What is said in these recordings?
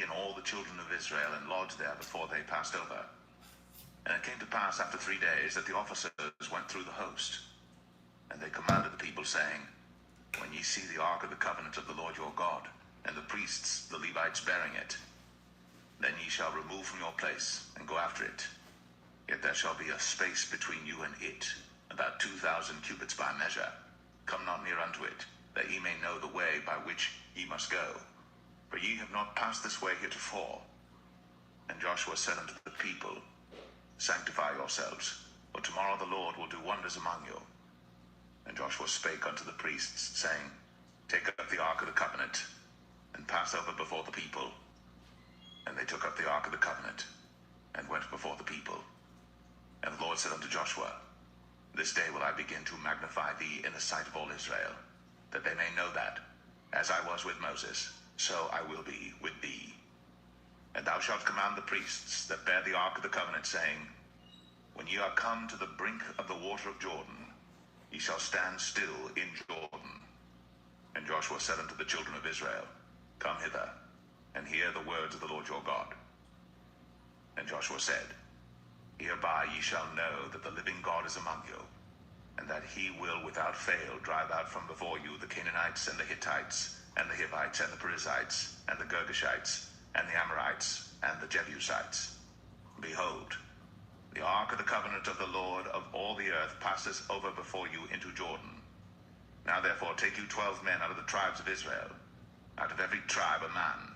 in all the children of Israel and lodged there before they passed over. And it came to pass after 3 days that the officers went through the host. And they commanded the people, saying, When ye see the ark of the covenant of the Lord your God, and the priests, the Levites, bearing it, then ye shall remove from your place, and go after it. Yet there shall be a space between you and it, about 2,000 cubits by measure. Come not near unto it, that ye may know the way by which ye must go. For ye have not passed this way heretofore. And Joshua said unto the people, Sanctify yourselves, for tomorrow the Lord will do wonders among you. And Joshua spake unto the priests, saying, Take up the ark of the covenant, and pass over before the people. And they took up the ark of the covenant, and went before the people. And the Lord said unto Joshua, This day will I begin to magnify thee in the sight of all Israel, that they may know that, as I was with Moses, so I will be with thee. And thou shalt command the priests that bear the ark of the covenant, saying, When ye are come to the brink of the water of Jordan, ye shall stand still in Jordan. And Joshua said unto the children of Israel, Come hither, and hear the words of the Lord your God. And Joshua said, Hereby ye shall know that the living God is among you, and that he will without fail drive out from before you the Canaanites and the Hittites, and the Hivites, and the Perizzites, and the Girgashites, and the Amorites, and the Jebusites. Behold, the ark of the covenant of the Lord of all the earth passes over before you into Jordan. Now therefore take you 12 men out of the tribes of Israel, out of every tribe a man.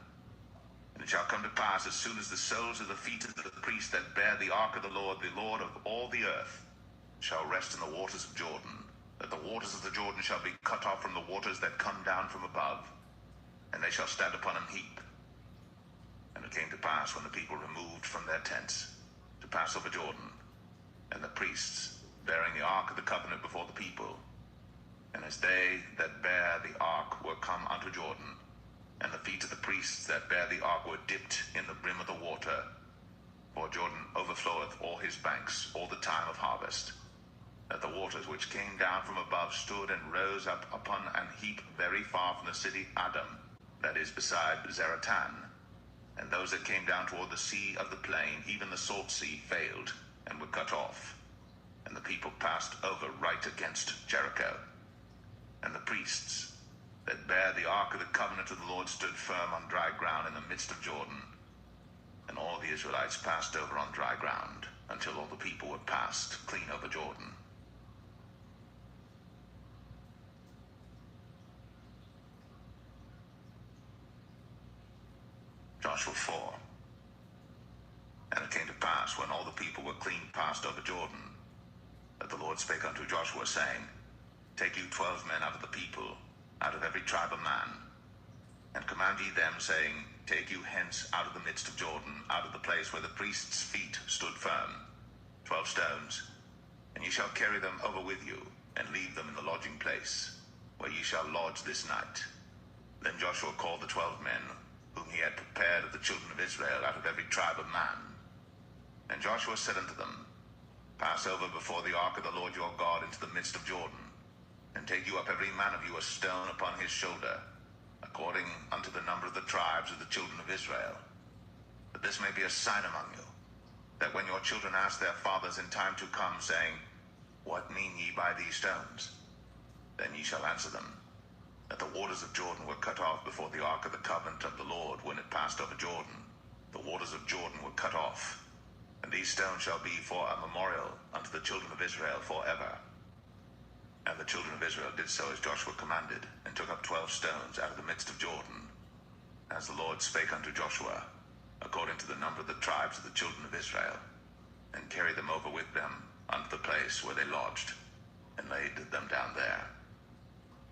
And it shall come to pass, as soon as the soles of the feet of the priests that bear the ark of the Lord of all the earth, shall rest in the waters of Jordan, that the waters of the Jordan shall be cut off from the waters that come down from above, and they shall stand upon an heap. And it came to pass, when the people removed from their tents to pass over Jordan, and the priests bearing the ark of the covenant before the people, and as they that bear the ark were come unto Jordan, and the feet of the priests that bear the ark were dipped in the brim of the water, for Jordan overfloweth all his banks all the time of harvest, that the waters which came down from above stood and rose up upon an heap very far from the city Adam, that is beside Zaratan. And those that came down toward the sea of the plain, even the salt sea, failed, and were cut off. And the people passed over right against Jericho. And the priests that bear the ark of the covenant of the Lord stood firm on dry ground in the midst of Jordan. And all the Israelites passed over on dry ground, until all the people were passed clean over Jordan. Joshua 4. And it came to pass, when all the people were clean passed over Jordan, that the Lord spake unto Joshua, saying, Take you 12 men out of the people, out of every tribe a man, and command ye them, saying, Take you hence out of the midst of Jordan, out of the place where the priests' feet stood firm, 12 stones, and ye shall carry them over with you, and leave them in the lodging place, where ye shall lodge this night. Then Joshua called the 12 men, whom he had prepared of the children of Israel, out of every tribe of man. And Joshua said unto them, Pass over before the ark of the Lord your God into the midst of Jordan, and take you up every man of you a stone upon his shoulder, according unto the number of the tribes of the children of Israel, that this may be a sign among you, that when your children ask their fathers in time to come, saying, What mean ye by these stones? Then ye shall answer them, that the waters of Jordan were cut off before the ark of the covenant of the Lord when it passed over Jordan. The waters of Jordan were cut off, and these stones shall be for a memorial unto the children of Israel forever. And the children of Israel did so as Joshua commanded, and took up 12 stones out of the midst of Jordan, as the Lord spake unto Joshua, according to the number of the tribes of the children of Israel, and carried them over with them unto the place where they lodged, and laid them down there.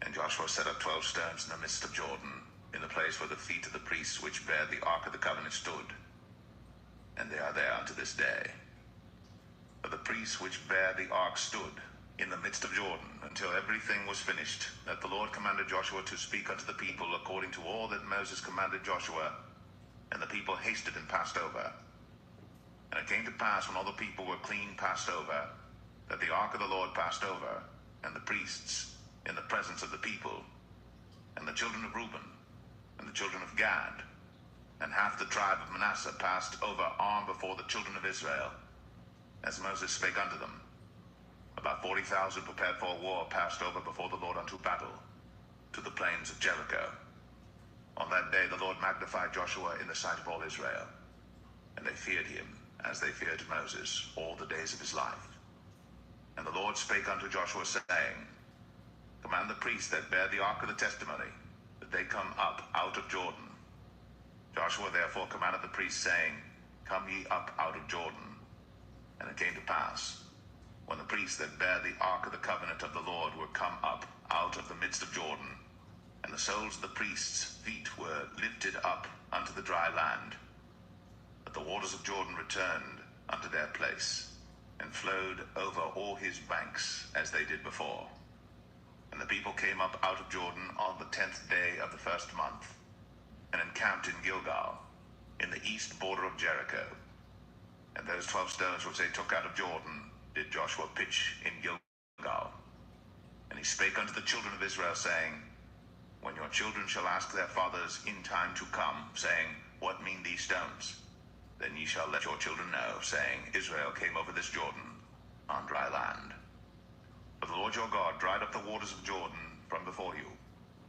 And Joshua set up 12 stones in the midst of Jordan, in the place where the feet of the priests which bear the ark of the covenant stood, and they are there unto this day. For the priests which bear the ark stood in the midst of Jordan, until everything was finished, that the Lord commanded Joshua to speak unto the people according to all that Moses commanded Joshua. And the people hasted and passed over. And it came to pass, when all the people were clean passed over, that the ark of the Lord passed over, and the priests in the presence of the people, and the children of Reuben, and the children of Gad, and half the tribe of Manasseh passed over armed before the children of Israel, as Moses spake unto them. About 40,000 prepared for war passed over before the Lord unto battle, to the plains of Jericho. On that day the Lord magnified Joshua in the sight of all Israel, and they feared him, as they feared Moses, all the days of his life. And the Lord spake unto Joshua, saying, Command the priests that bear the ark of the testimony, that they come up out of Jordan. Joshua therefore commanded the priests, saying, Come ye up out of Jordan. And it came to pass, when the priests that bear the ark of the covenant of the Lord were come up out of the midst of Jordan, and the soles of the priests' feet were lifted up unto the dry land, that the waters of Jordan returned unto their place, and flowed over all his banks as they did before. And the people came up out of Jordan on the 10th day of the first month, and encamped in Gilgal, in the east border of Jericho. And those 12 stones which they took out of Jordan did Joshua pitch in Gilgal. And he spake unto the children of Israel, saying, When your children shall ask their fathers in time to come, saying, What mean these stones? Then ye shall let your children know, saying, Israel came over this Jordan on dry land. For the Lord your God dried up the waters of Jordan from before you,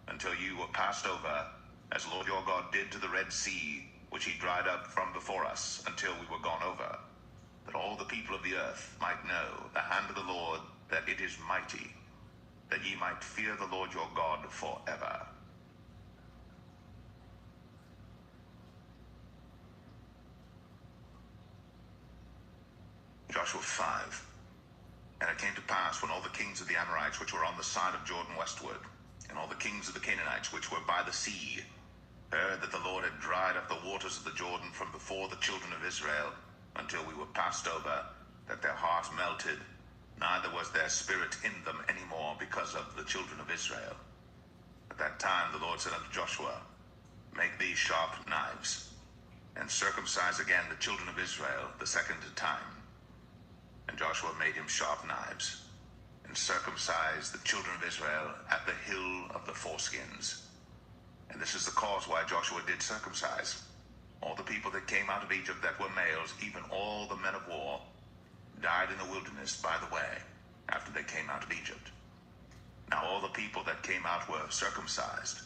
until you were passed over, as the Lord your God did to the Red Sea, which he dried up from before us, until we were gone over, that all the people of the earth might know the hand of the Lord, that it is mighty, that ye might fear the Lord your God forever. Joshua 5. And it came to pass, when all the kings of the Amorites which were on the side of Jordan westward, and all the kings of the Canaanites which were by the sea, heard that the Lord had dried up the waters of the Jordan from before the children of Israel, until we were passed over, that their heart melted, neither was their spirit in them any more, because of the children of Israel. At that time the Lord said unto Joshua, Make thee sharp knives, and circumcise again the children of Israel the second time. And Joshua made him sharp knives, and circumcised the children of Israel at the hill of the foreskins. And this is the cause why Joshua did circumcise all the people that came out of Egypt that were males, even all the men of war, died in the wilderness by the way, after they came out of Egypt. Now all the people that came out were circumcised,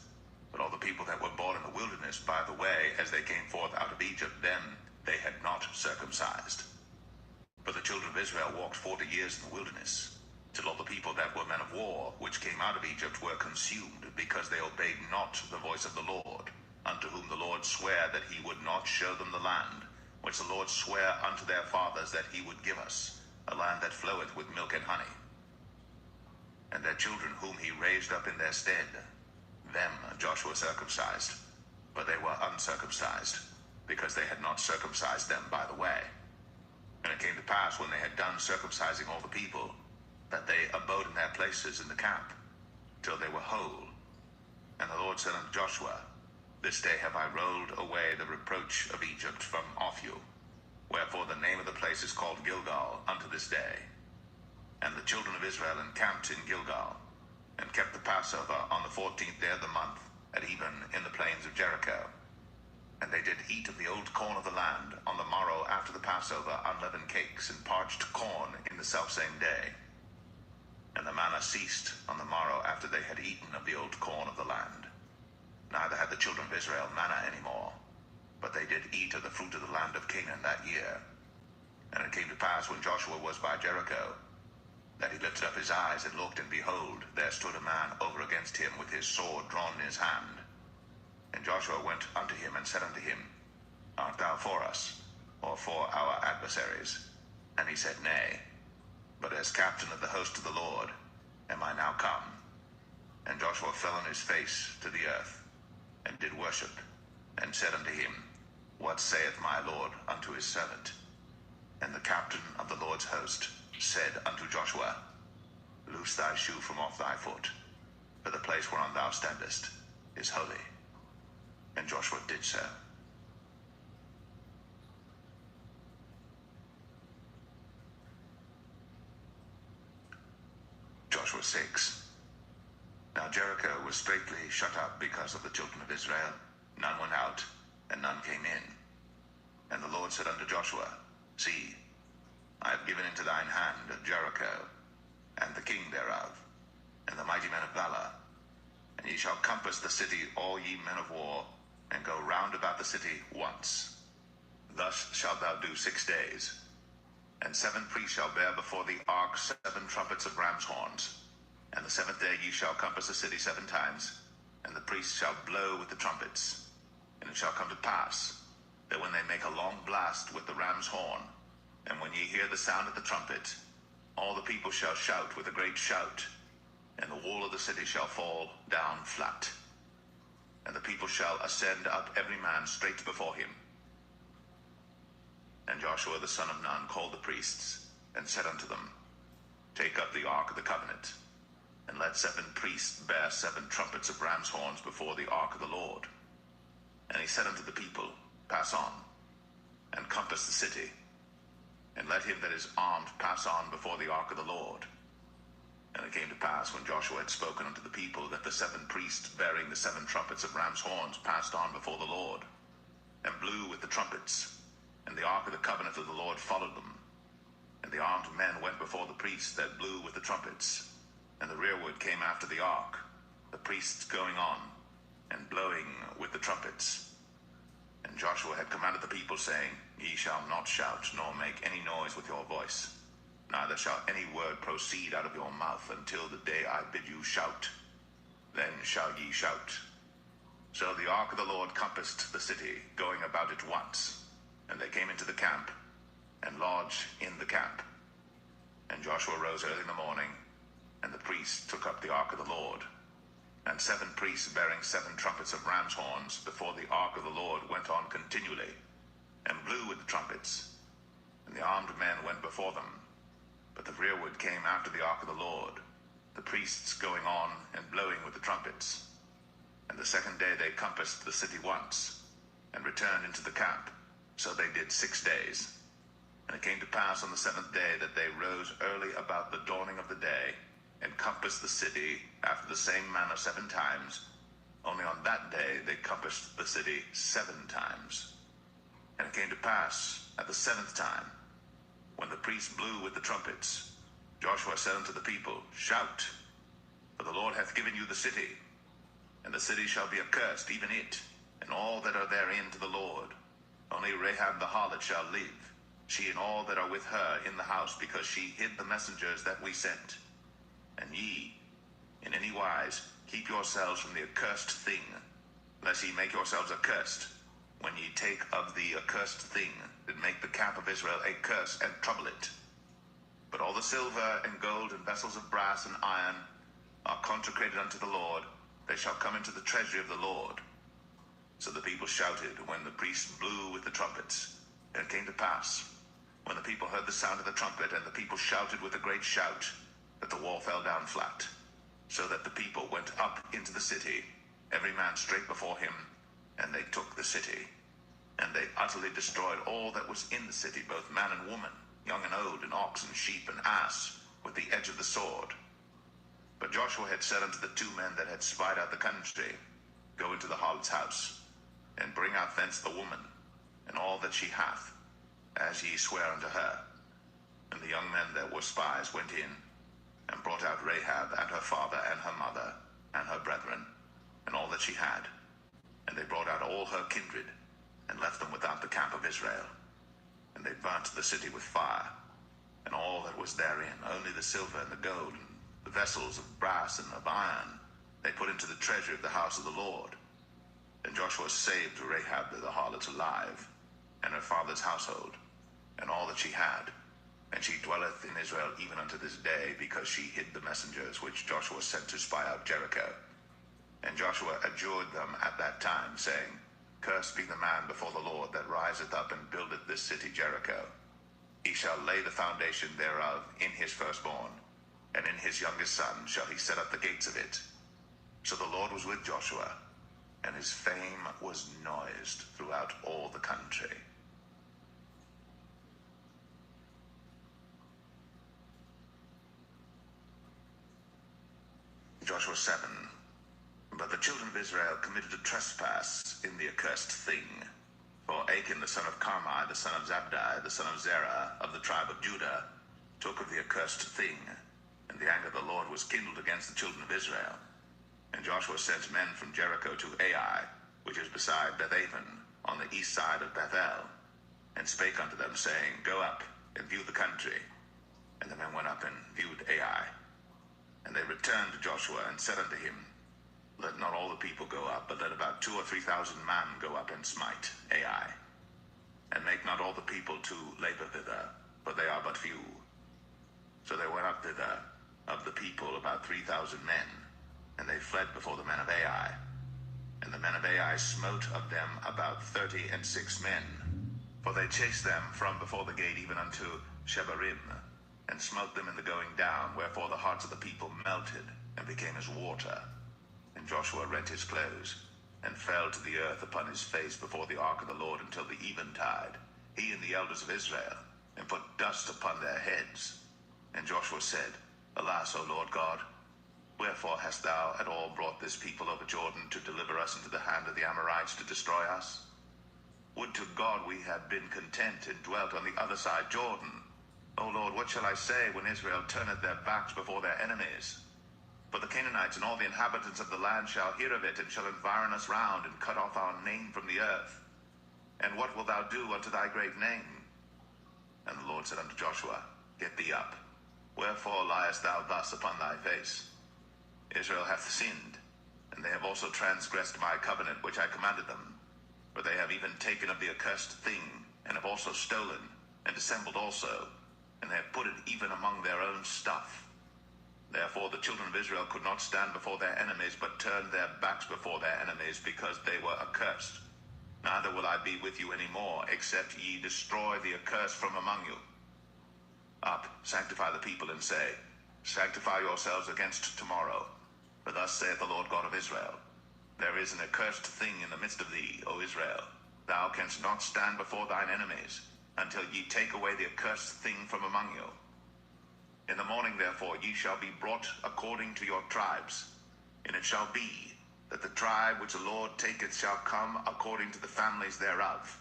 but all the people that were born in the wilderness by the way, as they came forth out of Egypt, them they had not circumcised. For the children of Israel walked 40 years in the wilderness, till all the people that were men of war, which came out of Egypt, were consumed, because they obeyed not the voice of the Lord, unto whom the Lord sware that he would not show them the land, which the Lord sware unto their fathers that he would give us, a land that floweth with milk and honey. And their children whom he raised up in their stead, them Joshua circumcised, but they were uncircumcised, because they had not circumcised them by the way. And it came to pass, when they had done circumcising all the people, that they abode in their places in the camp, till they were whole. And the Lord said unto Joshua, This day have I rolled away the reproach of Egypt from off you. Wherefore the name of the place is called Gilgal unto this day. And the children of Israel encamped in Gilgal, and kept the Passover on the 14th day of the month, at even in the plains of Jericho. And they did eat of the old corn of the land on the morrow after the Passover, unleavened cakes and parched corn in the selfsame day. And the manna ceased on the morrow after they had eaten of the old corn of the land. Neither had the children of Israel manna any more, but they did eat of the fruit of the land of Canaan that year. And it came to pass, when Joshua was by Jericho, that he lifted up his eyes and looked, and behold, there stood a man over against him with his sword drawn in his hand. And Joshua went unto him and said unto him, Art thou for us, or for our adversaries? And he said, Nay, but as captain of the host of the Lord am I now come. And Joshua fell on his face to the earth, and did worship, and said unto him, What saith my Lord unto his servant? And the captain of the Lord's host said unto Joshua, Loose thy shoe from off thy foot, for the place whereon thou standest is holy. And Joshua did so. Joshua 6. Now Jericho was straitly shut up because of the children of Israel. None went out, and none came in. Lord said unto Joshua, See, I have given into thine hand Jericho, and the king thereof, and the mighty men of valor. And ye shall compass the city, all ye men of war, and go round about the city once. Thus shalt thou do 6 days. And 7 priests shall bear before the ark 7 trumpets of ram's horns. And the 7th day ye shall compass the city 7 times, and the priests shall blow with the trumpets. And it shall come to pass, that when they make a long blast with the ram's horn, and when ye hear the sound of the trumpet, all the people shall shout with a great shout, and the wall of the city shall fall down flat. And the people shall ascend up every man straight before him. And Joshua the son of Nun called the priests, and said unto them, Take up the ark of the covenant, and let 7 priests bear 7 trumpets of ram's horns before the ark of the Lord. And he said unto the people, Pass on, and compass the city, and let him that is armed pass on before the ark of the Lord. And it came to pass, when Joshua had spoken unto the people, that the 7 priests bearing the 7 trumpets of ram's horns passed on before the Lord, and blew with the trumpets. And the ark of the covenant of the Lord followed them. And the armed men went before the priests that blew with the trumpets. And the rearward came after the ark, the priests going on, and blowing with the trumpets. And Joshua had commanded the people, saying, Ye shall not shout, nor make any noise with your voice, neither shall any word proceed out of your mouth until the day I bid you shout. Then shall ye shout. So the ark of the Lord compassed the city, going about it once. And they came into the camp, and lodged in the camp. And Joshua rose early in the morning, and the priests took up the ark of the Lord. And 7 priests bearing 7 trumpets of ram's horns before the ark of the Lord went on continually, and blew with the trumpets. And the armed men went before them. But the rearward came after the ark of the Lord, the priests going on and blowing with the trumpets. And the 2nd day they compassed the city once, and returned into the camp. So they did 6 days. And it came to pass on the 7th day that they rose early about the dawning of the day, and compassed the city after the same manner 7 times. Only on that day they compassed the city 7 times. And it came to pass at the 7th time, when the priests blew with the trumpets, Joshua said unto the people, Shout, for the Lord hath given you the city, and the city shall be accursed, even it, and all that are therein to the Lord. Only Rahab the harlot shall live, she and all that are with her in the house, because she hid the messengers that we sent. And ye, in any wise, keep yourselves from the accursed thing, lest ye make yourselves accursed, when ye take of the accursed thing, that make the camp of Israel a curse, and trouble it. But all the silver and gold and vessels of brass and iron are consecrated unto the Lord. They shall come into the treasury of the Lord. So the people shouted when the priests blew with the trumpets. And it came to pass, when the people heard the sound of the trumpet, and the people shouted with a great shout, that the wall fell down flat, so that the people went up into the city, every man straight before him, and they took the city. And they utterly destroyed all that was in the city, both man and woman, young and old, and ox and sheep and ass, with the edge of the sword. But Joshua had said unto the 2 men that had spied out the country, Go into the harlot's house, and bring out thence the woman, and all that she hath, as ye swear unto her. And the young men that were spies went in, and brought out Rahab, and her father, and her mother, and her brethren, and all that she had. And they brought out all her kindred, and left them without the camp of Israel. And they burnt the city with fire, and all that was therein, only the silver and the gold, and the vessels of brass and of iron, they put into the treasury of the house of the Lord. And Joshua saved Rahab the harlot alive, and her father's household, and all that she had. And she dwelleth in Israel even unto this day, because she hid the messengers which Joshua sent to spy out Jericho. And Joshua adjured them at that time, saying, Cursed be the man before the Lord that riseth up and buildeth this city Jericho. He shall lay the foundation thereof in his firstborn, and in his youngest son shall he set up the gates of it. So the Lord was with Joshua, and his fame was noised throughout all the country. Joshua 7. But the children of Israel committed a trespass in the accursed thing, For Achan the son of Carmi, the son of Zabdi, the son of Zerah, of the tribe of Judah, took of the accursed thing, and the anger of the Lord was kindled against the children of Israel. And Joshua sent men from Jericho to Ai, which is beside Bethaven, on the east side of Bethel, and spake unto them, saying, Go up, and view the country. And the men went up and viewed Ai. And they returned to Joshua, and said unto him, Let not all the people go up, but let about 2,000 or 3,000 men go up and smite Ai. And make not all the people to labor thither, for they are but few. So they went up thither, of the people about 3,000 men, and they fled before the men of Ai. And the men of Ai smote of them about 36 men, for they chased them from before the gate even unto Shebarim, and smote them in the going down, wherefore the hearts of the people melted, and became as water. And Joshua rent his clothes, and fell to the earth upon his face before the ark of the Lord until the eventide, he and the elders of Israel, and put dust upon their heads. And Joshua said, Alas, O Lord God, wherefore hast thou at all brought this people over Jordan to deliver us into the hand of the Amorites to destroy us? Would to God we had been content and dwelt on the other side Jordan. O Lord, what shall I say when Israel turneth their backs before their enemies? For the Canaanites and all the inhabitants of the land shall hear of it, and shall environ us round, and cut off our name from the earth. And what wilt thou do unto thy great name? And the Lord said unto Joshua, Get thee up. Wherefore liest thou thus upon thy face? Israel hath sinned, and they have also transgressed my covenant which I commanded them. For they have even taken of the accursed thing, and have also stolen, and dissembled also, and they have put it even among their own stuff. Therefore the children of Israel could not stand before their enemies, but turned their backs before their enemies, because they were accursed. Neither will I be with you any more, except ye destroy the accursed from among you. Up, sanctify the people, and say, Sanctify yourselves against tomorrow. For thus saith the Lord God of Israel, There is an accursed thing in the midst of thee, O Israel. Thou canst not stand before thine enemies, until ye take away the accursed thing from among you. In the morning, therefore, ye shall be brought according to your tribes. And it shall be, that the tribe which the Lord taketh shall come according to the families thereof.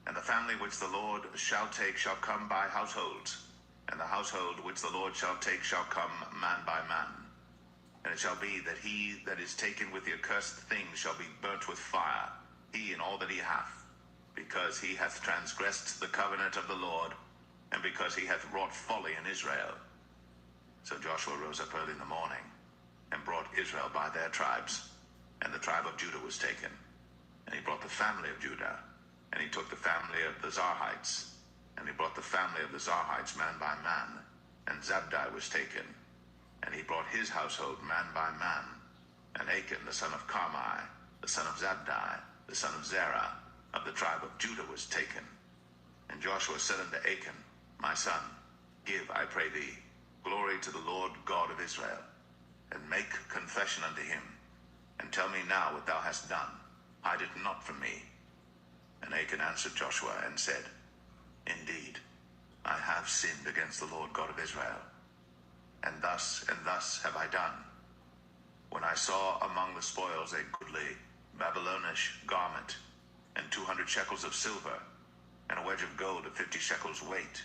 And the family which the Lord shall take shall come by households. And the household which the Lord shall take shall come man by man. And it shall be that he that is taken with the accursed thing shall be burnt with fire, he and all that he hath, because he hath transgressed the covenant of the Lord, and because he hath wrought folly in Israel. So Joshua rose up early in the morning, and brought Israel by their tribes. And the tribe of Judah was taken. And he brought the family of Judah, and he took the family of the Zarhites, and he brought the family of the Zarhites man by man, and Zabdi was taken, and he brought his household man by man, and Achan the son of Carmi, the son of Zabdi, the son of Zerah, of the tribe of Judah was taken. And Joshua said unto Achan, My son, give, I pray thee, glory to the Lord God of Israel, and make confession unto him, and tell me now what thou hast done. Hide it not from me. And Achan answered Joshua and said, Indeed, I have sinned against the Lord God of Israel, and thus have I done. When I saw among the spoils a goodly Babylonish garment, and 200 shekels of silver, and a wedge of gold of 50 shekels weight,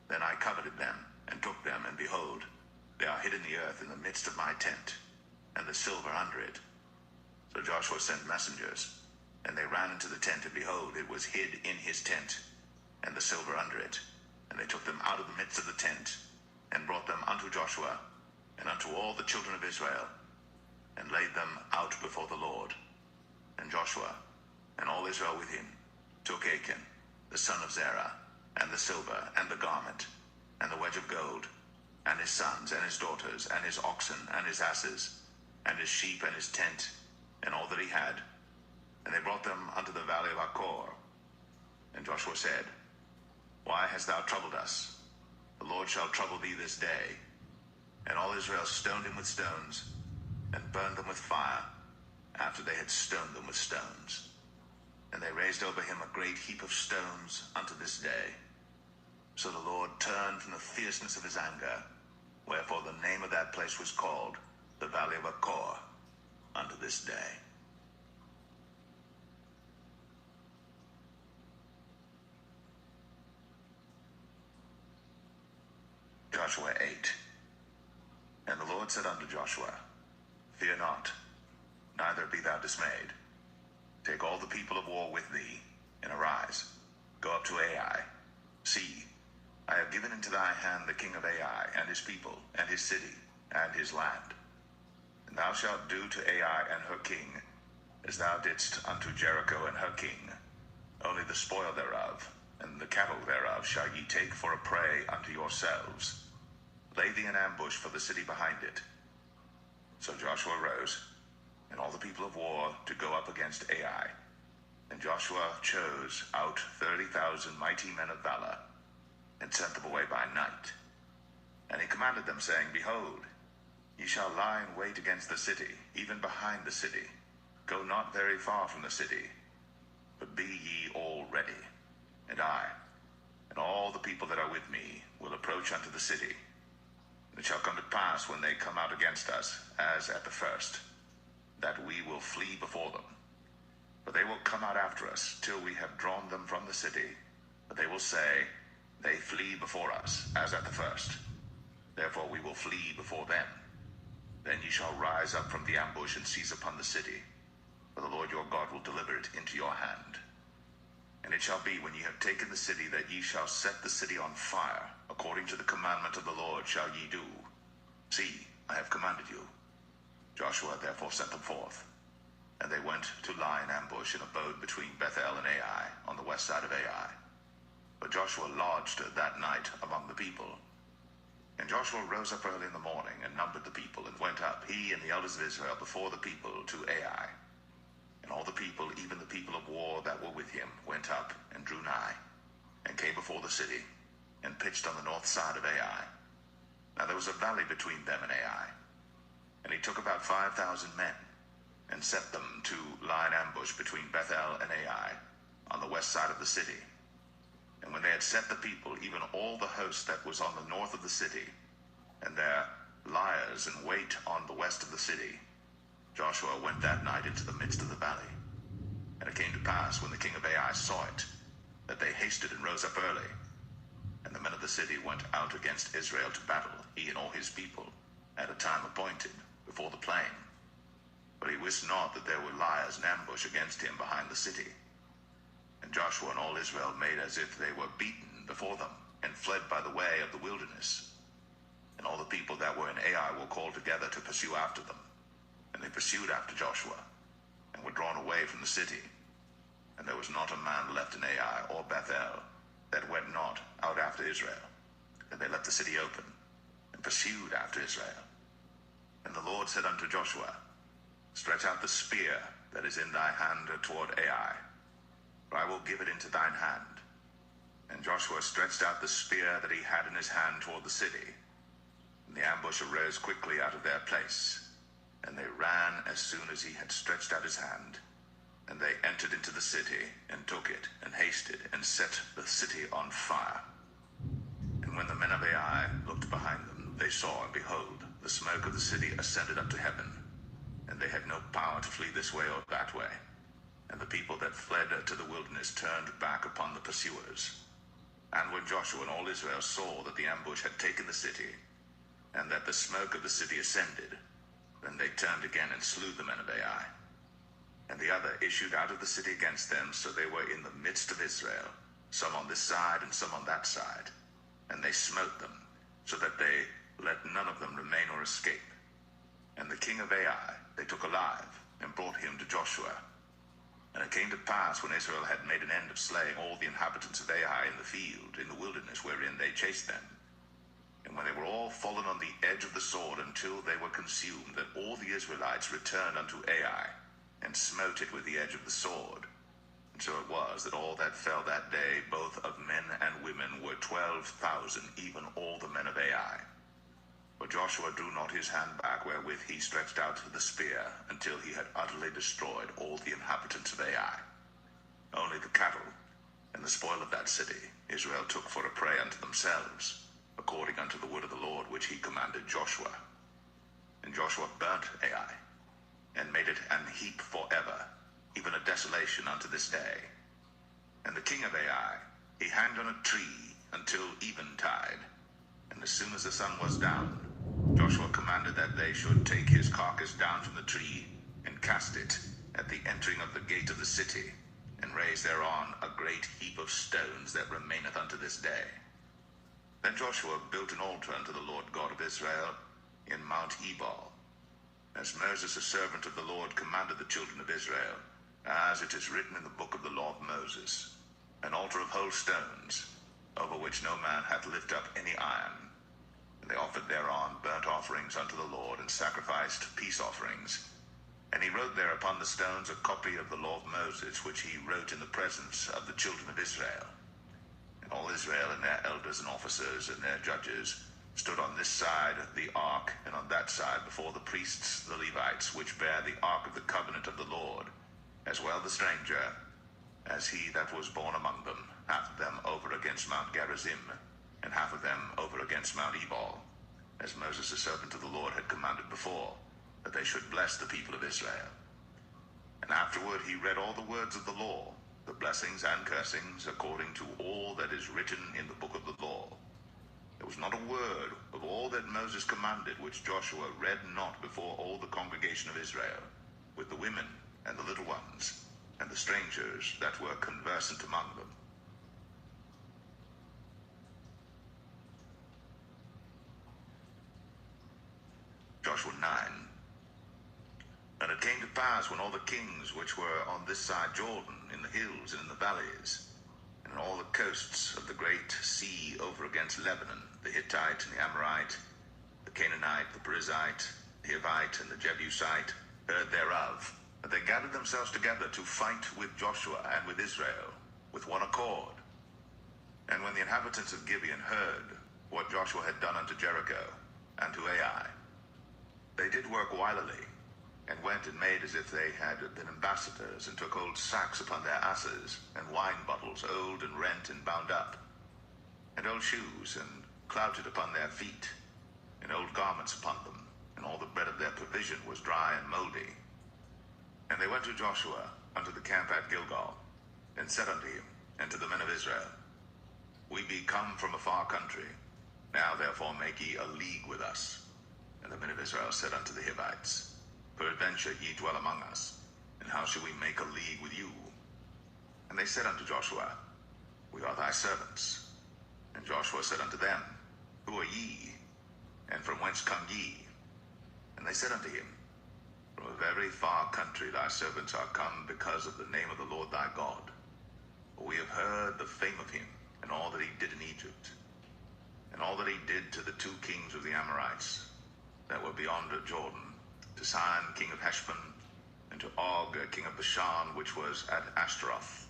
then I coveted them, and took them, and behold, they are hid in the earth in the midst of my tent, and the silver under it. So Joshua sent messengers, and they ran into the tent, and behold, it was hid in his tent, and the silver under it. And they took them out of the midst of the tent, and brought them unto Joshua, and unto all the children of Israel, and laid them out before the Lord. And Joshua, and all Israel with him, took Achan, the son of Zerah, and the silver, and the garment, and the wedge of gold, and his sons, and his daughters, and his oxen, and his asses, and his sheep, and his tent, and all that he had. And they brought them unto the valley of Achor. And Joshua said, Why hast thou troubled us? The Lord shall trouble thee this day. And all Israel stoned him with stones, and burned them with fire, after they had stoned them with stones. And they raised over him a great heap of stones unto this day. So the Lord turned from the fierceness of his anger, wherefore the name of that place was called the Valley of Achor unto this day. Joshua 8. And the Lord said unto Joshua, Fear not, neither be thou dismayed. Take all the people of war with thee, and arise, go up to Ai. See, I have given into thy hand the king of Ai, and his people, and his city, and his land. And thou shalt do to Ai and her king, as thou didst unto Jericho and her king. Only the spoil thereof, and the cattle thereof shall ye take for a prey unto yourselves. Lay thee an ambush for the city behind it. So Joshua rose, and all the people of war, to go up against Ai. And Joshua chose out 30,000 mighty men of valor, and sent them away by night. And he commanded them, saying, Behold, ye shall lie in wait against the city, even behind the city. Go not very far from the city, but be ye all ready. And I, and all the people that are with me, will approach unto the city. And it shall come to pass, when they come out against us, as at the first, that we will flee before them. For they will come out after us, till we have drawn them from the city. But they will say, They flee before us, as at the first. Therefore we will flee before them. Then ye shall rise up from the ambush, and seize upon the city. For the Lord your God will deliver it into your hand. And it shall be, when ye have taken the city, that ye shall set the city on fire. According to the commandment of the Lord shall ye do. See, I have commanded you. Joshua therefore sent them forth. And they went to lie in ambush, and abode between Bethel and Ai, on the west side of Ai. But Joshua lodged that night among the people. And Joshua rose up early in the morning, and numbered the people, and went up, he and the elders of Israel, before the people to Ai. And all the people, even the people of war that were with him, went up, and drew nigh, and came before the city, and pitched on the north side of Ai. Now there was a valley between them and Ai. And he took about 5,000 men, and set them to lie in ambush between Bethel and Ai, on the west side of the city. And when they had set the people, even all the host that was on the north of the city, and their liers in wait on the west of the city, Joshua went that night into the midst of the valley. And it came to pass, when the king of Ai saw it, that they hasted and rose up early. And the men of the city went out against Israel to battle, he and all his people, at a time appointed, before the plain. But he wist not that there were liers in ambush against him behind the city. And Joshua and all Israel made as if they were beaten before them, and fled by the way of the wilderness. And all the people that were in Ai were called together to pursue after them. And they pursued after Joshua, and were drawn away from the city. And there was not a man left in Ai or Bethel that went not out after Israel. And they left the city open, and pursued after Israel. And the Lord said unto Joshua, Stretch out the spear that is in thy hand toward Ai, for I will give it into thine hand. And Joshua stretched out the spear that he had in his hand toward the city. And the ambush arose quickly out of their place. And they ran as soon as he had stretched out his hand. And they entered into the city, and took it, and hasted, and set the city on fire. And when the men of Ai looked behind them, they saw, and behold, the smoke of the city ascended up to heaven. And they had no power to flee this way or that way. And the people that fled to the wilderness turned back upon the pursuers. And when Joshua and all Israel saw that the ambush had taken the city, and that the smoke of the city ascended, then they turned again and slew the men of Ai. And the other issued out of the city against them, so they were in the midst of Israel, some on this side and some on that side. And they smote them, so that they let none of them remain or escape. And the king of Ai they took alive, and brought him to Joshua. And it came to pass, when Israel had made an end of slaying all the inhabitants of Ai in the field, in the wilderness wherein they chased them, and when they were all fallen on the edge of the sword until they were consumed, that all the Israelites returned unto Ai, and smote it with the edge of the sword. And so it was, that all that fell that day, both of men and women, were 12,000, even all the men of Ai. But Joshua drew not his hand back, wherewith he stretched out the spear, until he had utterly destroyed all the inhabitants of Ai. Only the cattle and the spoil of that city Israel took for a prey unto themselves, according unto the word of the Lord which he commanded Joshua. And Joshua burnt Ai, and made it an heap forever, even a desolation unto this day. And the king of Ai he hanged on a tree until eventide. And as soon as the sun was down, Joshua commanded that they should take his carcass down from the tree and cast it at the entering of the gate of the city, and raise thereon a great heap of stones that remaineth unto this day. Then Joshua built an altar unto the Lord God of Israel in Mount Ebal, as Moses, a servant of the Lord, commanded the children of Israel, as it is written in the book of the law of Moses, an altar of whole stones, over which no man hath lifted up any iron. And they offered thereon burnt offerings unto the Lord, and sacrificed peace offerings. And he wrote there upon the stones a copy of the law of Moses, which he wrote in the presence of the children of Israel. And all Israel and their elders and officers and their judges stood on this side the ark, and on that side before the priests the Levites, which bear the ark of the covenant of the Lord, as well the stranger, as he that was born among them, half of them over against Mount Gerizim, and half of them over against Mount Ebal, as Moses the servant of the Lord had commanded before, that they should bless the people of Israel. And afterward he read all the words of the law, the blessings and cursings, according to all that is written in the book of the law. There was not a word of all that Moses commanded which Joshua read not before all the congregation of Israel, with the women and the little ones, and the strangers that were conversant among them. Joshua 9. And it came to pass, when all the kings which were on this side Jordan, in the hills and in the valleys, and in all the coasts of the great sea over against Lebanon, the Hittite and the Amorite, the Canaanite, the Perizzite, the Hivite, and the Jebusite, heard thereof, that they gathered themselves together to fight with Joshua and with Israel, with one accord. And when the inhabitants of Gibeon heard what Joshua had done unto Jericho and to Ai, they did work wilily, and went and made as if they had been ambassadors, and took old sacks upon their asses, and wine bottles old and rent and bound up, and old shoes, and clouted upon their feet, and old garments upon them, and all the bread of their provision was dry and mouldy. And they went to Joshua unto the camp at Gilgal, and said unto him, and to the men of Israel, We be come from a far country, now therefore make ye a league with us. And the men of Israel said unto the Hivites, Peradventure ye dwell among us, and how shall we make a league with you? And they said unto Joshua, We are thy servants. And Joshua said unto them, Who are ye, and from whence come ye? And they said unto him, From a very far country thy servants are come, because of the name of the Lord thy God. For we have heard the fame of him, and all that he did in Egypt, and all that he did to the two kings of the Amorites that were beyond Jordan, to Sihon king of Heshbon, and to Og king of Bashan, which was at Ashtaroth.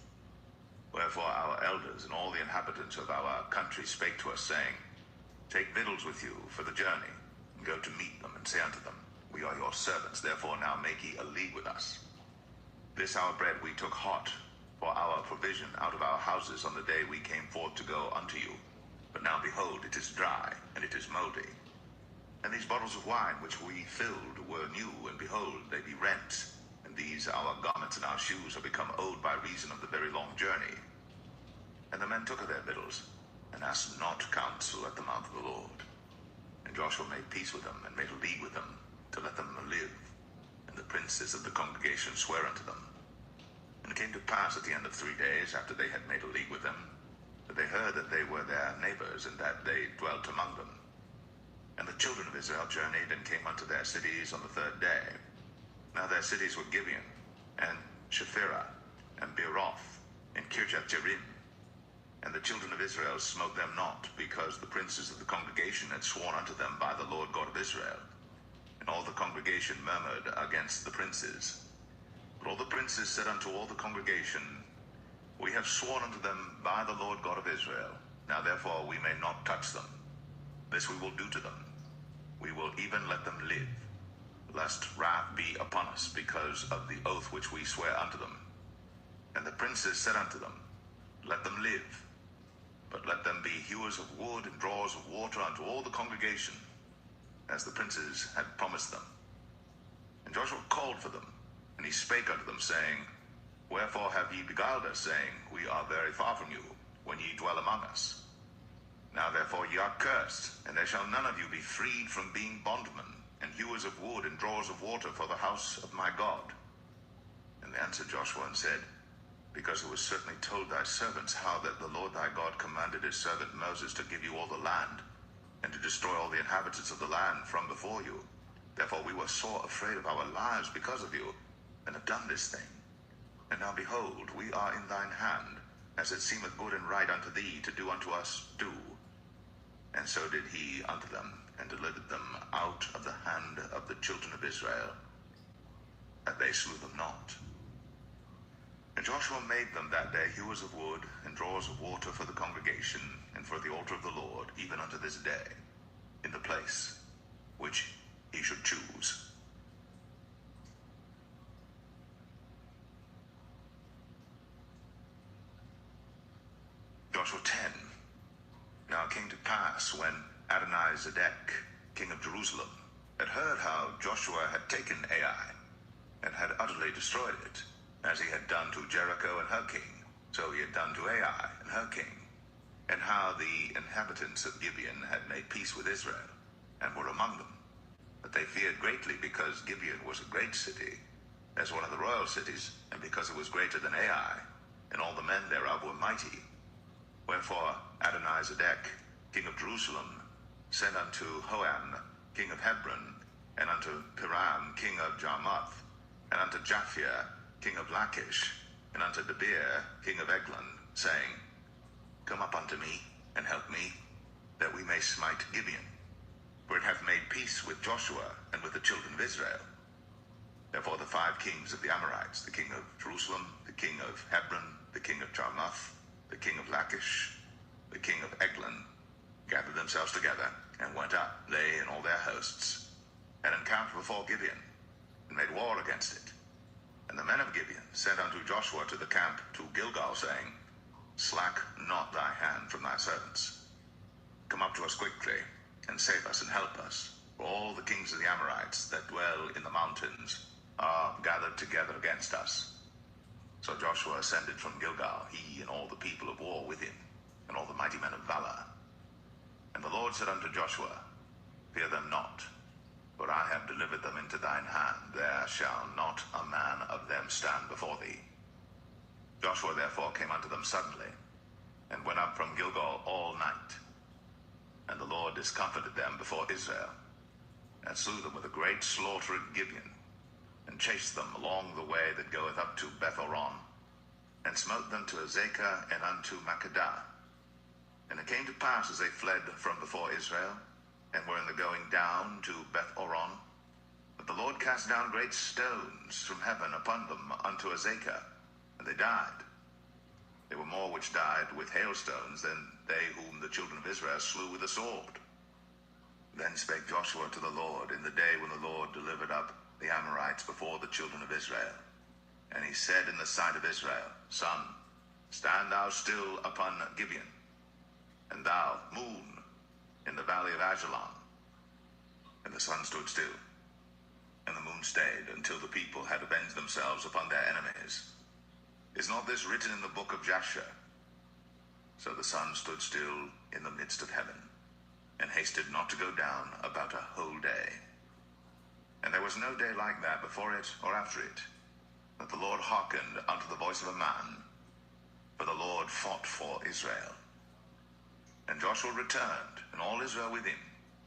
Wherefore our elders and all the inhabitants of our country spake to us, saying, Take victuals with you for the journey, and go to meet them, and say unto them, We are your servants, therefore now make ye a league with us. This our bread we took hot for our provision out of our houses on the day we came forth to go unto you. But now behold, it is dry, and it is mouldy. And these bottles of wine which we filled were new, and behold, they be rent. And these our garments and our shoes are become old by reason of the very long journey. And the men took of their victuals, and asked not counsel at the mouth of the Lord. And Joshua made peace with them, and made a league with them, to let them live. And the princes of the congregation sware unto them. And it came to pass at the end of 3 days, after they had made a league with them, that they heard that they were their neighbors, and that they dwelt among them. And the children of Israel journeyed, and came unto their cities on the 3rd day. Now their cities were Gibeon, and Shephirah, and Beeroth, and Kirjath-jearim. And the children of Israel smote them not, because the princes of the congregation had sworn unto them by the Lord God of Israel. And all the congregation murmured against the princes. But all the princes said unto all the congregation, We have sworn unto them by the Lord God of Israel. Now therefore we may not touch them. This we will do to them. We will even let them live, lest wrath be upon us because of the oath which we swear unto them. And the princes said unto them, Let them live, but let them be hewers of wood and drawers of water unto all the congregation, as the princes had promised them. And Joshua called for them, and he spake unto them, saying, Wherefore have ye beguiled us, saying, We are very far from you, when ye dwell among us? Now therefore ye are cursed, and there shall none of you be freed from being bondmen, and hewers of wood, and drawers of water for the house of my God. And they answered Joshua and said, Because it was certainly told thy servants how that the Lord thy God commanded his servant Moses to give you all the land, and to destroy all the inhabitants of the land from before you. Therefore we were sore afraid of our lives because of you, and have done this thing. And now behold, we are in thine hand, as it seemeth good and right unto thee to do unto us, do. And so did he unto them, and delivered them out of the hand of the children of Israel, that they slew them not. And Joshua made them that day hewers of wood, and drawers of water for the congregation, and for the altar of the Lord, even unto this day, in the place which he should choose. Joshua 10. Now it came to pass, when Adonizedek, king of Jerusalem, had heard how Joshua had taken Ai, and had utterly destroyed it, as he had done to Jericho and her king, so he had done to Ai and her king, and how the inhabitants of Gibeon had made peace with Israel, and were among them. But they feared greatly, because Gibeon was a great city, as one of the royal cities, and because it was greater than Ai, and all the men thereof were mighty. Wherefore Adonizedek, king of Jerusalem, sent unto Hoam, king of Hebron, and unto Piram, king of Jarmuth, and unto Japhia, king of Lachish, and unto Debir, king of Eglon, saying, Come up unto me, and help me, that we may smite Gibeon, for it hath made peace with Joshua and with the children of Israel. Therefore the 5 kings of the Amorites, the king of Jerusalem, the king of Hebron, the king of Jarmuth, the king of Lachish, the king of Eglon, gathered themselves together, and went up, they and all their hosts, and encamped before Gibeon, and made war against it. And the men of Gibeon sent unto Joshua to the camp to Gilgal, saying, Slack not thy hand from thy servants. Come up to us quickly, and save us and help us, for all the kings of the Amorites that dwell in the mountains are gathered together against us. So Joshua ascended from Gilgal, he and all the people of war with him, and all the mighty men of valor. And the Lord said unto Joshua, Fear them not, for I have delivered them into thine hand. There shall not a man of them stand before thee. Joshua therefore came unto them suddenly, and went up from Gilgal all night. And the Lord discomfited them before Israel, and slew them with a great slaughter at Gibeon, and chased them along the way that goeth up to Beth-horon, and smote them to Azekah and unto Makkedah. And it came to pass, as they fled from before Israel, and were in the going down to Beth-horon, that the Lord cast down great stones from heaven upon them unto Azekah, and they died. There were more which died with hailstones than they whom the children of Israel slew with the sword. Then spake Joshua to the Lord in the day when the Lord delivered up the Amorites before the children of Israel. And he said in the sight of Israel, Sun, stand thou still upon Gibeon, and thou, moon, in the valley of Ajalon. And the sun stood still, and the moon stayed, until the people had avenged themselves upon their enemies. Is not this written in the book of Jasher? So the sun stood still in the midst of heaven, and hasted not to go down about a whole day. And there was no day like that before it or after it, that the Lord hearkened unto the voice of a man, for the Lord fought for Israel. And Joshua returned, and all Israel with him,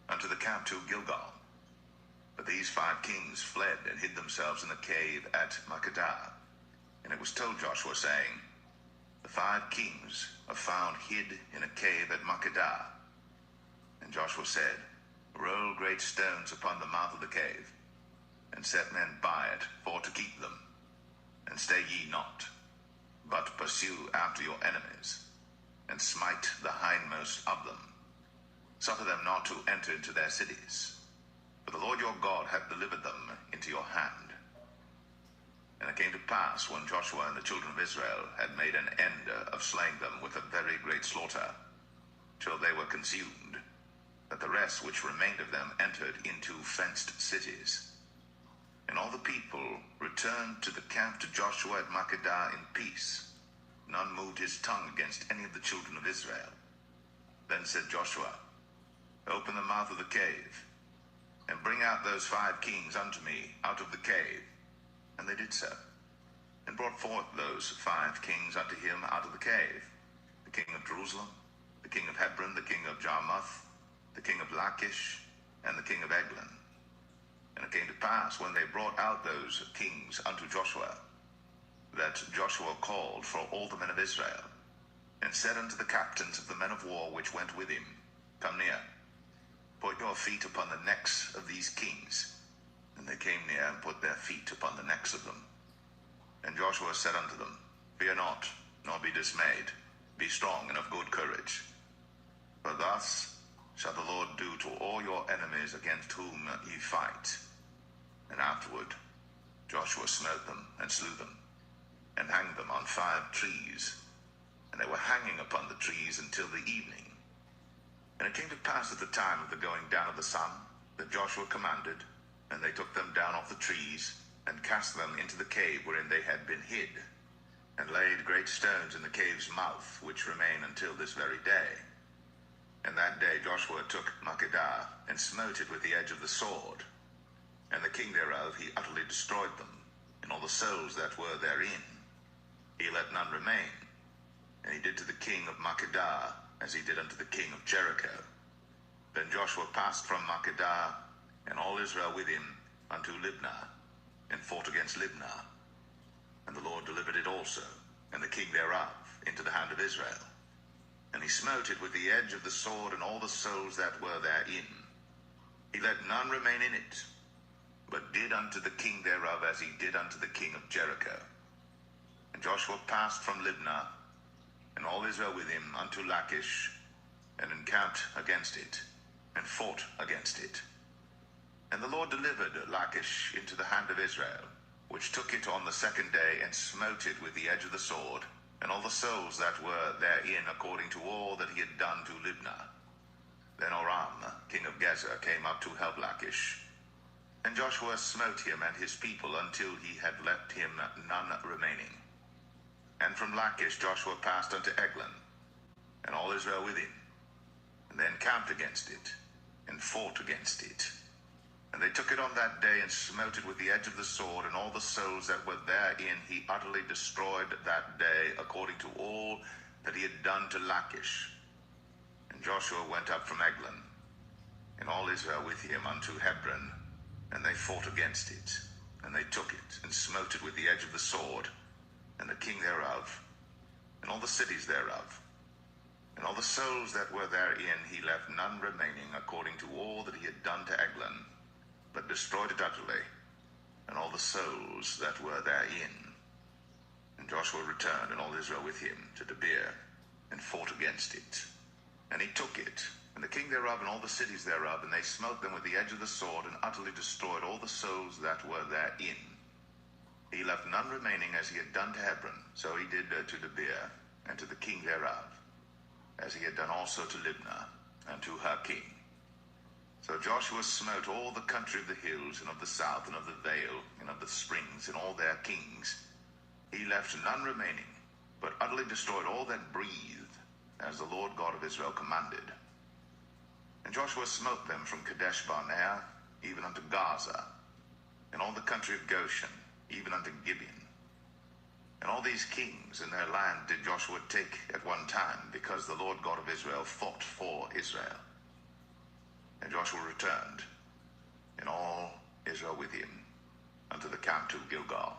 unto the camp to Gilgal. But these 5 kings fled and hid themselves in the cave at Makkedah. And it was told Joshua, saying, The 5 kings are found hid in a cave at Makkedah. And Joshua said, Roll great stones upon the mouth of the cave, and set men by it for to keep them. And stay ye not, but pursue after your enemies, and smite the hindmost of them. Suffer them not to enter into their cities, for the Lord your God hath delivered them into your hand. And it came to pass, when Joshua and the children of Israel had made an end of slaying them with a very great slaughter, till they were consumed, that the rest which remained of them entered into fenced cities. And all the people returned to the camp to Joshua at Makkedah in peace. None moved his tongue against any of the children of Israel. Then said Joshua, Open the mouth of the cave, and bring out those 5 kings unto me out of the cave. And they did so, and brought forth those 5 kings unto him out of the cave, the king of Jerusalem, the king of Hebron, the king of Jarmuth, the king of Lachish, and the king of Eglon. And it came to pass, when they brought out those kings unto Joshua, that Joshua called for all the men of Israel, and said unto the captains of the men of war which went with him, Come near, put your feet upon the necks of these kings. And they came near, and put their feet upon the necks of them. And Joshua said unto them, Fear not, nor be dismayed. Be strong and of good courage. For thus shall the Lord do to all your enemies against whom ye fight. And afterward Joshua smote them, and slew them, and hanged them on 5 trees. And they were hanging upon the trees until the evening. And it came to pass at the time of the going down of the sun, that Joshua commanded, and they took them down off the trees, and cast them into the cave wherein they had been hid, and laid great stones in the cave's mouth, which remain until this very day. And that day Joshua took Makkedah, and smote it with the edge of the sword. And the king thereof he utterly destroyed them, and all the souls that were therein. He let none remain. And he did to the king of Makkedah as he did unto the king of Jericho. Then Joshua passed from Makkedah, and all Israel with him, unto Libnah, and fought against Libnah. And the Lord delivered it also, and the king thereof, into the hand of Israel. And he smote it with the edge of the sword, and all the souls that were therein. He let none remain in it, but did unto the king thereof as he did unto the king of Jericho. And Joshua passed from Libnah, and all Israel with him, unto Lachish, and encamped against it, and fought against it. And the Lord delivered Lachish into the hand of Israel, which took it on the 2nd day, and smote it with the edge of the sword, and all the souls that were therein, according to all that he had done to Libnah. Then Oram, king of Gezer, came up to help Lachish. And Joshua smote him and his people until he had left him none remaining. And from Lachish Joshua passed unto Eglon, and all Israel with him, and they encamped against it, and fought against it. And they took it on that day, and smote it with the edge of the sword, and all the souls that were therein he utterly destroyed that day, according to all that he had done to Lachish. And Joshua went up from Eglon, and all Israel with him, unto Hebron, and they fought against it, and they took it, and smote it with the edge of the sword, and the king thereof, and all the cities thereof. And all the souls that were therein he left none remaining, according to all that he had done to Eglon, but destroyed it utterly, and all the souls that were therein. And Joshua returned, and all Israel with him, to Debir, and fought against it. And he took it, and the king thereof, and all the cities thereof, and they smote them with the edge of the sword, and utterly destroyed all the souls that were therein. He left none remaining, as he had done to Hebron, so he did to Debir, and to the king thereof, as he had done also to Libnah, and to her king. So Joshua smote all the country of the hills, and of the south, and of the vale, and of the springs, and all their kings. He left none remaining, but utterly destroyed all that breathed, as the Lord God of Israel commanded. And Joshua smote them from Kadesh Barnea, even unto Gaza, and all the country of Goshen, even unto Gibeon. And all these kings and their land did Joshua take at one time, because the Lord God of Israel fought for Israel. And Joshua returned, and all Israel with him, unto the camp to Gilgal.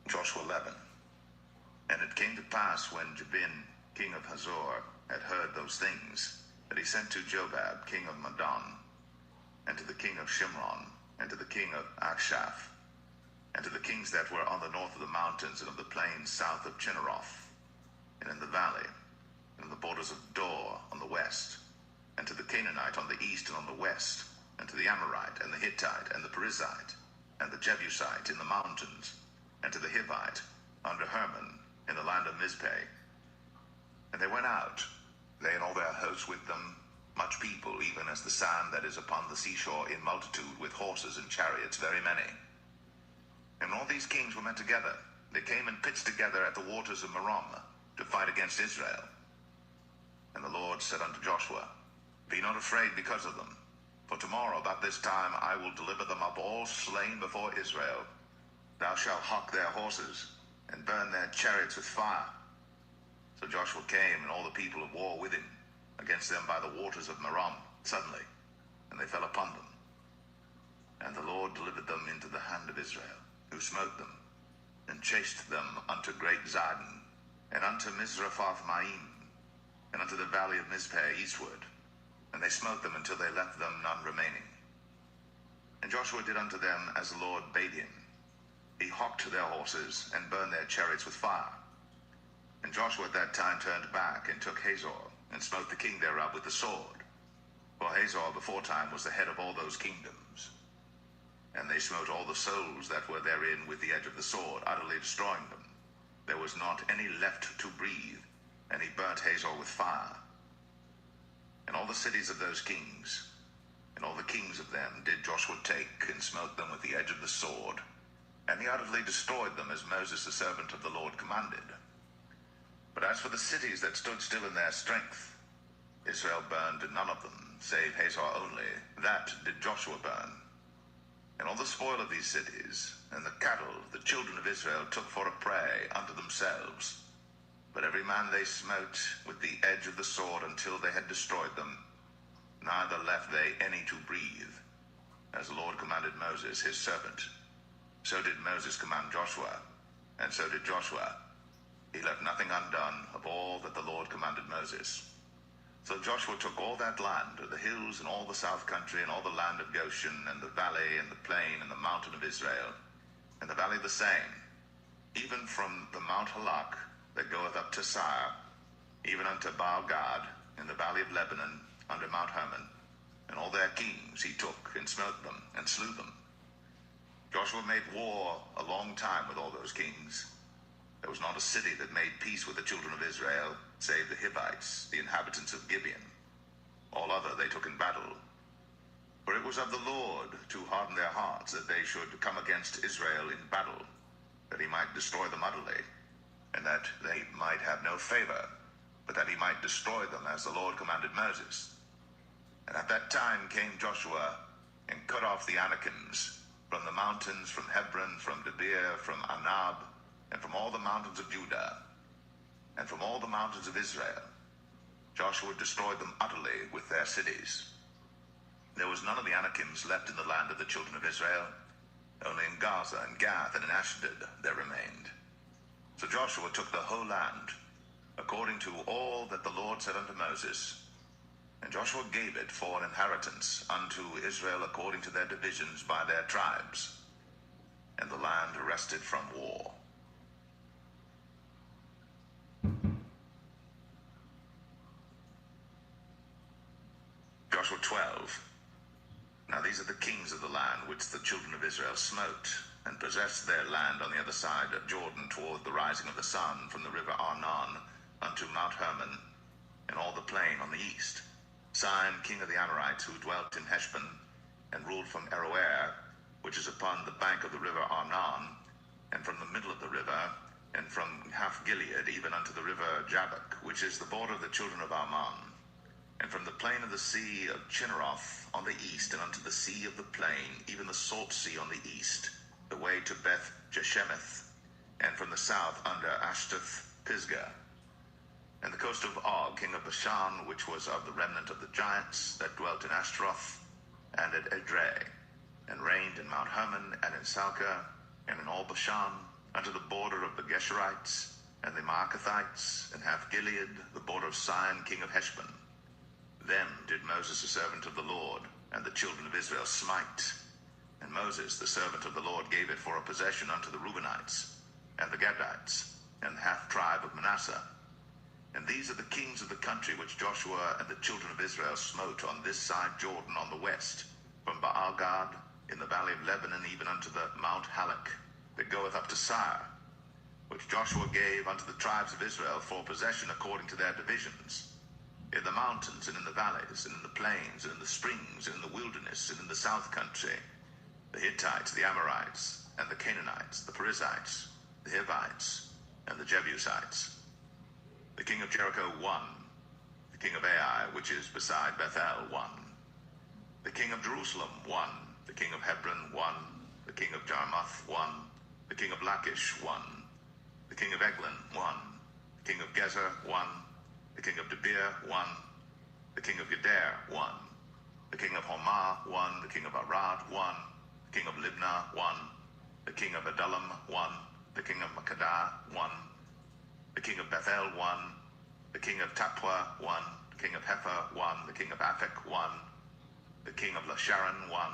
Joshua 11. And it came to pass, when Jabin, king of Hazor, had heard those things, that he sent to Jobab, king of Madon, and to the king of Shimron, and to the king of Akshaph, and to the kings that were on the north of the mountains, and of the plains south of Chinneroth, and in the valley, and in the borders of Dor on the west, and to the Canaanite on the east and on the west, and to the Amorite, and the Hittite, and the Perizzite, and the Jebusite in the mountains, and to the Hivite under Hermon in the land of Mizpeh. And they went out, they and all their hosts with them, much people, even as the sand that is upon the seashore, in multitude, with horses and chariots very many. And all these kings were met together. They came and pitched together at the waters of Merom to fight against Israel. And the Lord said unto Joshua, Be not afraid because of them, for tomorrow about this time I will deliver them up all slain before Israel. Thou shalt hock their horses, and burn their chariots with fire. So Joshua came, and all the people of war with him, against them by the waters of Merom, suddenly, and they fell upon them. And the Lord delivered them into the hand of Israel, who smote them, and chased them unto great Zidon, and unto Mizraphoth-maim, and unto the valley of Mizpeh eastward. And they smote them until they left them none remaining. And Joshua did unto them as the Lord bade him. He hocked their horses, and burned their chariots with fire. And Joshua at that time turned back, and took Hazor, and smote the king thereof with the sword. For Hazor beforetime was the head of all those kingdoms. And they smote all the souls that were therein with the edge of the sword, utterly destroying them. There was not any left to breathe, and he burnt Hazor with fire. And all the cities of those kings, and all the kings of them, did Joshua take, and smote them with the edge of the sword. And he utterly destroyed them, as Moses the servant of the Lord commanded. But as for the cities that stood still in their strength, Israel burned none of them, save Hazor only. That did Joshua burn. And all the spoil of these cities, and the cattle, the children of Israel took for a prey unto themselves. But every man they smote with the edge of the sword until they had destroyed them, neither left they any to breathe, as the Lord commanded Moses his servant. So did Moses command Joshua, and so did Joshua. He left nothing undone of all that the Lord commanded Moses. So Joshua took all that land, the hills and all the south country, and all the land of Goshen, and the valley, and the plain, and the mountain of Israel, and the valley the same, even from the Mount Halak that goeth up to Sire, even unto Baal-gad, in the valley of Lebanon, under Mount Hermon. And all their kings he took, and smote them, and slew them. Joshua made war a long time with all those kings. There was not a city that made peace with the children of Israel, save the Hivites, the inhabitants of Gibeon. All other they took in battle. For it was of the Lord to harden their hearts, that they should come against Israel in battle, that he might destroy them utterly, and that they might have no favor, but that he might destroy them, as the Lord commanded Moses. And at that time came Joshua, and cut off the Anakims, from the mountains, from Hebron, from Debir, from Anab, and from all the mountains of Judah, and from all the mountains of Israel. Joshua destroyed them utterly with their cities. There was none of the Anakims left in the land of the children of Israel. Only in Gaza and Gath and in Ashdod there remained. So Joshua took the whole land, according to all that the Lord said unto Moses. And Joshua gave it for an inheritance unto Israel according to their divisions by their tribes. And the land rested from war. Joshua 12. Now these are the kings of the land which the children of Israel smote, and possessed their land on the other side of Jordan toward the rising of the sun, from the river Arnon unto Mount Hermon, and all the plain on the east. Sihon, king of the Amorites, who dwelt in Heshbon, and ruled from Aroer, which is upon the bank of the river Arnon, and from the middle of the river, and from half Gilead, even unto the river Jabbok, which is the border of the children of Ammon, and from the plain of the sea of Chinneroth on the east, and unto the sea of the plain, even the salt sea on the east, the way to Beth Jeshemeth, and from the south under Ashtath Pisgah, and the coast of Og, king of Bashan, which was of the remnant of the giants that dwelt in Ashtaroth, and at Edrei, and reigned in Mount Hermon, and in Salcah, and in all Bashan, unto the border of the Geshurites, and the Maacathites, and half Gilead, the border of Sihon, king of Heshbon. Them did Moses the servant of the Lord, and the children of Israel smite. And Moses the servant of the Lord gave it for a possession unto the Reubenites, and the Gadites, and half tribe of Manasseh. And these are the kings of the country which Joshua and the children of Israel smote on this side Jordan on the west, from Baal-gad in the valley of Lebanon, even unto the Mount Halak, that goeth up to Sire, which Joshua gave unto the tribes of Israel for possession according to their divisions, in the mountains, and in the valleys, and in the plains, and in the springs, and in the wilderness, and in the south country, the Hittites, the Amorites, and the Canaanites, the Perizzites, the Hivites, and the Jebusites. The king of Jericho won. The king of Ai, which is beside Bethel, won. The king of Jerusalem won. The king of Hebron won. The king of Jarmuth won. The king of Lachish won. The king of Eglon won. The king of Gezer won. The king of Debir won. The king of Geder won. The king of Hormah won. The king of Arad won. The king of Libnah won. The king of Adullam won. The king of Makkedah won. The king of Bethel won. The king of Tappuah won. The king of Hepher won. The king of Aphek won. The king of Lasharon won.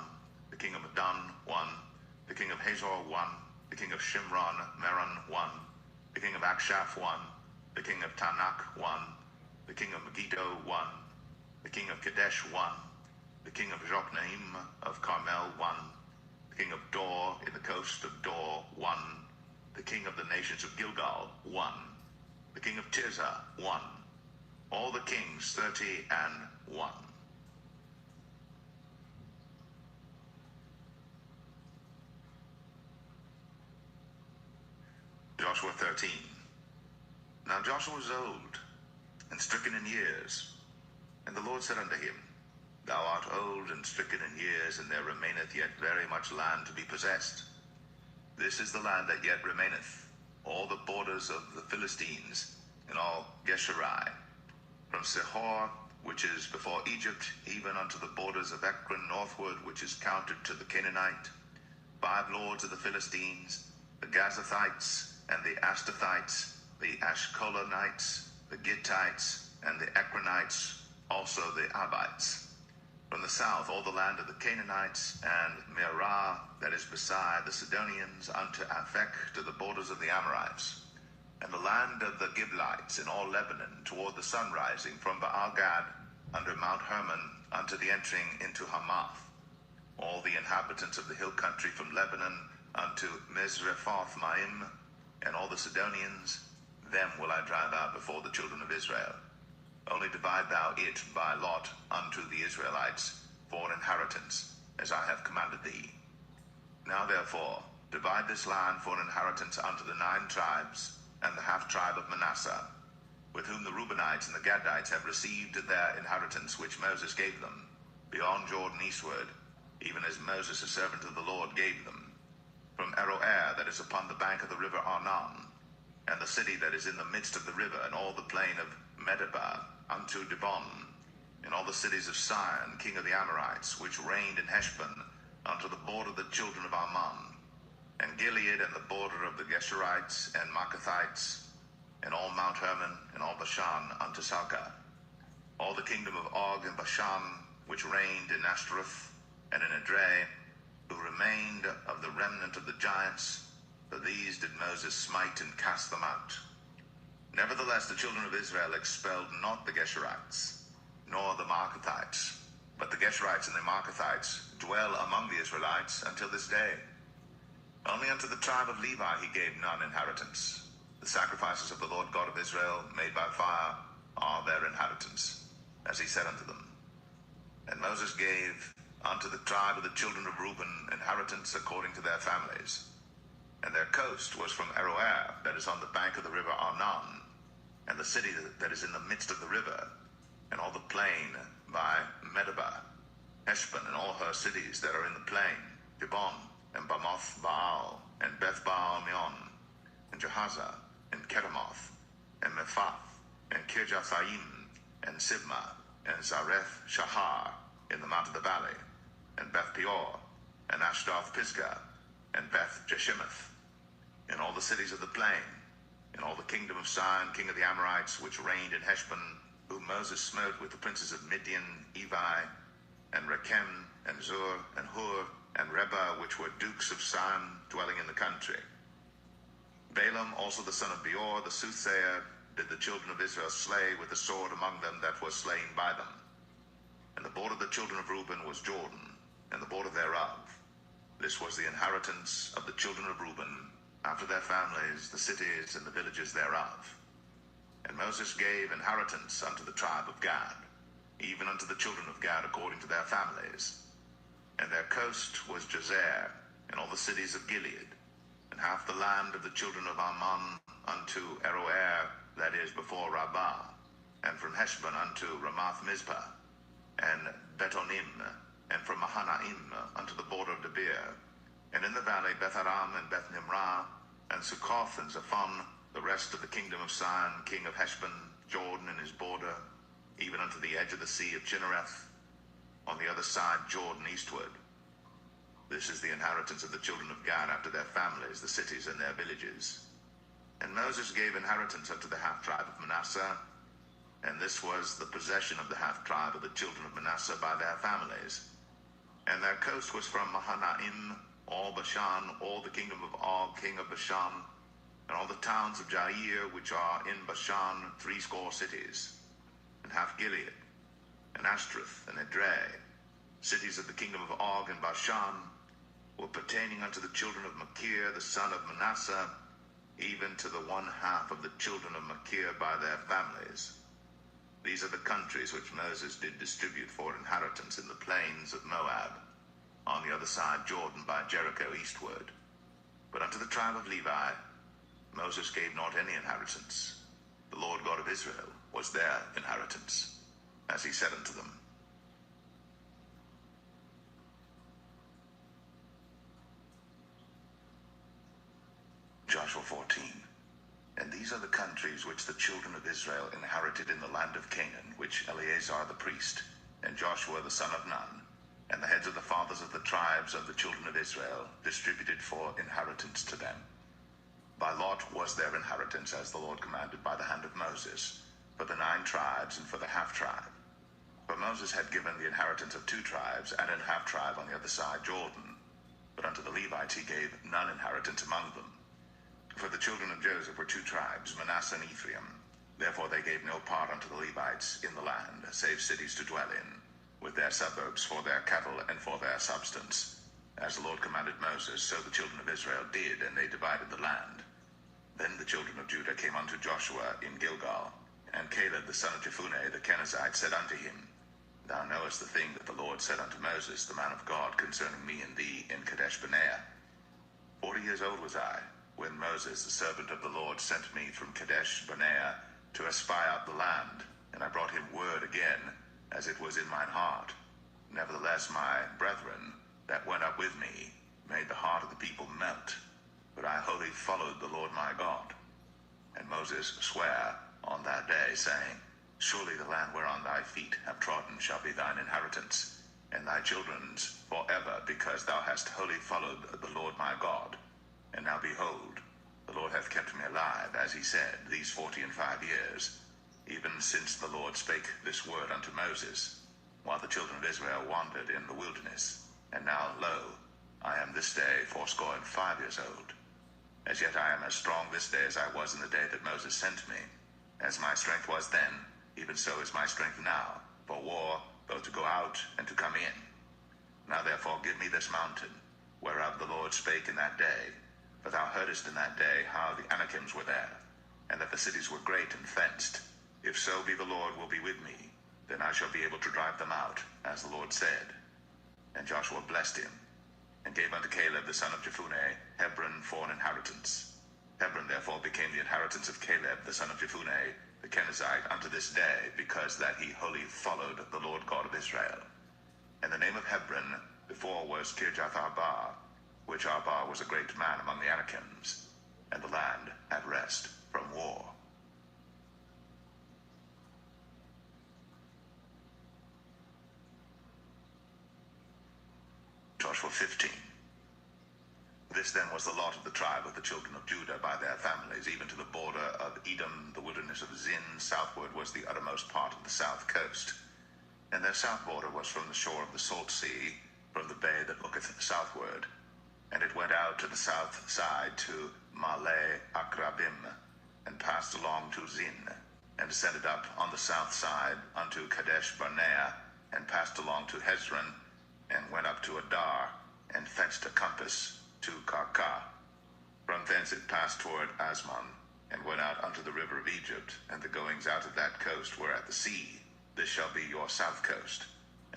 The king of Adon won. The king of Hazor won. The king of Shimron Meron won. The king of Akshaph won. The king of Tanakh won. The king of Megiddo won. The king of Kadesh won. The king of Jokneam of Carmel won. The king of Dor in the coast of Dor won. The king of the nations of Gilgal won. The king of Tirzah won. All the kings 30-1. Joshua 13. Now Joshua was old, and stricken in years. And the Lord said unto him, Thou art old and stricken in years, and there remaineth yet very much land to be possessed. This is the land that yet remaineth, all the borders of the Philistines, and all Geshuri, from Sihor, which is before Egypt, even unto the borders of Ekron northward, which is counted to the Canaanite, 5 lords of the Philistines, the Gazathites, and the Ashtothites, the Ashkolonites, the Gittites, and the Ekronites, also the Abites. From the south, all the land of the Canaanites, and Mearah, that is beside the Sidonians, unto Aphek, to the borders of the Amorites, and the land of the Giblites in all Lebanon, toward the sun rising, from Baal-Gad, under Mount Hermon, unto the entering into Hamath. All the inhabitants of the hill country from Lebanon unto Misrephoth-Maim, and all the Sidonians, them will I drive out before the children of Israel. Only divide thou it by lot unto the Israelites for an inheritance, as I have commanded thee. Now therefore, divide this land for an inheritance unto the 9 tribes, and the half-tribe of Manasseh, with whom the Reubenites and the Gadites have received their inheritance which Moses gave them, beyond Jordan eastward, even as Moses the servant of the Lord gave them, from Aroer that is upon the bank of the river Arnon, and the city that is in the midst of the river, and all the plain of Medeba unto Dibon, and all the cities of Sihon, king of the Amorites, which reigned in Heshbon, unto the border of the children of Ammon, and Gilead, and the border of the Geshurites and Maacathites, and all Mount Hermon, and all Bashan unto Salcah, all the kingdom of Og and Bashan, which reigned in Ashtaroth and in Edrei, who remained of the remnant of the giants, for these did Moses smite and cast them out. Nevertheless, the children of Israel expelled not the Geshurites, nor the Maacathites, but the Geshurites and the Maacathites dwell among the Israelites until this day. Only unto the tribe of Levi he gave none inheritance. The sacrifices of the Lord God of Israel, made by fire, are their inheritance, as he said unto them. And Moses gave unto the tribe of the children of Reuben inheritance according to their families. And their coast was from Aroer, that is on the bank of the river Arnon, and the city that is in the midst of the river, and all the plain by Medeba, Heshbon, and all her cities that are in the plain, Dibon, and Bamoth Baal, and Beth Baal Meon, and Jehaza, and Kedemoth, and Mephath, and Kirjathaim, and Sibmah, and Zareth Shahar, in the mount of the valley, and Beth Peor, and Ashdoth Pisgah, and Beth Jeshimoth, and all the cities of the plain, and all the kingdom of Sihon, king of the Amorites, which reigned in Heshbon, whom Moses smote with the princes of Midian, Evi, and Rechem, and Zur, and Hur, and Reba, which were dukes of Sihon, dwelling in the country. Balaam also the son of Beor, the soothsayer, did the children of Israel slay with the sword among them that were slain by them. And the border of the children of Reuben was Jordan, and the border thereof. This was the inheritance of the children of Reuben, after their families, the cities and the villages thereof. And Moses gave inheritance unto the tribe of Gad, even unto the children of Gad according to their families. And their coast was Jazer, and all the cities of Gilead, and half the land of the children of Ammon unto Aroer, that is before Rabbah, and from Heshbon unto Ramath Mizpah, and Betonim, and from Mahanaim unto the border of Debir, and in the valley Betharam and Beth-nimrah, and Succoth and Zaphon, the rest of the kingdom of Sihon, king of Heshbon, Jordan and his border, even unto the edge of the sea of Chinnereth, on the other side Jordan eastward. This is the inheritance of the children of Gad after their families, the cities and their villages. And Moses gave inheritance unto the half-tribe of Manasseh, and this was the possession of the half-tribe of the children of Manasseh by their families. And their coast was from Mahanaim, all Bashan, all the kingdom of Og, king of Bashan, and all the towns of Jair, which are in Bashan, 80 cities, and half Gilead, and Ashtaroth, and Edrei, cities of the kingdom of Og and Bashan, were pertaining unto the children of Machir, the son of Manasseh, even to the 1/2 of the children of Machir by their families. These are the countries which Moses did distribute for inheritance in the plains of Moab, on the other side Jordan by Jericho eastward. But unto the tribe of Levi Moses gave not any inheritance. The Lord God of Israel was their inheritance, as he said unto them. Joshua 14. And these are the countries which the children of Israel inherited in the land of Canaan, which Eleazar the priest, and Joshua the son of Nun, and the heads of the fathers of the tribes of the children of Israel distributed for inheritance to them. By lot was their inheritance, as the Lord commanded by the hand of Moses, for the 9 tribes and for the half-tribe. For Moses had given the inheritance of 2 tribes and an half-tribe on the other side Jordan, but unto the Levites he gave none inheritance among them. For the children of Joseph were 2 tribes, Manasseh and Ephraim. Therefore they gave no part unto the Levites in the land, save cities to dwell in, with their suburbs for their cattle and for their substance. As the Lord commanded Moses, so the children of Israel did, and they divided the land. Then the children of Judah came unto Joshua in Gilgal, and Caleb the son of Jephunneh the Kenizzite said unto him, Thou knowest the thing that the Lord said unto Moses, the man of God, concerning me and thee in Kadesh Barnea. 40 years old was I, when Moses, the servant of the Lord, sent me from Kadesh Barnea to espy out the land, and I brought him word again, as it was in mine heart. Nevertheless my brethren that went up with me made the heart of the people melt, but I wholly followed the Lord my God. And Moses sware on that day, saying, Surely the land whereon thy feet have trodden shall be thine inheritance, and thy children's forever, because thou hast wholly followed the Lord my God. And now behold, the Lord hath kept me alive, as he said, these 45 years, even since the Lord spake this word unto Moses, while the children of Israel wandered in the wilderness. And now, lo, I am this day 85 years old. As yet I am as strong this day as I was in the day that Moses sent me. As my strength was then, even so is my strength now, for war, both to go out and to come in. Now therefore give me this mountain, whereof the Lord spake in that day. For thou heardest in that day how the Anakims were there, and that the cities were great and fenced. If so be the Lord will be with me, then I shall be able to drive them out, as the Lord said. And Joshua blessed him, and gave unto Caleb the son of Jephunneh Hebron for an inheritance. Hebron therefore became the inheritance of Caleb the son of Jephunneh the Kenizzite unto this day, because that he wholly followed the Lord God of Israel. And the name of Hebron before was Kirjath-Arba, which Arba was a great man among the Anakims, and the land had rest from war. Joshua 15. This then was the lot of the tribe of the children of Judah by their families, even to the border of Edom, the wilderness of Zin. Southward was the uttermost part of the south coast. And their south border was from the shore of the salt sea, from the bay that looketh southward. And it went out to the south side to Male Akrabim, and passed along to Zin, and descended up on the south side unto Kadesh Barnea, and passed along to Hezron, and went up to Adar, and fenced a compass to Karka. From thence it passed toward Asmon, and went out unto the river of Egypt, and the goings out of that coast were at the sea. This shall be your south coast.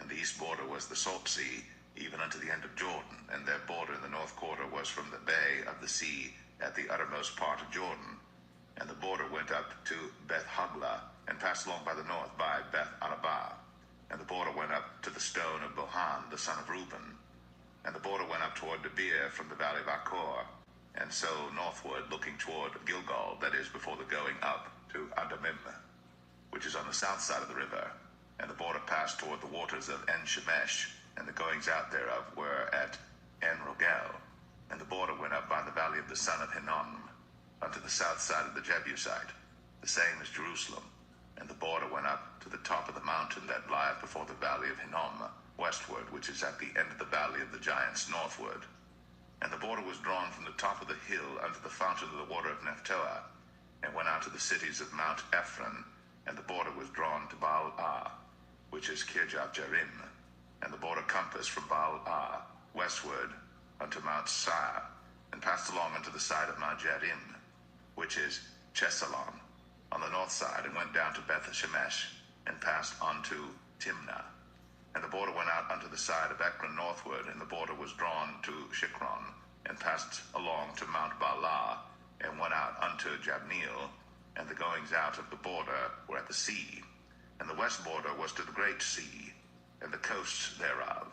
And the east border was the salt sea, even unto the end of Jordan, and their border in the north quarter was from the bay of the sea at the uttermost part of Jordan. And the border went up to Beth Hoglah, and passed along by the north by Beth Arabah. And the border went up to the stone of Bohan, the son of Reuben. And the border went up toward Debir from the valley of Achor, and so northward, looking toward Gilgal, that is, before the going up to Adamim, which is on the south side of the river. And the border passed toward the waters of En-Shemesh, and the goings out thereof were at En-Rogel. And the border went up by the valley of the son of Hinnom, unto the south side of the Jebusite, the same as Jerusalem. And the border went up to the top of the mountain that lieth before the valley of Hinnom, westward, which is at the end of the valley of the giants northward. And the border was drawn from the top of the hill unto the fountain of the water of Nephtoah, and went out to the cities of Mount Ephron. And the border was drawn to Baal-ah, which is Kirjath-jearim. And the border compassed from Baal-ah westward unto Mount Sire, and passed along unto the side of Mount Jearim, which is Chesalon, on the north side, and went down to Beth-Shemesh, and passed on to Timnah. And the border went out unto the side of Ekron northward, and the border was drawn to Shikron, and passed along to Mount Baalah, and went out unto Jabneel, and the goings out of the border were at the sea. And the west border was to the great sea, and the coasts thereof.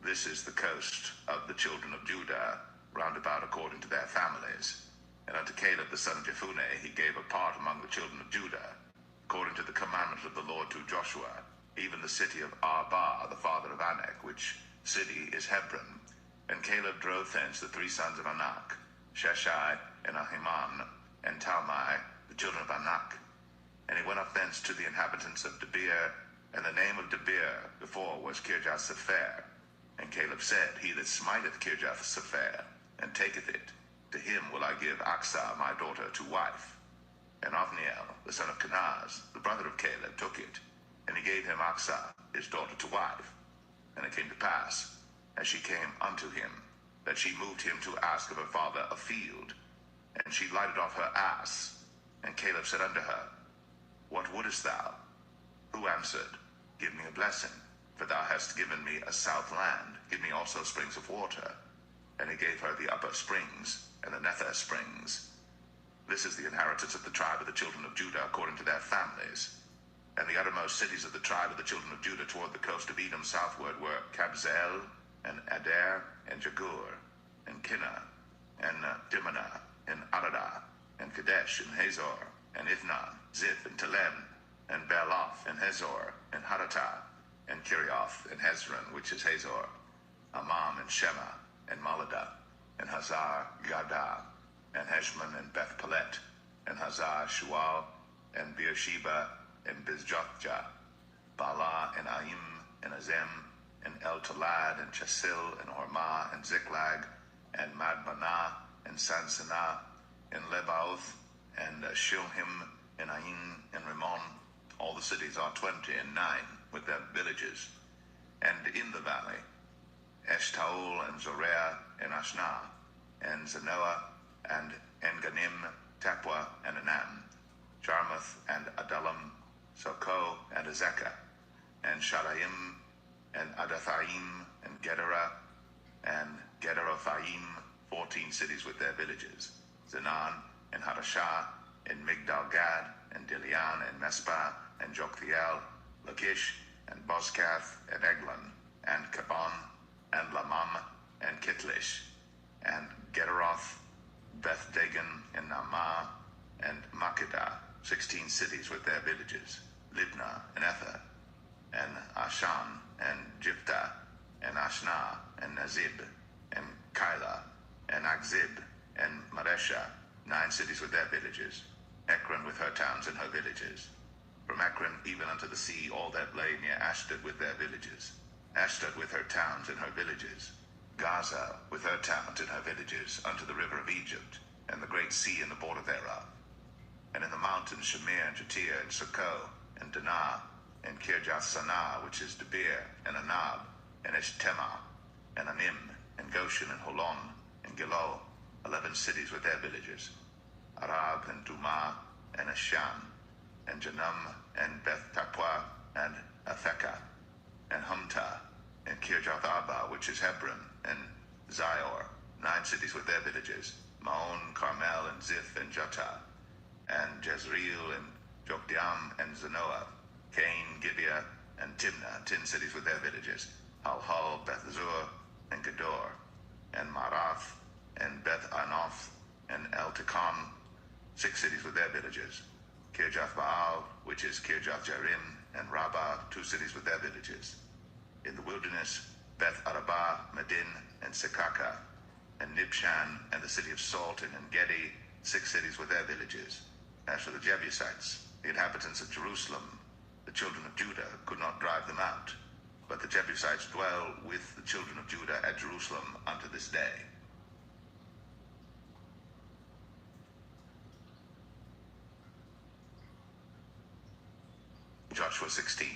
This is the coast of the children of Judah, round about according to their families. And unto Caleb the son of Jephunneh he gave a part among the children of Judah, according to the commandment of the Lord to Joshua, even the city of Arba, the father of Anak, which city is Hebron. And Caleb drove thence the three sons of Anak, Sheshai, and Ahiman, and Talmai, the children of Anak. And he went up thence to the inhabitants of Debir, and the name of Debir before was Kirjath-sepher. And Caleb said, He that smiteth Kirjath-sepher, and taketh it, to him will I give Aksah my daughter to wife. And Othniel, the son of Kenaz, the brother of Caleb, took it, and he gave him Aksah, his daughter, to wife. And it came to pass, as she came unto him, that she moved him to ask of her father a field. And she lighted off her ass. And Caleb said unto her, What wouldest thou? Who answered, Give me a blessing, for thou hast given me a south land. Give me also springs of water. And he gave her the upper springs, and the nether springs. This is the inheritance of the tribe of the children of Judah according to their families. And the uttermost cities of the tribe of the children of Judah toward the coast of Edom southward were Kabzeel, and Adair, and Jagur, and Kinnah, and Timnah, and Aradah, and Kadesh, and Hazor, and Ithnan, Ziph, and Telem, and Bealoth, and Hazor, and Haratah, and Kirioth, and Hezron, which is Hazor, Amam, and Shema, and Maladah, and Hazar Gadah, and Heshmon, and Beth Pelet, and Hazar Shual, and Beersheba, and Bizjothjah, Bala, and Aim, and Azem, and El-Talad, and Chesil, and Hormah, and Ziklag, and Madmanah, and Sansannah, and Lebaoth, and Shilhim, and Ain, and Rimmon. All the cities are 29, with their villages. And in the valley, Eshtaol, and Zoreah, and Ashnah, and Zanoah, and Enganim, Tapua, and Anam, Jarmuth, and Adullam, Soko, and Azekah, and Sharaim, and Adathaim, and Gedera, and Gederothaim, 14 cities with their villages, Zenan, and Hadashah, and Migdal-gad, and Dilian, and Mespah, and Joktheel, Lachish, and Bozkath, and Eglon, and Kabon, and Lamam, and Kitlish, and Gederoth, Beth-dagon, and Naamah, and Makkedah, 16 cities with their villages, Libnah, and Ether, and Ashan, and Jiptah, and Ashnah, and Nazib, and Keilah, and Akzib, and Maresha, 9 cities with their villages, Ekron with her towns and her villages. From Ekron even unto the sea, all that lay near Ashdod with their villages, Ashdod with her towns and her villages, Gaza with her towns and her villages, unto the river of Egypt, and the great sea and the border thereof. And in the mountains Shamir, and Jatir, and Soko, and Danah, and Kirjath-sanah, which is Debir, and Anab, and Eshtema, and Anim, and Goshen, and Holon, and Gilo, 11 cities with their villages, Arab, and Dumah, and Ashan, and Janum, and Beth-Tapua, and Aphekah, and Humtah, and Kirjath Arba, which is Hebron, and Zior, 9 cities with their villages, Maon, Carmel, and Ziph, and Jattah, and Jezreel, and Jokdeam, and Zanoah, Cain, Gibeah, and Timnah, 10 cities with their villages, Halhal, Beth-zur, and Gedor, and Marath, and Beth-Anoth, and El-Tikam, 6 cities with their villages, Kirjath Baal, which is Kirjath Jearim, and Rabbah, 2 cities with their villages. In the wilderness, Beth Arabah, Medin, and Sekaka, and Nibshan, and the city of Salt, and En-Gedi, 6 cities with their villages. As for the Jebusites, the inhabitants of Jerusalem, the children of Judah could not drive them out, but the Jebusites dwell with the children of Judah at Jerusalem unto this day. Joshua 16.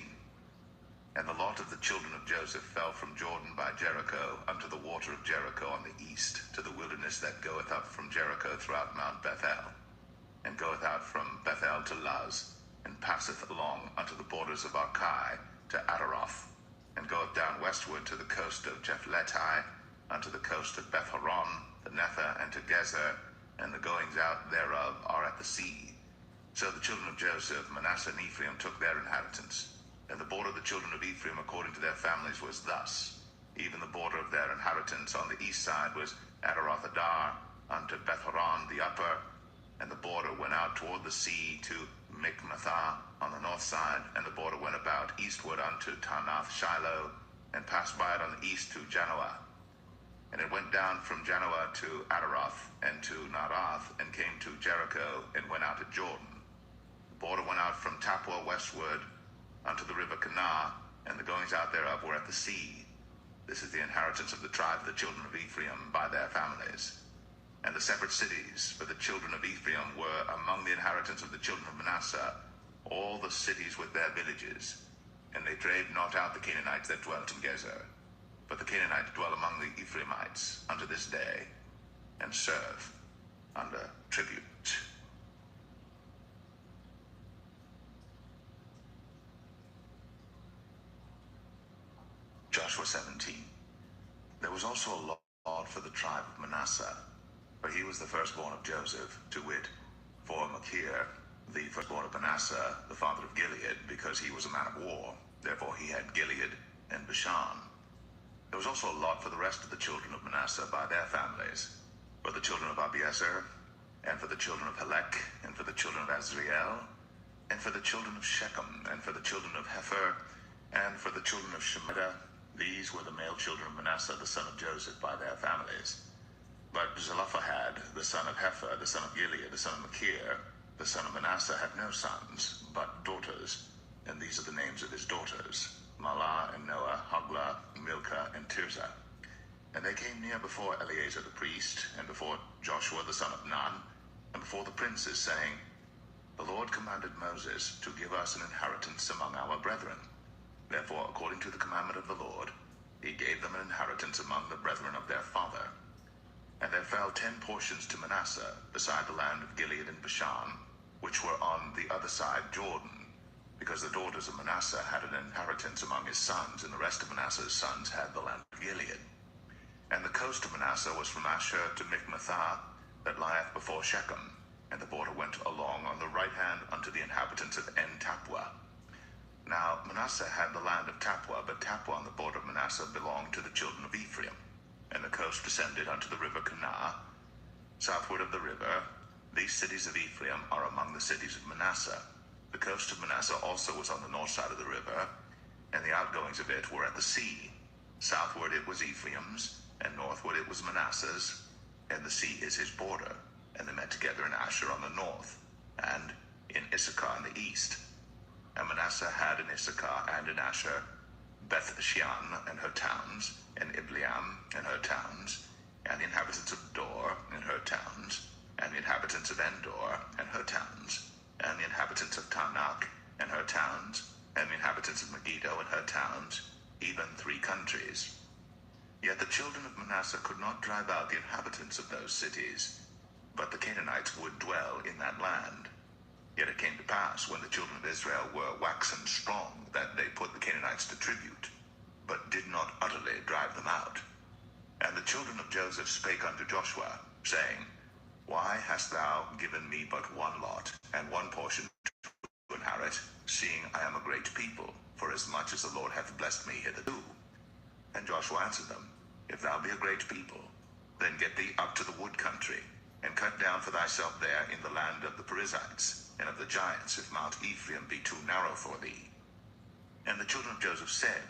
And the lot of the children of Joseph fell from Jordan by Jericho unto the water of Jericho on the east, to the wilderness that goeth up from Jericho throughout Mount Bethel, and goeth out from Bethel to Luz, and passeth along unto the borders of Archai to Ataroth, and goeth down westward to the coast of Jephletai, unto the coast of Beth-horon, the Nether, and to Gezer, and the goings out thereof are at the sea. So the children of Joseph, Manasseh, and Ephraim took their inheritance. And the border of the children of Ephraim according to their families was thus. Even the border of their inheritance on the east side was Ataroth Adar unto Beth-horon the upper, and the border went out toward the sea to Mikmathah on the north side, and the border went about eastward unto Tanath Shiloh, and passed by it on the east to Janoah. And it went down from Janoah to Ataroth, and to Narath, and came to Jericho, and went out to Jordan. The border went out from Tappuah westward unto the river Kanah, and the goings out thereof were at the sea. This is the inheritance of the tribe of the children of Ephraim by their families. And the separate cities for the children of Ephraim were among the inheritance of the children of Manasseh, all the cities with their villages. And they drave not out the Canaanites that dwelt in Gezer, but the Canaanites dwell among the Ephraimites unto this day, and serve under tribute. Joshua 17. There was also a lot for the tribe of Manasseh, for he was the firstborn of Joseph, to wit, for Machir, the firstborn of Manasseh, the father of Gilead, because he was a man of war. Therefore he had Gilead and Bashan. There was also a lot for the rest of the children of Manasseh by their families, for the children of Abiezer, and for the children of Helek, and for the children of Azriel, and for the children of Shechem, and for the children of Hepher, and for the children of Shemida. These were the male children of Manasseh, the son of Joseph, by their families. But Zelophehad, the son of Hepher, the son of Gilead, the son of Machir, the son of Manasseh, had no sons, but daughters. And these are the names of his daughters: Mahlah, and Noah, Hoglah, Milcah, and Tirzah. And they came near before Eleazar the priest, and before Joshua the son of Nun, and before the princes, saying, The Lord commanded Moses to give us an inheritance among our brethren. Therefore, according to the commandment of the Lord, he gave them an inheritance among the brethren of their father. And there fell 10 portions to Manasseh, beside the land of Gilead and Bashan, which were on the other side Jordan, because the daughters of Manasseh had an inheritance among his sons, and the rest of Manasseh's sons had the land of Gilead. And the coast of Manasseh was from Asher to Mikmathah, that lieth before Shechem, and the border went along on the right hand unto the inhabitants of En-Tappuah. Now Manasseh had the land of Tappuah, but Tappuah on the border of Manasseh belonged to the children of Ephraim. And the coast descended unto the river Kanah, southward of the river. These cities of Ephraim are among the cities of Manasseh. The coast of Manasseh also was on the north side of the river, and the outgoings of it were at the sea. Southward it was Ephraim's, and northward it was Manasseh's, and the sea is his border. And they met together in Asher on the north, and in Issachar in the east. And Manasseh had in Issachar and in Asher Beth-shean and her towns, and Ibleam and her towns, and the inhabitants of Dor and her towns, and the inhabitants of Endor and her towns, and the inhabitants of Tanakh and her towns, and the inhabitants of Megiddo and her towns, even 3 countries. Yet the children of Manasseh could not drive out the inhabitants of those cities, but the Canaanites would dwell in that land. Yet it came to pass, when the children of Israel were waxen strong, that they put the Canaanites to tribute. but did not utterly drive them out. And the children of Joseph spake unto Joshua, saying, Why hast thou given me but one lot, and one portion to inherit, seeing I am a great people, forasmuch as the Lord hath blessed me hitherto? And Joshua answered them, If thou be a great people, then get thee up to the wood country, and cut down for thyself there in the land of the Perizzites, and of the giants, if Mount Ephraim be too narrow for thee. And the children of Joseph said,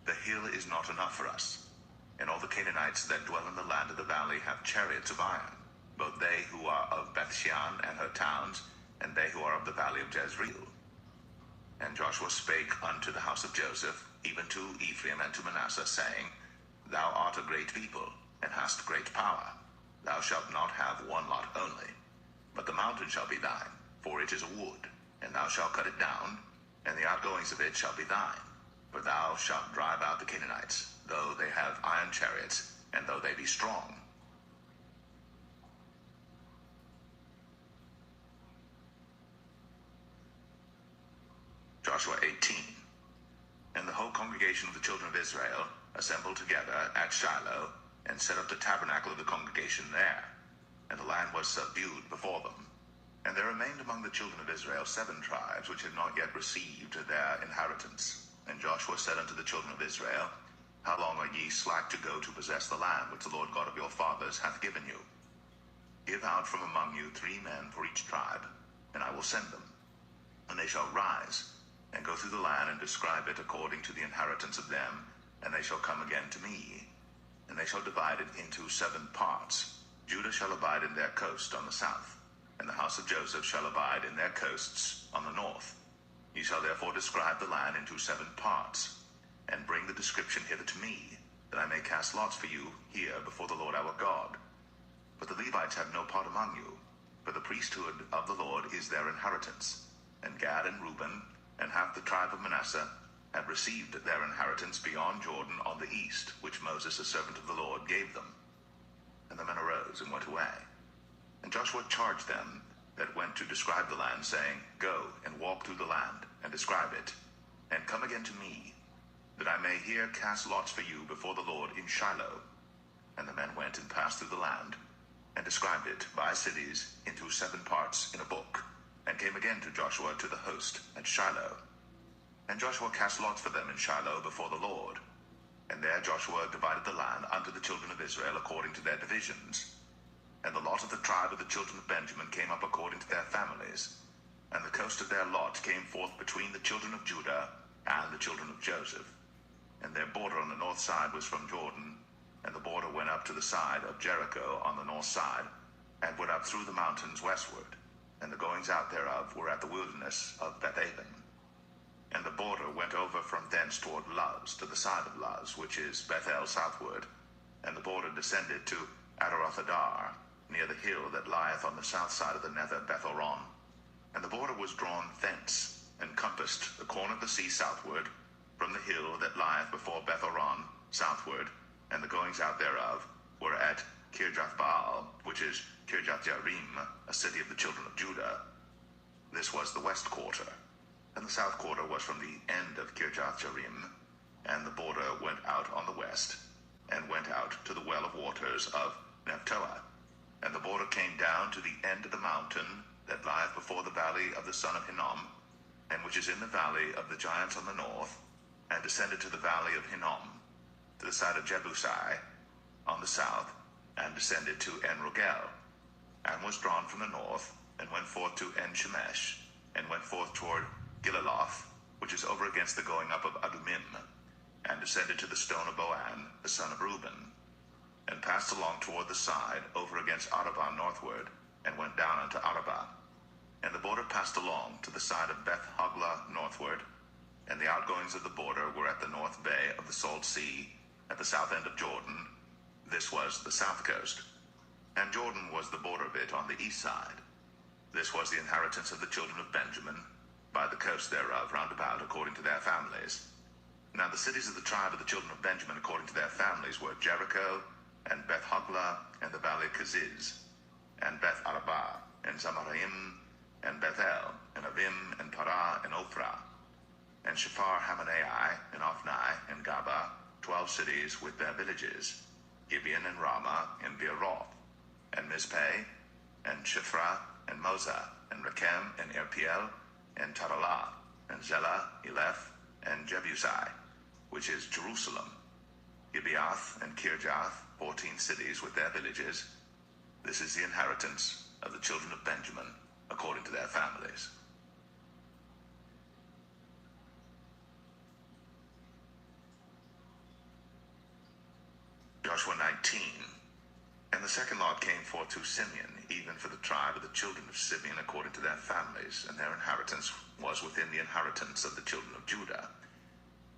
The hill is not enough for us. And all the Canaanites that dwell in the land of the valley have chariots of iron, both they who are of Bethshean and her towns, and they who are of the valley of Jezreel. And Joshua spake unto the house of Joseph, even to Ephraim and to Manasseh, saying, Thou art a great people, and hast great power. Thou shalt not have one lot only, but the mountain shall be thine, for it is a wood, and thou shalt cut it down, and the outgoings of it shall be thine. For thou shalt drive out the Canaanites, though they have iron chariots, and though they be strong. Joshua 18. And the whole congregation of the children of Israel assembled together at Shiloh, and set up the tabernacle of the congregation there. And the land was subdued before them. And there remained among the children of Israel 7 tribes, which had not yet received their inheritance. And Joshua said unto the children of Israel, How long are ye slack to go to possess the land which the Lord God of your fathers hath given you? Give out from among you 3 men for each tribe, and I will send them. And they shall rise, and go through the land, and describe it according to the inheritance of them, and they shall come again to me. And they shall divide it into 7 parts. Judah shall abide in their coast on the south, and the house of Joseph shall abide in their coasts on the north. Ye shall therefore describe the land into 7 parts, and bring the description hither to me, that I may cast lots for you here before the Lord our God. But the Levites have no part among you, for the priesthood of the Lord is their inheritance. And Gad and Reuben, and half the tribe of Manasseh, have received their inheritance beyond Jordan on the east, which Moses, the servant of the Lord, gave them. And the men arose and went away. And Joshua charged them that went to describe the land, saying, Go and walk through the land, and describe it, and come again to me, that I may here cast lots for you before the Lord in Shiloh. And the men went and passed through the land, and described it by cities into 7 parts in a book, and came again to Joshua to the host at Shiloh. And Joshua cast lots for them in Shiloh before the Lord. And there Joshua divided the land unto the children of Israel according to their divisions. And the lot of the tribe of the children of Benjamin came up according to their families. And the coast of their lot came forth between the children of Judah and the children of Joseph. And their border on the north side was from Jordan, and the border went up to the side of Jericho on the north side, and went up through the mountains westward. And the goings out thereof were at the wilderness of Bethaven. And the border went over from thence toward Luz, to the side of Luz, which is Bethel southward. And the border descended to Adarothadar, near the hill that lieth on the south side of the nether Bethoron. And the border was drawn thence, and compassed the corner of the sea southward, from the hill that lieth before Bethoron southward, and the goings out thereof were at Kirjathbaal, which is Kirjath-jearim, a city of the children of Judah. This was the west quarter. And the south quarter was from the end of Kirjath-jearim, and the border went out on the west, and went out to the well of waters of Nephtoah. And the border came down to the end of the mountain that lieth before the valley of the son of Hinnom, and which is in the valley of the giants on the north, and descended to the valley of Hinnom, to the side of Jebusai on the south, and descended to En-Rogel, and was drawn from the north, and went forth to En-Shemesh, and went forth toward Gilaloth, which is over against the going up of Adumim, and descended to the stone of Boan, the son of Reuben, and passed along toward the side over against Arabah northward, and went down unto Arabah. And the border passed along to the side of Beth-Hoglah northward, and the outgoings of the border were at the north bay of the salt sea, at the south end of Jordan. This was the south coast. And Jordan was the border of it on the east side. This was the inheritance of the children of Benjamin, by the coast thereof round about according to their families. Now the cities of the tribe of the children of Benjamin according to their families were Jericho, and Beth-Hoglah, and the valley of Keziz, and Beth-Arabah, and Zamaraim, and Bethel, and Avim, and Parah, and Ophrah, and Shephar Hammonai, and Ophnai, and Gaba, 12 cities with their villages, Gibeon and Ramah and Beeroth, and Mizpeh, and Shiphrah, and Moza, and Rechem, and Irpeel, and Taralah, and Zelah, Eleph, and Jebusai, which is Jerusalem, Gibeath and Kirjath, 14 cities with their villages. This is the inheritance of the children of Benjamin, according to their families. Joshua 19. And the second lot came forth to Simeon, even for the tribe of the children of Simeon, according to their families, and their inheritance was within the inheritance of the children of Judah.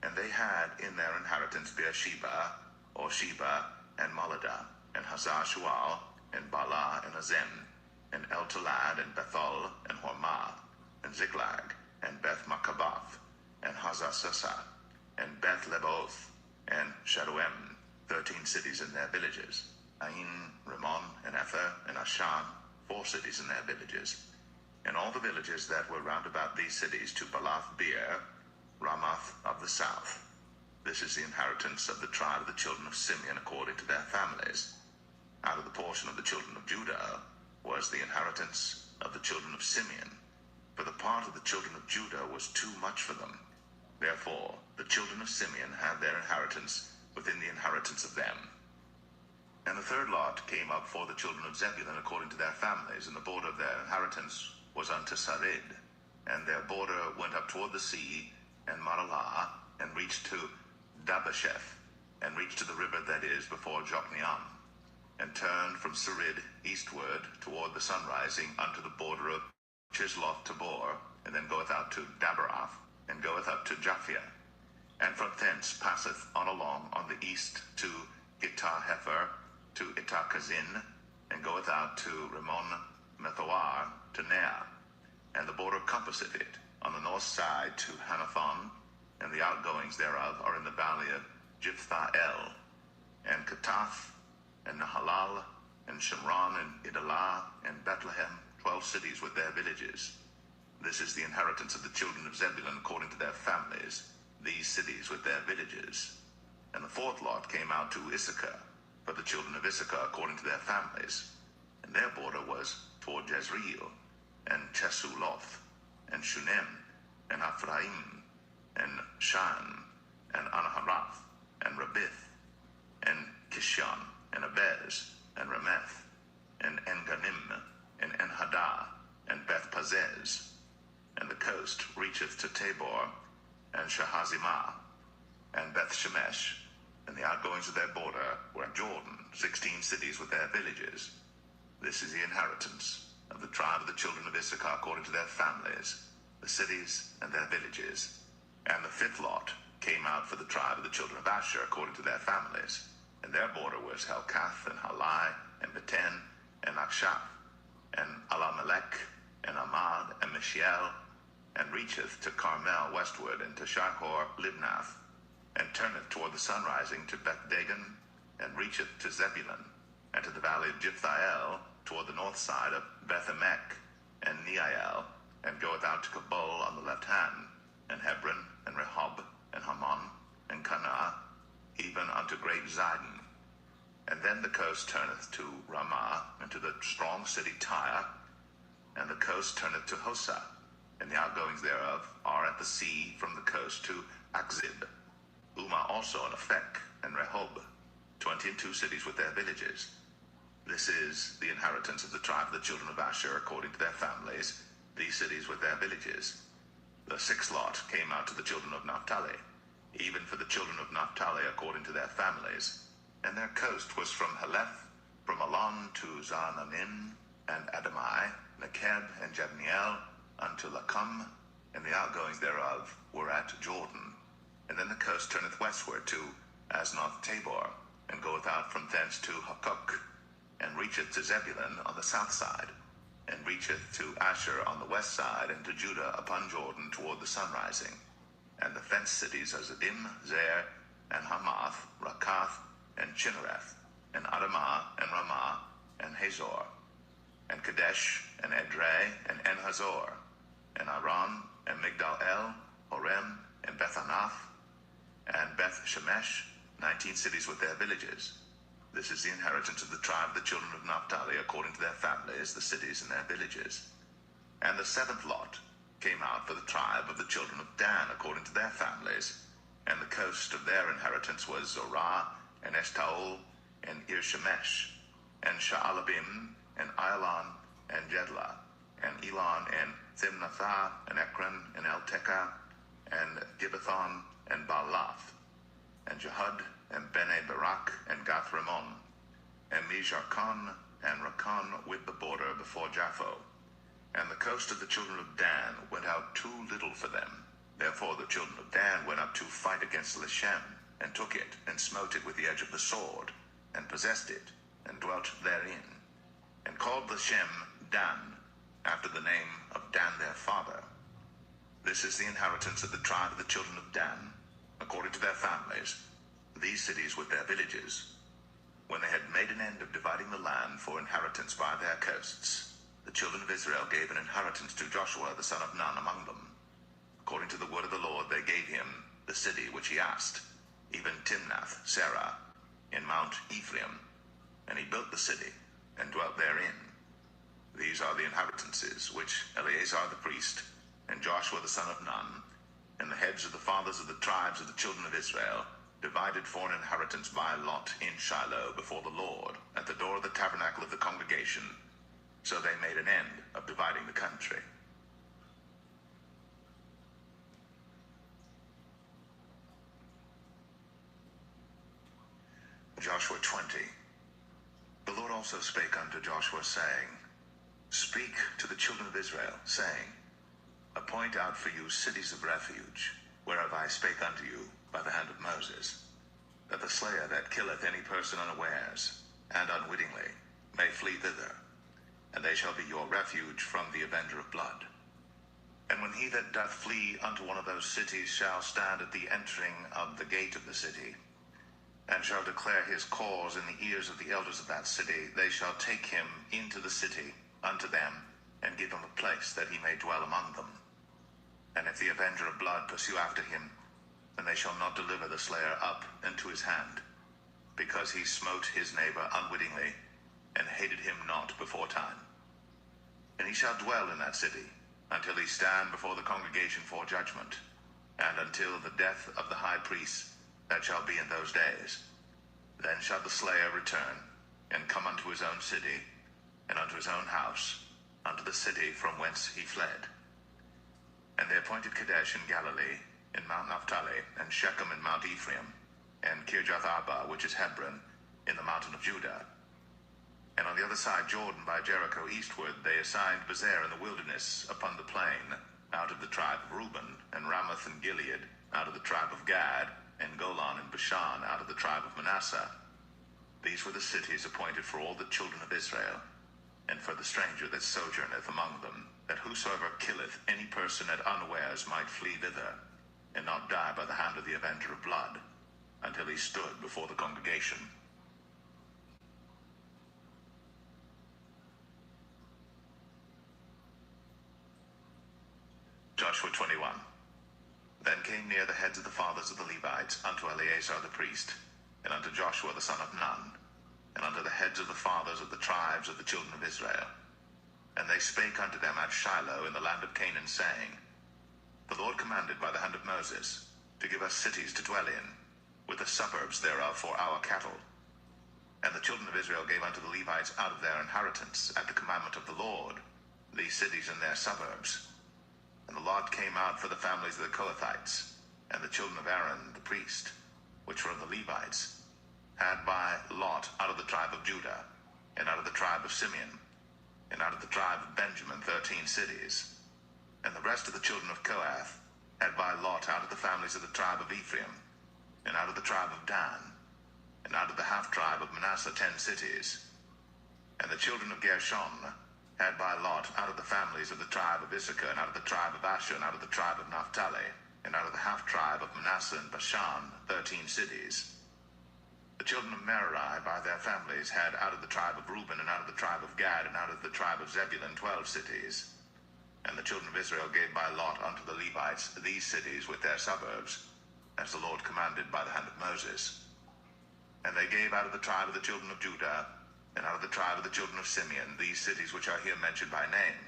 And they had in their inheritance Beersheba, or Sheba, and Moladah, and Hazar-Shual, and Bala, and Azem, and El-Talad, and Bethel, and Hormah, and Ziklag, and Beth-Makabath, and Hazar-Susa, and Beth-Leboth, and Sharuem, 13 cities and their villages, Ain, Rimmon, and Ether, and Ashan, 4 cities and their villages, and all the villages that were round about these cities to Balath-beer, Ramoth of the south. This is the inheritance of the tribe of the children of Simeon according to their families. Out of the portion of the children of Judah was the inheritance of the children of Simeon, for the part of the children of Judah was too much for them. Therefore the children of Simeon had their inheritance within the inheritance of them. And the third lot came up for the children of Zebulun according to their families, and the border of their inheritance was unto Sarid, and their border went up toward the sea, and Maralah, and reached to Dabasheth, and reached to the river that is before Jokneam, and turned from Sarid eastward toward the sunrising unto the border of Chisloth-Tabor, and then goeth out to Daberath, and goeth up to Japhia, and from thence passeth on along on the east to Gittah-Hefer, to Ittah-Kazin, and goeth out to Rimmon-Methoar, to Nea, and the border compasseth it on the north side to Hanathon, and the outgoings thereof are in the valley of Jiphthah-El, and Katath, and Nahalal, and Shimron, and Idalah, and Bethlehem, 12 cities with their villages. This is the inheritance of the children of Zebulun according to their families, these cities with their villages. And the fourth lot came out to Issachar, for the children of Issachar according to their families, and their border was toward Jezreel, and Chesuloth, and Shunem, and Ephraim, and Shan, and Anaharath, and Rabith, and Kishon, and Abez, and Rameth, and En-Ganim, and En-Haddah, and Beth-Pazez. And the coast reacheth to Tabor, and Shahazimah, and Beth-Shemesh, and the outgoings of their border were at Jordan, 16 cities with their villages. This is the inheritance of the tribe of the children of Issachar according to their families, the cities and their villages. And the fifth lot came out for the tribe of the children of Asher according to their families, and their border was Helkath, and Halai, and Beten, and Akshaph, and Alamelech, and Amad, and Mishiel, and reacheth to Carmel westward, and to Shihor-Libnath, and turneth toward the sunrising to Beth-Dagon, and reacheth to Zebulun, and to the valley of Jiphthah-El, toward the north side of Beth-Emek, and Neiel, and goeth out to Kabul on the left hand, and Hebron, and Rehob, and Hammon, and Cana, even unto great Zidon. And then the coast turneth to Ramah, and to the strong city Tyre, and the coast turneth to Hosa, and the outgoings thereof are at the sea from the coast to Akzib, Umah also, and Aphek, and Rehob, 22 cities with their villages. This is the inheritance of the tribe of the children of Asher according to their families, these cities with their villages. The sixth lot came out to the children of Naphtali, even for the children of Naphtali according to their families, and their coast was from Heleth, from Alon to Zaanannim, and Adamai, Nekeb, and Jabneel, unto Lacum, and the outgoings thereof were at Jordan. And then the coast turneth westward to Aznoth-Tabor, and goeth out from thence to Hakuk, and reacheth to Zebulun on the south side, and reacheth to Asher on the west side, and to Judah upon Jordan toward the sunrising. And the fenced cities are Ziddim, Zer, and Hamath, Rakath, and Chinnereth, and Adamah, and Ramah, and Hazor, and Kadesh, and Edrei, and En-Hazor, and Aran, and Migdal-El, Horem, and Bethanath, and Beth-Shemesh, 19 cities with their villages. This is the inheritance of the tribe of the children of Naphtali, according to their families, the cities and their villages. And the seventh lot came out for the tribe of the children of Dan, according to their families. And the coast of their inheritance was Zorah, and Eshtaol, and Irshemesh, and Sha'alabim, and Ailan, and Jedlah, and Elon, and Thimnathah, and Ekron, and Eltekah, and Gibbethon, and Baalath, and Jehud, and Bene Barak, and Gath-Rimmon, and Mijarkon, and Rakon with the border before Japho. And the coast of the children of Dan went out too little for them. Therefore the children of Dan went up to fight against Leshem, and took it, and smote it with the edge of the sword, and possessed it, and dwelt therein, and called Leshem Dan, after the name of Dan their father. This is the inheritance of the tribe of the children of Dan, according to their families, these cities with their villages. When they had made an end of dividing the land for inheritance by their coasts, the children of Israel gave an inheritance to Joshua the son of Nun among them. According to the word of the Lord, they gave him the city which he asked, even Timnath Serah, in Mount Ephraim. And he built the city, and dwelt therein. These are the inheritances which Eleazar the priest, and Joshua the son of Nun, and the heads of the fathers of the tribes of the children of Israel, divided for an inheritance by lot in Shiloh before the Lord, at the door of the tabernacle of the congregation. So they made an end of dividing the country. Joshua 20. The Lord also spake unto Joshua, saying, Speak to the children of Israel, saying, Appoint out for you cities of refuge, whereof I spake unto you by the hand of Moses, that the slayer that killeth any person unawares, and unwittingly, may flee thither, and they shall be your refuge from the avenger of blood. And when he that doth flee unto one of those cities shall stand at the entering of the gate of the city, and shall declare his cause in the ears of the elders of that city, they shall take him into the city unto them, and give him a place that he may dwell among them. And if the avenger of blood pursue after him, then they shall not deliver the slayer up into his hand, because he smote his neighbor unwittingly, and hated him not before time. And he shall dwell in that city, until he stand before the congregation for judgment, and until the death of the high priest that shall be in those days. Then shall the slayer return, and come unto his own city, and unto his own house, unto the city from whence he fled. And they appointed Kadesh in Galilee, in Mount Naphtali, and Shechem in Mount Ephraim, and Kirjath-Arba, which is Hebron, in the mountain of Judah. And on the other side Jordan by Jericho eastward they assigned Bezer in the wilderness upon the plain, out of the tribe of Reuben, and Ramoth and Gilead, out of the tribe of Gad, and Golan and Bashan, out of the tribe of Manasseh. These were the cities appointed for all the children of Israel, and for the stranger that sojourneth among them, that whosoever killeth any person at unawares might flee thither, and not die by the hand of the avenger of blood, until he stood before the congregation. Joshua 21. Then came near the heads of the fathers of the Levites unto Eleazar the priest, and unto Joshua the son of Nun, and unto the heads of the fathers of the tribes of the children of Israel. And they spake unto them at Shiloh in the land of Canaan, saying, The Lord commanded by the hand of Moses to give us cities to dwell in, with the suburbs thereof for our cattle. And the children of Israel gave unto the Levites out of their inheritance, at the commandment of the Lord, these cities and their suburbs. And the lot came out for the families of the Kohathites, and the children of Aaron the priest, which were of the Levites, had by lot out of the tribe of Judah, and out of the tribe of Simeon, and out of the tribe of Benjamin 13 cities. And the rest of the children of Kohath had by lot out of the families of the tribe of Ephraim, and out of the tribe of Dan, and out of the half-tribe of Manasseh 10 cities. And the children of Gershon had by lot out of the families of the tribe of Issachar, and out of the tribe of Asher, and out of the tribe of Naphtali, and out of the half-tribe of Manasseh and Bashan 13 cities. The children of Merari by their families had out of the tribe of Reuben, and out of the tribe of Gad, and out of the tribe of Zebulun 12 cities. And the children of Israel gave by lot unto the Levites these cities with their suburbs, as the Lord commanded by the hand of Moses. And they gave out of the tribe of the children of Judah, and out of the tribe of the children of Simeon, these cities which are here mentioned by name,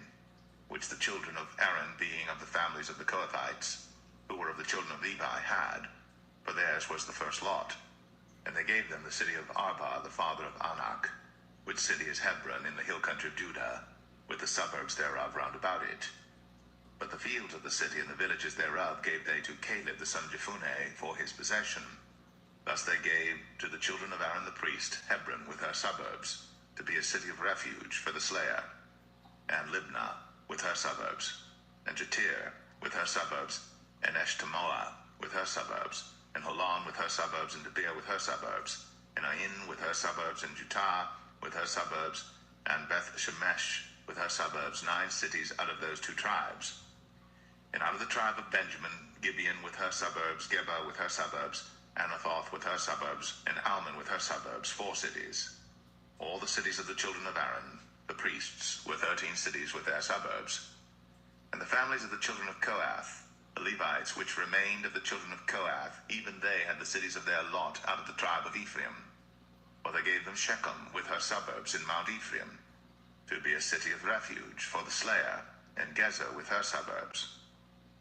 which the children of Aaron, being of the families of the Kohathites, who were of the children of Levi, had, for theirs was the first lot. And they gave them the city of Arba, the father of Anak, which city is Hebron in the hill country of Judah, with the suburbs thereof round about it. But the fields of the city and the villages thereof gave they to Caleb the son of Jephunneh for his possession. Thus they gave to the children of Aaron the priest Hebron with her suburbs, to be a city of refuge for the slayer, and Libnah with her suburbs, and Jatir with her suburbs, and Eshtemoa with her suburbs, and Holon with her suburbs, and Debir with her suburbs, and Ain with her suburbs, and Jutah with her suburbs, and Beth Shemesh with her suburbs, 9 cities out of those 2 tribes. And out of the tribe of Benjamin, Gibeon with her suburbs, Geba with her suburbs, Anathoth with her suburbs, and Almon with her suburbs, 4 cities. All the cities of the children of Aaron, the priests, were 13 cities with their suburbs. And the families of the children of Kohath, the Levites, which remained of the children of Kohath, even they had the cities of their lot out of the tribe of Ephraim. For they gave them Shechem with her suburbs in Mount Ephraim, to be a city of refuge for the slayer, and Gezer with her suburbs,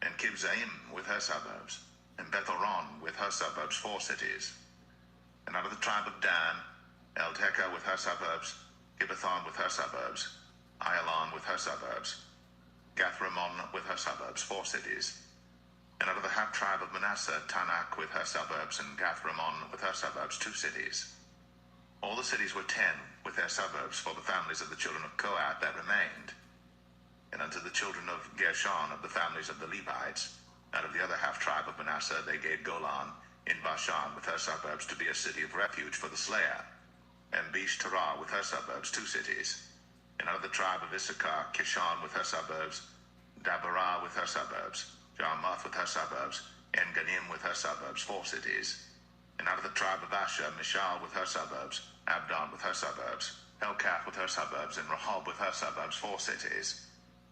and Kibzaim with her suburbs, and Beth-horon with her suburbs, 4 cities. And out of the tribe of Dan, Eltekeh with her suburbs, Gibbethon with her suburbs, Ayalon with her suburbs, Gath-Rimmon with her suburbs, 4 cities. And out of the half-tribe of Manasseh, Tanakh with her suburbs, and Gath-Rimmon with her suburbs, 2 cities. All the cities were 10 with their suburbs for the families of the children of Kohath that remained. And unto the children of Gershon of the families of the Levites, out of the other half-tribe of Manasseh, they gave Golan in Bashan with her suburbs to be a city of refuge for the slayer, and Besh-Terah with her suburbs, 2 cities. And out of the tribe of Issachar, Kishon with her suburbs, Dabarah with her suburbs, Jarmuth with her suburbs, En-Ganim with her suburbs, 4 cities. And out of the tribe of Asher, Mishal with her suburbs, Abdon with her suburbs, Helkath with her suburbs, and Rehob with her suburbs, 4 cities.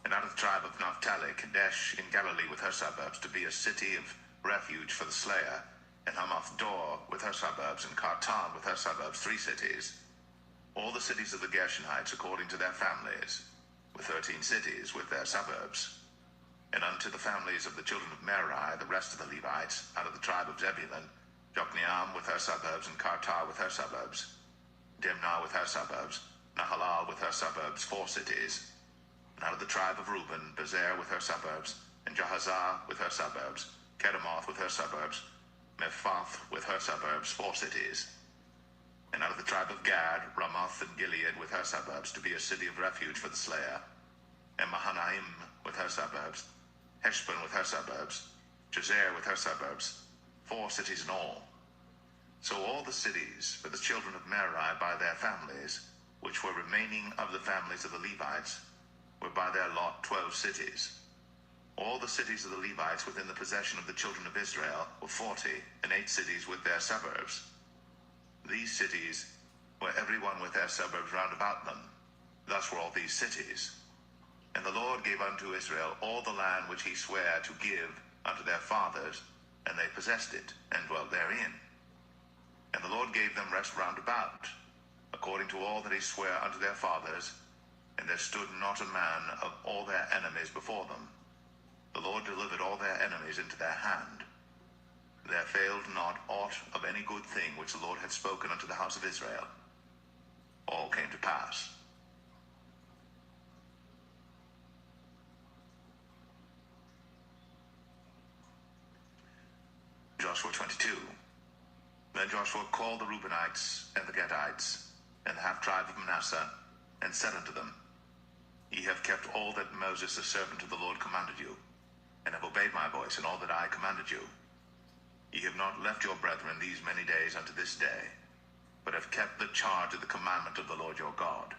And out of the tribe of Naphtali, Kadesh in Galilee with her suburbs, to be a city of refuge for the slayer, and Hamath-dor with her suburbs, and Kartan with her suburbs, 3 cities. All the cities of the Gershonites according to their families, with 13 cities with their suburbs. And unto the families of the children of Merari, the rest of the Levites, out of the tribe of Zebulun, Jokneam with her suburbs, and Kartar with her suburbs, Dimnah with her suburbs, Nahalal with her suburbs, 4 cities. And out of the tribe of Reuben, Bezer with her suburbs, and Jahazah with her suburbs, Kedemoth with her suburbs, Mephaath with her suburbs, 4 cities. And out of the tribe of Gad, Ramoth and Gilead with her suburbs, to be a city of refuge for the slayer, and Mahanaim with her suburbs, Heshbon with her suburbs, Jazer with her suburbs, 4 cities in all. So all the cities for the children of Merari by their families, which were remaining of the families of the Levites, were by their lot 12 cities. All the cities of the Levites within the possession of the children of Israel were 40, and 8 cities with their suburbs. These cities were every one with their suburbs round about them. Thus were all these cities. And the Lord gave unto Israel all the land which he sware to give unto their fathers, and they possessed it, and dwelt therein. And the Lord gave them rest round about, according to all that he sware unto their fathers, and there stood not a man of all their enemies before them. The Lord delivered all their enemies into their hand. There failed not aught of any good thing which the Lord had spoken unto the house of Israel. All came to pass. Joshua 22. Then Joshua called the Reubenites and the Gadites and the half-tribe of Manasseh, and said unto them, Ye have kept all that Moses the servant of the Lord commanded you, and have obeyed my voice in all that I commanded you. Ye have not left your brethren these many days unto this day, but have kept the charge of the commandment of the Lord your God.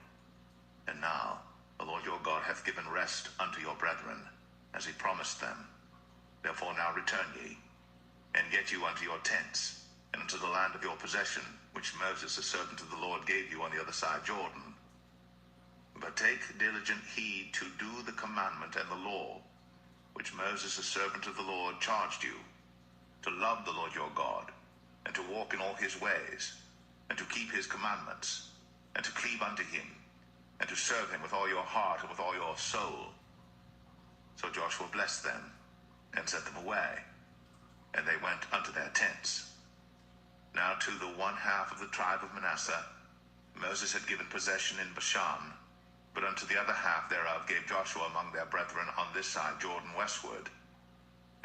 And now the Lord your God hath given rest unto your brethren, as he promised them. Therefore now return ye, and get you unto your tents, and unto the land of your possession, which Moses the servant of the Lord gave you on the other side Jordan. But take diligent heed to do the commandment and the law, which Moses the servant of the Lord charged you, to love the Lord your God, and to walk in all his ways, and to keep his commandments, and to cleave unto him, and to serve him with all your heart and with all your soul. So Joshua blessed them, and sent them away, and they went unto their tents. Now to the one half of the tribe of Manasseh Moses had given possession in Bashan, but unto the other half thereof gave Joshua among their brethren on this side Jordan westward.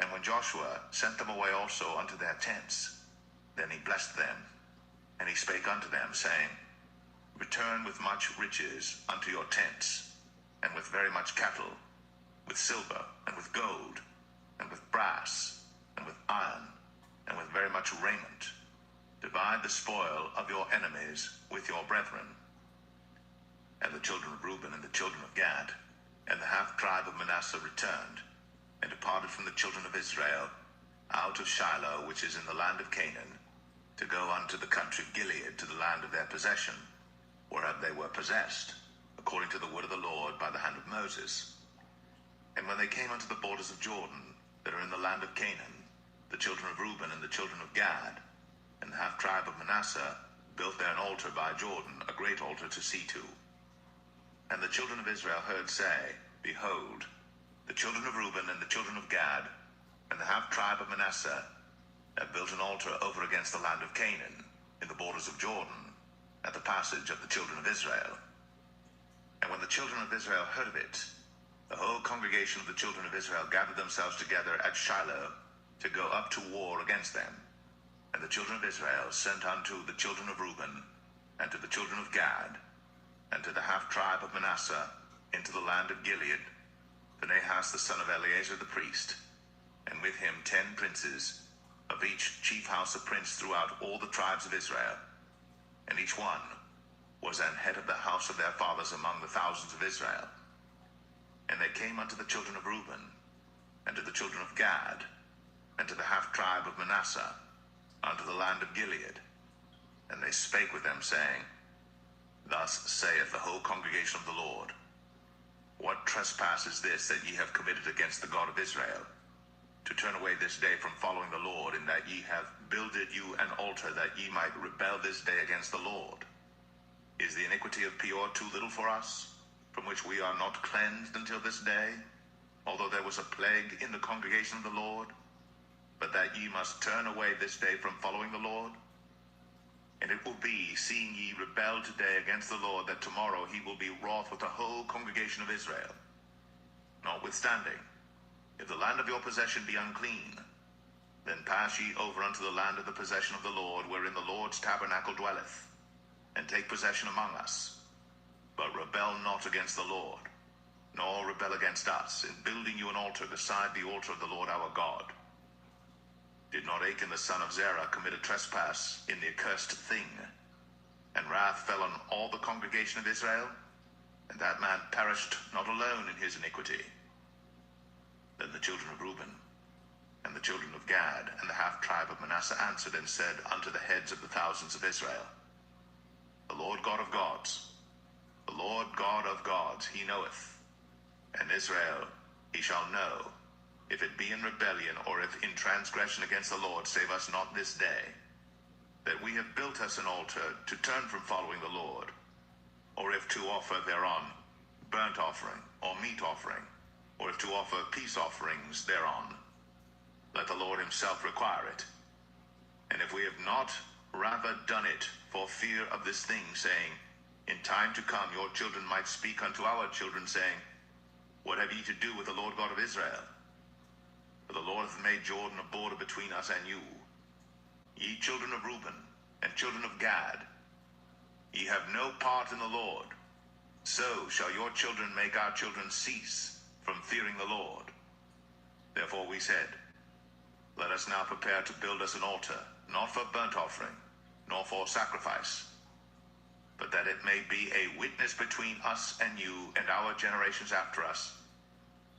And when Joshua sent them away also unto their tents, then he blessed them, and he spake unto them, saying, Return with much riches unto your tents, and with very much cattle, with silver, and with gold, and with brass, and with iron, and with very much raiment. Divide the spoil of your enemies with your brethren. And the children of Reuben and the children of Gad, and the half tribe of Manasseh returned, and departed from the children of Israel out of Shiloh, which is in the land of Canaan, to go unto the country of Gilead, to the land of their possession, whereof they were possessed, according to the word of the Lord by the hand of Moses. And when they came unto the borders of Jordan, that are in the land of Canaan, the children of Reuben and the children of Gad, and the half tribe of Manasseh, built there an altar by Jordan, a great altar to see to. And the children of Israel heard say, Behold, the children of Reuben and the children of Gad, and the half tribe of Manasseh, have built an altar over against the land of Canaan, in the borders of Jordan, at the passage of the children of Israel. And when the children of Israel heard of it, the whole congregation of the children of Israel gathered themselves together at Shiloh to go up to war against them. And the children of Israel sent unto the children of Reuben, and to the children of Gad, and to the half tribe of Manasseh, into the land of Gilead, Phinehas the son of Eleazar the priest, and with him 10 princes, of each chief house a prince throughout all the tribes of Israel. And each one was an head of the house of their fathers among the thousands of Israel. And they came unto the children of Reuben, and to the children of Gad, and to the half tribe of Manasseh, unto the land of Gilead. And they spake with them, saying, Thus saith the whole congregation of the Lord, What trespass is this that ye have committed against the God of Israel, to turn away this day from following the Lord, in that ye have builded you an altar, that ye might rebel this day against the Lord? Is the iniquity of Peor too little for us, from which we are not cleansed until this day, although there was a plague in the congregation of the Lord, but that ye must turn away this day from following the Lord? And it will be, seeing ye rebel today against the Lord, that tomorrow he will be wroth with the whole congregation of Israel. Notwithstanding, if the land of your possession be unclean, then pass ye over unto the land of the possession of the Lord, wherein the Lord's tabernacle dwelleth, and take possession among us. But rebel not against the Lord, nor rebel against us, in building you an altar beside the altar of the Lord our God. Did not Achan the son of Zerah commit a trespass in the accursed thing, and wrath fell on all the congregation of Israel? And that man perished not alone in his iniquity. Then the children of Reuben, and the children of Gad, and the half tribe of Manasseh answered and said unto the heads of the thousands of Israel, The Lord God of gods, the Lord God of gods, he knoweth, and Israel he shall know, if it be in rebellion, or if in transgression against the Lord, save us not this day, that we have built us an altar to turn from following the Lord, or if to offer thereon burnt offering, or meat offering, or if to offer peace offerings thereon, let the Lord himself require it. And if we have not rather done it for fear of this thing, saying, In time to come your children might speak unto our children, saying, What have ye to do with the Lord God of Israel? For the Lord hath made Jordan a border between us and you. Ye children of Reuben, and children of Gad, ye have no part in the Lord. So shall your children make our children cease from fearing the Lord. Therefore we said, Let us now prepare to build us an altar, not for burnt offering, nor for sacrifice, but that it may be a witness between us and you and our generations after us,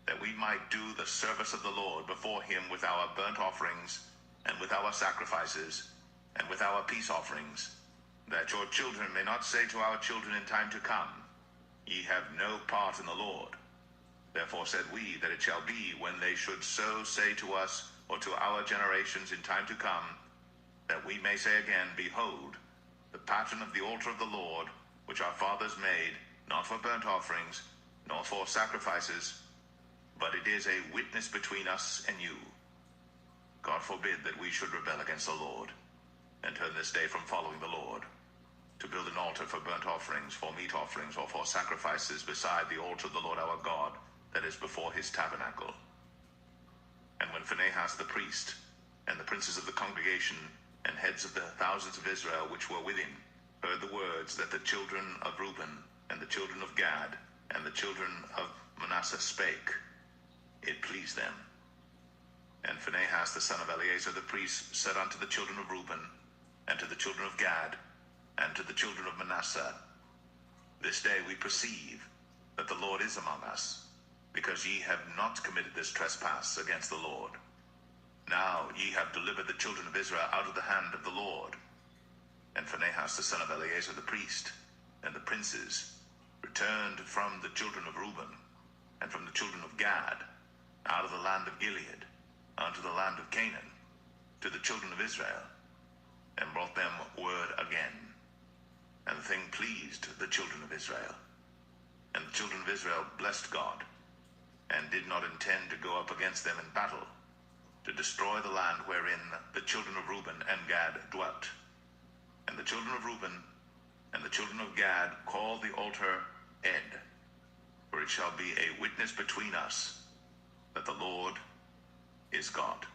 that we might do the service of the Lord before him with our burnt offerings, and with our sacrifices, and with our peace offerings, that your children may not say to our children in time to come, Ye have no part in the Lord. Therefore said we, that it shall be, when they should so say to us, or to our generations in time to come, that we may say again, Behold, the pattern of the altar of the Lord, which our fathers made, not for burnt offerings, nor for sacrifices, but it is a witness between us and you. God forbid that we should rebel against the Lord, and turn this day from following the Lord, to build an altar for burnt offerings, for meat offerings, or for sacrifices beside the altar of the Lord our God, that is before his tabernacle. And when Phinehas the priest, and the princes of the congregation, and heads of the thousands of Israel which were with him, heard the words that the children of Reuben, and the children of Gad, and the children of Manasseh spake, it pleased them. And Phinehas the son of Eleazar the priest said unto the children of Reuben, and to the children of Gad, and to the children of Manasseh, this day we perceive that the Lord is among us, because ye have not committed this trespass against the Lord. Now ye have delivered the children of Israel out of the hand of the Lord. And Phinehas the son of Eleazar the priest, and the princes, returned from the children of Reuben, and from the children of Gad, out of the land of Gilead, unto the land of Canaan, to the children of Israel, and brought them word again. And the thing pleased the children of Israel. And the children of Israel blessed God, and did not intend to go up against them in battle, to destroy the land wherein the children of Reuben and Gad dwelt. And the children of Reuben and the children of Gad called the altar Ed, for it shall be a witness between us that the Lord is God.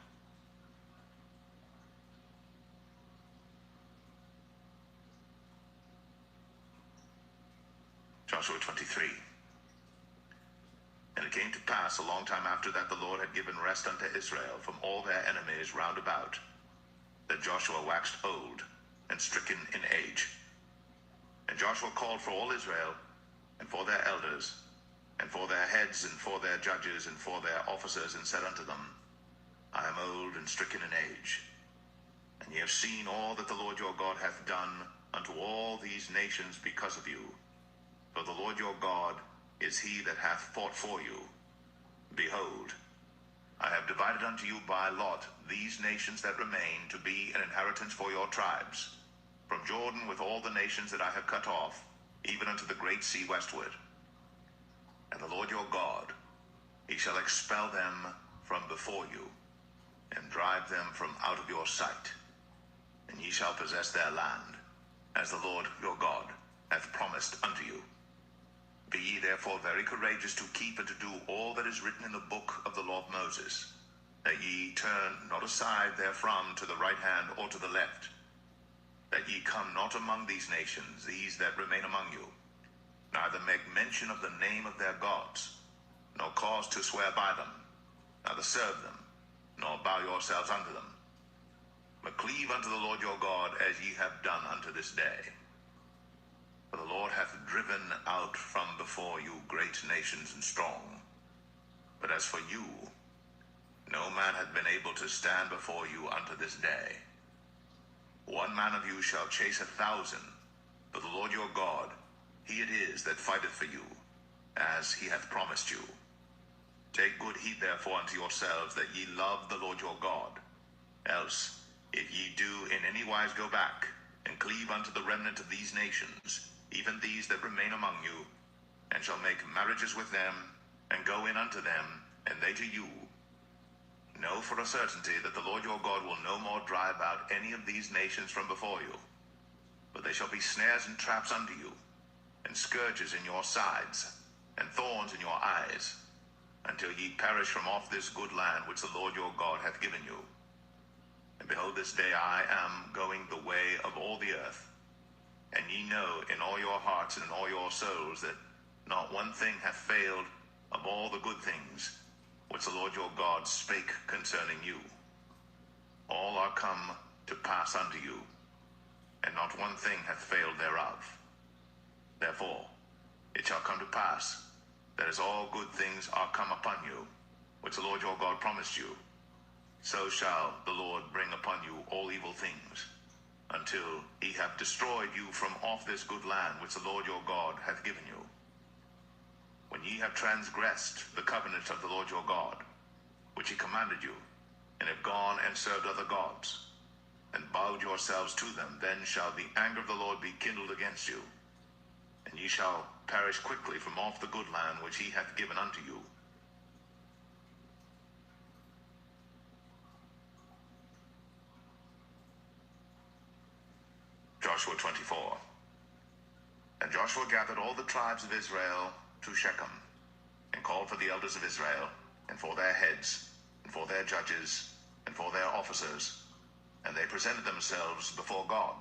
Joshua 23. And it came to pass a long time after that the Lord had given rest unto Israel from all their enemies round about, that Joshua waxed old and stricken in age. And Joshua called for all Israel, and for their elders, and for their heads, and for their judges, and for their officers, and said unto them, I am old and stricken in age, and ye have seen all that the Lord your God hath done unto all these nations because of you. For the Lord your God is he that hath fought for you. Behold, I have divided unto you by lot these nations that remain to be an inheritance for your tribes, from Jordan with all the nations that I have cut off, even unto the great sea westward. And the Lord your God, he shall expel them from before you, and drive them from out of your sight, and ye shall possess their land, as the Lord your God hath promised unto you. Be ye therefore very courageous to keep and to do all that is written in the book of the law of Moses, that ye turn not aside therefrom to the right hand or to the left, that ye come not among these nations, these that remain among you, neither make mention of the name of their gods, nor cause to swear by them, neither serve them, nor bow yourselves unto them, but cleave unto the Lord your God as ye have done unto this day. For the Lord hath driven out from before you great nations and strong. But as for you, no man hath been able to stand before you unto this day. One man of you shall chase 1,000, but the Lord your God, he it is that fighteth for you, as he hath promised you. Take good heed therefore unto yourselves that ye love the Lord your God. Else, if ye do in any wise go back, and cleave unto the remnant of these nations, even these that remain among you, and shall make marriages with them, and go in unto them, and they to you, know for a certainty that the Lord your God will no more drive out any of these nations from before you, but they shall be snares and traps unto you, and scourges in your sides, and thorns in your eyes, until ye perish from off this good land which the Lord your God hath given you. And behold, this day I am going the way of all the earth, and ye know in all your hearts and in all your souls that not one thing hath failed of all the good things which the Lord your God spake concerning you. All are come to pass unto you, and not one thing hath failed thereof. Therefore it shall come to pass that as all good things are come upon you, which the Lord your God promised you, so shall the Lord bring upon you all evil things, until he have destroyed you from off this good land which the Lord your God hath given you. When ye have transgressed the covenant of the Lord your God, which he commanded you, and have gone and served other gods, and bowed yourselves to them, then shall the anger of the Lord be kindled against you, and ye shall perish quickly from off the good land which he hath given unto you. Joshua 24. And Joshua gathered all the tribes of Israel to Shechem, and called for the elders of Israel, and for their heads, and for their judges, and for their officers, and they presented themselves before God.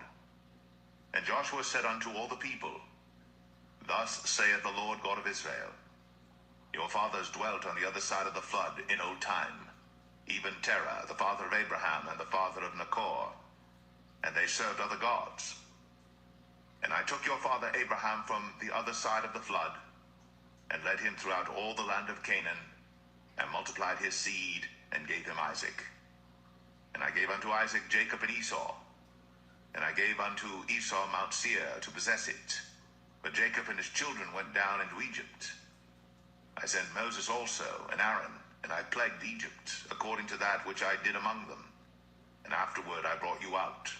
And Joshua said unto all the people, Thus saith the Lord God of Israel, Your fathers dwelt on the other side of the flood in old time, even Terah, the father of Abraham, and the father of Nachor, and they served other gods. And I took your father Abraham from the other side of the flood, and led him throughout all the land of Canaan, and multiplied his seed, and gave him Isaac. And I gave unto Isaac Jacob and Esau, and I gave unto Esau Mount Seir to possess it. But Jacob and his children went down into Egypt. I sent Moses also, and Aaron, and I plagued Egypt, according to that which I did among them. And afterward I brought you out.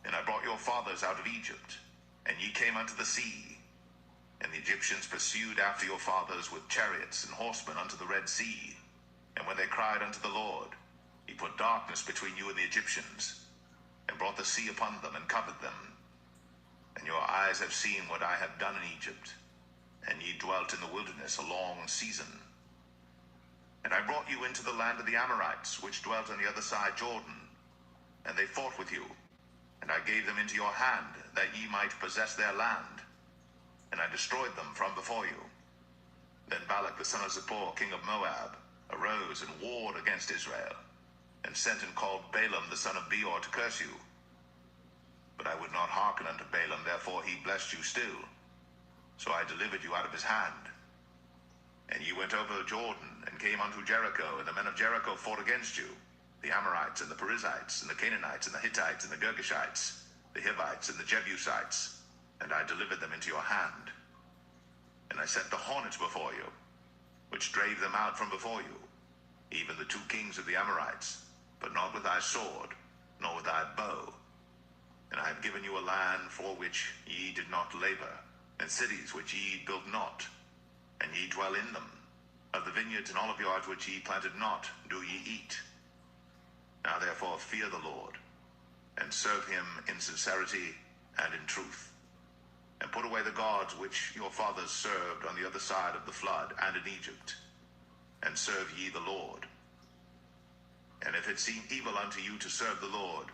And I brought your fathers out of Egypt, and ye came unto the sea. And the Egyptians pursued after your fathers with chariots and horsemen unto the Red Sea. And when they cried unto the Lord, he put darkness between you and the Egyptians, and brought the sea upon them, and covered them. And your eyes have seen what I have done in Egypt, and ye dwelt in the wilderness a long season. And I brought you into the land of the Amorites, which dwelt on the other side Jordan, and they fought with you. And I gave them into your hand, that ye might possess their land, and I destroyed them from before you. Then Balak the son of Zippor, king of Moab, arose and warred against Israel, and sent and called Balaam the son of Beor to curse you. But I would not hearken unto Balaam, therefore he blessed you still. So I delivered you out of his hand. And ye went over Jordan, and came unto Jericho, and the men of Jericho fought against you, the Amorites, and the Perizzites, and the Canaanites, and the Hittites, and the Girgashites, the Hivites, and the Jebusites, and I delivered them into your hand. And I sent the hornets before you, which drave them out from before you, even the 2 kings of the Amorites, but not with thy sword, nor with thy bow. And I have given you a land for which ye did not labor, and cities which ye built not, and ye dwell in them. Of the vineyards and olive yards which ye planted not, do ye eat. Now therefore fear the Lord, and serve him in sincerity and in truth. And put away the gods which your fathers served on the other side of the flood and in Egypt, and serve ye the Lord. And if it seem evil unto you to serve the Lord,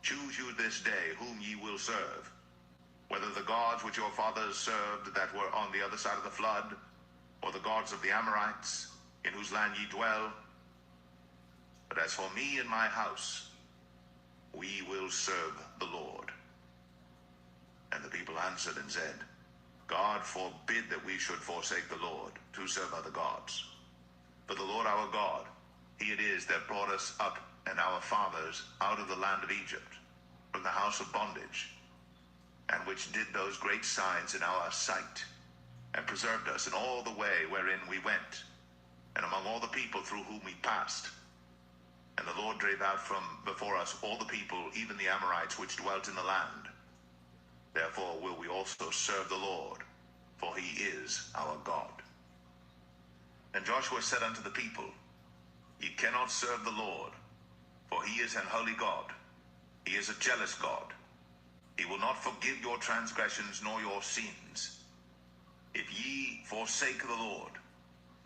choose you this day whom ye will serve, whether the gods which your fathers served that were on the other side of the flood, or the gods of the Amorites, in whose land ye dwell. But as for me and my house, we will serve the Lord. And the people answered and said, God forbid that we should forsake the Lord, to serve other gods. For the Lord our God, he it is that brought us up and our fathers out of the land of Egypt, from the house of bondage, and which did those great signs in our sight, and preserved us in all the way wherein we went, and among all the people through whom we passed. And the Lord drave out from before us all the people, even the Amorites which dwelt in the land. Therefore will we also serve the Lord, for he is our God. And Joshua said unto the people, Ye cannot serve the Lord, for he is an holy God. He is a jealous God. He will not forgive your transgressions nor your sins. If ye forsake the Lord,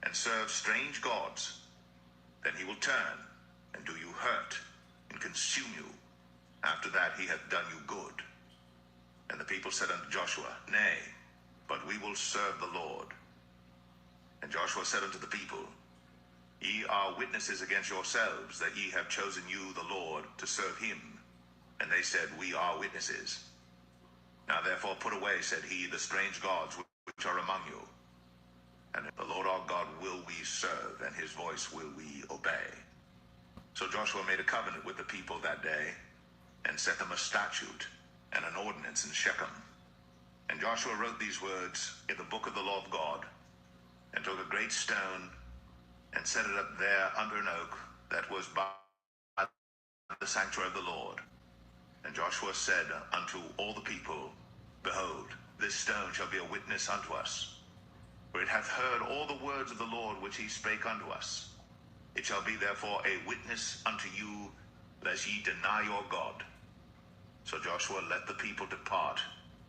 and serve strange gods, then he will turn and do you hurt, and consume you. After that he hath done you good. And the people said unto Joshua, Nay, but we will serve the Lord. And Joshua said unto the people, Ye are witnesses against yourselves, that ye have chosen you the Lord to serve him. And they said, We are witnesses. Now therefore put away, said he, the strange gods which are among you. And the Lord our God will we serve, and his voice will we obey. So Joshua made a covenant with the people that day, and set them a statute and an ordinance in Shechem. And Joshua wrote these words in the book of the law of God, and took a great stone, and set it up there under an oak that was by the sanctuary of the Lord. And Joshua said unto all the people, Behold, this stone shall be a witness unto us, for it hath heard all the words of the Lord which he spake unto us. It shall be therefore a witness unto you, lest ye deny your God. So Joshua let the people depart,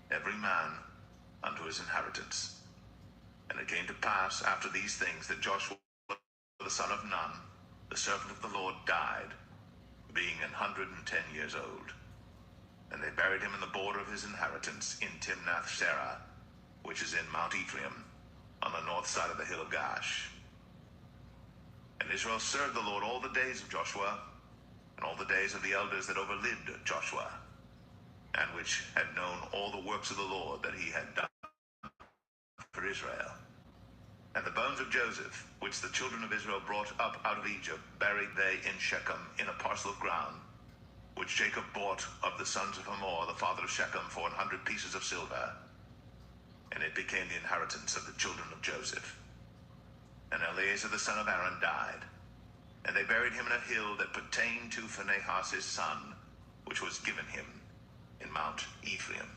every man unto his inheritance. And it came to pass after these things that Joshua the son of Nun, the servant of the Lord, died, being 110 years old. And they buried him in the border of his inheritance in Timnath-serah, which is in Mount Ephraim, on the north side of the hill of Gaash. And Israel served the Lord all the days of Joshua, and all the days of the elders that overlived Joshua, and which had known all the works of the Lord that he had done for Israel. And the bones of Joseph, which the children of Israel brought up out of Egypt, buried they in Shechem in a parcel of ground, which Jacob bought of the sons of Hamor, the father of Shechem, for 100 pieces of silver. And it became the inheritance of the children of Joseph. And Eleazar the son of Aaron died, and they buried him in a hill that pertained to Phinehas his son, which was given him in Mount Ephraim.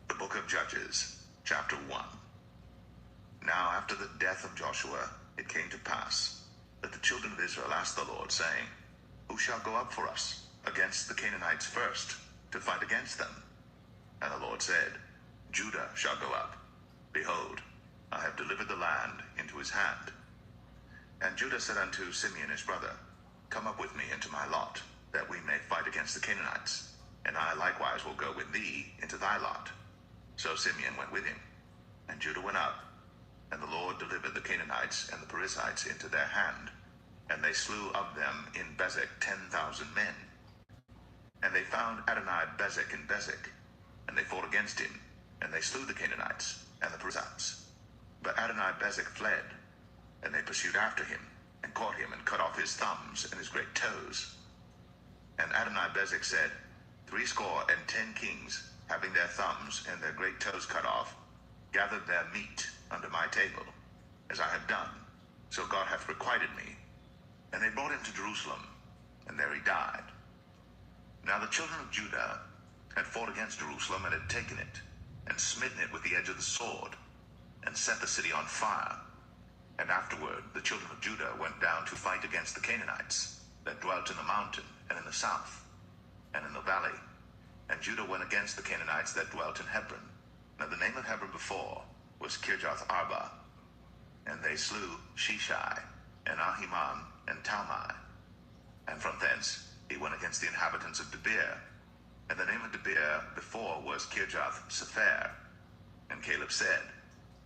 The book of Judges, chapter 1. Now after the death of Joshua, it came to pass that the children of Israel asked the Lord, saying, Who shall go up for us against the Canaanites first, to fight against them? And the Lord said, Judah shall go up. Behold, I have delivered the land into his hand. And Judah said unto Simeon his brother, Come up with me into my lot, that we may fight against the Canaanites, and I likewise will go with thee into thy lot. So Simeon went with him, and Judah went up, and the Lord delivered the Canaanites and the Perizzites into their hand, and they slew of them in Bezek 10,000 men. And they found Adonai-Bezek in Bezek, and they fought against him, and they slew the Canaanites and the Perizzites. But Adonai-Bezek fled, and they pursued after him, and caught him, and cut off his thumbs and his great toes. And Adonai-Bezek said, 70 kings, having their thumbs and their great toes cut off, gathered their meat under my table, as I have done, so God hath requited me. And they brought him to Jerusalem, and there he died. Now the children of Judah had fought against Jerusalem, and had taken it, and smitten it with the edge of the sword, and set the city on fire. And afterward the children of Judah went down to fight against the Canaanites, that dwelt in the mountain, and in the south, and in the valley. And Judah went against the Canaanites that dwelt in Hebron. Now the name of Hebron before was Kirjath-Arba. And they slew Sheshai, and Ahiman, and Talmai. And from thence he went against the inhabitants of Debir. And the name of Debir before was Kirjath-Sepher. And Caleb said,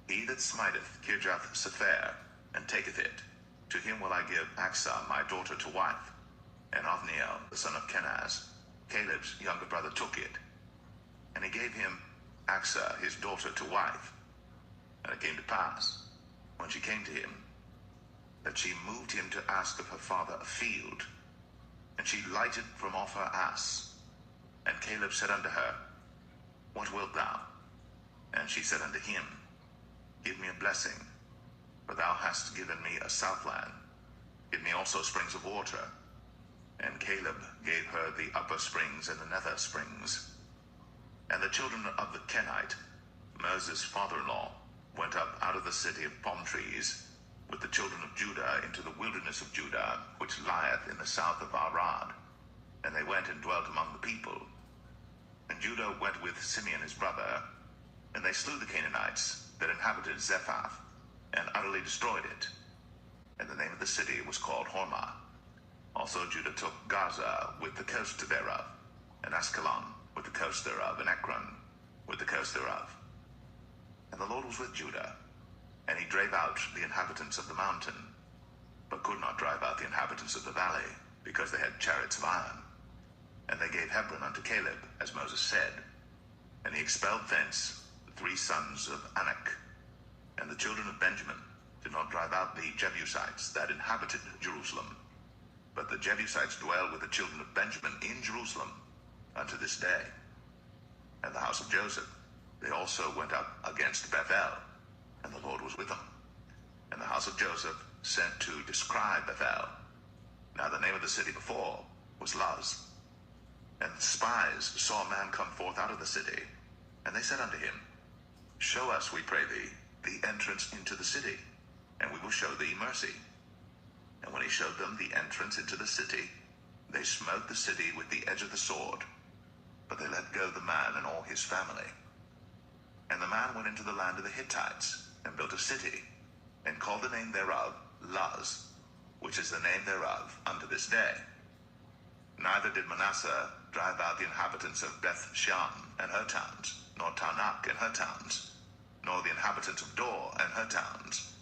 He that smiteth Kirjath-Sepher, and taketh it, to him will I give Achsah my daughter to wife. And Othniel the son of Kenaz, Caleb's younger brother, took it. And he gave him Achsah his daughter to wife. And it came to pass, when she came to him, that she moved him to ask of her father a field. And she lighted from off her ass. And Caleb said unto her, What wilt thou? And she said unto him, Give me a blessing, for thou hast given me a southland. Give me also springs of water. And Caleb gave her the upper springs and the nether springs. And the children of the Kenite, Moses' father-in-law, went up out of the city of palm trees with the children of Judah into the wilderness of Judah, which lieth in the south of Arad. And they went and dwelt among the people. And Judah went with Simeon his brother, and they slew the Canaanites that inhabited Zephath, and utterly destroyed it. And the name of the city was called Hormah. Also Judah took Gaza with the coast thereof, and Askelon with the coast thereof, and Ekron with the coast thereof. And the Lord was with Judah, and he drave out the inhabitants of the mountain, but could not drive out the inhabitants of the valley, because they had chariots of iron. And they gave Hebron unto Caleb, as Moses said. And he expelled thence the 3 sons of Anak. And the children of Benjamin did not drive out the Jebusites that inhabited Jerusalem, but the Jebusites dwell with the children of Benjamin in Jerusalem unto this day. And the house of Joseph, they also went up against Bethel, and the Lord was with them. And the house of Joseph sent to describe Bethel. Now the name of the city before was Luz. And the spies saw a man come forth out of the city, and they said unto him, Show us, we pray thee, the entrance into the city, and we will show thee mercy. And when he showed them the entrance into the city, they smote the city with the edge of the sword, but they let go the man and all his family. And the man went into the land of the Hittites, and built a city, and called the name thereof Luz, which is the name thereof unto this day. Neither did Manasseh drive out the inhabitants of Beth-shan and her towns, nor Taanach and her towns, nor the inhabitants of Dor and her towns,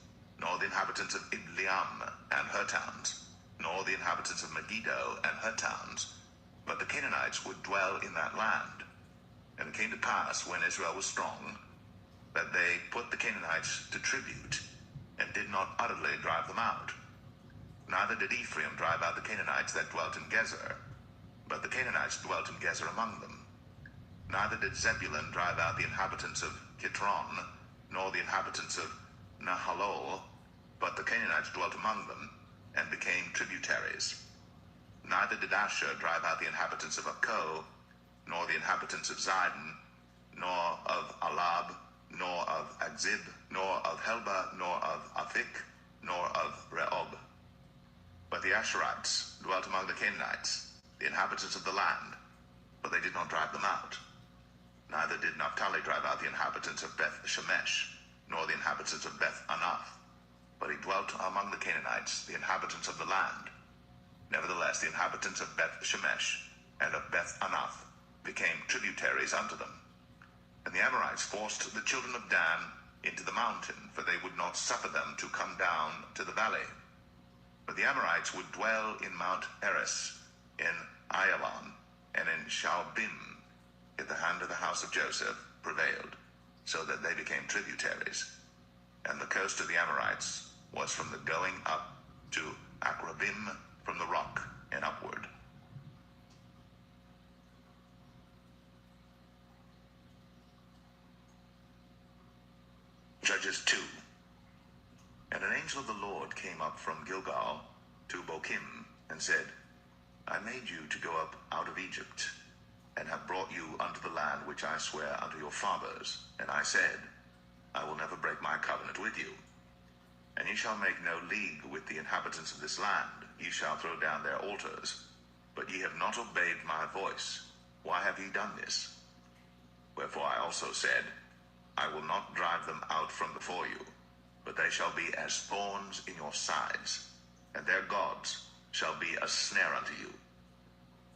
nor the inhabitants of Ibleam and her towns, nor the inhabitants of Megiddo and her towns, but the Canaanites would dwell in that land. And it came to pass, when Israel was strong, that they put the Canaanites to tribute, and did not utterly drive them out. Neither did Ephraim drive out the Canaanites that dwelt in Gezer, but the Canaanites dwelt in Gezer among them. Neither did Zebulun drive out the inhabitants of Kitron, nor the inhabitants of Nahalol, but the Canaanites dwelt among them, and became tributaries. Neither did Asher drive out the inhabitants of Akko, nor the inhabitants of Zidon, nor of Alab, nor of Agzib, nor of Helba, nor of Aphik, nor of Rehob. But the Asherites dwelt among the Canaanites, the inhabitants of the land, but they did not drive them out. Neither did Naphtali drive out the inhabitants of Beth-shemesh, nor the inhabitants of Beth-anath, but he dwelt among the Canaanites, the inhabitants of the land. Nevertheless, the inhabitants of Beth-shemesh and of Beth-anath became tributaries unto them. And the Amorites forced the children of Dan into the mountain, for they would not suffer them to come down to the valley. But the Amorites would dwell in Mount Eris, in Ayalon, and in Shaalbim. Yet the hand of the house of Joseph prevailed, so that they became tributaries. And the coast of the Amorites was from the going up to Akrabim, from the rock and upward. Judges 2. And an angel of the Lord came up from Gilgal to Bochim, and said, I made you to go up out of Egypt, and have brought you unto the land which I swear unto your fathers. And I said, I will never break my covenant with you. And ye shall make no league with the inhabitants of this land. Ye shall throw down their altars. But ye have not obeyed my voice. Why have ye done this? Wherefore I also said, I will not drive them out from before you, but they shall be as thorns in your sides, and their gods shall be a snare unto you.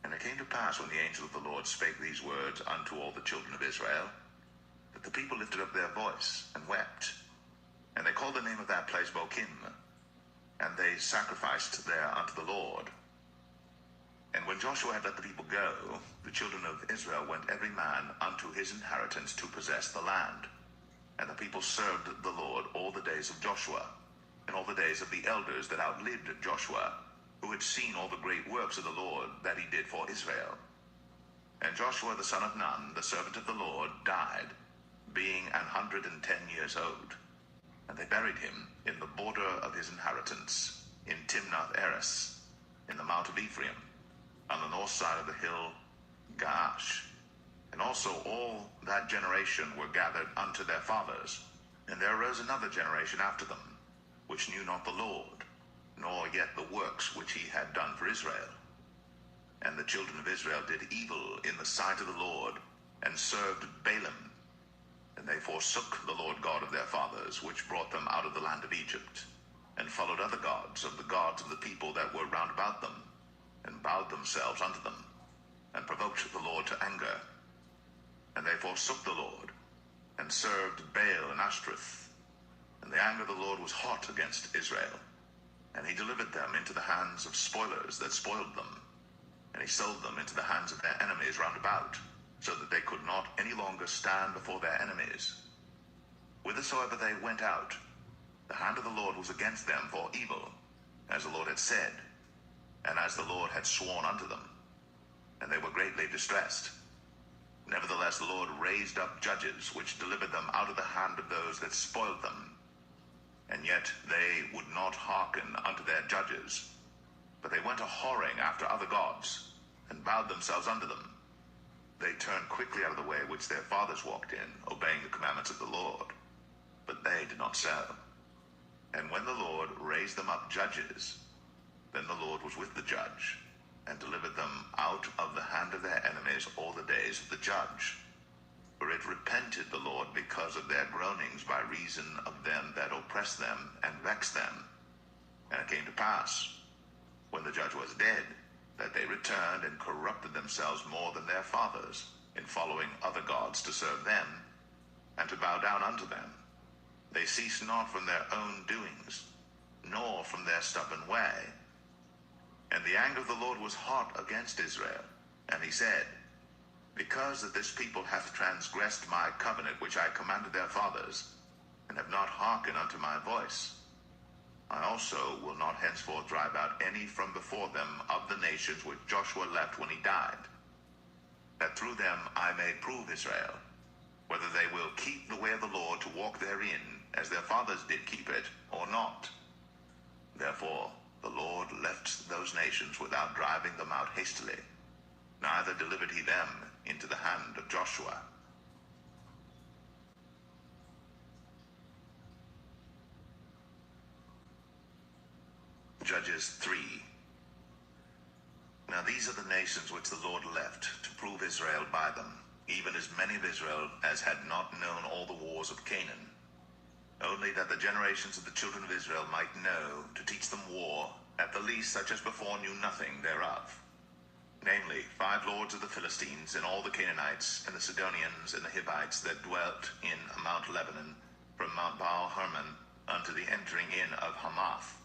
And it came to pass, when the angel of the Lord spake these words unto all the children of Israel, that the people lifted up their voice and wept. And they called the name of that place Bochim, and they sacrificed there unto the Lord. And when Joshua had let the people go, the children of Israel went every man unto his inheritance to possess the land. And the people served the Lord all the days of Joshua, and all the days of the elders that outlived Joshua, who had seen all the great works of the Lord that he did for Israel. And Joshua the son of Nun, the servant of the Lord, died, being 110 years old. And they buried him in the border of his inheritance, in Timnath-Eres, in the mount of Ephraim, on the north side of the hill Gaash. And also all that generation were gathered unto their fathers. And there arose another generation after them, which knew not the Lord, nor yet the works which he had done for Israel. And the children of Israel did evil in the sight of the Lord, and served Balaam. And they forsook the Lord God of their fathers, which brought them out of the land of Egypt, and followed other gods of the gods of the people that were round about them, and bowed themselves unto them, and provoked the Lord to anger. And they forsook the Lord, and served Baal and Ashtoreth. And the anger of the Lord was hot against Israel, and he delivered them into the hands of spoilers that spoiled them, and he sold them into the hands of their enemies round about, so that they could not any longer stand before their enemies. Whithersoever they went out, the hand of the Lord was against them for evil, as the Lord had said, and as the Lord had sworn unto them, and they were greatly distressed. Nevertheless the Lord raised up judges, which delivered them out of the hand of those that spoiled them. and yet they would not hearken unto their judges, but they went a-whoring after other gods, and bowed themselves unto them. They turned quickly out of the way which their fathers walked in, obeying the commandments of the Lord. But they did not so. And when the Lord raised them up judges, then the Lord was with the judge, and delivered them out of the hand of their enemies all the days of the judge. For it repented the Lord because of their groanings by reason of them that oppressed them and vexed them. And it came to pass, when the judge was dead, that they returned and corrupted themselves more than their fathers, in following other gods to serve them, and to bow down unto them. They ceased not from their own doings, nor from their stubborn way. And the anger of the Lord was hot against Israel, and he said, Because that this people hath transgressed my covenant which I commanded their fathers, and have not hearkened unto my voice, I also will not henceforth drive out any from before them of the nations which Joshua left when he died, that through them I may prove Israel, whether they will keep the way of the Lord to walk therein, as their fathers did keep it, or not. Therefore the Lord left those nations without driving them out hastily, neither delivered he them into the hand of Joshua. Judges 3. Now these are the nations which the Lord left to prove Israel by them, even as many of Israel as had not known all the wars of Canaan, only that the generations of the children of Israel might know, to teach them war, at the least such as before knew nothing thereof. Namely, 5 lords of the Philistines, and all the Canaanites, and the Sidonians, and the Hivites that dwelt in Mount Lebanon, from Mount Baal-Hermon unto the entering in of Hamath.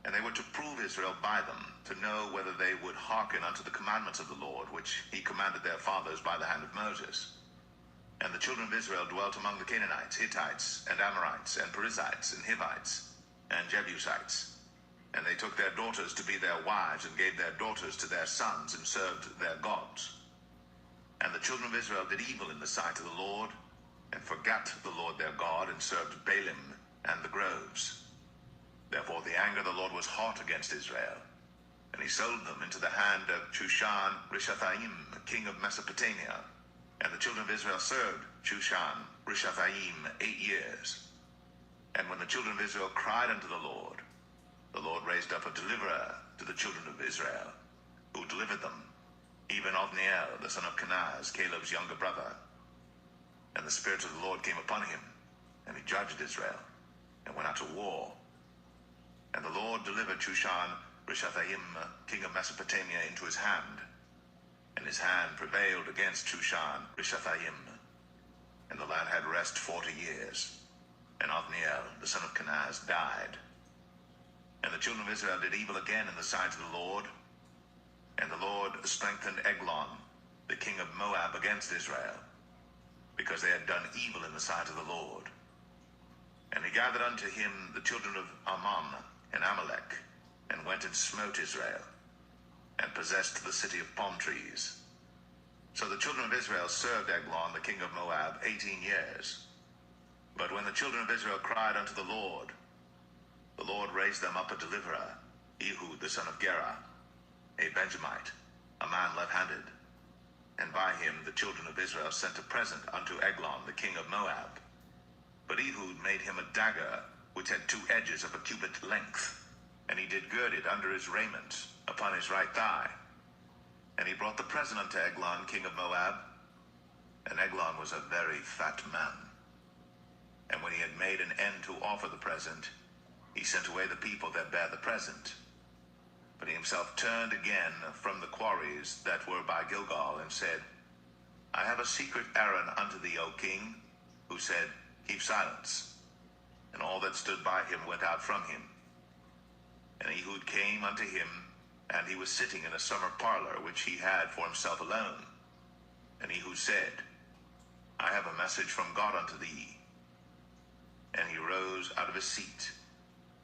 And they were to prove Israel by them, to know whether they would hearken unto the commandments of the Lord, which he commanded their fathers by the hand of Moses. And the children of Israel dwelt among the Canaanites, Hittites, and Amorites, and Perizzites, and Hivites, and Jebusites. And they took their daughters to be their wives, and gave their daughters to their sons, and served their gods. And the children of Israel did evil in the sight of the Lord, and forgat the Lord their God, and served Baalim and the groves. Therefore the anger of the Lord was hot against Israel, and he sold them into the hand of Shushan-Rishathaim, king of Mesopotamia. And the children of Israel served Shushan-Rishathaim 8 years. And when the children of Israel cried unto the Lord raised up a deliverer to the children of Israel, who delivered them, even Othniel, the son of Kenaz, Caleb's younger brother. And the Spirit of the Lord came upon him, and he judged Israel, and went out to war. And the Lord delivered Shushan-Rishathaim, king of Mesopotamia, into his hand. And his hand prevailed against Shushan-Rishathaim. And the land had rest 40 years. And Othniel, the son of Kenaz, died. And the children of Israel did evil again in the sight of the Lord. And the Lord strengthened Eglon, the king of Moab, against Israel, because they had done evil in the sight of the Lord. And he gathered unto him the children of Ammon and Amalek, and went and smote Israel, and possessed the city of palm trees. So the children of Israel served Eglon, the king of Moab, 18 years. But when the children of Israel cried unto the Lord raised them up a deliverer, Ehud the son of Gera, a Benjamite, a man left-handed. And by him the children of Israel sent a present unto Eglon, the king of Moab. But Ehud made him a dagger, which had 2 edges of a cubit length, and he did gird it under his raiment, upon his right thigh. And he brought the present unto Eglon, king of Moab. And Eglon was a very fat man. And when he had made an end to offer the present, he sent away the people that bare the present. But he himself turned again from the quarries that were by Gilgal, and said, I have a secret errand unto thee, O king. Who said, Keep silence. And all that stood by him went out from him. And Ehud came unto him, and he was sitting in a summer parlor, which he had for himself alone. And Ehud said, I have a message from God unto thee. And he rose out of his seat.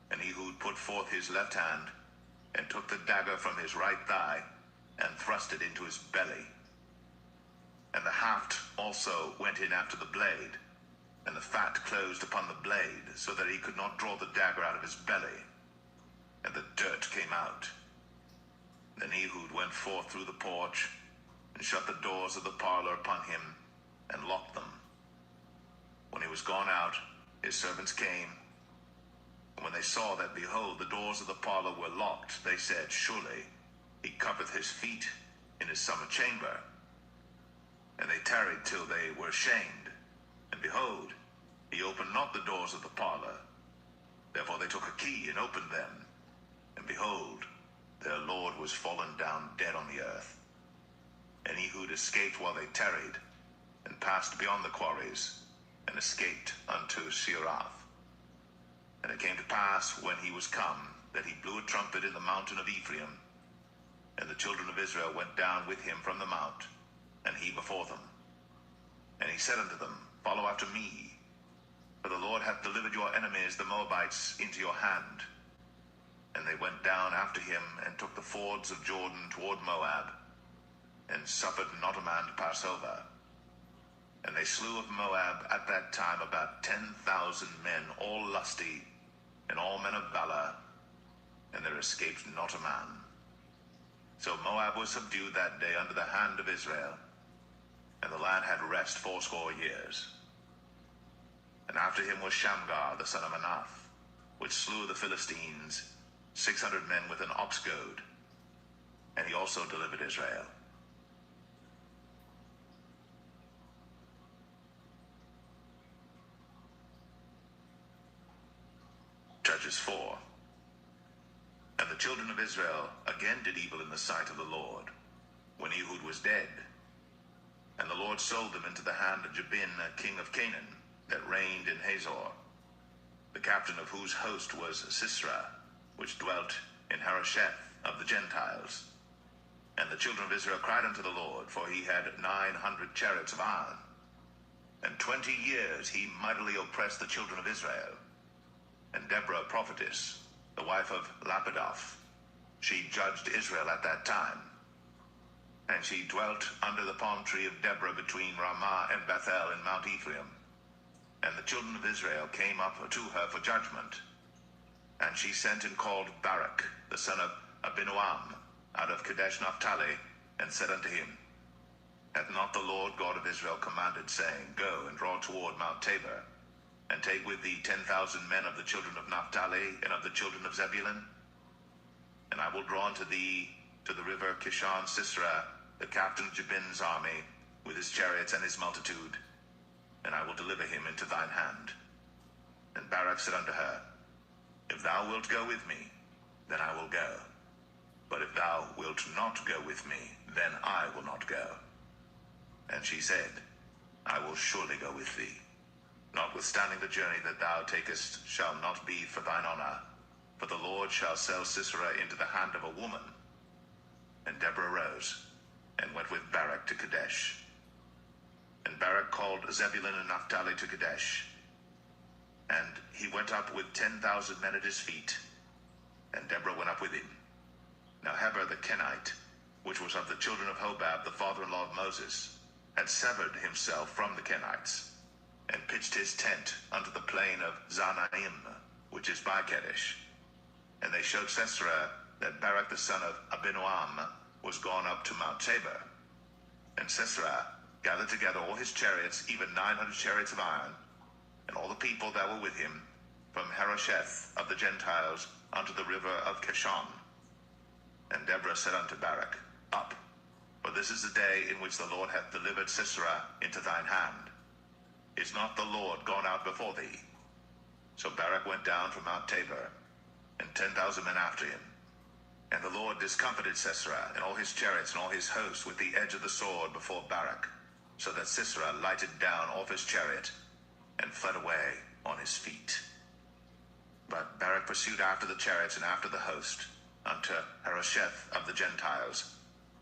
And Ehud put forth his left hand, and took the dagger from his right thigh, and thrust it into his belly. And the haft also went in after the blade, and the fat closed upon the blade, so that he could not draw the dagger out of his belly, and the dirt came out. Then Ehud went forth through the porch, and shut the doors of the parlor upon him, and locked them. When he was gone out, his servants came, and when they saw that, behold, the doors of the parlor were locked, they said, Surely he covereth his feet in his summer chamber. And they tarried till they were ashamed, and behold, he opened not the doors of the parlor. Therefore they took a key and opened them, and behold, their lord was fallen down dead on the earth. And Ehud escaped while they tarried, and passed beyond the quarries, and escaped unto Seirath. And it came to pass, when he was come, that he blew a trumpet in the mountain of Ephraim, and the children of Israel went down with him from the mount, and he before them. And he said unto them, Follow after me, for the Lord hath delivered your enemies, the Moabites, into your hand. And they went down after him, and took the fords of Jordan toward Moab, and suffered not a man to pass over. And they slew of Moab at that time about 10,000 men, all lusty, and all men of valor, and there escaped not a man. So Moab was subdued that day under the hand of Israel, and the land had rest 80 years. And after him was Shamgar the son of Anath, which slew the Philistines, 600 men with an ox goad, and he also delivered Israel. Judges 4. And the children of Israel again did evil in the sight of the Lord, when Ehud was dead. And the Lord sold them into the hand of Jabin, king of Canaan, that reigned in Hazor, the captain of whose host was Sisera, which dwelt in Harosheth of the Gentiles. And the children of Israel cried unto the Lord, for he had 900 chariots of iron. And 20 years he mightily oppressed the children of Israel. And Deborah prophetess, the wife of Lapidoth, she judged Israel at that time. And she dwelt under the palm tree of Deborah between Ramah and Bethel in Mount Ephraim. And the children of Israel came up to her for judgment. And she sent and called Barak, the son of Abinoam, out of Kadesh Naphtali, and said unto him, Hath not the Lord God of Israel commanded, saying, Go and draw toward Mount Tabor, and take with thee 10,000 men of the children of Naphtali and of the children of Zebulun? And I will draw unto thee to the river Kishon Sisera, the captain of Jabin's army, with his chariots and his multitude, and I will deliver him into thine hand. And Barak said unto her, If thou wilt go with me, then I will go. But if thou wilt not go with me, then I will not go. And she said, I will surely go with thee. Notwithstanding the journey that thou takest shall not be for thine honor, for the Lord shall sell Sisera into the hand of a woman. And Deborah rose, and went with Barak to Kadesh. And Barak called Zebulun and Naphtali to Kadesh. And he went up with 10,000 men at his feet, and Deborah went up with him. Now Heber the Kenite, which was of the children of Hobab, the father-in-law of Moses, had severed himself from the Kenites, and pitched his tent unto the plain of Zanaim, which is by Kadesh. And they showed Sisera that Barak the son of Abinoam was gone up to Mount Tabor. And Sisera gathered together all his chariots, even 900 chariots of iron, and all the people that were with him, from Harosheth of the Gentiles unto the river of Kishon. And Deborah said unto Barak, Up, for this is the day in which the Lord hath delivered Sisera into thine hand. Is not the Lord gone out before thee? So Barak went down from Mount Tabor, and 10,000 men after him. And the Lord discomfited Sisera and all his chariots and all his host with the edge of the sword before Barak, so that Sisera lighted down off his chariot, and fled away on his feet. But Barak pursued after the chariots and after the host, unto Harosheth of the Gentiles,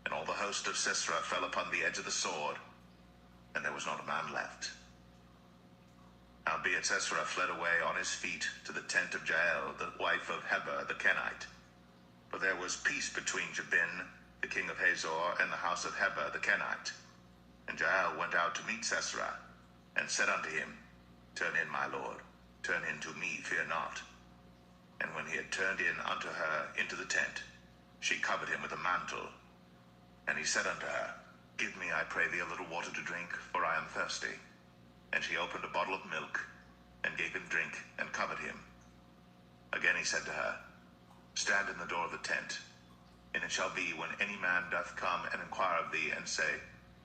and all the host of Sisera fell upon the edge of the sword, and there was not a man left. Howbeit Sisera fled away on his feet to the tent of Jael, the wife of Heber the Kenite. For there was peace between Jabin, the king of Hazor, and the house of Heber the Kenite. And Jael went out to meet Sisera, and said unto him, Turn in, my lord, turn in to me, fear not. And when he had turned in unto her into the tent, she covered him with a mantle. And he said unto her, Give me, I pray thee, a little water to drink, for I am thirsty. And she opened a bottle of milk, and gave him drink, and covered him. Again he said to her, Stand in the door of the tent. And it shall be, when any man doth come and inquire of thee, and say,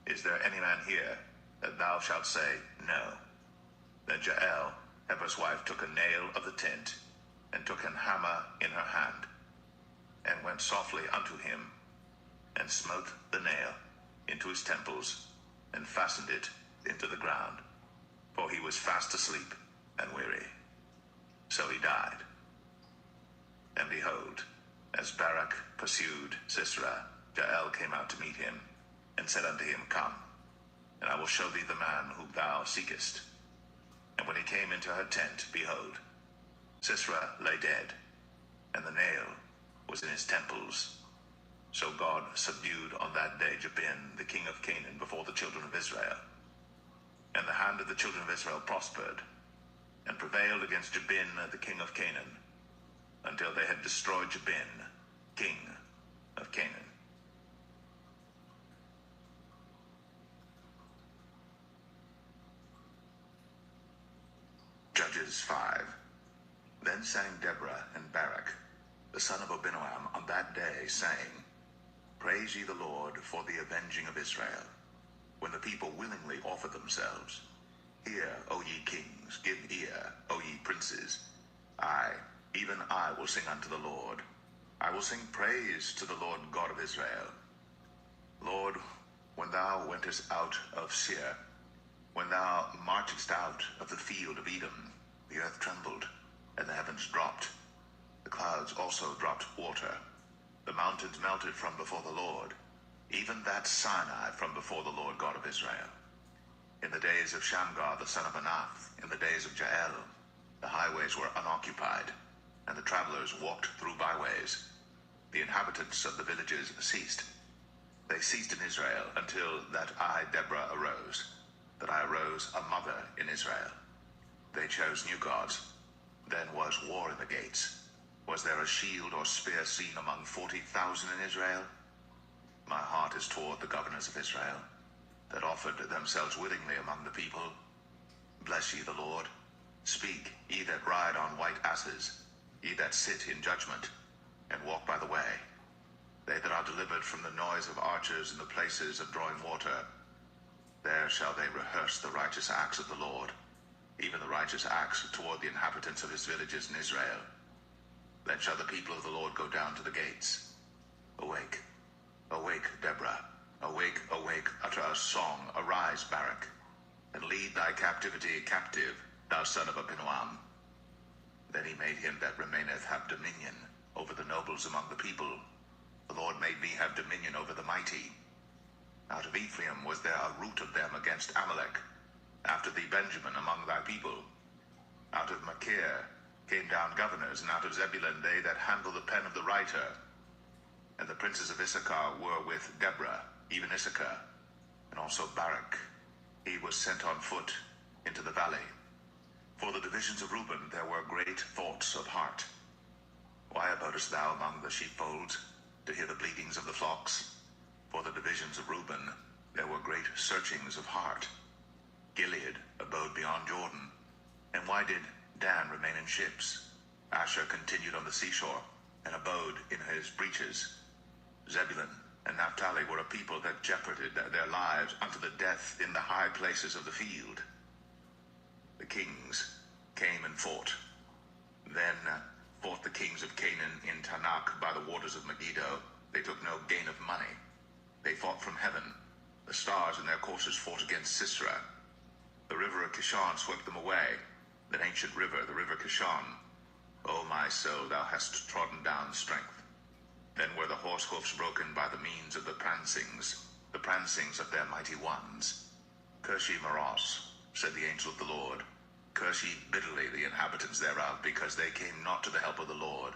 Is there any man here? That thou shalt say, No. Then Jael, Heber's wife, took a nail of the tent, and took an hammer in her hand, and went softly unto him, and smote the nail into his temples, and fastened it into the ground. For he was fast asleep and weary. So he died. And behold, as Barak pursued Sisera, Jael came out to meet him, and said unto him, Come, and I will show thee the man whom thou seekest. And when he came into her tent, behold, Sisera lay dead, and the nail was in his temples. So God subdued on that day Jabin, the king of Canaan, before the children of Israel. And the hand of the children of Israel prospered, and prevailed against Jabin, the king of Canaan, until they had destroyed Jabin, king of Canaan. Judges 5. Then sang Deborah and Barak, the son of Abinoam, on that day, saying, Praise ye the Lord for the avenging of Israel, when the people willingly offer themselves. Hear, O ye kings, give ear, O ye princes. I, even I, will sing unto the Lord. I will sing praise to the Lord God of Israel. Lord, when thou wentest out of Seir, when thou marchest out of the field of Edom, the earth trembled, and the heavens dropped. The clouds also dropped water. The mountains melted from before the Lord, even that Sinai from before the Lord God of Israel. In the days of Shamgar the son of Anath, in the days of Jael, the highways were unoccupied, and the travelers walked through byways. The inhabitants of the villages ceased. They ceased in Israel until that I, Deborah, arose, that I arose a mother in Israel. They chose new gods. Then was war in the gates. Was there a shield or spear seen among 40,000 in Israel? My heart is toward the governors of Israel, that offered themselves willingly among the people. Bless ye the Lord. Speak, ye that ride on white asses, ye that sit in judgment, and walk by the way. They that are delivered from the noise of archers in the places of drawing water, there shall they rehearse the righteous acts of the Lord, even the righteous acts toward the inhabitants of his villages in Israel. Then shall the people of the Lord go down to the gates. Awake, awake, Deborah. Awake, awake, utter a song. Arise, Barak, and lead thy captivity captive, thou son of Abinoam. Then he made him that remaineth have dominion over the nobles among the people. The Lord made me have dominion over the mighty. Out of Ephraim was there a root of them against Amalek. After thee, Benjamin, among thy people. Out of Machir came down governors, and out of Zebulun they that handle the pen of the writer. And the princes of Issachar were with Deborah, even Issachar, and also Barak. He was sent on foot into the valley. For the divisions of Reuben there were great thoughts of heart. Why abodest thou among the sheepfolds, to hear the bleatings of the flocks? For the divisions of Reuben there were great searchings of heart. Gilead abode beyond Jordan. And why did Dan remain in ships? Asher continued on the seashore, and abode in his breaches. Zebulun and Naphtali were a people that jeoparded their lives unto the death in the high places of the field. The kings came and fought. Then fought the kings of Canaan in Tanakh by the waters of Megiddo. They took no gain of money. They fought from heaven. The stars in their courses fought against Sisera. The river of Kishon swept them away, that ancient river, the river Kishon. O my soul, thou hast trodden down strength. Then were the horse hoofs broken by the means of the prancings of their mighty ones. Curse ye Maros, said the angel of the Lord. Curse ye bitterly the inhabitants thereof, because they came not to the help of the Lord,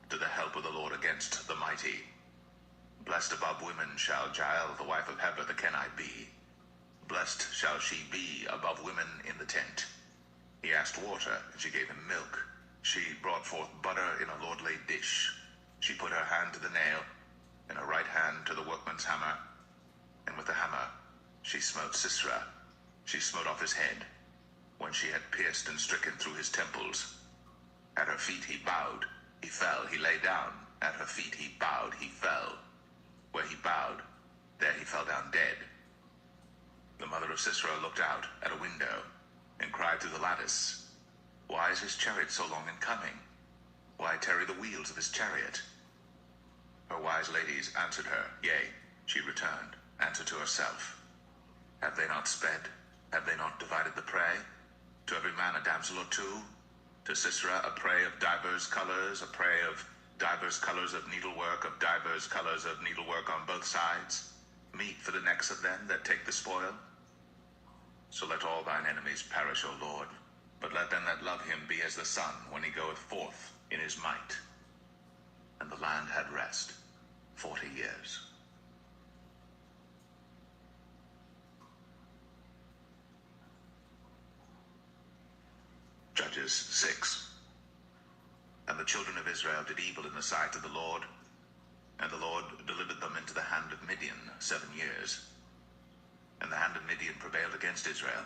to the help of the Lord against the mighty. Blessed above women shall Jael, the wife of Heber the Kenite, be. Blessed shall she be above women in the tent. He asked water, and she gave him milk. She brought forth butter in a lordly dish. She put her hand to the nail, and her right hand to the workman's hammer, and with the hammer she smote Sisera. She smote off his head, when she had pierced and stricken through his temples. At her feet he bowed, he fell, he lay down. At her feet he bowed, he fell. Where he bowed, there he fell down dead. The mother of Sisera looked out at a window, and cried through the lattice, Why is his chariot so long in coming? Why tarry the wheels of his chariot? Her wise ladies answered her, Yea, she returned, answered to herself, Have they not sped? Have they not divided the prey? To every man a damsel or two? To Sisera a prey of divers colors, a prey of divers colors of needlework, of divers colors of needlework on both sides, meat for the necks of them that take the spoil? So let all thine enemies perish, O Lord, but let them that love him be as the sun when he goeth forth in his might. And the land had rest 40 years. Judges 6. And the children of Israel did evil in the sight of the Lord, and the Lord delivered them into the hand of Midian 7 years. And the hand of Midian prevailed against Israel,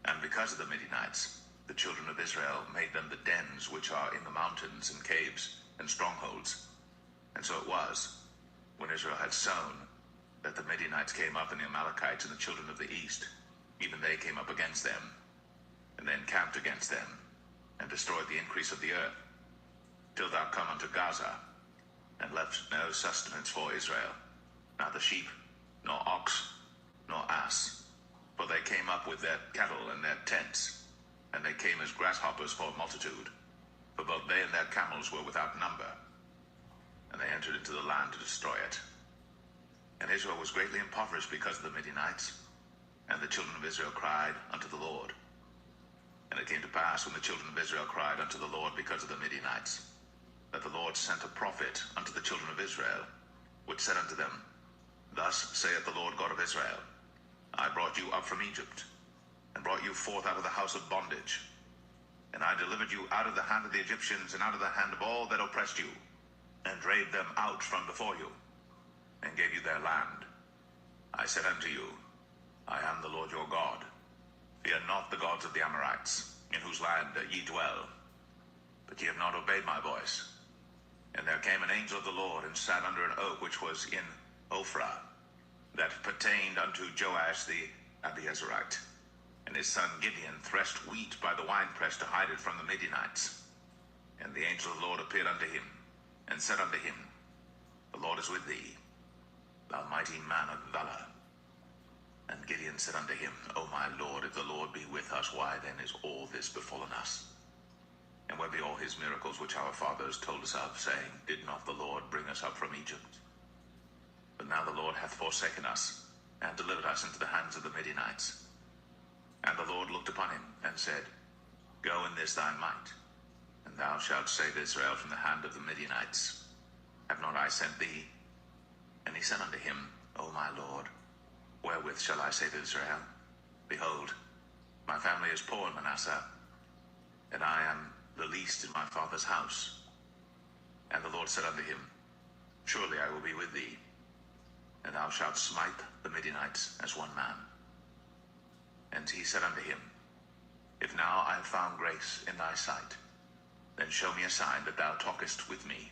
and because of the Midianites, the children of Israel made them the dens which are in the mountains and caves and strongholds. And so it was, when Israel had sown, that the Midianites came up, and the Amalekites and the children of the east, even they came up against them, and then camped against them, and destroyed the increase of the earth, till thou come unto Gaza, and left no sustenance for Israel, neither sheep, nor ox, nor ass. For they came up with their cattle and their tents, and they came as grasshoppers for multitude, for both they and their camels were without number. And they entered into the land to destroy it. And Israel was greatly impoverished because of the Midianites, and the children of Israel cried unto the Lord. And it came to pass, when the children of Israel cried unto the Lord because of the Midianites, that the Lord sent a prophet unto the children of Israel, which said unto them, Thus saith the Lord God of Israel, I brought you up from Egypt, and brought you forth out of the house of bondage. And I delivered you out of the hand of the Egyptians, and out of the hand of all that oppressed you, and drave them out from before you, and gave you their land. I said unto you, I am the Lord your God. Fear not the gods of the Amorites, in whose land ye dwell. But ye have not obeyed my voice. And there came an angel of the Lord, and sat under an oak which was in Ophrah, that pertained unto Joash the Abiezrite. And his son Gideon threshed wheat by the winepress to hide it from the Midianites. And the angel of the Lord appeared unto him, and said unto him, The Lord is with thee, thou mighty man of valor. And Gideon said unto him, O my Lord, if the Lord be with us, why then is all this befallen us? And where be all his miracles which our fathers told us of, saying, Did not the Lord bring us up from Egypt? But now the Lord hath forsaken us, and delivered us into the hands of the Midianites. And the Lord looked upon him, and said, Go in this thy might, and thou shalt save Israel from the hand of the Midianites. Have not I sent thee? And he said unto him, O my Lord, wherewith shall I save Israel? Behold, my family is poor in Manasseh, and I am the least in my father's house. And the Lord said unto him, Surely I will be with thee, and thou shalt smite the Midianites as one man. And he said unto him, If now I have found grace in thy sight, then show me a sign that thou talkest with me.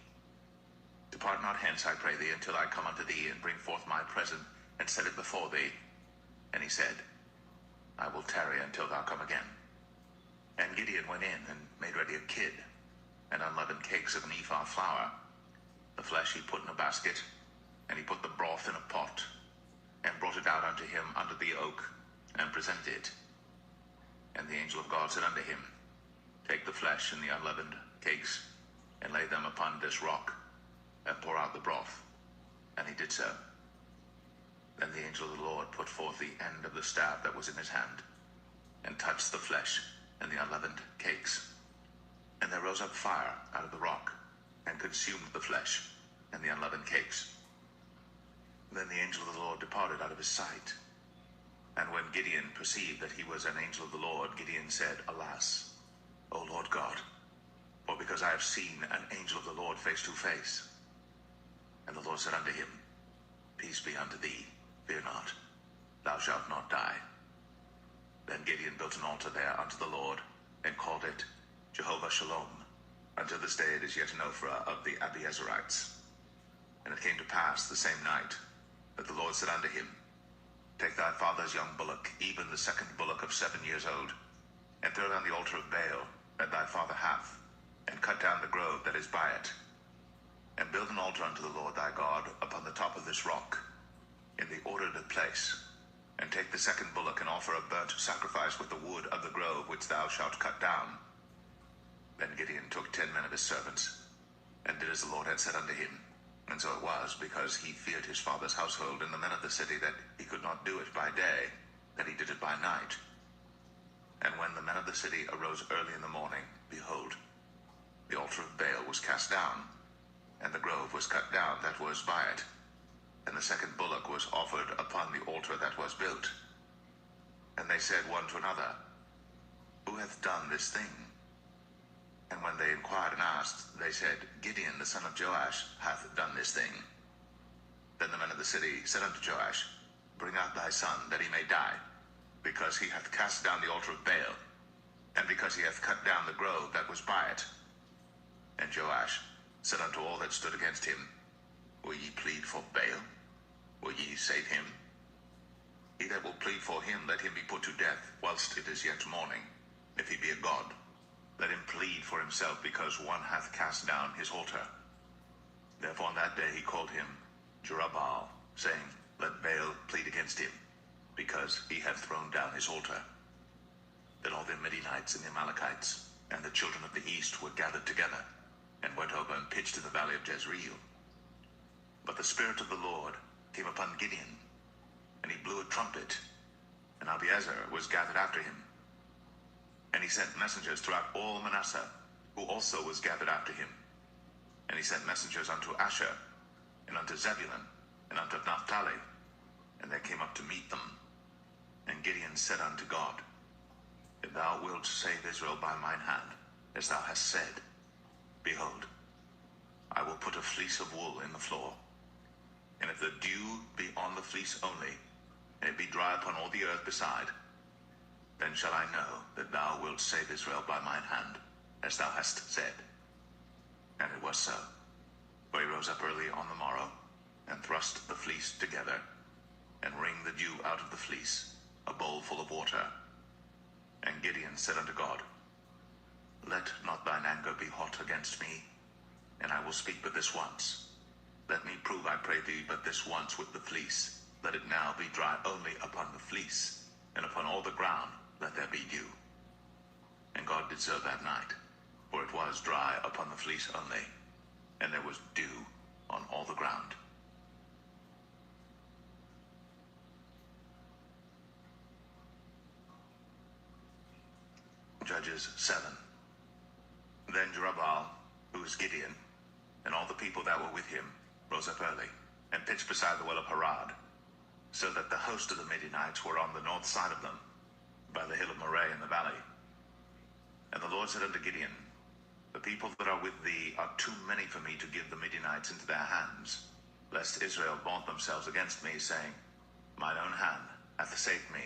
Depart not hence, I pray thee, until I come unto thee, and bring forth my present, and set it before thee. And he said, I will tarry until thou come again. And Gideon went in, and made ready a kid, and unleavened cakes of an ephah flour. The flesh he put in a basket, and he put the broth in a pot, and brought it out unto him under the oak, and presented it. And the angel of God said unto him, Take the flesh and the unleavened cakes, and lay them upon this rock, and pour out the broth. And he did so. Then the angel of the Lord put forth the end of the staff that was in his hand, and touched the flesh and the unleavened cakes. And there rose up fire out of the rock, and consumed the flesh and the unleavened cakes. Then the angel of the Lord departed out of his sight. And when Gideon perceived that he was an angel of the Lord, Gideon said, Alas, O Lord God, for because I have seen an angel of the Lord face to face. And the Lord said unto him, Peace be unto thee, fear not, thou shalt not die. Then Gideon built an altar there unto the Lord, and called it Jehovah Shalom. Until this day it is yet an Ophrah of the Abiezerites. And it came to pass the same night, that the Lord said unto him, Take thy father's young bullock, even the second bullock of 7 years old, and throw down the altar of Baal that thy father hath, and cut down the grove that is by it. And build an altar unto the Lord thy God upon the top of this rock, in the ordered place. And take the second bullock, and offer a burnt sacrifice with the wood of the grove which thou shalt cut down. Then Gideon took 10 men of his servants, and did as the Lord had said unto him. And so it was, because he feared his father's household and the men of the city, that he could not do it by day, that he did it by night. And when the men of the city arose early in the morning, behold, the altar of Baal was cast down, and the grove was cut down that was by it, and the second bullock was offered upon the altar that was built. And they said one to another, Who hath done this thing? And when they inquired and asked, they said, Gideon the son of Joash hath done this thing. Then the men of the city said unto Joash, Bring out thy son, that he may die, because he hath cast down the altar of Baal, and because he hath cut down the grove that was by it. And Joash said unto all that stood against him, Will ye plead for Baal? Will ye save him? He that will plead for him, let him be put to death, whilst it is yet morning. If he be a god, let him plead for himself, because one hath cast down his altar. Therefore on that day he called him Jerubbaal, saying, Let Baal plead against him, because he hath thrown down his altar. Then all the Midianites and the Amalekites, and the children of the east were gathered together, and went over and pitched in the valley of Jezreel. But the Spirit of the Lord came upon Gideon, and he blew a trumpet, and Abiezer was gathered after him. And he sent messengers throughout all Manasseh, who also was gathered after him. And he sent messengers unto Asher, and unto Zebulun, and unto Naphtali, and they came up to meet them. And Gideon said unto God, If thou wilt save Israel by mine hand, as thou hast said, behold, I will put a fleece of wool in the floor. And if the dew be on the fleece only, and it be dry upon all the earth beside, then shall I know that thou wilt save Israel by mine hand, as thou hast said. And it was so. For he rose up early on the morrow, and thrust the fleece together, and wringed the dew out of the fleece, a bowl full of water. And Gideon said unto God, Let not thine anger be hot against me, and I will speak but this once. Let me prove, I pray thee, but this once with the fleece. Let it now be dry only upon the fleece, and upon all the ground let there be dew. And God did so that night, for it was dry upon the fleece only, and there was dew on all the ground. Judges 7. Then Jerubbaal, who is Gideon, and all the people that were with him, rose up early, and pitched beside the well of Harad, so that the host of the Midianites were on the north side of them, by the hill of Moreh in the valley. And the Lord said unto Gideon, The people that are with thee are too many for me to give the Midianites into their hands, lest Israel vaunt themselves against me, saying, Mine own hand hath saved me.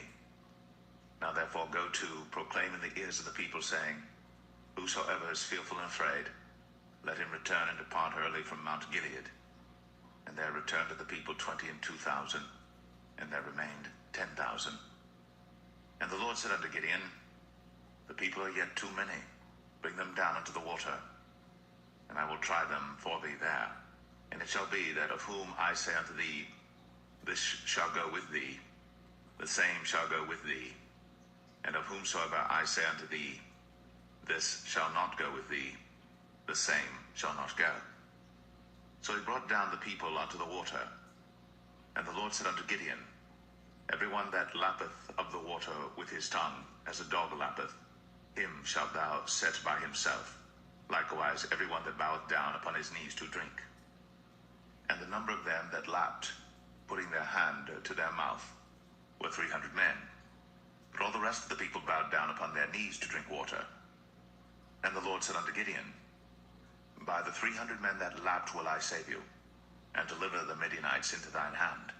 Now therefore go to, proclaim in the ears of the people, saying, Whosoever is fearful and afraid, let him return and depart early from Mount Gilead. And there returned to the people 22,000, and there remained 10,000. And the Lord said unto Gideon, The people are yet too many. Bring them down unto the water, and I will try them for thee there. And it shall be that of whom I say unto thee, This shall go with thee, the same shall go with thee. And of whomsoever I say unto thee, This shall not go with thee, the same shall not go. So he brought down the people unto the water. And the Lord said unto Gideon, Every one that lappeth of the water with his tongue, as a dog lappeth, him shalt thou set by himself. Likewise every one that boweth down upon his knees to drink. And the number of them that lapped, putting their hand to their mouth, were 300 men. But all the rest of the people bowed down upon their knees to drink water. And the Lord said unto Gideon, By the 300 men that lapped will I save you, and deliver the Midianites into thine hand.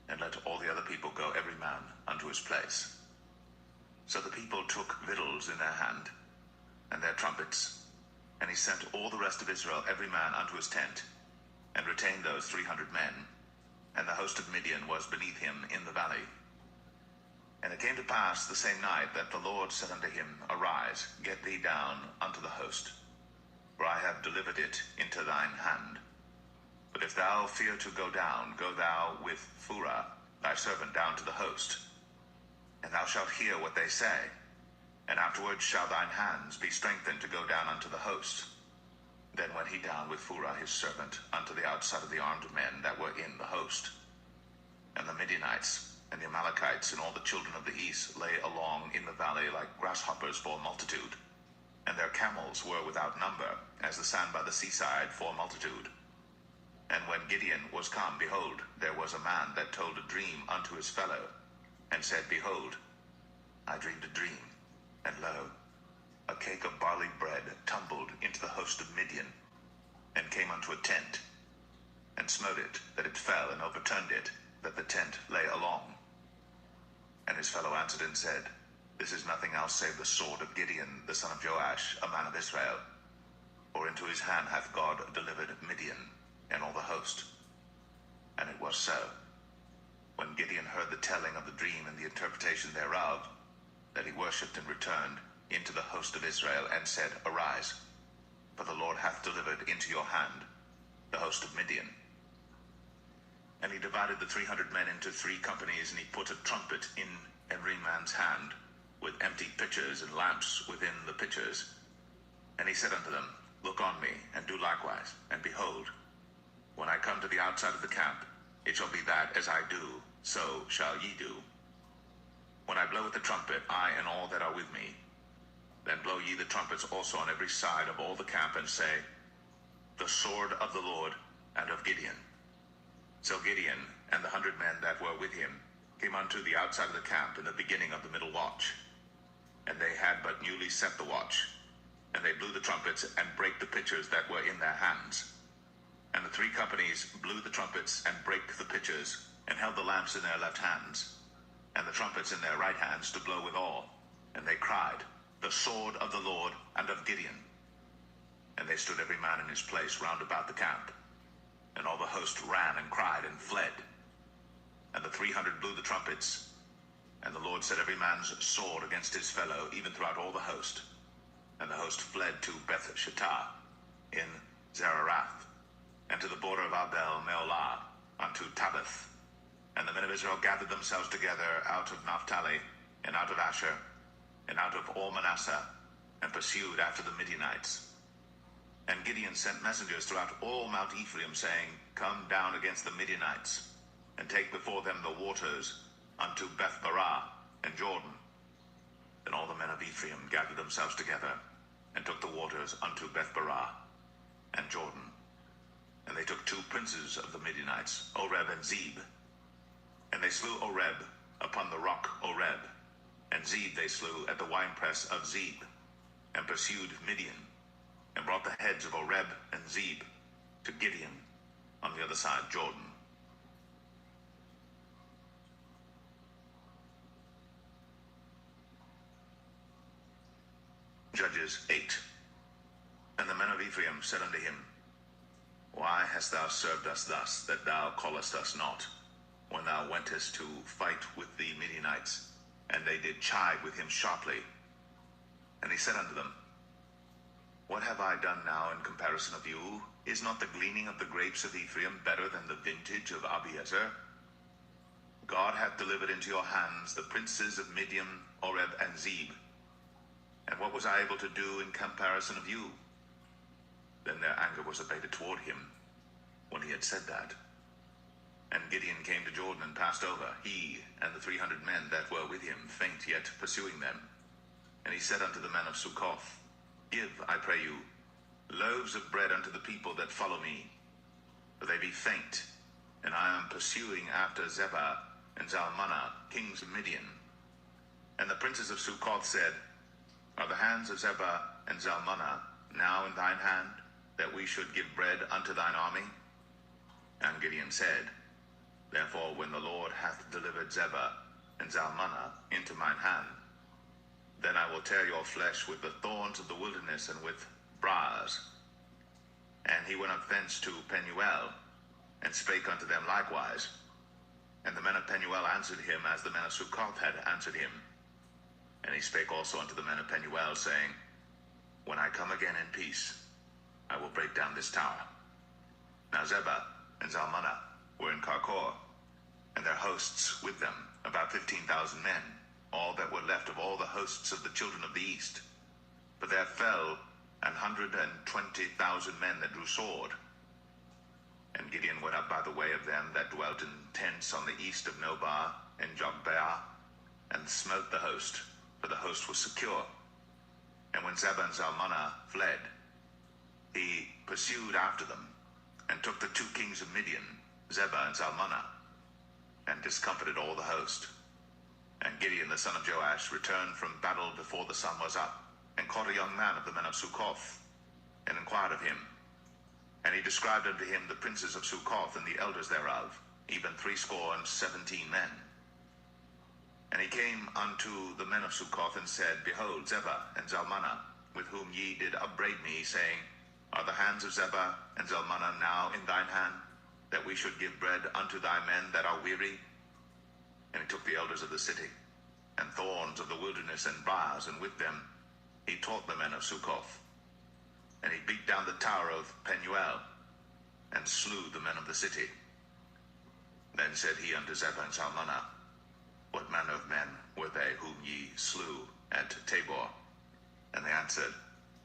And let all the other people go every man unto his place. So the people took victuals in their hand, and their trumpets, and he sent all the rest of Israel every man unto his tent, and retained those 300 men, and the host of Midian was beneath him in the valley. And it came to pass the same night that the Lord said unto him, Arise, get thee down unto the host, for I have delivered it into thine hand. But if thou fear to go down, go thou with Phurah thy servant down to the host, and thou shalt hear what they say, and afterwards shall thine hands be strengthened to go down unto the host. Then went he down with Phurah his servant unto the outside of the armed men that were in the host. And the Midianites and the Amalekites and all the children of the east lay along in the valley like grasshoppers for multitude, and their camels were without number, as the sand by the seaside for multitude. And when Gideon was come, behold, there was a man that told a dream unto his fellow, and said, Behold, I dreamed a dream, and lo, a cake of barley bread tumbled into the host of Midian, and came unto a tent, and smote it, that it fell, and overturned it, that the tent lay along. And his fellow answered and said, This is nothing else save the sword of Gideon, the son of Joash, a man of Israel. For into his hand hath God delivered Midian, and all the host. And it was so. When Gideon heard the telling of the dream and the interpretation thereof, that he worshipped and returned into the host of Israel, and said, Arise, for the Lord hath delivered into your hand the host of Midian. And he divided the 300 men into 3 companies, and he put a trumpet in every man's hand, with empty pitchers and lamps within the pitchers. And he said unto them, Look on me, and do likewise, and behold, when I come to the outside of the camp, it shall be that as I do, so shall ye do. When I blow with the trumpet, I and all that are with me, then blow ye the trumpets also on every side of all the camp, and say, The sword of the Lord and of Gideon. So Gideon and the 100 men that were with him came unto the outside of the camp in the beginning of the middle watch. And they had but newly set the watch, and they blew the trumpets, and brake the pitchers that were in their hands. And the 3 companies blew the trumpets, and brake the pitchers, and held the lamps in their left hands, and the trumpets in their right hands to blow withal. And they cried, The sword of the Lord and of Gideon. And they stood every man in his place round about the camp. And all the host ran and cried and fled. And the 300 blew the trumpets. And the Lord set every man's sword against his fellow, even throughout all the host. And the host fled to Beth-shittah in Zararath, and to the border of Abel-meholah, unto Tabbath. And the men of Israel gathered themselves together out of Naphtali, and out of Asher, and out of all Manasseh, and pursued after the Midianites. And Gideon sent messengers throughout all Mount Ephraim, saying, Come down against the Midianites, and take before them the waters unto Beth-barah and Jordan. Then all the men of Ephraim gathered themselves together, and took the waters unto Beth-barah and Jordan. And they took 2 princes of the Midianites, Oreb and Zeb. And they slew Oreb upon the rock Oreb, and Zeb they slew at the winepress of Zeb, and pursued Midian, and brought the heads of Oreb and Zeb to Gideon on the other side Jordan. Judges 8. And the men of Ephraim said unto him, Why hast thou served us thus, that thou callest us not, when thou wentest to fight with the Midianites? And they did chide with him sharply. And he said unto them, What have I done now in comparison of you? Is not the gleaning of the grapes of Ephraim better than the vintage of Abiezer? God hath delivered into your hands the princes of Midian, Oreb, and Zeb. And what was I able to do in comparison of you? Then their anger was abated toward him, when he had said that. And Gideon came to Jordan and passed over, he and the 300 men that were with him, faint yet pursuing them. And he said unto the men of Succoth, Give, I pray you, loaves of bread unto the people that follow me, for they be faint, and I am pursuing after Zebah and Zalmunna, kings of Midian. And the princes of Succoth said, Are the hands of Zebah and Zalmunna now in thine hand, that we should give bread unto thine army? And Gideon said, Therefore, when the Lord hath delivered Zebah and Zalmunna into mine hand, then I will tear your flesh with the thorns of the wilderness and with briars. And he went up thence to Penuel, and spake unto them likewise. And the men of Penuel answered him as the men of Succoth had answered him. And he spake also unto the men of Penuel, saying, When I come again in peace, I will break down this tower. Now Zebah and Zalmunna were in Karkor, and their hosts with them, about 15,000 men, all that were left of all the hosts of the children of the east. But there fell 120,000 men that drew sword. And Gideon went up by the way of them that dwelt in tents on the east of Nobah and Jogbeah, and smote the host, for the host was secure. And when Zebah and Zalmunna fled, he pursued after them, and took the 2 kings of Midian, Zebah and Zalmunna, and discomfited all the host. And Gideon the son of Joash returned from battle before the sun was up, and caught a young man of the men of Succoth, and inquired of him. And he described unto him the princes of Succoth and the elders thereof, even 17 men. And he came unto the men of Succoth, and said, Behold, Zebah and Zalmunna, with whom ye did upbraid me, saying, Are the hands of Zebah and Zalmunna now in thine hand, that we should give bread unto thy men that are weary? And he took the elders of the city, and thorns of the wilderness and briars, and with them he taught the men of Succoth. And he beat down the tower of Penuel, and slew the men of the city. Then said he unto Zebah and Zalmunna, What manner of men were they whom ye slew at Tabor? And they answered,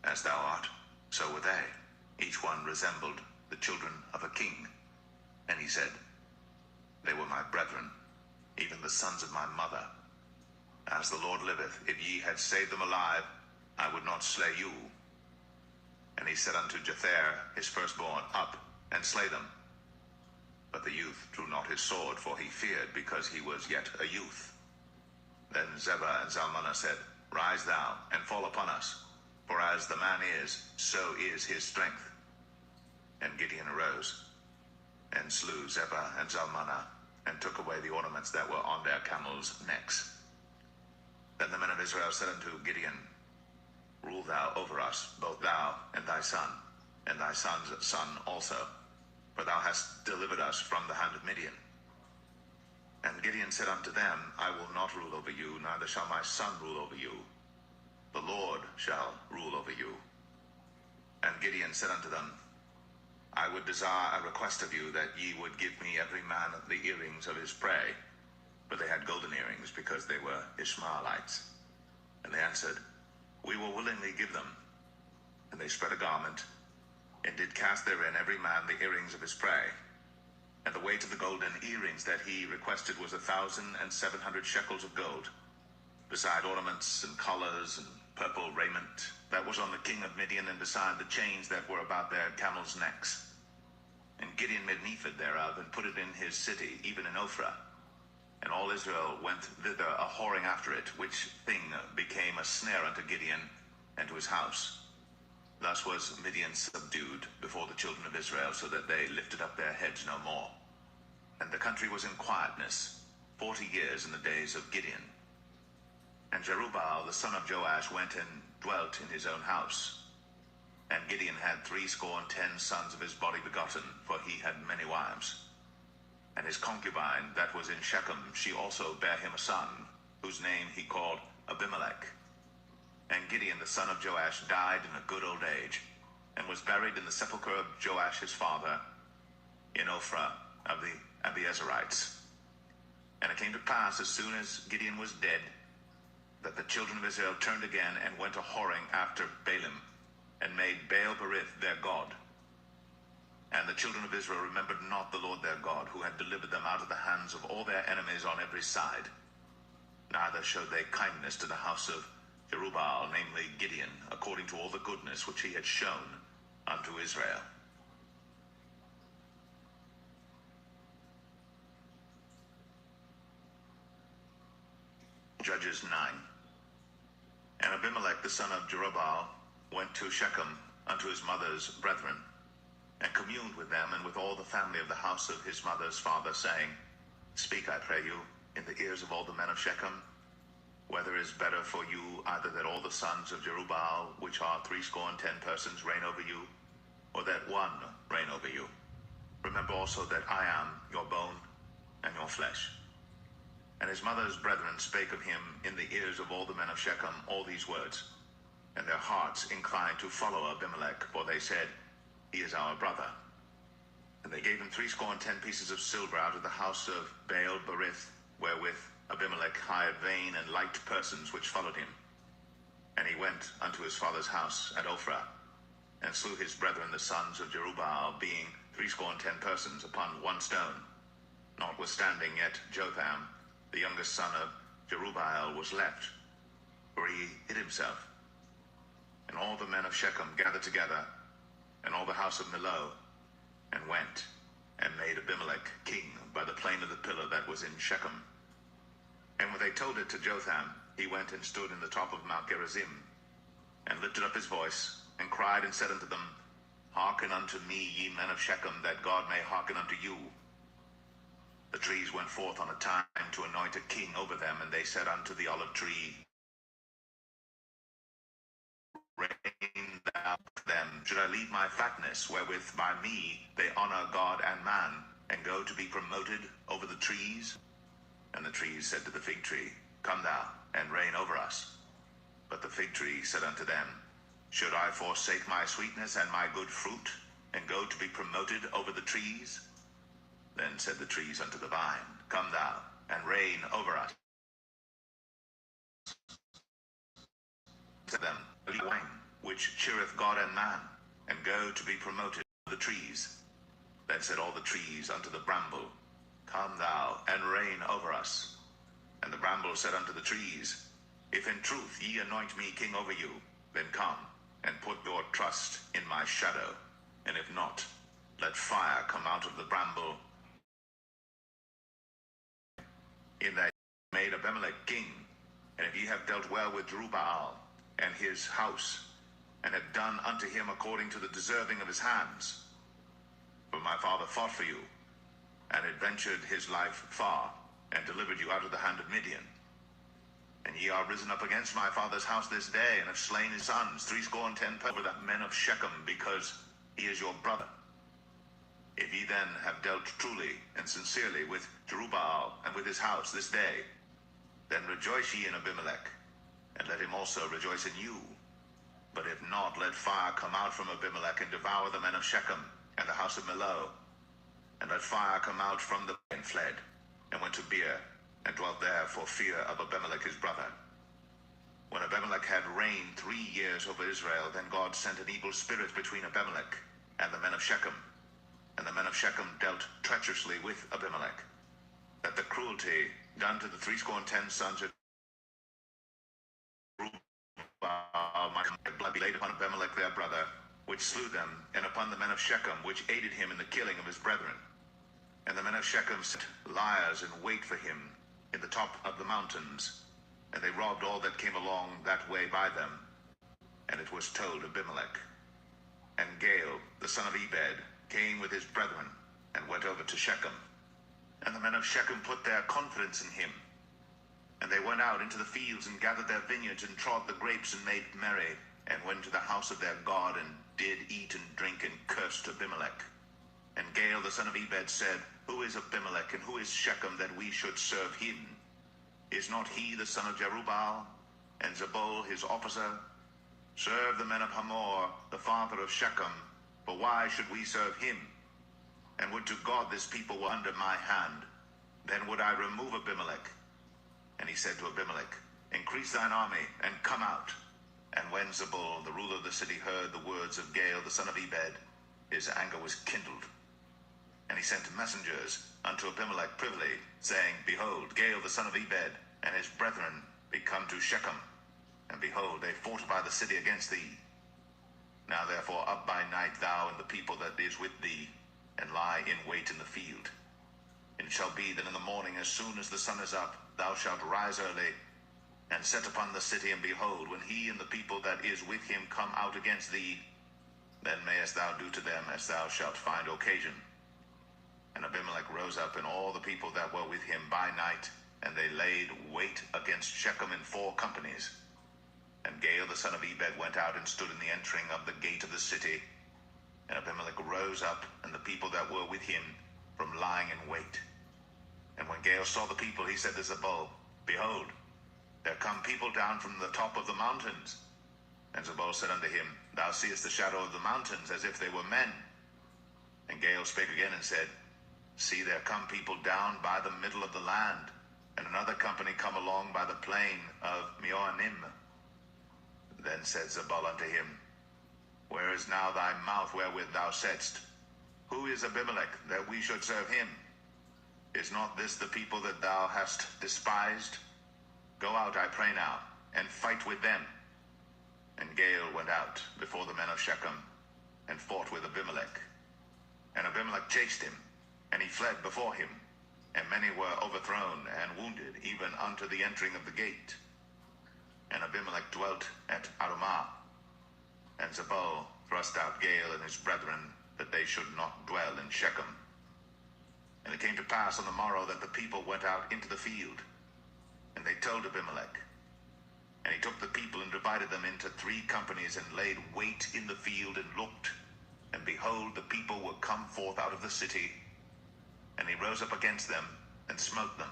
As thou art, so were they. Each one resembled the children of a king. And he said, They were my brethren, even the sons of my mother. As the Lord liveth, if ye had saved them alive, I would not slay you. And he said unto Jether, his firstborn, Up, and slay them. But the youth drew not his sword, for he feared, because he was yet a youth. Then Zebah and Zalmunna said, Rise thou, and fall upon us, for as the man is, so is his strength. And Gideon arose, and slew Zebah and Zalmunna, and took away the ornaments that were on their camels' necks. Then the men of Israel said unto Gideon, Rule thou over us, both thou and thy son, and thy son's son also, for thou hast delivered us from the hand of Midian. And Gideon said unto them, I will not rule over you, neither shall my son rule over you. The Lord shall rule over you. And Gideon said unto them, I would desire a request of you, that ye would give me every man the earrings of his prey. For they had golden earrings, because they were Ishmaelites. And they answered, We will willingly give them. And they spread a garment, and did cast therein every man the earrings of his prey. And the weight of the golden earrings that he requested was 1,700 shekels of gold, beside ornaments and collars and purple raiment that was on the king of Midian, and beside the chains that were about their camels' necks. And Gideon made an ephod thereof, and put it in his city, even in Ophrah. And all Israel went thither a whoring after it, which thing became a snare unto Gideon and to his house. Thus was Midian subdued before the children of Israel, so that they lifted up their heads no more. And the country was in quietness 40 years in the days of Gideon. And Jerubbaal the son of Joash went and dwelt in his own house. And Gideon had 70 sons of his body begotten, for he had many wives. And his concubine that was in Shechem, she also bare him a son, whose name he called Abimelech. And Gideon the son of Joash died in a good old age, and was buried in the sepulchre of Joash his father, in Ophrah of the Abiezerites. And it came to pass, as soon as Gideon was dead, that the children of Israel turned again, and went a whoring after Baalim, and made Baal-berith their god. And the children of Israel remembered not the Lord their God, who had delivered them out of the hands of all their enemies on every side. Neither showed they kindness to the house of Jerubbaal, namely Gideon, according to all the goodness which he had shown unto Israel. Judges 9. And Abimelech the son of Jerubbaal went to Shechem unto his mother's brethren, and communed with them and with all the family of the house of his mother's father, saying, Speak, I pray you, in the ears of all the men of Shechem, whether it is better for you either that all the sons of Jerubbaal, which are 70 persons, reign over you, or that one reign over you. Remember also that I am your bone and your flesh. And his mother's brethren spake of him in the ears of all the men of Shechem all these words. And their hearts inclined to follow Abimelech, for they said, He is our brother. And they gave him 70 pieces of silver out of the house of Baal-berith, wherewith Abimelech hired vain and light persons which followed him. And he went unto his father's house at Ophrah, and slew his brethren the sons of Jerubbaal, being 70 persons upon one stone. Notwithstanding yet Jotham, the youngest son of Jerubbaal, was left, for he hid himself. And all the men of Shechem gathered together, and all the house of Millo, and went, and made Abimelech king by the plain of the pillar that was in Shechem. And when they told it to Jotham, he went and stood in the top of Mount Gerizim, and lifted up his voice, and cried and said unto them, Hearken unto me, ye men of Shechem, that God may hearken unto you. The trees went forth on a time to anoint a king over them, and they said unto the olive tree, Reign thou them. Should I leave my fatness, wherewith by me they honor God and man, and go to be promoted over the trees? And the trees said to the fig tree, Come thou, and reign over us. But the fig tree said unto them, Should I forsake my sweetness and my good fruit, and go to be promoted over the trees? Then said the trees unto the vine, Come thou, and reign over us. Said them, Leave wine, which cheereth God and man, and go to be promoted over the trees. Then said all the trees unto the bramble, Come thou, and reign over us. And the bramble said unto the trees, If in truth ye anoint me king over you, then come, and put your trust in my shadow. And if not, let fire come out of the bramble. In that ye made Abimelech king, and if ye have dealt well with Jerubbaal and his house, and have done unto him according to the deserving of his hands. For my father fought for you, and adventured his life far, and delivered you out of the hand of Midian. And ye are risen up against my father's house this day, and have slain his sons, 70 over the men of Shechem, because he is your brother. If ye then have dealt truly and sincerely with Jerubbaal and with his house this day, then rejoice ye in Abimelech, and let him also rejoice in you. But if not, let fire come out from Abimelech, and devour the men of Shechem and the house of Millo. And let fire come out from the and fled, and went to Beer, and dwelt there for fear of Abimelech his brother. When Abimelech had reigned 3 years over Israel, then God sent an evil spirit between Abimelech and the men of Shechem. And the men of Shechem dealt treacherously with Abimelech, that the cruelty done to the 70 sons of Jerubbaal might blood be laid upon Abimelech their brother, which slew them, and upon the men of Shechem, which aided him in the killing of his brethren. And the men of Shechem set liers in wait for him in the top of the mountains, and they robbed all that came along that way by them. And it was told Abimelech. And Gaal, the son of Ebed, came with his brethren, and went over to Shechem. And the men of Shechem put their confidence in him. And they went out into the fields, and gathered their vineyards, and trod the grapes, and made merry, and went to the house of their God, and did eat and drink, and cursed Abimelech. And Gaal the son of Ebed said, Who is Abimelech, and who is Shechem, that we should serve him? Is not he the son of Jerubbaal, and Zebul his officer? Serve the men of Hamor, the father of Shechem, for why should we serve him? And would to God this people were under my hand, then would I remove Abimelech. And he said to Abimelech, Increase thine army, and come out. And when Zebul, the ruler of the city, heard the words of Gaal the son of Ebed, his anger was kindled. And he sent messengers unto Abimelech privily, saying, Behold, Gaal the son of Ebed and his brethren be come to Shechem, and behold, they fortify the city against thee. Now therefore up by night, thou and the people that is with thee, and lie in wait in the field. And it shall be that in the morning, as soon as the sun is up, thou shalt rise early, and set upon the city, and behold, when he and the people that is with him come out against thee, then mayest thou do to them as thou shalt find occasion. And Abimelech rose up, and all the people that were with him by night, and they laid wait against Shechem in 4 companies. And Gaal the son of Ebed went out and stood in the entering of the gate of the city. And Abimelech rose up, and the people that were with him, from lying in wait. And when Gaal saw the people, he said to Zebul, Behold, there come people down from the top of the mountains. And Zebul said unto him, Thou seest the shadow of the mountains, as if they were men. And Gaal spake again and said, See, there come people down by the middle of the land, and another company come along by the plain of Meonim. Then said Zebul unto him, Where is now thy mouth wherewith thou saidst, Who is Abimelech, that we should serve him? Is not this the people that thou hast despised? Go out, I pray now, and fight with them. And Gaal went out before the men of Shechem, and fought with Abimelech. And Abimelech chased him, and he fled before him, and many were overthrown and wounded, even unto the entering of the gate. And Abimelech dwelt at Arumah. And Zebul thrust out Gaal and his brethren, that they should not dwell in Shechem. And it came to pass on the morrow that the people went out into the field, and they told Abimelech. And he took the people and divided them into 3 companies, and laid wait in the field, and looked, and behold, the people were come forth out of the city. And he rose up against them, and smote them.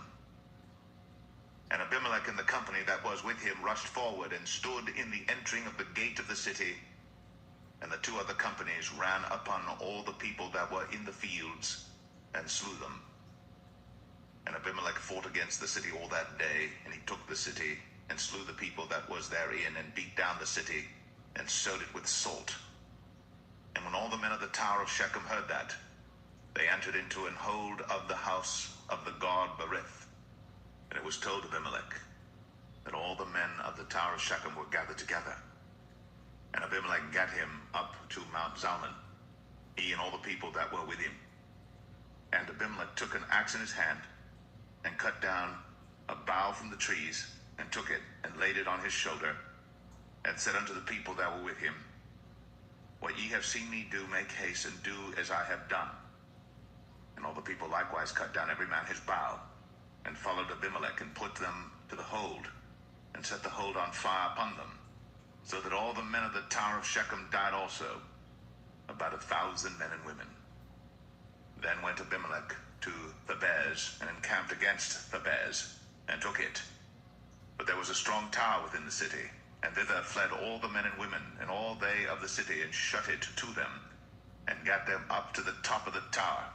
And Abimelech and the company that was with him rushed forward, and stood in the entering of the gate of the city. And the 2 other companies ran upon all the people that were in the fields, and slew them. And Abimelech fought against the city all that day, and he took the city, and slew the people that was therein, and beat down the city, and sowed it with salt. And when all the men of the tower of Shechem heard that, they entered into an hold of the house of the god Berith. And it was told Abimelech that all the men of the tower of Shechem were gathered together. And Abimelech gat him up to Mount Zalmon, he and all the people that were with him. And Abimelech took an axe in his hand, and cut down a bough from the trees, and took it, and laid it on his shoulder, and said unto the people that were with him, What ye have seen me do, make haste, and do as I have done. And all the people likewise cut down every man his bough, and followed Abimelech, and put them to the hold, and set the hold on fire upon them, so that all the men of the tower of Shechem died also, about 1,000 men and women. Then went Abimelech to Thebez, and encamped against Thebez, and took it. But there was a strong tower within the city, and thither fled all the men and women, and all they of the city, and shut it to them, and gat them up to the top of the tower.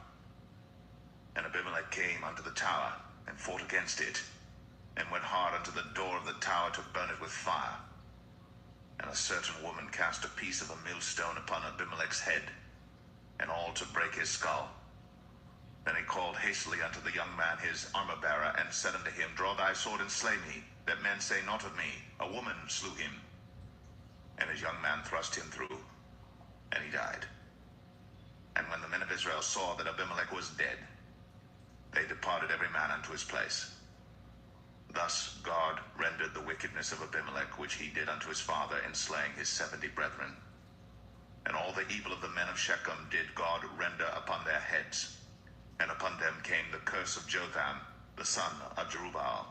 And Abimelech came unto the tower, and fought against it, and went hard unto the door of the tower to burn it with fire. And a certain woman cast a piece of a millstone upon Abimelech's head, and all to break his skull. Then he called hastily unto the young man his armor-bearer, and said unto him, Draw thy sword, and slay me, that men say not of me, A woman slew him. And his young man thrust him through, and he died. And when the men of Israel saw that Abimelech was dead, they departed every man unto his place. Thus God rendered the wickedness of Abimelech, which he did unto his father, in slaying his 70 brethren. And all the evil of the men of Shechem did God render upon their heads. And upon them came the curse of Jotham, the son of Jerubbaal.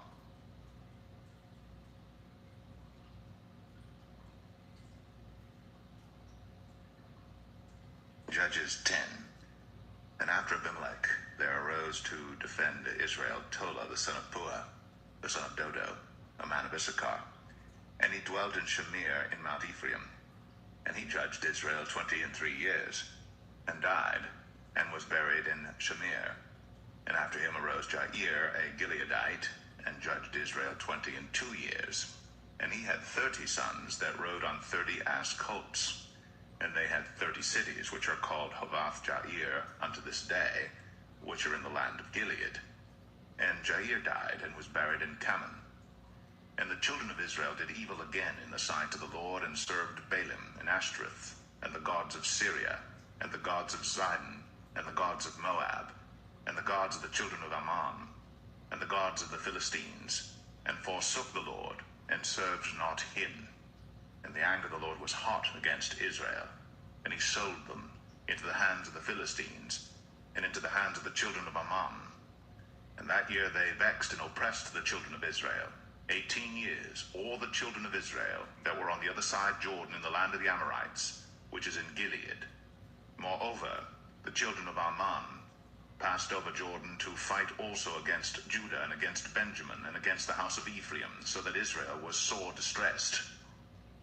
Judges 10. And after Abimelech, there arose to defend Israel Tola, the son of Puah, the son of Dodo, a man of Issachar. And he dwelt in Shamir in Mount Ephraim. And he judged Israel 23 years, and died, and was buried in Shamir. And after him arose Jair, a Gileadite, and judged Israel 22 years. And he had 30 sons that rode on 30 ass colts. And they had 30 cities, which are called Havath Jair unto this day, which are in the land of Gilead. And Jair died, and was buried in Kaman. And the children of Israel did evil again in the sight of the Lord, and served Baalim, and Ashtoreth, and the gods of Syria, and the gods of Zidon, and the gods of Moab, and the gods of the children of Ammon, and the gods of the Philistines, and forsook the Lord, and served not him. And the anger of the Lord was hot against Israel, and he sold them into the hands of the Philistines, and into the hands of the children of Ammon. And that year they vexed and oppressed the children of Israel 18 years, all the children of Israel that were on the other side Jordan in the land of the Amorites, which is in Gilead. Moreover, the children of Ammon passed over Jordan to fight also against Judah and against Benjamin and against the house of Ephraim, so that Israel was sore distressed.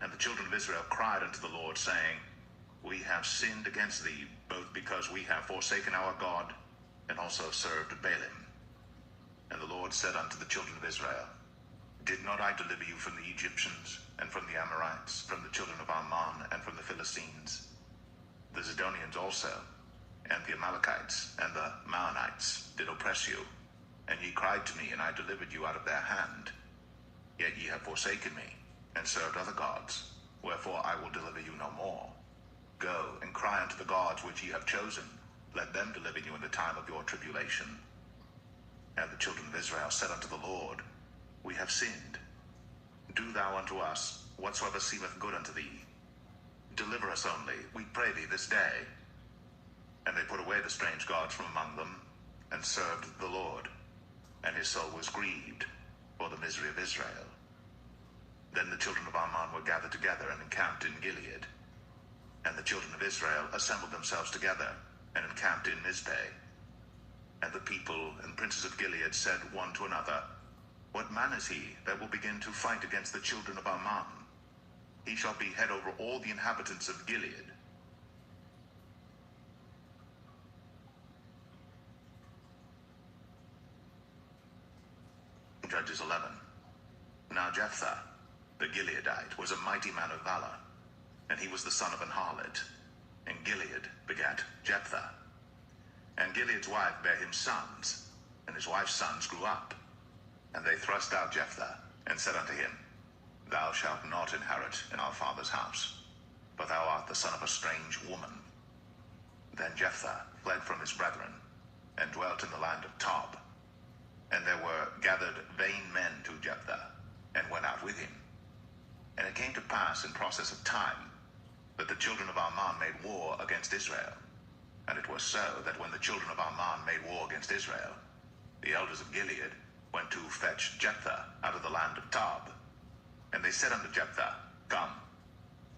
And the children of Israel cried unto the Lord, saying, We have sinned against thee, both because we have forsaken our God, and also served Baalim. And the Lord said unto the children of Israel, Did not I deliver you from the Egyptians, and from the Amorites, from the children of Ammon, and from the Philistines? The Zidonians also, and the Amalekites, and the Maonites did oppress you. And ye cried to me, and I delivered you out of their hand. Yet ye have forsaken me, and served other gods. Wherefore I will deliver you no more. Go and cry unto the gods which ye have chosen. Let them deliver you in the time of your tribulation. And the children of Israel said unto the Lord, We have sinned. Do thou unto us whatsoever seemeth good unto thee. Deliver us only, we pray thee, this day. And they put away the strange gods from among them, and served the Lord. And his soul was grieved for the misery of Israel. Then the children of Ammon were gathered together and encamped in Gilead. And the children of Israel assembled themselves together, and encamped in Mizpeh. And the people and princes of Gilead said one to another, What man is he that will begin to fight against the children of Ammon? He shall be head over all the inhabitants of Gilead. Judges 11. Now Jephthah, the Gileadite, was a mighty man of valor, and he was the son of an harlot. And Gilead begat Jephthah. And Gilead's wife bare him sons, and his wife's sons grew up. And they thrust out Jephthah, and said unto him, Thou shalt not inherit in our father's house, for thou art the son of a strange woman. Then Jephthah fled from his brethren, and dwelt in the land of Tob. And there were gathered vain men to Jephthah, and went out with him. And it came to pass in process of time, that the children of Ammon made war against Israel. And it was so that when the children of Ammon made war against Israel, the elders of Gilead went to fetch Jephthah out of the land of Tob. And they said unto Jephthah, Come,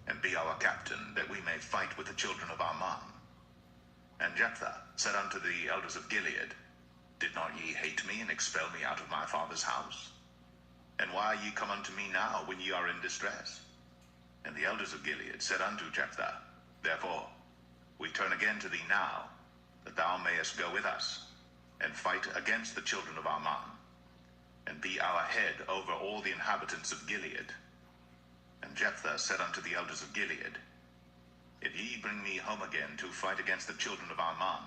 and be our captain, that we may fight with the children of Ammon. And Jephthah said unto the elders of Gilead, Did not ye hate me, and expel me out of my father's house? And why are ye come unto me now, when ye are in distress? And the elders of Gilead said unto Jephthah, Therefore we turn again to thee now, that thou mayest go with us, and fight against the children of Ammon, and be our head over all the inhabitants of Gilead. And Jephthah said unto the elders of Gilead, If ye bring me home again to fight against the children of Ammon,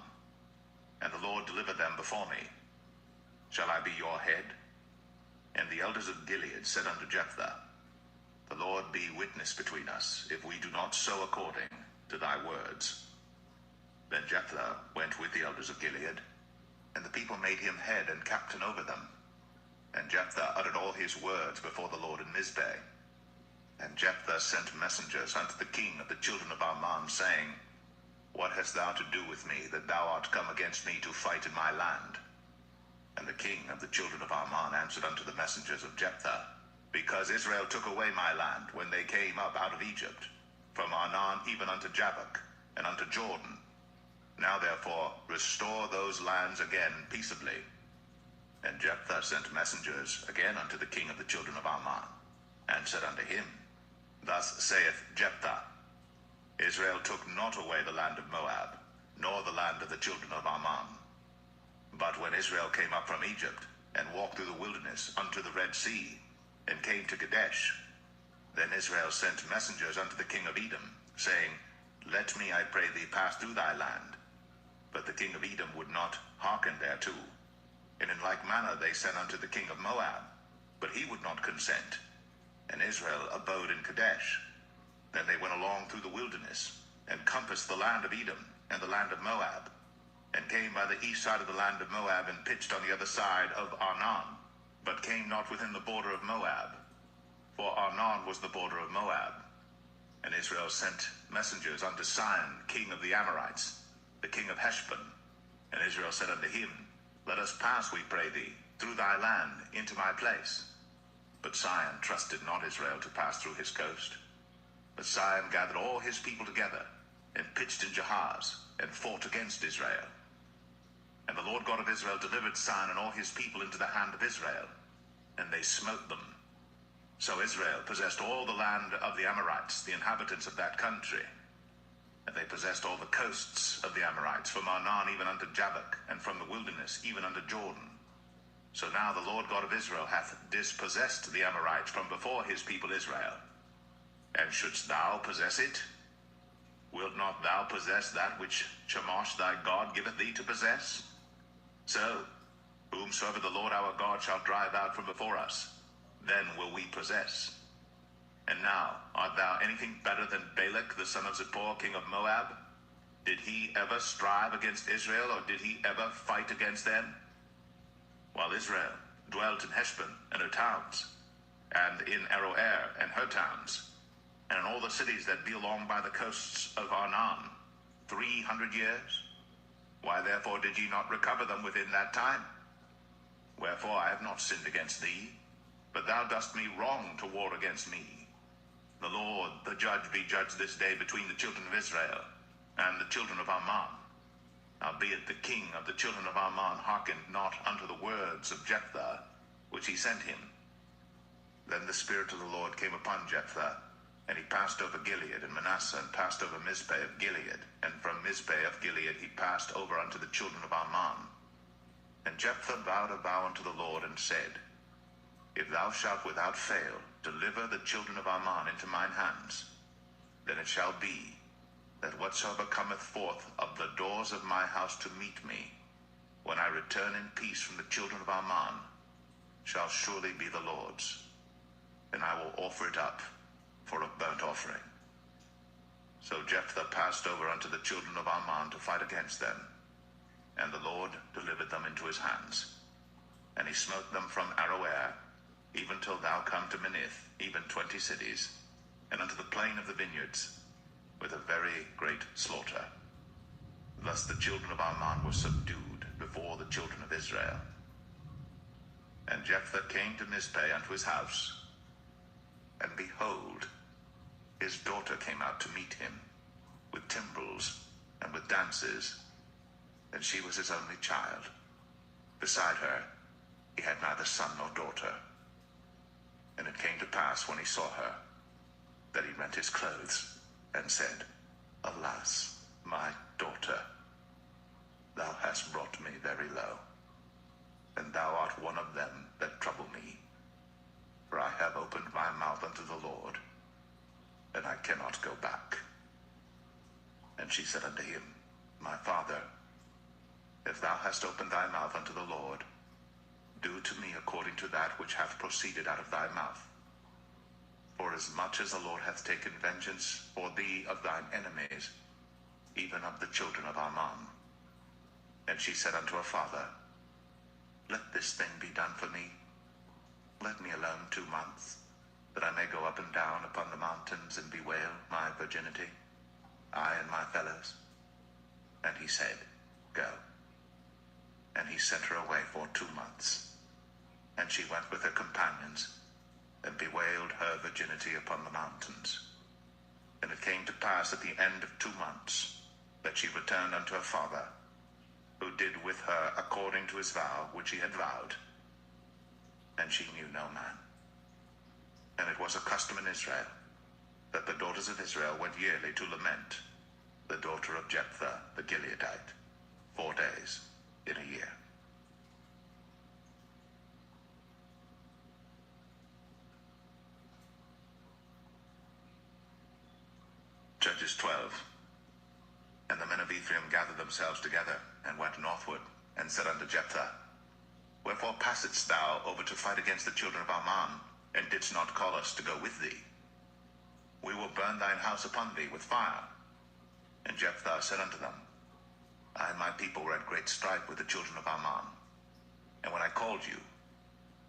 and the Lord deliver them before me, shall I be your head? And the elders of Gilead said unto Jephthah, The Lord be witness between us, if we do not so according to thy words. Then Jephthah went with the elders of Gilead, and the people made him head and captain over them. And Jephthah uttered all his words before the Lord in Mizpeh. And Jephthah sent messengers unto the king of the children of Ammon, saying, What hast thou to do with me, that thou art come against me to fight in my land? And the king of the children of Ammon answered unto the messengers of Jephthah, Because Israel took away my land when they came up out of Egypt, from Arnon even unto Jabbok, and unto Jordan. Now therefore restore those lands again peaceably. And Jephthah sent messengers again unto the king of the children of Ammon, and said unto him, Thus saith Jephthah, Israel took not away the land of Moab, nor the land of the children of Ammon. But when Israel came up from Egypt, and walked through the wilderness unto the Red Sea, and came to Kadesh, then Israel sent messengers unto the king of Edom, saying, Let me, I pray thee, pass through thy land. But the king of Edom would not hearken thereto. And in like manner they sent unto the king of Moab, but he would not consent. And Israel abode in Kadesh. Then they went along through the wilderness, and compassed the land of Edom, and the land of Moab, and came by the east side of the land of Moab, and pitched on the other side of Arnon, but came not within the border of Moab. For Arnon was the border of Moab. And Israel sent messengers unto Sihon, king of the Amorites, the king of Heshbon. And Israel said unto him, Let us pass, we pray thee, through thy land into my place. But Sihon trusted not Israel to pass through his coast. But Sihon gathered all his people together, and pitched in Jahaz, and fought against Israel. And the Lord God of Israel delivered Sihon and all his people into the hand of Israel, and they smote them. So Israel possessed all the land of the Amorites, the inhabitants of that country. And they possessed all the coasts of the Amorites, from Arnon even unto Jabbok, and from the wilderness even unto Jordan. So now the Lord God of Israel hath dispossessed the Amorites from before his people Israel. And shouldst thou possess it? Wilt not thou possess that which Chemosh thy God giveth thee to possess? So, whomsoever the Lord our God shall drive out from before us, then will we possess. And now, art thou anything better than Balak the son of Zippor, king of Moab? Did he ever strive against Israel, or did he ever fight against them? While Israel dwelt in Heshbon and her towns, and in Aroer and her towns, and in all the cities that be along by the coasts of Arnon, 300 years? Why therefore did ye not recover them within that time? Wherefore I have not sinned against thee, but thou dost me wrong to war against me. The Lord, the judge, be judged this day between the children of Israel and the children of Ammon. Albeit the king of the children of Ammon hearkened not unto the words of Jephthah, which he sent him. Then the Spirit of the Lord came upon Jephthah, and he passed over Gilead and Manasseh, and passed over Mizpeh of Gilead, and from Mizpeh of Gilead he passed over unto the children of Ammon. And Jephthah vowed a vow unto the Lord, and said, If thou shalt without fail deliver the children of Ammon into mine hands, then it shall be, that whatsoever cometh forth of the doors of my house to meet me, when I return in peace from the children of Ammon, shall surely be the Lord's, and I will offer it up for a burnt offering. So Jephthah passed over unto the children of Ammon to fight against them, and the Lord delivered them into his hands. And he smote them from Aroer, even till thou come to Minnith, even 20 cities, and unto the plain of the vineyards, with a very great slaughter. Thus the children of Ammon were subdued before the children of Israel. And Jephthah came to Mizpeh unto his house, and behold, his daughter came out to meet him, with timbrels and with dances, and she was his only child. Beside her he had neither son nor daughter. And it came to pass, when he saw her, that he rent his clothes, and said, Alas, my daughter, thou hast brought me very low, and thou art one of them that trouble me. For I have opened my mouth unto the Lord, and I cannot go back. And she said unto him, My father, if thou hast opened thy mouth unto the Lord, do to me according to that which hath proceeded out of thy mouth. For as much as the Lord hath taken vengeance for thee of thine enemies, even of the children of Ammon. And she said unto her father, Let this thing be done for me. Let me alone 2 months, that I may go up and down upon the mountains and bewail my virginity, I and my fellows. And he said, Go. And he sent her away for 2 months. And she went with her companions, and bewailed her virginity upon the mountains. And it came to pass at the end of 2 months, that she returned unto her father, who did with her according to his vow which he had vowed. And she knew no man. And it was a custom in Israel, that the daughters of Israel went yearly to lament the daughter of Jephthah the Gileadite 4 days in a year. Judges 12. And the men of Ephraim gathered themselves together, and went northward, and said unto Jephthah, Wherefore passedst thou over to fight against the children of Ammon, and didst not call us to go with thee? We will burn thine house upon thee with fire. And Jephthah said unto them, I and my people were at great strife with the children of Ammon. And when I called you,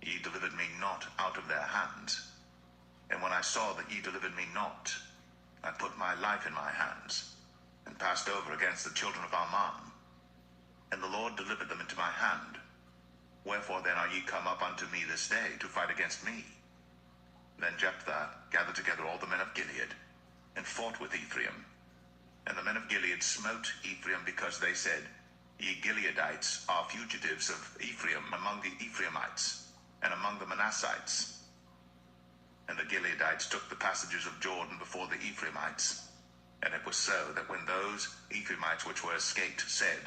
ye delivered me not out of their hands. And when I saw that ye delivered me not, I put my life in my hands, and passed over against the children of Ammon. And the Lord delivered them into my hand. Wherefore then are ye come up unto me this day to fight against me? Then Jephthah gathered together all the men of Gilead, and fought with Ephraim. And the men of Gilead smote Ephraim, because they said, Ye Gileadites are fugitives of Ephraim among the Ephraimites, and among the Manassites. And the Gileadites took the passages of Jordan before the Ephraimites. And it was so that when those Ephraimites which were escaped said,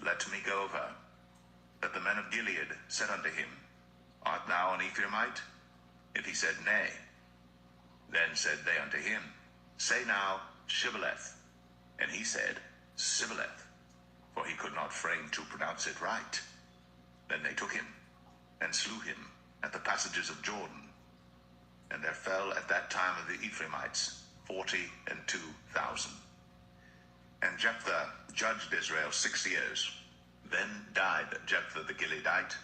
Let me go over, that the men of Gilead said unto him, Art thou an Ephraimite? If he said, Nay, then said they unto him, Say now, Shibboleth. And he said, Sibboleth, for he could not frame to pronounce it right. Then they took him, and slew him at the passages of Jordan. And there fell at that time of the Ephraimites 42,000. And Jephthah judged Israel 6 years. Then died Jephthah the Gileadite,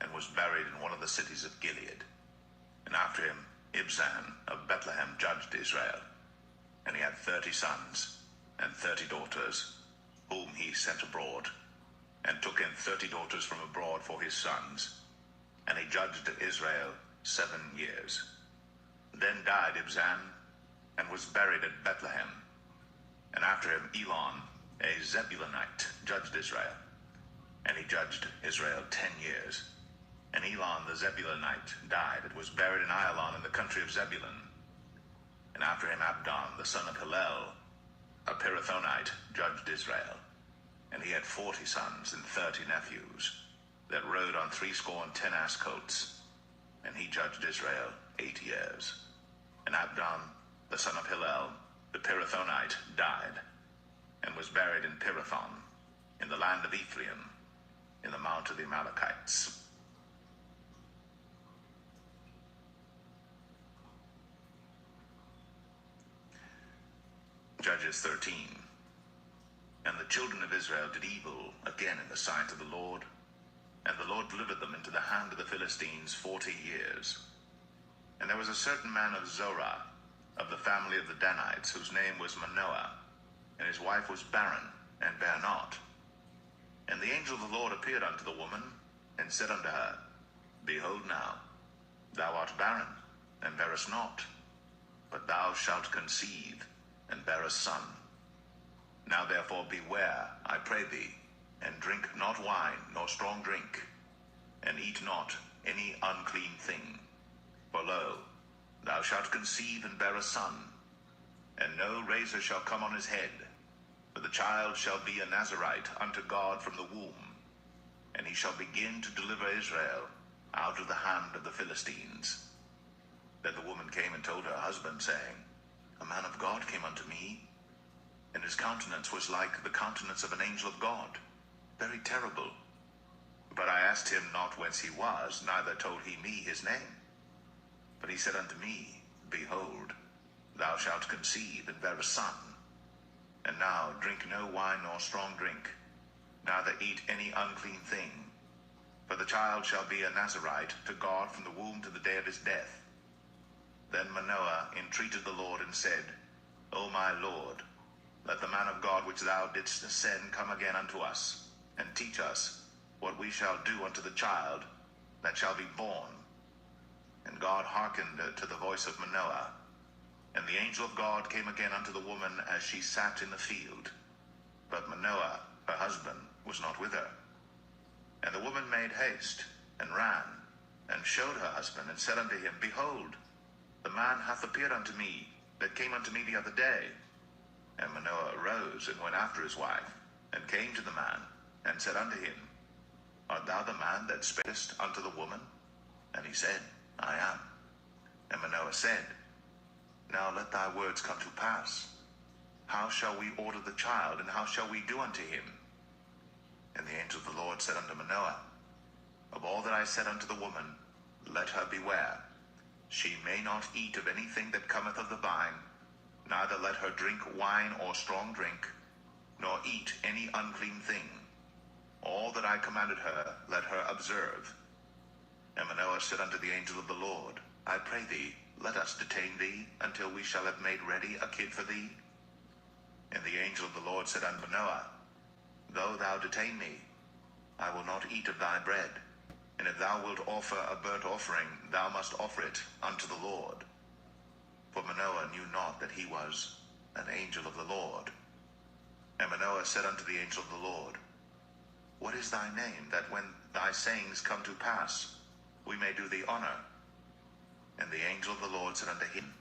and was buried in one of the cities of Gilead. And after him Ibzan of Bethlehem judged Israel. And he had 30 sons and 30 daughters, whom he sent abroad, and took in 30 daughters from abroad for his sons. And he judged Israel 7 years. Then died Ibzan, and was buried at Bethlehem. And after him Elon, a Zebulunite, judged Israel. And he judged Israel 10 years. And Elon the Zebulunite died, and was buried in Ailon in the country of Zebulun. And after him Abdon, the son of Hillel, a Pirathonite, judged Israel. And he had 40 sons and 30 nephews, that rode on 60 ass colts. And he judged Israel 8 years. And Abdon, the son of Hillel, the Pirathonite, died, and was buried in Pirathon, in the land of Ephraim, in the mount of the Amalekites. Judges 13. And the children of Israel did evil again in the sight of the Lord, and the Lord delivered them into the hand of the Philistines 40 years. And there was a certain man of Zorah, of the family of the Danites, whose name was Manoah, and his wife was barren, and bare not. And the angel of the Lord appeared unto the woman, and said unto her, Behold now, thou art barren, and bearest not, but thou shalt conceive, and bear a son. Now therefore beware, I pray thee, and drink not wine, nor strong drink, and eat not any unclean thing. For lo, thou shalt conceive and bear a son, and no razor shall come on his head, for the child shall be a Nazarite unto God from the womb, and he shall begin to deliver Israel out of the hand of the Philistines. Then the woman came and told her husband, saying, A man of God came unto me, and his countenance was like the countenance of an angel of God, very terrible. But I asked him not whence he was, neither told he me his name. But he said unto me, Behold, thou shalt conceive and bear a son. And now drink no wine nor strong drink, neither eat any unclean thing. For the child shall be a Nazarite to God from the womb to the day of his death. Then Manoah entreated the Lord and said, O my Lord, let the man of God which thou didst send come again unto us, and teach us what we shall do unto the child that shall be born. And God hearkened to the voice of Manoah. And the angel of God came again unto the woman as she sat in the field. But Manoah, her husband, was not with her. And the woman made haste, and ran, and showed her husband, and said unto him, Behold, the man hath appeared unto me, that came unto me the other day. And Manoah arose, and went after his wife, and came to the man, and said unto him, Art thou the man that spakest unto the woman? And he said, I am. And Manoah said, Now let thy words come to pass. How shall we order the child, and how shall we do unto him? And the angel of the Lord said unto Manoah, Of all that I said unto the woman, let her beware. She may not eat of anything that cometh of the vine, neither let her drink wine or strong drink, nor eat any unclean thing. All that I commanded her, let her observe. And Manoah said unto the angel of the Lord, I pray thee, let us detain thee until we shall have made ready a kid for thee? And the angel of the Lord said unto Manoah, Though thou detain me, I will not eat of thy bread. And if thou wilt offer a burnt offering, thou must offer it unto the Lord. For Manoah knew not that he was an angel of the Lord. And Manoah said unto the angel of the Lord, What is thy name, that when thy sayings come to pass, we may do thee honor? And the angel of the Lord said unto him,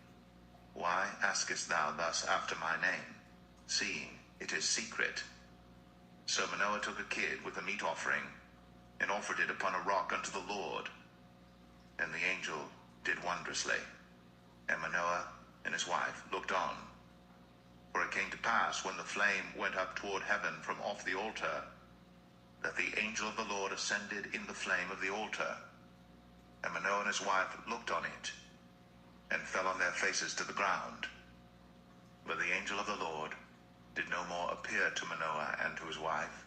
Why askest thou thus after my name, seeing it is secret? So Manoah took a kid with a meat offering, and offered it upon a rock unto the Lord. And the angel did wondrously. And Manoah and his wife looked on. For it came to pass, when the flame went up toward heaven from off the altar, that the angel of the Lord ascended in the flame of the altar. And Manoah and his wife looked on it, and fell on their faces to the ground. But the angel of the Lord did no more appear to Manoah and to his wife.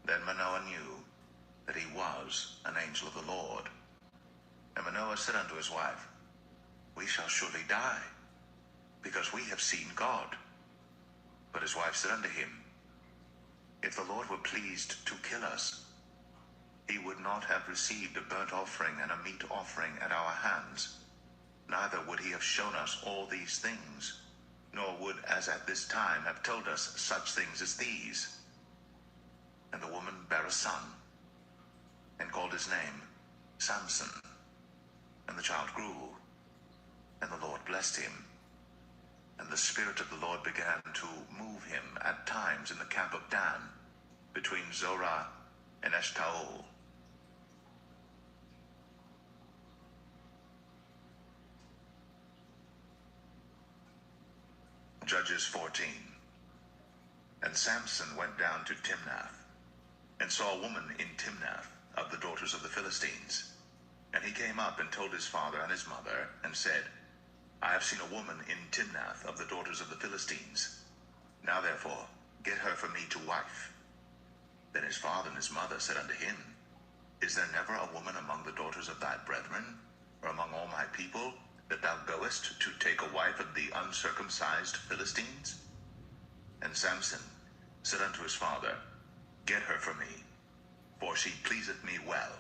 Then Manoah knew that he was an angel of the Lord. And Manoah said unto his wife, We shall surely die, because we have seen God. But his wife said unto him, If the Lord were pleased to kill us, he would not have received a burnt offering and a meat offering at our hands, neither would he have shown us all these things, nor would, as at this time, have told us such things as these. And the woman bare a son, and called his name Samson. And the child grew, and the Lord blessed him. And the Spirit of the Lord began to move him at times in the camp of Dan, between Zorah and Eshtaol. Judges 14. And Samson went down to Timnath, and saw a woman in Timnath of the daughters of the Philistines. And he came up and told his father and his mother, and said, I have seen a woman in Timnath of the daughters of the Philistines. Now therefore, get her for me to wife. Then his father and his mother said unto him, Is there never a woman among the daughters of thy brethren, or among all my people, that thou goest to take a wife of the uncircumcised Philistines? And Samson said unto his father, Get her for me, for she pleaseth me well.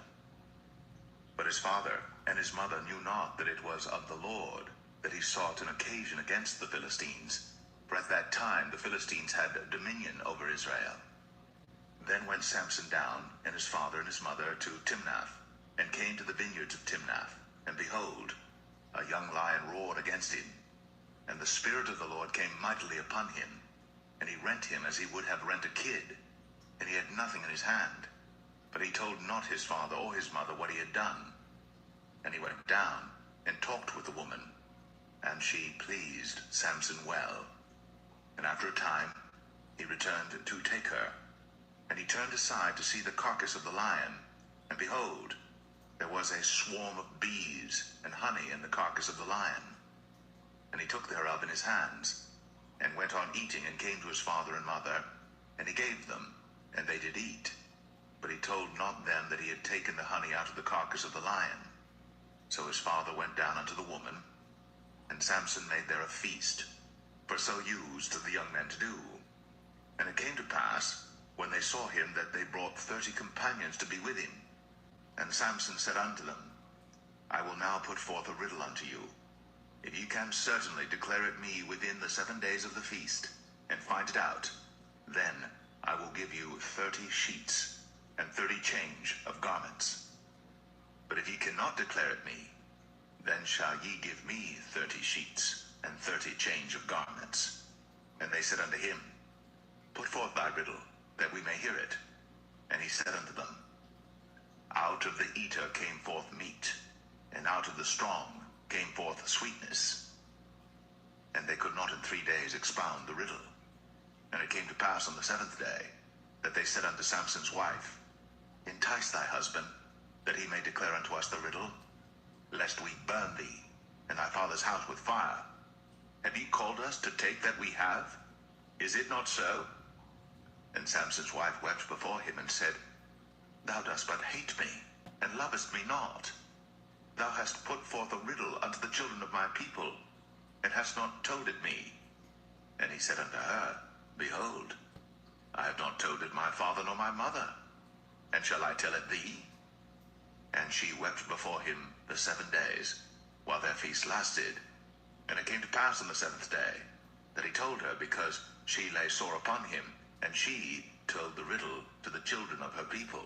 But his father and his mother knew not that it was of the Lord that he sought an occasion against the Philistines, for at that time the Philistines had dominion over Israel. Then went Samson down, and his father and his mother, to Timnath, and came to the vineyards of Timnath. And behold, a young lion roared against him. And the Spirit of the Lord came mightily upon him, and he rent him as he would have rent a kid, and he had nothing in his hand. But he told not his father or his mother what he had done. And he went down, and talked with the woman, and she pleased Samson well. And after a time he returned to take her. And he turned aside to see the carcass of the lion, and behold, there was a swarm of bees and honey in the carcass of the lion. And he took thereof in his hands, and went on eating, and came to his father and mother, and he gave them, and they did eat. But he told not them that he had taken the honey out of the carcass of the lion. So his father went down unto the woman, and Samson made there a feast, for so used the young men to do. And it came to pass, when they saw him, that they brought 30 companions to be with him. And Samson said unto them, I will now put forth a riddle unto you. If ye can certainly declare it me within the 7 days of the feast, and find it out, then I will give you 30 sheets, and 30 change of garments. But if ye cannot declare it me, then shall ye give me 30 sheets, and 30 change of garments. And they said unto him, Put forth thy riddle, that we may hear it. And he said unto them, Out of the eater came forth meat, and out of the strong came forth sweetness. And they could not in 3 days expound the riddle. And it came to pass on the 7th day, that they said unto Samson's wife, Entice thy husband, that he may declare unto us the riddle, lest we burn thee and thy father's house with fire. Have ye called us to take that we have? Is it not so? And Samson's wife wept before him, and said, Thou dost but hate me, and lovest me not. Thou hast put forth a riddle unto the children of my people, and hast not told it me. And he said unto her, Behold, I have not told it my father nor my mother, and shall I tell it thee? And she wept before him the 7 days, while their feast lasted. And it came to pass on the 7th day, that he told her, because she lay sore upon him, and she told the riddle to the children of her people.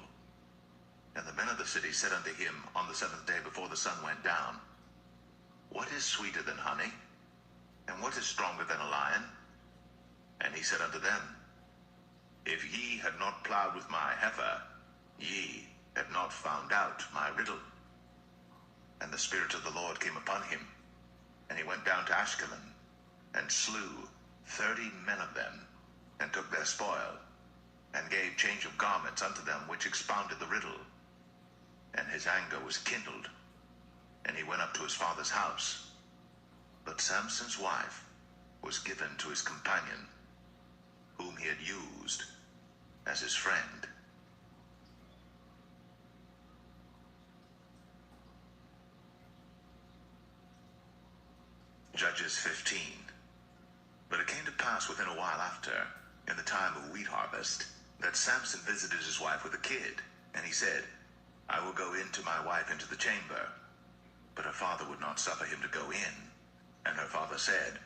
And the men of the city said unto him on the 7th day before the sun went down, What is sweeter than honey? And what is stronger than a lion? And he said unto them, If ye had not plowed with my heifer, ye had not found out my riddle. And the Spirit of the Lord came upon him, and he went down to Ashkelon, and slew 30 men of them, and took their spoil, and gave change of garments unto them which expounded the riddle. And his anger was kindled, and he went up to his father's house. But Samson's wife was given to his companion, whom he had used as his friend. Judges 15. But it came to pass within a while after, in the time of wheat harvest, that Samson visited his wife with a kid, and he said, I will go in to my wife into the chamber. But her father would not suffer him to go in. And her father said,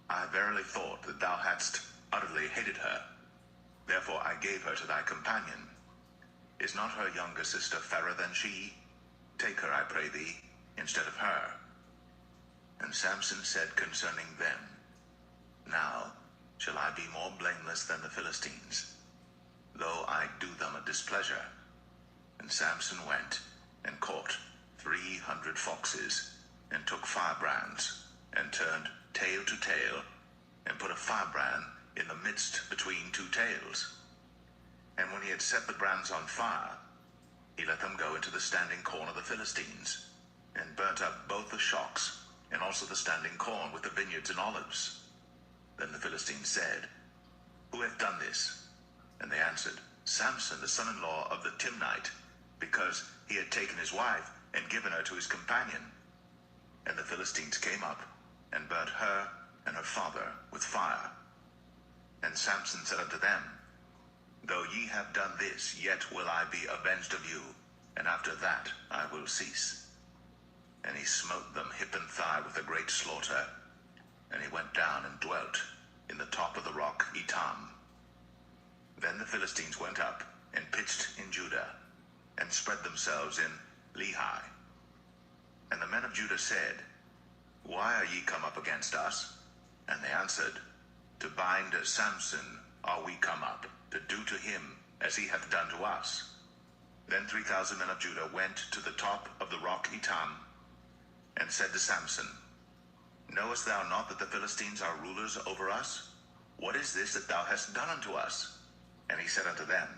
I verily thought that thou hadst utterly hated her. Therefore I gave her to thy companion. Is not her younger sister fairer than she? Take her, I pray thee, instead of her. And Samson said concerning them, Now shall I be more blameless than the Philistines, though I do them a displeasure. And Samson went and caught 300 foxes, and took firebrands, and turned tail to tail, and put a firebrand in the midst between two tails. And when he had set the brands on fire, he let them go into the standing corn of the Philistines, and burnt up both the shocks, and also the standing corn with the vineyards and olives. Then the Philistines said, Who hath done this? And they answered, Samson, the son-in-law of the Timnite, because he had taken his wife, and given her to his companion. And the Philistines came up, and burnt her and her father with fire. And Samson said unto them, Though ye have done this, yet will I be avenged of you, and after that I will cease. And he smote them hip and thigh with a great slaughter. And he went down and dwelt in the top of the rock Etam. Then the Philistines went up and pitched in Judah, and spread themselves in Lehi. And the men of Judah said, Why are ye come up against us? And they answered, To bind Samson are we come up, to do to him as he hath done to us. Then 3,000 men of Judah went to the top of the rock Etam, and said to Samson, Knowest thou not that the Philistines are rulers over us? What is this that thou hast done unto us? And he said unto them,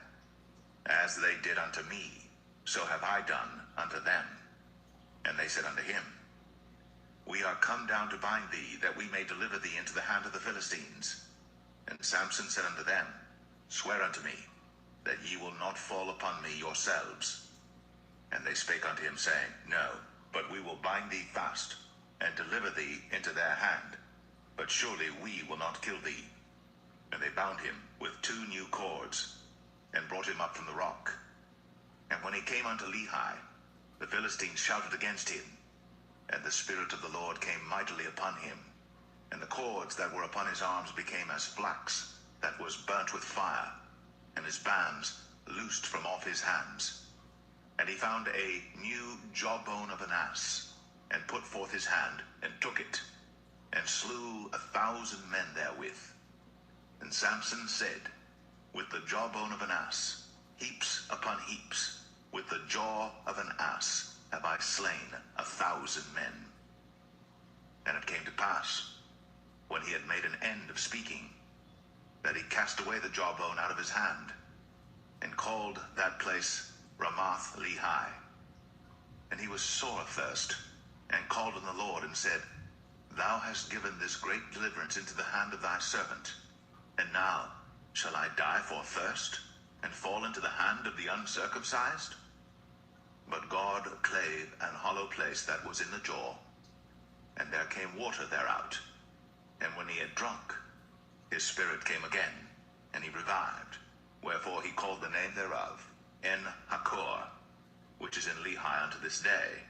As they did unto me, so have I done unto them. And they said unto him, We are come down to bind thee, that we may deliver thee into the hand of the Philistines. And Samson said unto them, Swear unto me, that ye will not fall upon me yourselves. And they spake unto him, saying, No, but we will bind thee fast, and deliver thee into their hand. But surely we will not kill thee. And they bound him with 2 new cords, and brought him up from the rock. And when he came unto Lehi, the Philistines shouted against him, and the Spirit of the Lord came mightily upon him, and the cords that were upon his arms became as flax that was burnt with fire, and his bands loosed from off his hands. And he found a new jawbone of an ass, and put forth his hand, and took it, and slew 1,000 men therewith. And Samson said, With the jawbone of an ass, heaps upon heaps, with the jaw of an ass have I slain 1,000 men. And it came to pass, when he had made an end of speaking, that he cast away the jawbone out of his hand, and called that place Ramath Lehi. And he was sore athirst, and called on the Lord, and said, Thou hast given this great deliverance into the hand of thy servant, and now shall I die for thirst, and fall into the hand of the uncircumcised? But God clave an hollow place that was in the jaw, and there came water thereout. And when he had drunk, his spirit came again, and he revived. Wherefore he called the name thereof En-Hakkore, which is in Lehi unto this day.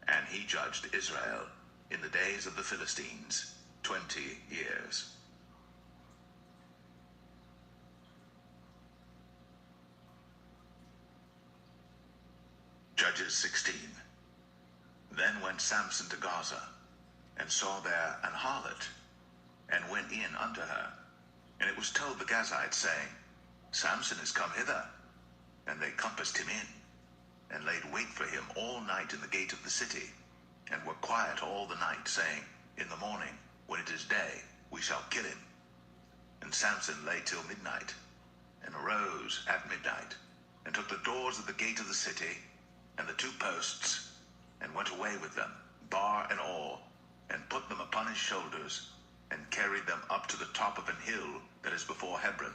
And he judged Israel in the days of the Philistines 20 years. Judges 16. Then went Samson to Gaza, and saw there an harlot, and went in unto her. And it was told the Gazites, saying, Samson is come hither. And they compassed him in, and laid wait for him all night in the gate of the city, and were quiet all the night, saying, In the morning, when it is day, we shall kill him. And Samson lay till midnight, and arose at midnight, and took the doors of the gate of the city, and the 2 posts, and went away with them, bar and all, and put them upon his shoulders, and carried them up to the top of an hill that is before Hebron.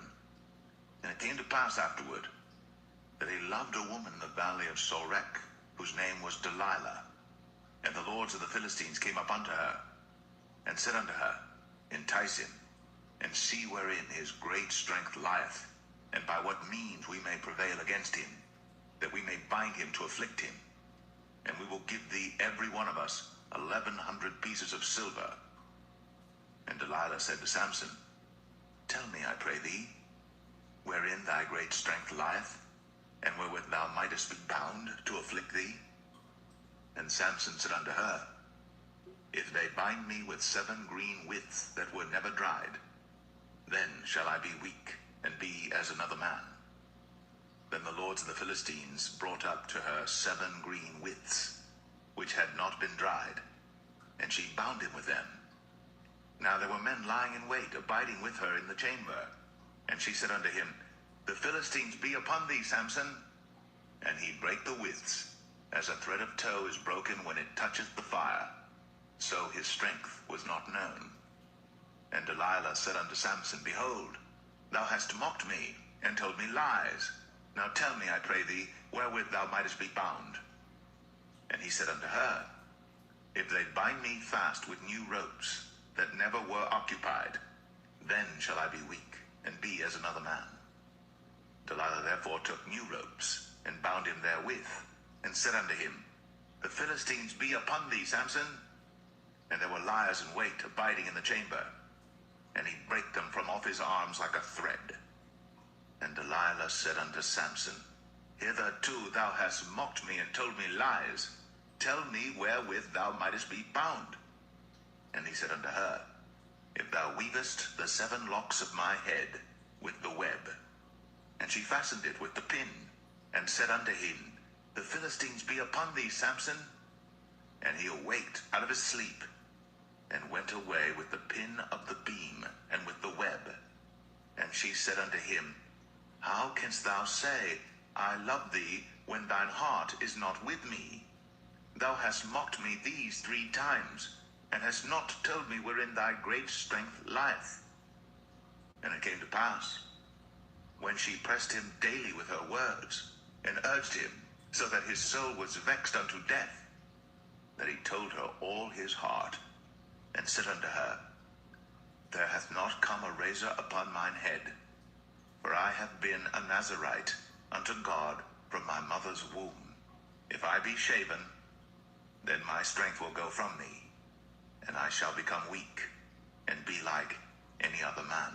And it came to pass afterward, that he loved a woman in the valley of Sorek, whose name was Delilah. And the lords of the Philistines came up unto her, and said unto her, Entice him, and see wherein his great strength lieth, and by what means we may prevail against him, that we may bind him to afflict him. And we will give thee every one of us 1,100 pieces of silver. And Delilah said to Samson, Tell me, I pray thee, wherein thy great strength lieth, and wherewith thou mightest be bound to afflict thee? And Samson said unto her, If they bind me with 7 green withs that were never dried, then shall I be weak, and be as another man. Then the lords of the Philistines brought up to her 7 green withs, which had not been dried, and she bound him with them. Now there were men lying in wait, abiding with her in the chamber. And she said unto him, The Philistines be upon thee, Samson. And he brake the withs, as a thread of tow is broken when it toucheth the fire. So his strength was not known. And Delilah said unto Samson, Behold, thou hast mocked me, and told me lies. Now tell me, I pray thee, wherewith thou mightest be bound. And he said unto her, If they bind me fast with new ropes, that never were occupied, then shall I be weak, and be as another man. Delilah therefore took new ropes, and bound him therewith, and said unto him, The Philistines be upon thee, Samson. And there were liers in wait, abiding in the chamber. And he brake them from off his arms like a thread. And Delilah said unto Samson, Hitherto thou hast mocked me, and told me lies. Tell me wherewith thou mightest be bound. And he said unto her, If thou weavest the 7 locks of my head with the web. And she fastened it with the pin, and said unto him, The Philistines be upon thee, Samson. And he awaked out of his sleep, and went away with the pin of the beam, and with the web. And she said unto him, How canst thou say, I love thee, when thine heart is not with me? Thou hast mocked me these 3 times, and hast not told me wherein thy great strength lieth. And it came to pass, when she pressed him daily with her words, and urged him, so that his soul was vexed unto death, that he told her all his heart, and said unto her, There hath not come a razor upon mine head, for I have been a Nazarite unto God from my mother's womb. If I be shaven, then my strength will go from me, and I shall become weak, and be like any other man.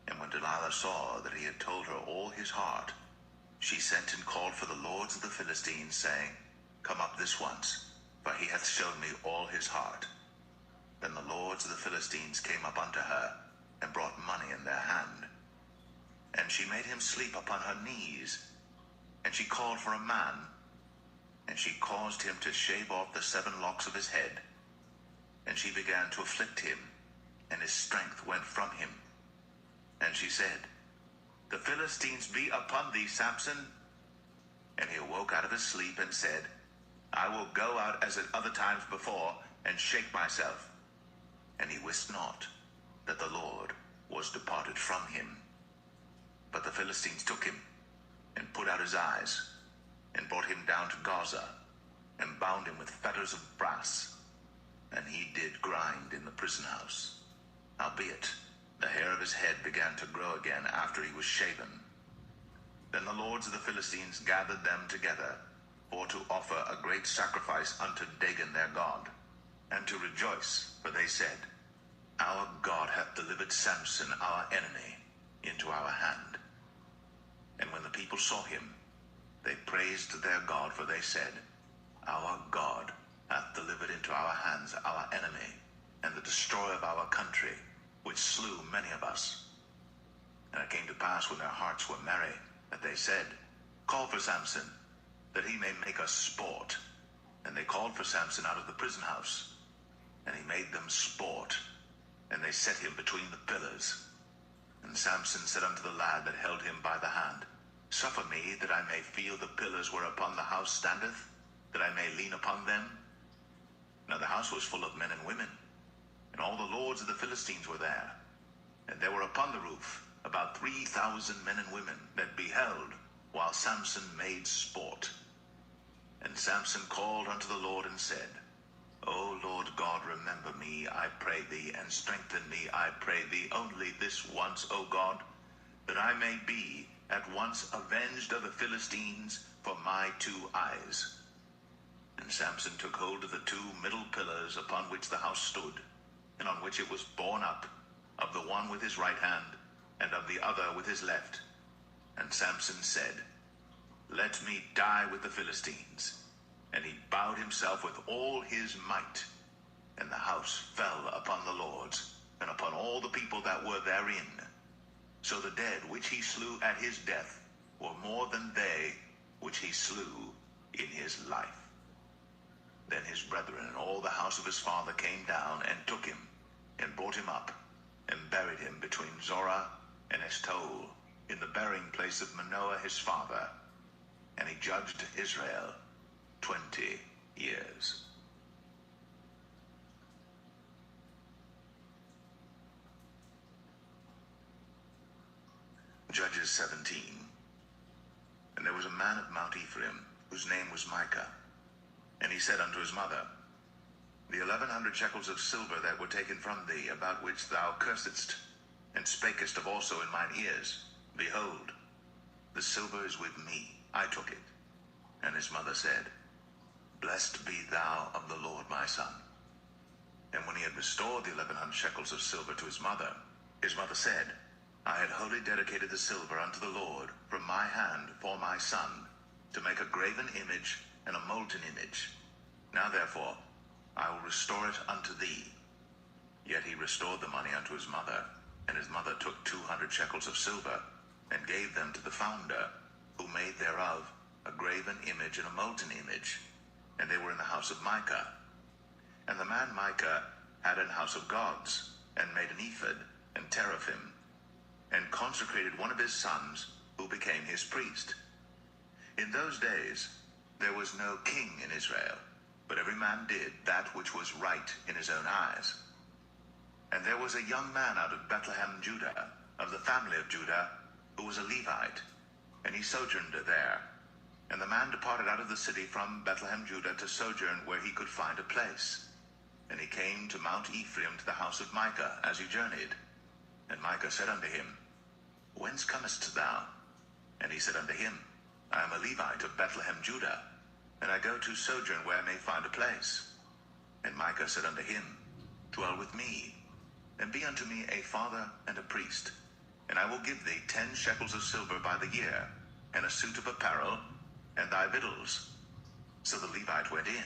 And when Delilah saw that he had told her all his heart, she sent and called for the lords of the Philistines, saying, Come up this once, for he hath shown me all his heart. Then the lords of the Philistines came up unto her, and brought money in their hand. And she made him sleep upon her knees, and she called for a man, and she caused him to shave off the 7 locks of his head. And she began to afflict him, and his strength went from him. And she said, The Philistines be upon thee, Samson. And he awoke out of his sleep, and said, I will go out as at other times before, and shake myself. And he wist not that the Lord was departed from him. But the Philistines took him, and put out his eyes, and brought him down to Gaza, and bound him with fetters of brass. And he did grind in the prison house. Howbeit, the hair of his head began to grow again after he was shaven. Then the lords of the Philistines gathered them together, for to offer a great sacrifice unto Dagon their god, and to rejoice, for they said, Our God hath delivered Samson our enemy into our hand. And when the people saw him, they praised their God, for they said, Our God hath delivered into our hands our enemy, and the destroyer of our country, which slew many of us. And it came to pass, when their hearts were merry, that they said, Call for Samson, that he may make us sport. And they called for Samson out of the prison house, and he made them sport, and they set him between the pillars. And Samson said unto the lad that held him by the hand, Suffer me that I may feel the pillars whereupon the house standeth, that I may lean upon them. Now the house was full of men and women, and all the lords of the Philistines were there. And there were upon the roof about 3,000 men and women that beheld, while Samson made sport. And Samson called unto the Lord and said, O Lord God, remember me, I pray thee, and strengthen me, I pray thee, only this once, O God, that I may be at once avenged of the Philistines for my 2 eyes. And Samson took hold of the 2 middle pillars upon which the house stood, and on which it was borne up, of the one with his right hand, and of the other with his left. And Samson said, Let me die with the Philistines. And he bowed himself with all his might, and the house fell upon the lords, and upon all the people that were therein. So the dead which he slew at his death were more than they which he slew in his life. Then his brethren and all the house of his father came down, and took him, and brought him up, and buried him between Zorah and Eshtaol, in the burying place of Manoah his father. And he judged Israel 20 years. Judges 17. And there was a man of Mount Ephraim, whose name was Micah. And he said unto his mother, The 1,100 shekels of silver that were taken from thee, about which thou cursedst, and spakest of also in mine ears, behold, the silver is with me, I took it. And his mother said, Blessed be thou of the Lord, my son. And when he had restored the 1,100 shekels of silver to his mother said, I had wholly dedicated the silver unto the Lord from my hand for my son, to make a graven image and a molten image. Now therefore I will restore it unto thee. Yet he restored the money unto his mother, and his mother took 200 shekels of silver, and gave them to the founder, who made thereof a graven image and a molten image. And they were in the house of Micah. And the man Micah had an house of gods, and made an ephod and teraphim, and consecrated one of his sons, who became his priest. In those days there was no king in Israel, but every man did that which was right in his own eyes. And there was a young man out of Bethlehem, Judah, of the family of Judah, who was a Levite, and he sojourned there. And the man departed out of the city from Bethlehem, Judah, to sojourn where he could find a place. And he came to Mount Ephraim, to the house of Micah, as he journeyed. And Micah said unto him, Whence comest thou? And he said unto him, I am a Levite of Bethlehem, Judah, and I go to sojourn where I may find a place. And Micah said unto him, Dwell with me, and be unto me a father and a priest, and I will give thee 10 shekels of silver by the year, and a suit of apparel, and thy victuals. So the Levite went in,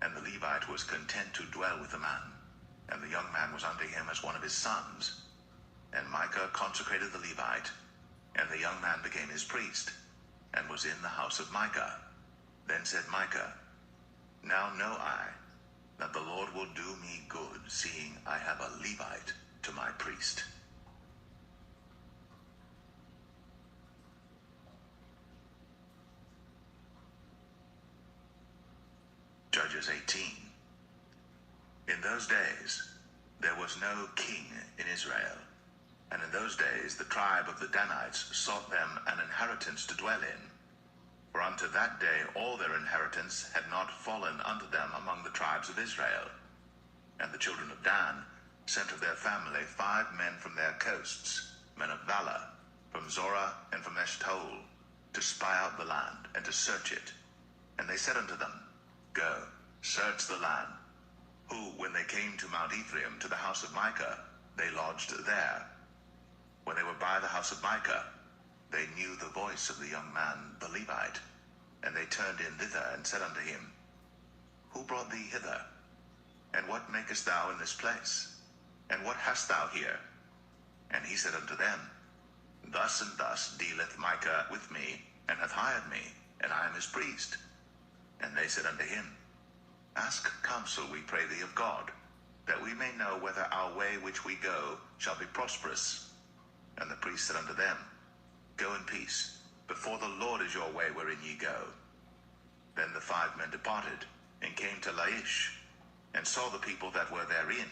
and the Levite was content to dwell with the man, and the young man was unto him as one of his sons. And Micah consecrated the Levite, and the young man became his priest, and was in the house of Micah. Then said Micah, Now know I that the Lord will do me good, seeing I have a Levite to my priest. Judges 18. In those days there was no king in Israel, and in those days the tribe of the Danites sought them an inheritance to dwell in. For unto that day all their inheritance had not fallen unto them among the tribes of Israel. And the children of Dan sent of their family 5 men from their coasts, men of valor, from Zorah and from Eshtaol, to spy out the land, and to search it. And they said unto them, Go, search the land. Who, when they came to Mount Ephraim, to the house of Micah, they lodged there. When they were by the house of Micah, they knew the voice of the young man, the Levite. And they turned in thither, and said unto him, Who brought thee hither? And what makest thou in this place? And what hast thou here? And he said unto them, Thus and thus dealeth Micah with me, and hath hired me, and I am his priest. And they said unto him, Ask counsel, we pray thee, of God, that we may know whether our way which we go shall be prosperous. And the priest said unto them, Go in peace, before the Lord is your way wherein ye go. Then the 5 men departed, and came to Laish, and saw the people that were therein,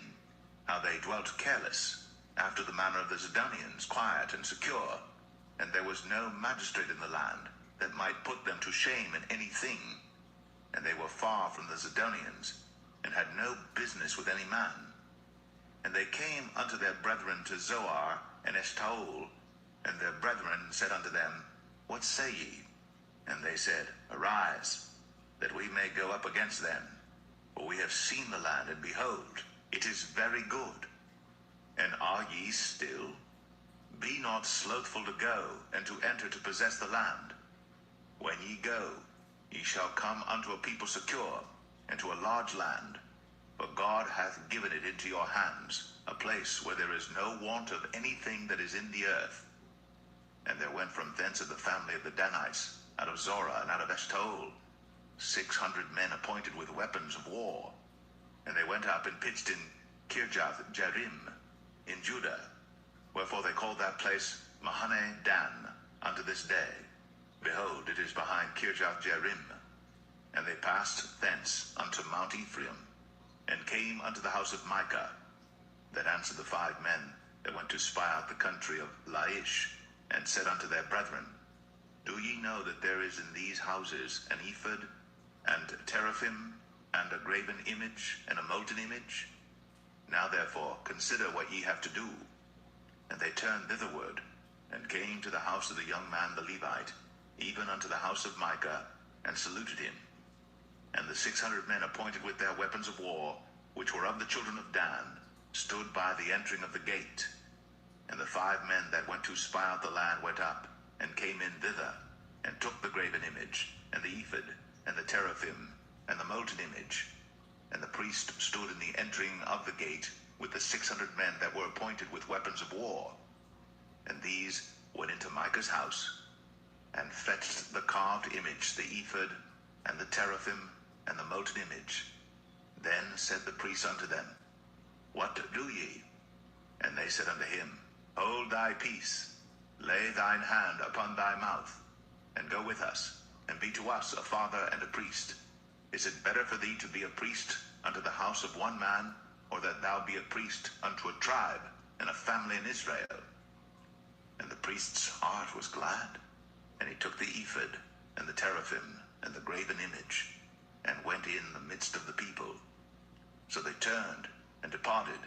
how they dwelt careless, after the manner of the Zidonians, quiet and secure, and there was no magistrate in the land that might put them to shame in anything. And they were far from the Zidonians, and had no business with any man. And they came unto their brethren to Zoar and Eshtaol, and their brethren said unto them, What say ye? And they said, Arise, that we may go up against them. For we have seen the land, and behold, it is very good. And are ye still? Be not slothful to go, and to enter to possess the land. When ye go, ye shall come unto a people secure, and to a large land. For God hath given it into your hands, a place where there is no want of anything that is in the earth. And there went from thence of the family of the Danites, out of Zorah and out of Eshtaol, 600 men appointed with weapons of war. And they went up and pitched in Kirjath Jearim, in Judah. Wherefore they called that place Mahane Dan unto this day. Behold, it is behind Kirjath Jearim. And they passed thence unto Mount Ephraim, and came unto the house of Micah. That answered the 5 men that went to spy out the country of Laish, and said unto their brethren, Do ye know that there is in these houses an ephod, and teraphim, and a graven image, and a molten image? Now therefore consider what ye have to do. And they turned thitherward, and came to the house of the young man the Levite, even unto the house of Micah, and saluted him. And the 600 men appointed with their weapons of war, which were of the children of Dan, stood by the entering of the gate. And the 5 men that went to spy out the land went up, and came in thither, and took the graven image, and the ephod, and the teraphim, and the molten image. And the priest stood in the entering of the gate, with the 600 men that were appointed with weapons of war. And these went into Micah's house, and fetched the carved image, the ephod, and the teraphim, and the molten image. Then said the priest unto them, What do ye? And they said unto him, Hold thy peace, lay thine hand upon thy mouth, and go with us, and be to us a father and a priest. Is it better for thee to be a priest unto the house of one man, or that thou be a priest unto a tribe and a family in Israel? And the priest's heart was glad, and he took the ephod, and the teraphim, and the graven image, and went in the midst of the people. So they turned and departed,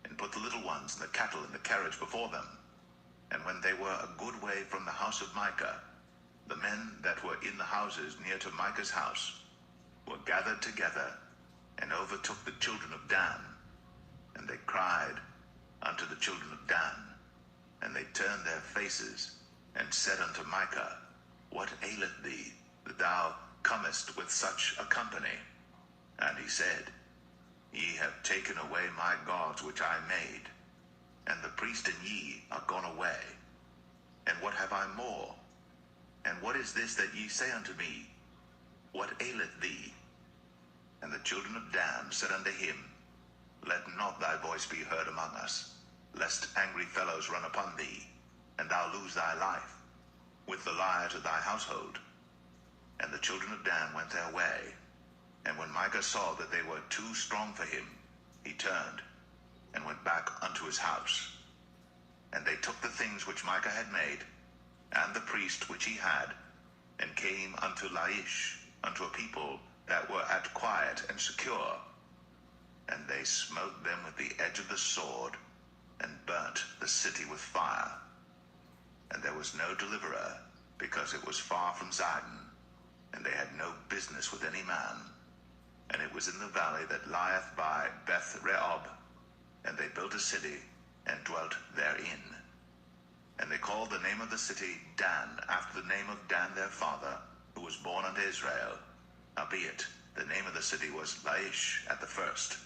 and put the little ones and the cattle in the carriage before them. And when they were a good way from the house of Micah, the men that were in the houses near to Micah's house were gathered together, and overtook the children of Dan. And they cried unto the children of Dan, and they turned their faces, and said unto Micah, What aileth thee, that thou comest with such a company? And he said, Ye have taken away my gods which I made, and the priest and ye are gone away. And what have I more? And what is this that ye say unto me? What aileth thee? And the children of Dan said unto him, Let not thy voice be heard among us, lest angry fellows run upon thee, and thou lose thy life, with the lives of thy household. And the children of Dan went their way. And when Micah saw that they were too strong for him, he turned, and went back unto his house. And they took the things which Micah had made, and the priest which he had, and came unto Laish, unto a people that were at quiet and secure. And they smote them with the edge of the sword, and burnt the city with fire. And there was no deliverer, because it was far from Zidon, and they had no business with any man. And it was in the valley that lieth by Beth Rehob, and they built a city, and dwelt therein. And they called the name of the city Dan, after the name of Dan their father, who was born unto Israel. Howbeit, the name of the city was Laish at the first.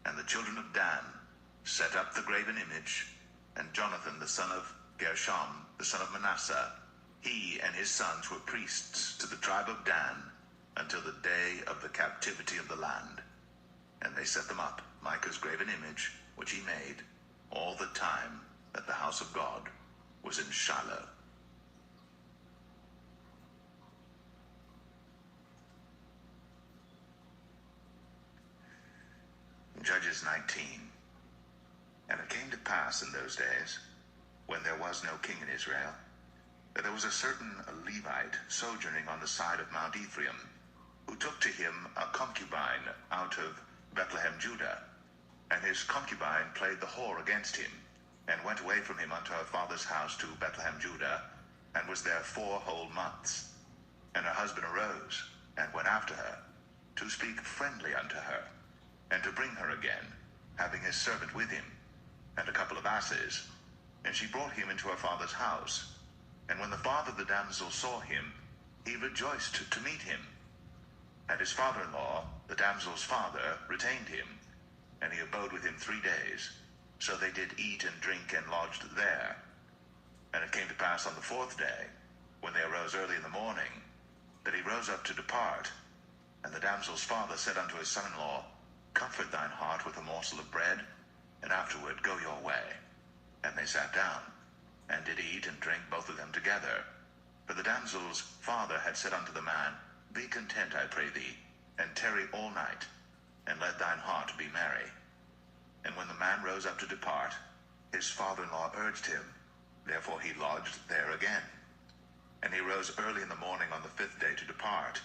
And the children of Dan set up the graven image, and Jonathan the son of Gershom, the son of Manasseh, he and his sons were priests to the tribe of Dan, until the day of the captivity of the land. And they set them up, Micah's graven image, which he made, all the time that the house of God was in Shiloh. Judges 19. And it came to pass in those days, when there was no king in Israel, that there was a certain Levite sojourning on the side of Mount Ephraim, who took to him a concubine out of Bethlehem, Judah. And his concubine played the whore against him, and went away from him unto her father's house to Bethlehem, Judah, and was there 4 whole months. And her husband arose, and went after her, to speak friendly unto her, and to bring her again, having his servant with him, and a couple of asses. And she brought him into her father's house. And when the father of the damsel saw him, he rejoiced to meet him. And his father-in-law, the damsel's father, retained him, and he abode with him 3 days. So they did eat and drink, and lodged there. And it came to pass on the 4th day, when they arose early in the morning, that he rose up to depart. And the damsel's father said unto his son-in-law, Comfort thine heart with a morsel of bread, and afterward go your way. And they sat down, and did eat and drink both of them together. For the damsel's father had said unto the man, Be content, I pray thee, and tarry all night, and let thine heart be merry. And when the man rose up to depart, his father-in-law urged him. Therefore he lodged there again. And he rose early in the morning on the 5th day to depart.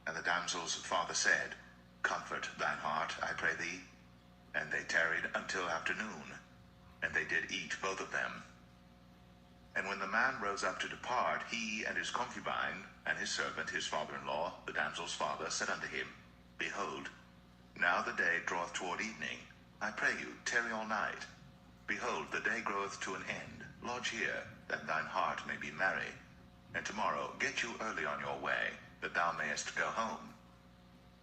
And the damsel's father said, Comfort thine heart, I pray thee. And they tarried until afternoon, and they did eat both of them. And when the man rose up to depart, he and his concubine, and his servant, his father-in-law, the damsel's father, said unto him, Behold, now the day draweth toward evening. I pray you, tarry all night. Behold, the day groweth to an end. Lodge here, that thine heart may be merry. And tomorrow get you early on your way, that thou mayest go home.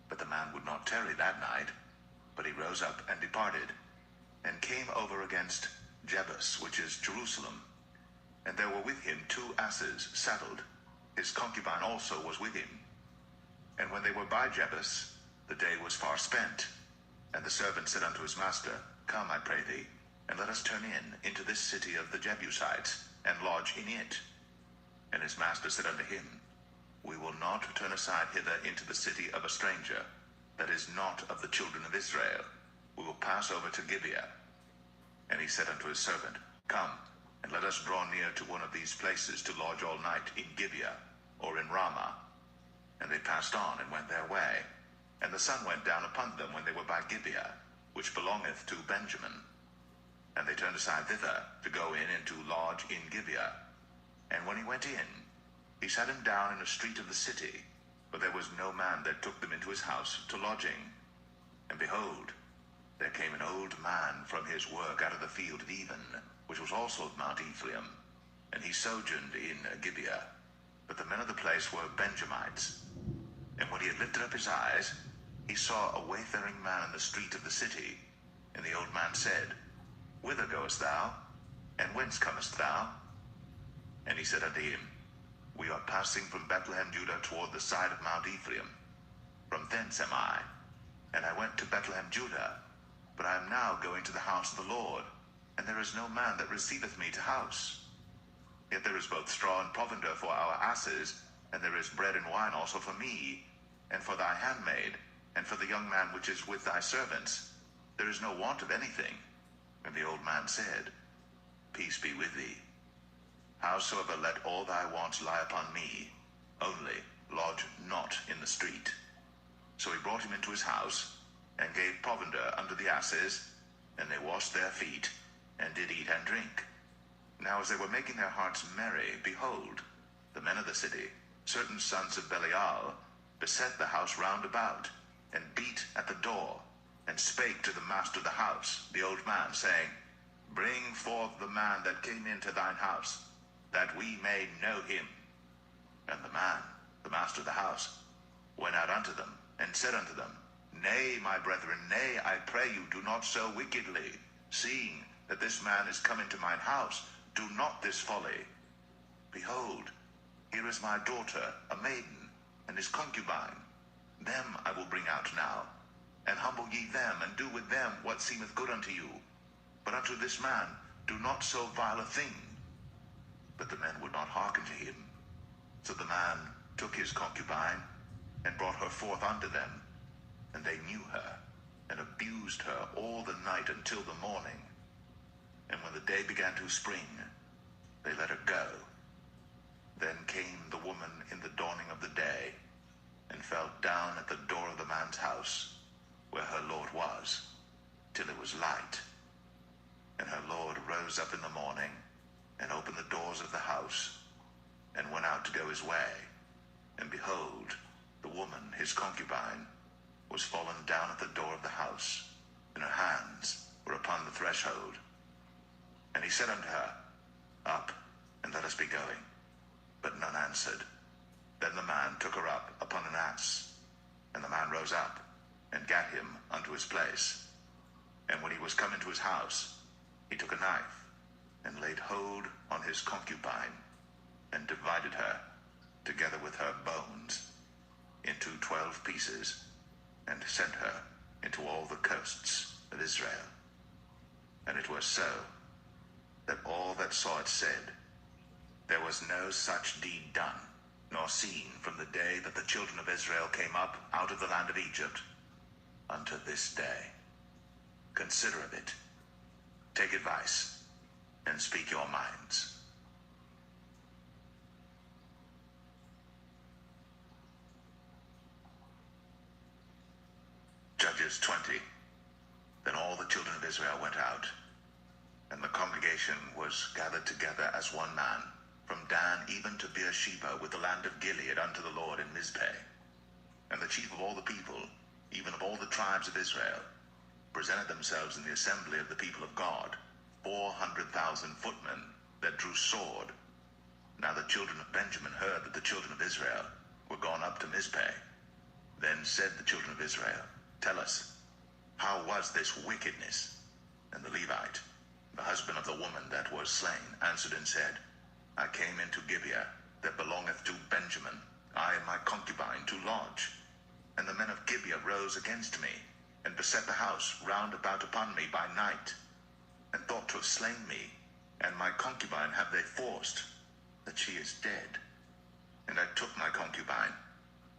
But the man would not tarry that night, but he rose up and departed, and came over against Jebus, which is Jerusalem. And there were with him 2 asses saddled. His concubine also was with him. And when they were by Jebus, the day was far spent. And the servant said unto his master, Come, I pray thee, and let us turn in into this city of the Jebusites, and lodge in it. And his master said unto him, We will not turn aside hither into the city of a stranger, that is not of the children of Israel. We will pass over to Gibeah. And he said unto his servant, Come, and let us draw near to one of these places to lodge all night in Gibeah, or in Ramah. And they passed on, and went their way. And the sun went down upon them when they were by Gibeah, which belongeth to Benjamin. And they turned aside thither, to go in and to lodge in Gibeah. And when he went in, he sat him down in a street of the city, but there was no man that took them into his house to lodging. And behold, there came an old man from his work out of the field at even, which was also of Mount Ephraim, and he sojourned in Gibeah. But the men of the place were Benjamites. And when he had lifted up his eyes, he saw a wayfaring man in the street of the city. And the old man said, Whither goest thou? And whence comest thou? And he said unto him, We are passing from Bethlehem, Judah, toward the side of Mount Ephraim. From thence am I. And I went to Bethlehem, Judah, but I am now going to the house of the Lord, and there is no man that receiveth me to house. Yet there is both straw and provender for our asses, and there is bread and wine also for me, and for thy handmaid, and for the young man which is with thy servants. There is no want of anything. And the old man said, Peace be with thee. Howsoever let all thy wants lie upon me, only lodge not in the street. So he brought him into his house, and gave provender unto the asses, and they washed their feet, and did eat and drink. Now as they were making their hearts merry, behold, the men of the city, certain sons of Belial, beset the house round about, and beat at the door, and spake to the master of the house, the old man, saying, Bring forth the man that came into thine house, that we may know him. And the man, the master of the house, went out unto them, and said unto them, Nay, my brethren, nay, I pray you, do not so wickedly. Seeing that this man is come into mine house, do not this folly. Behold, here is my daughter, a maiden, and his concubine. Them I will bring out now, and humble ye them, and do with them what seemeth good unto you. But unto this man do not so vile a thing. But the men would not hearken to him. So the man took his concubine, and brought her forth unto them. And they knew her, and abused her all the night until the morning. And when the day began to spring, they let her go. Then came the woman in the dawning of the day, and fell down at the door of the man's house, where her lord was, till it was light. And her lord rose up in the morning, and opened the doors of the house, and went out to go his way. And behold, the woman, his concubine, was fallen down at the door of the house, and her hands were upon the threshold. And he said unto her, Up, and let us be going. But none answered. Then the man took her up upon an ass, and the man rose up, and gat him unto his place. And when he was come into his house, he took a knife, and laid hold on his concubine, and divided her, together with her bones, into 12 pieces, and sent her into all the coasts of Israel. And it was so, that all that saw it said, There was no such deed done, nor seen from the day that the children of Israel came up out of the land of Egypt, unto this day. Consider of it, take advice, and speak your minds. Judges 20. Then all the children of Israel went out, and the congregation was gathered together as one man, from Dan even to Beersheba, with the land of Gilead, unto the Lord in Mizpeh. And the chief of all the people, even of all the tribes of Israel, presented themselves in the assembly of the people of God, 400,000 footmen that drew sword. Now the children of Benjamin heard that the children of Israel were gone up to Mizpeh. Then said the children of Israel, Tell us, how was this wickedness? And the Levite, the husband of the woman that was slain, answered and said, I came into Gibeah, that belongeth to Benjamin, I and my concubine, to lodge. And the men of Gibeah rose against me, and beset the house round about upon me by night, and thought to have slain me, and my concubine have they forced, that she is dead. And I took my concubine,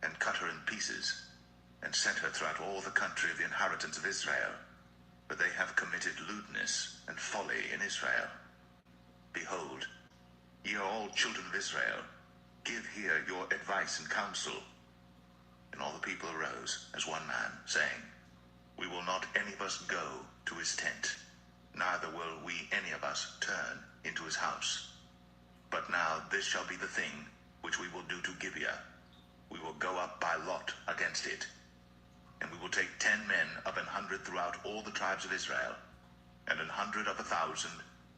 and cut her in pieces, and sent her throughout all the country of the inheritance of Israel. But they have committed lewdness and folly in Israel. Behold, ye are all children of Israel, give here your advice and counsel. And all the people arose as one man, saying, We will not any of us go to his tent, neither will we any of us turn into his house. But now this shall be the thing which we will do to Gibeah. We will go up by lot against it, and we will take 10 men of 100 throughout all the tribes of Israel, and 100 of 1,000,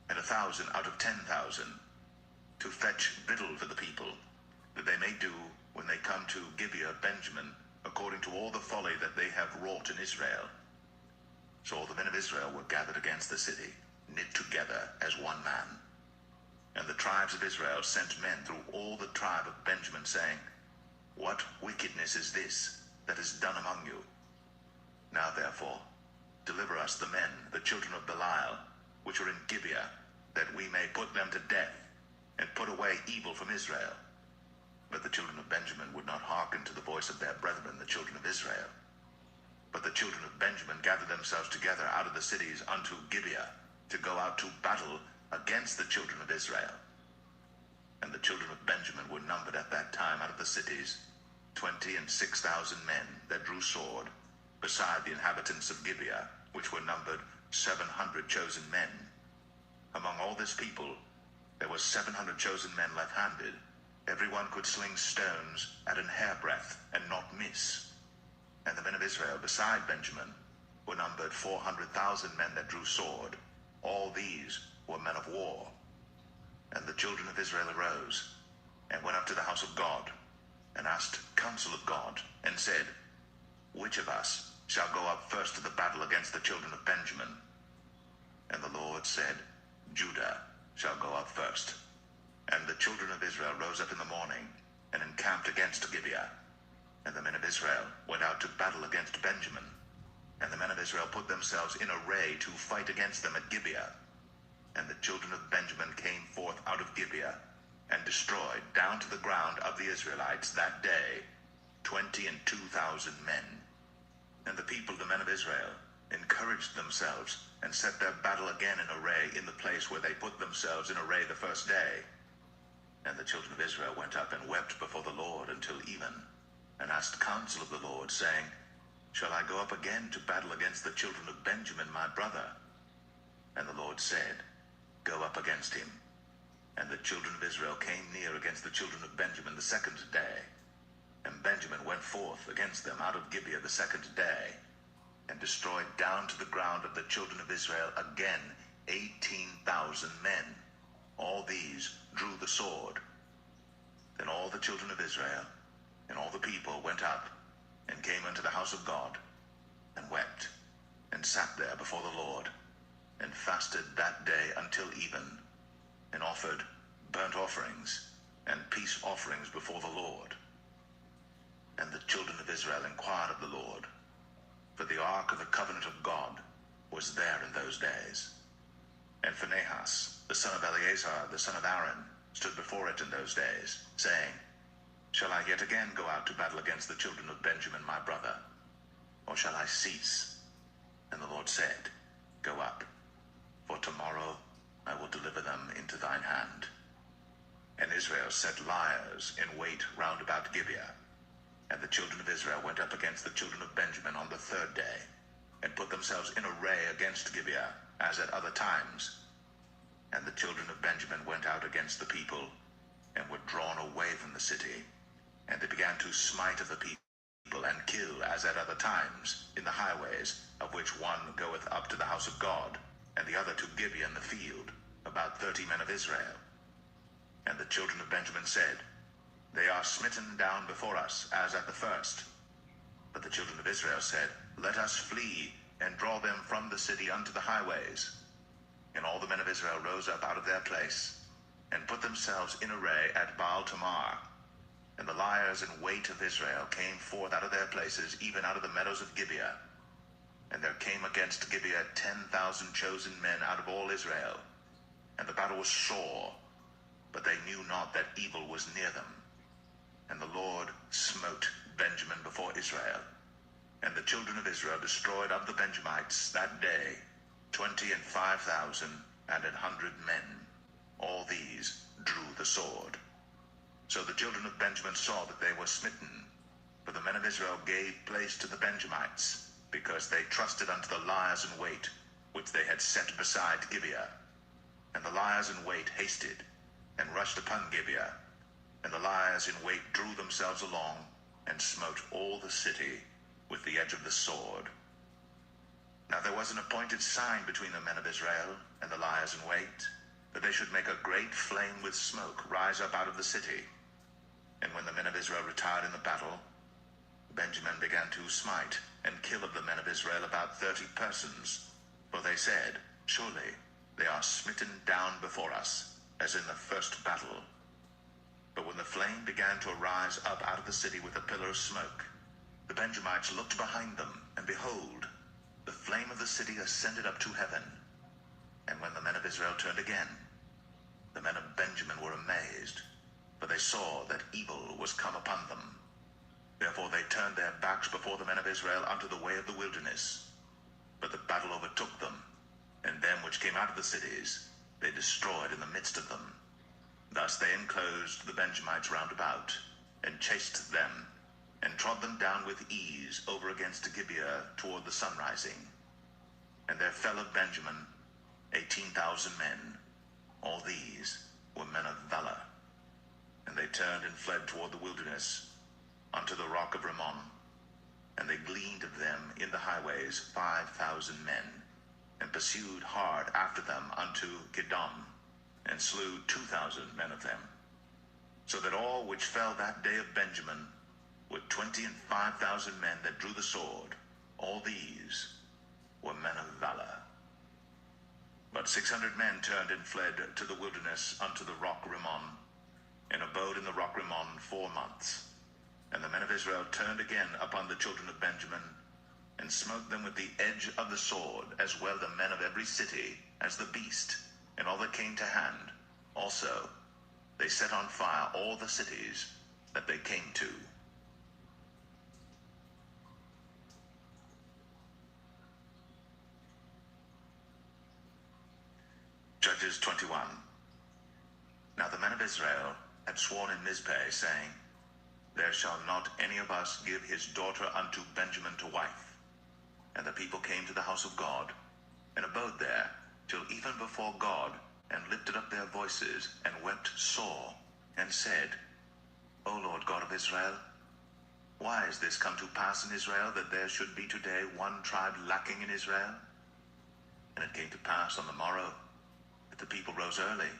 and 1,000 out of 10,000, to fetch victual for the people, that they may do when they come to Gibeah of Benjamin, according to all the folly that they have wrought in Israel. So all the men of Israel were gathered against the city, knit together as one man. And the tribes of Israel sent men through all the tribe of Benjamin, saying, What wickedness is this that is done among you? Now therefore, deliver us the men, the children of Belial, which are in Gibeah, that we may put them to death, and put away evil from Israel. But the children of Benjamin would not hearken to the voice of their brethren, the children of Israel. But the children of Benjamin gathered themselves together out of the cities unto Gibeah, to go out to battle against the children of Israel. And the children of Benjamin were numbered at that time out of the cities 26,000 men that drew sword, beside the inhabitants of Gibeah, which were numbered 700 chosen men. Among all this people, there were 700 chosen men left-handed. Everyone could sling stones at an hairbreadth and not miss. And the men of Israel beside Benjamin were numbered 400,000 men that drew sword. All these were men of war. And the children of Israel arose, and went up to the house of God, and asked counsel of God, and said, Which of us shall go up first to the battle against the children of Benjamin? And the Lord said, Judah shall go up first. And the children of Israel rose up in the morning, and encamped against Gibeah. And the men of Israel went out to battle against Benjamin. And the men of Israel put themselves in array to fight against them at Gibeah. And the children of Benjamin came forth out of Gibeah, and destroyed down to the ground of the Israelites that day 22,000 men. And the people, the men of Israel, encouraged themselves, and set their battle again in array in the place where they put themselves in array the first day. And the children of Israel went up and wept before the Lord until even, and asked counsel of the Lord, saying, Shall I go up again to battle against the children of Benjamin my brother? And the Lord said, Go up against him. And the children of Israel came near against the children of Benjamin the second day. And Benjamin went forth against them out of Gibeah the second day, and destroyed down to the ground of the children of Israel again 18,000 men. All these drew the sword. Then all the children of Israel and all the people went up, and came unto the house of God, and wept, and sat there before the Lord, and fasted that day until even, and offered burnt offerings and peace offerings before the Lord. And the children of Israel inquired of the Lord, for the ark of the covenant of God was there in those days. And Phinehas, the son of Eleazar, the son of Aaron, stood before it in those days, saying, Shall I yet again go out to battle against the children of Benjamin my brother, or shall I cease? And the Lord said, Go up, for tomorrow I will deliver them into thine hand. And Israel set liers in wait round about Gibeah. And the children of Israel went up against the children of Benjamin on the third day, and put themselves in array against Gibeah, as at other times. And the children of Benjamin went out against the people, and were drawn away from the city. And they began to smite of the people, and kill, as at other times, in the highways, of which one goeth up to the house of God, and the other to Gibeah in the field, about 30 men of Israel. And the children of Benjamin said, They are smitten down before us, as at the first. But the children of Israel said, Let us flee, and draw them from the city unto the highways. And all the men of Israel rose up out of their place, and put themselves in array at Baal Tamar. And the liers in wait of Israel came forth out of their places, even out of the meadows of Gibeah. And there came against Gibeah 10,000 chosen men out of all Israel. And the battle was sore, but they knew not that evil was near them. And the Lord smote Benjamin before Israel. And the children of Israel destroyed of the Benjamites that day 25,000 and 100 men. All these drew the sword. So the children of Benjamin saw that they were smitten. For the men of Israel gave place to the Benjamites, because they trusted unto the liers in wait, which they had set beside Gibeah. And the liers in wait hasted, and rushed upon Gibeah. And the liers in wait drew themselves along, and smote all the city with the edge of the sword. Now there was an appointed sign between the men of Israel and the liers in wait, that they should make a great flame with smoke rise up out of the city. And when the men of Israel retired in the battle, Benjamin began to smite and kill of the men of Israel about 30 persons. For they said, Surely they are smitten down before us, as in the first battle. But when the flame began to arise up out of the city with a pillar of smoke, the Benjamites looked behind them, and behold, the flame of the city ascended up to heaven. And when the men of Israel turned again, the men of Benjamin were amazed, for they saw that evil was come upon them. Therefore they turned their backs before the men of Israel unto the way of the wilderness. But the battle overtook them, and them which came out of the cities they destroyed in the midst of them. Thus they enclosed the Benjamites round about, and chased them, and trod them down with ease over against Gibeah toward the sunrising. And there fell of Benjamin 18,000 men. All these were men of valor. And they turned and fled toward the wilderness, unto the rock of Rimmon. And they gleaned of them in the highways 5,000 men, and pursued hard after them unto Gidom, and slew 2,000 men of them. So that all which fell that day of Benjamin were 25,000 men that drew the sword. All these were men of valor. But 600 men turned and fled to the wilderness unto the rock Rimmon, and abode in the rock Rimmon 4 months. And the men of Israel turned again upon the children of Benjamin, and smote them with the edge of the sword, as well the men of every city as the beast, and all that came to hand. Also they set on fire all the cities that they came to. Judges 21. Now the men of Israel had sworn in Mizpeh, saying, There shall not any of us give his daughter unto Benjamin to wife. And the people came to the house of God, and abode there till even before God, and lifted up their voices, and wept sore, and said, O Lord God of Israel, why is this come to pass in Israel, that there should be today one tribe lacking in Israel? And it came to pass on the morrow, that the people rose early,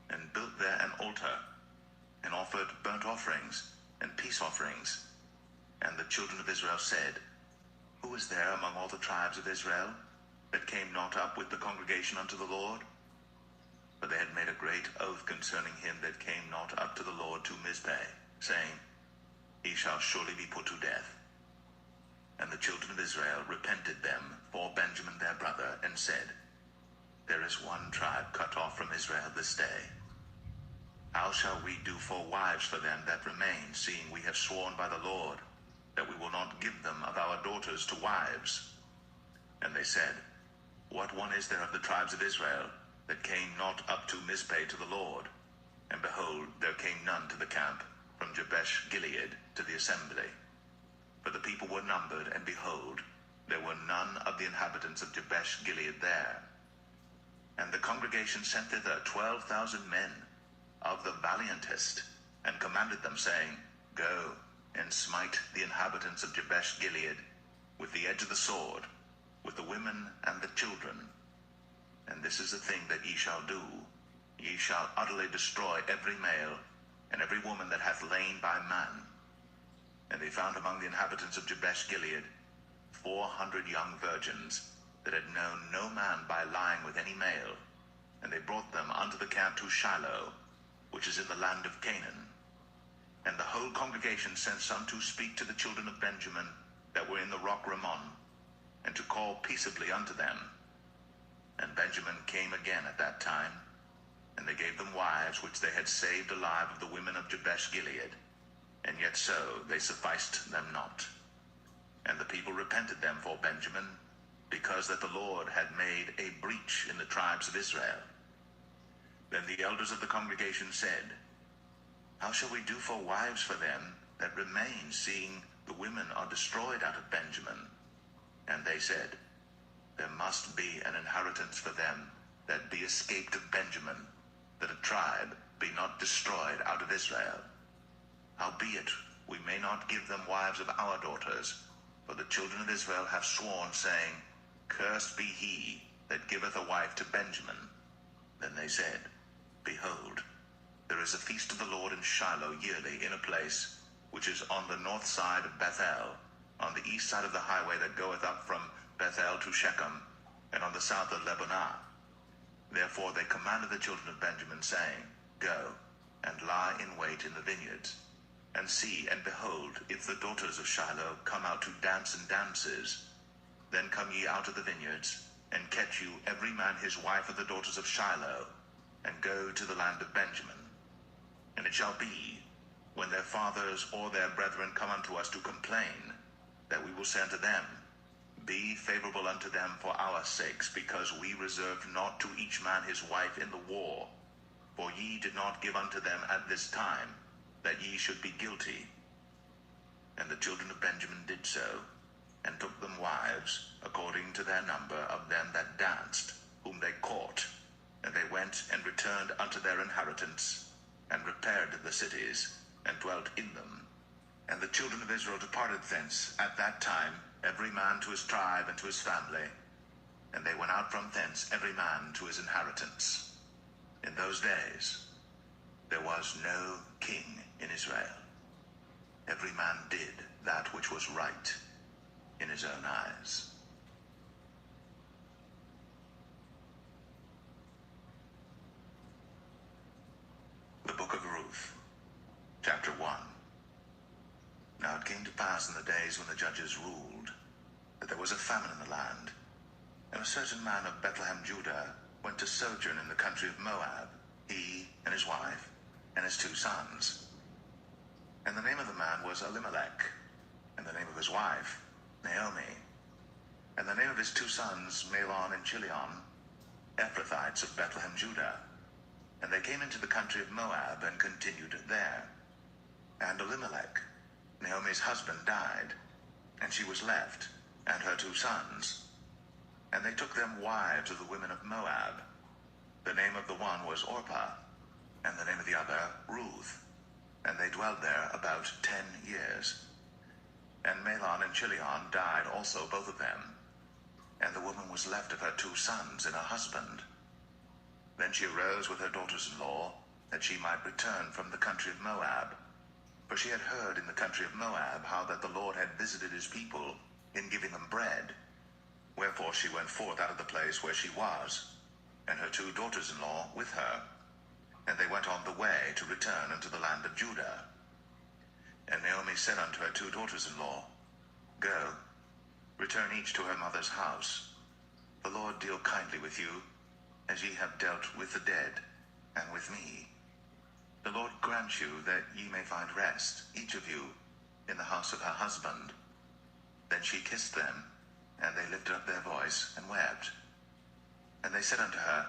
and built there an altar, and offered burnt offerings and peace offerings. And the children of Israel said, Who is there among all the tribes of Israel that came not up with the congregation unto the Lord? For they had made a great oath concerning him that came not up to the Lord to Mizpeh, saying, He shall surely be put to death. And the children of Israel repented them for Benjamin their brother, and said, There is one tribe cut off from Israel this day. How shall we do for wives for them that remain, seeing we have sworn by the Lord that we will not give them of our daughters to wives? And they said, What one is there of the tribes of Israel that came not up to Mizpeh to the Lord? And behold, there came none to the camp from Jabesh Gilead to the assembly. For the people were numbered, and behold, there were none of the inhabitants of Jabesh Gilead there. And the congregation sent thither 12,000 men of the valiantest, and commanded them, saying, Go and smite the inhabitants of Jabesh Gilead with the edge of the sword, with the women and the children. And this is the thing that ye shall do. Ye shall utterly destroy every male and every woman that hath lain by man. And they found among the inhabitants of Jabesh Gilead 400 young virgins that had known no man by lying with any male. And they brought them unto the camp to Shiloh, which is in the land of Canaan. And the whole congregation sent some to speak to the children of Benjamin that were in the rock Rimmon, and to call peaceably unto them. And Benjamin came again at that time, and they gave them wives which they had saved alive of the women of Jabesh Gilead, and yet so they sufficed them not. And the people repented them for Benjamin, because that the Lord had made a breach in the tribes of Israel. Then the elders of the congregation said, How shall we do for wives for them that remain, seeing the women are destroyed out of Benjamin? And they said, There must be an inheritance for them that be escaped of Benjamin, that a tribe be not destroyed out of Israel. Howbeit, we may not give them wives of our daughters, for the children of Israel have sworn, saying, Cursed be he that giveth a wife to Benjamin. Then they said, Behold, there is a feast of the Lord in Shiloh yearly, in a place which is on the north side of Bethel, on the east side of the highway that goeth up from Bethel to Shechem, and on the south of Lebanah. Therefore they commanded the children of Benjamin, saying, Go, and lie in wait in the vineyards, and see, and behold, if the daughters of Shiloh come out to dance in dances, then come ye out of the vineyards, and catch you every man his wife of the daughters of Shiloh, and go to the land of Benjamin. And it shall be, when their fathers or their brethren come unto us to complain, that we will say unto them, Be favorable unto them for our sakes, because we reserved not to each man his wife in the war. For ye did not give unto them at this time, that ye should be guilty. And the children of Benjamin did so, and took them wives, according to their number of them that danced, whom they caught. And they went and returned unto their inheritance, and repaired the cities, and dwelt in them. And the children of Israel departed thence at that time, every man to his tribe and to his family. And they went out from thence, every man to his inheritance. In those days there was no king in Israel. Every man did that which was right in his own eyes. The Book of Ruth, chapter 1. Now it came to pass in the days when the judges ruled, that there was a famine in the land. And a certain man of Bethlehem, Judah, went to sojourn in the country of Moab, he and his wife, and his 2 sons. And the name of the man was Elimelech, and the name of his wife, Naomi. And the name of his 2 sons, Mahlon and Chilion, Ephrathites of Bethlehem, Judah. And they came into the country of Moab, and continued there. And Elimelech, Naomi's husband, died, and she was left, and her 2 sons. And they took them wives of the women of Moab. The name of the one was Orpah, and the name of the other Ruth. And they dwelled there about 10 years. And Mahlon and Chilion died also, both of them. And the woman was left of her 2 sons and her husband. Then she arose with her daughters-in-law, that she might return from the country of Moab. For she had heard in the country of Moab how that the Lord had visited his people in giving them bread. Wherefore she went forth out of the place where she was, and her 2 daughters-in-law with her. And they went on the way to return unto the land of Judah. And Naomi said unto her 2 daughters-in-law, Go, return each to her mother's house. The Lord deal kindly with you, as ye have dealt with the dead, and with me. The Lord grant you that ye may find rest, each of you, in the house of her husband. Then she kissed them, and they lifted up their voice, and wept. And they said unto her,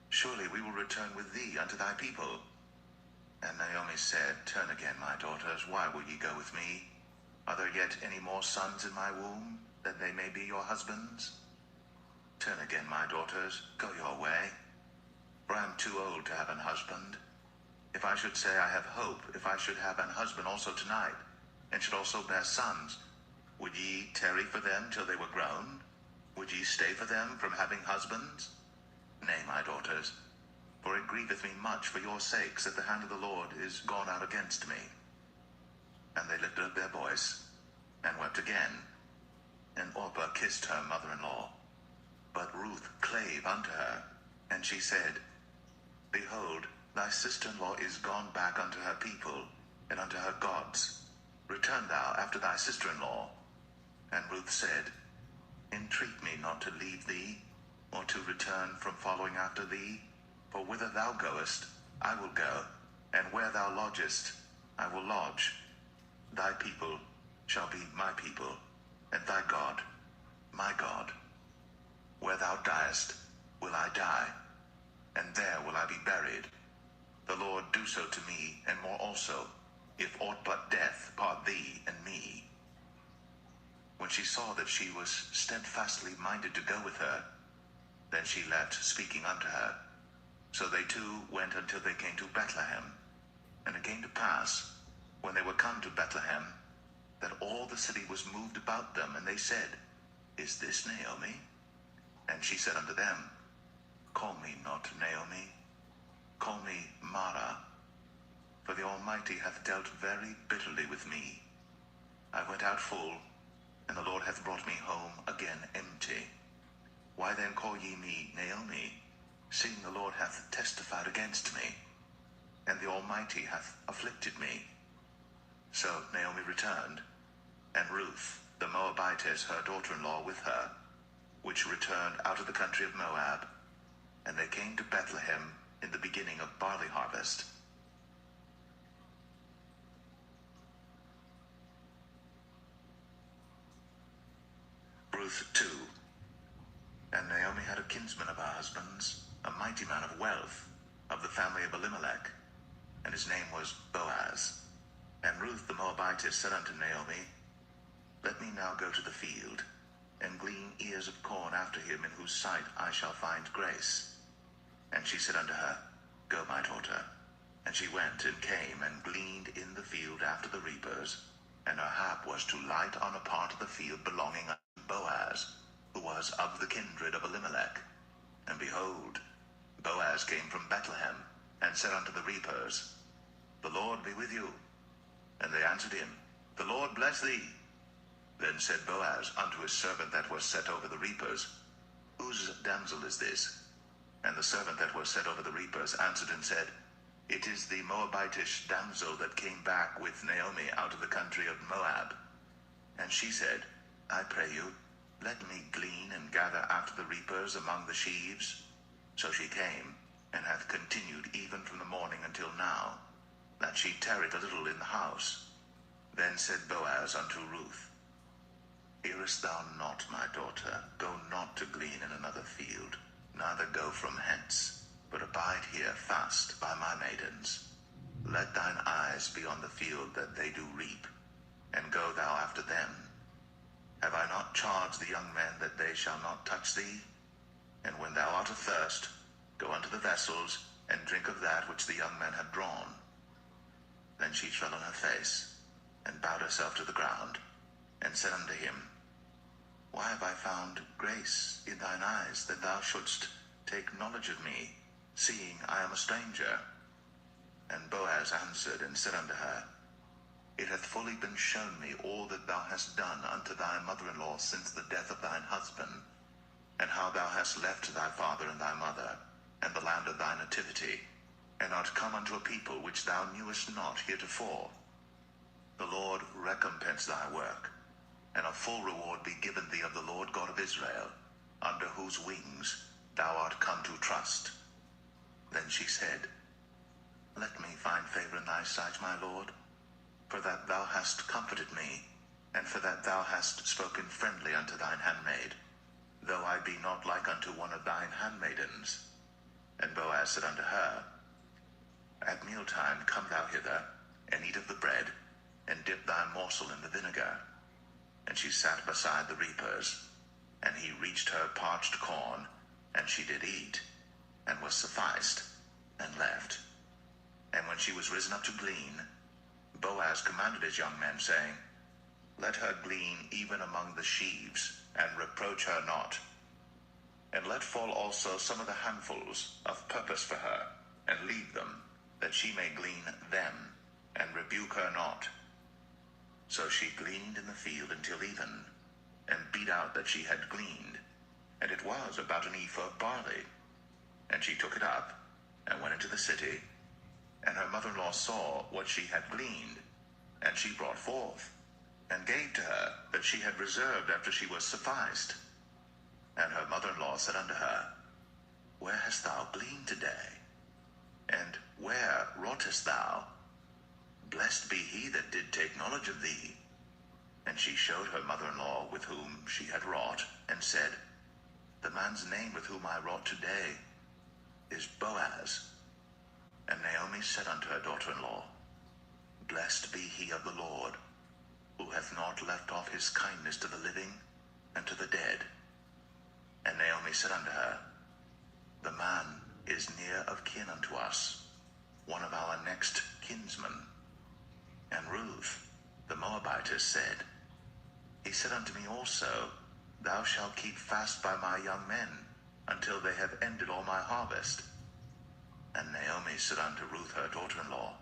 Surely we will return with thee unto thy people. And Naomi said, Turn again, my daughters, why will ye go with me? Are there yet any more sons in my womb, that they may be your husbands? Turn again, my daughters, go your way. For I am too old to have an husband. If I should say I have hope, if I should have an husband also tonight, and should also bear sons, would ye tarry for them till they were grown? Would ye stay for them from having husbands? Nay, my daughters, for it grieveth me much for your sakes that the hand of the Lord is gone out against me. And they lifted up their voice, and wept again. And Orpah kissed her mother-in-law. But Ruth clave unto her, and she said, Behold, thy sister-in-law is gone back unto her people, and unto her gods. Return thou after thy sister-in-law. And Ruth said, Entreat me not to leave thee, or to return from following after thee. For whither thou goest, I will go, and where thou lodgest, I will lodge. Thy people shall be my people, and thy God, my God. Where thou diest, will I die, and there will I be buried. The Lord do so to me, and more also, if aught but death part thee and me. When she saw that she was steadfastly minded to go with her, then she left speaking unto her. So they 2 went until they came to Bethlehem. And it came to pass, when they were come to Bethlehem, that all the city was moved about them, and they said, Is this Naomi? And she said unto them, Call me not Naomi, call me Mara, for the Almighty hath dealt very bitterly with me. I went out full, and the Lord hath brought me home again empty. Why then call ye me Naomi, seeing the Lord hath testified against me, and the Almighty hath afflicted me? So Naomi returned, and Ruth the Moabitess her daughter-in-law with her, which returned out of the country of Moab, and they came to Bethlehem in the beginning of barley harvest. Ruth 2. And Naomi had a kinsman of her husband's, a mighty man of wealth, of the family of Elimelech, and his name was Boaz. And Ruth the Moabitess said unto Naomi, Let me now go to the field, and glean ears of corn after him in whose sight I shall find grace. And she said unto her, Go, my daughter. And she went and came and gleaned in the field after the reapers, and her hap was to light on a part of the field belonging unto Boaz, who was of the kindred of Elimelech. And behold, Boaz came from Bethlehem, and said unto the reapers, The Lord be with you. And they answered him, The Lord bless thee. Then said Boaz unto his servant that was set over the reapers, Whose damsel is this? And the servant that was set over the reapers answered and said, It is the Moabitish damsel that came back with Naomi out of the country of Moab. And she said, I pray you, let me glean and gather after the reapers among the sheaves. So she came, and hath continued even from the morning until now, that she tarried a little in the house. Then said Boaz unto Ruth, Hearest thou not, my daughter? Go not to glean in another field, neither go from hence, but abide here fast by my maidens. Let thine eyes be on the field that they do reap, and go thou after them. Have I not charged the young men that they shall not touch thee? And when thou art athirst, go unto the vessels, and drink of that which the young men have drawn. Then she fell on her face, and bowed herself to the ground, and said unto him, Why have I found grace in thine eyes, that thou shouldst take knowledge of me, seeing I am a stranger? And Boaz answered and said unto her, It hath fully been shown me all that thou hast done unto thy mother-in-law since the death of thine husband, and how thou hast left thy father and thy mother, and the land of thy nativity, and art come unto a people which thou knewest not heretofore. The Lord recompense thy work, and a full reward be given thee of the Lord God of Israel, under whose wings thou art come to trust. Then she said, Let me find favor in thy sight, my Lord, for that thou hast comforted me, and for that thou hast spoken friendly unto thine handmaid, though I be not like unto one of thine handmaidens. And Boaz said unto her, At mealtime come thou hither, and eat of the bread, and dip thy morsel in the vinegar. And she sat beside the reapers, and he reached her parched corn, and she did eat, and was sufficed, and left. And when she was risen up to glean, Boaz commanded his young men, saying, Let her glean even among the sheaves, and reproach her not. And let fall also some of the handfuls of purpose for her, and leave them, that she may glean them, and rebuke her not. So she gleaned in the field until even, and beat out that she had gleaned, and it was about an ephah of barley. And she took it up, and went into the city, and her mother-in-law saw what she had gleaned, and she brought forth, and gave to her that she had reserved after she was sufficed. And her mother-in-law said unto her, Where hast thou gleaned today? And where wroughtest thou? Blessed be he that did take knowledge of thee. And she showed her mother-in-law with whom she had wrought, and said, The man's name with whom I wrought today is Boaz. And Naomi said unto her daughter-in-law, Blessed be he of the Lord, who hath not left off his kindness to the living and to the dead. And Naomi said unto her, The man is near of kin unto us, one of our next kinsmen. And Ruth the Moabitess said, He said unto me also, Thou shalt keep fast by my young men, until they have ended all my harvest. And Naomi said unto Ruth her daughter-in-law,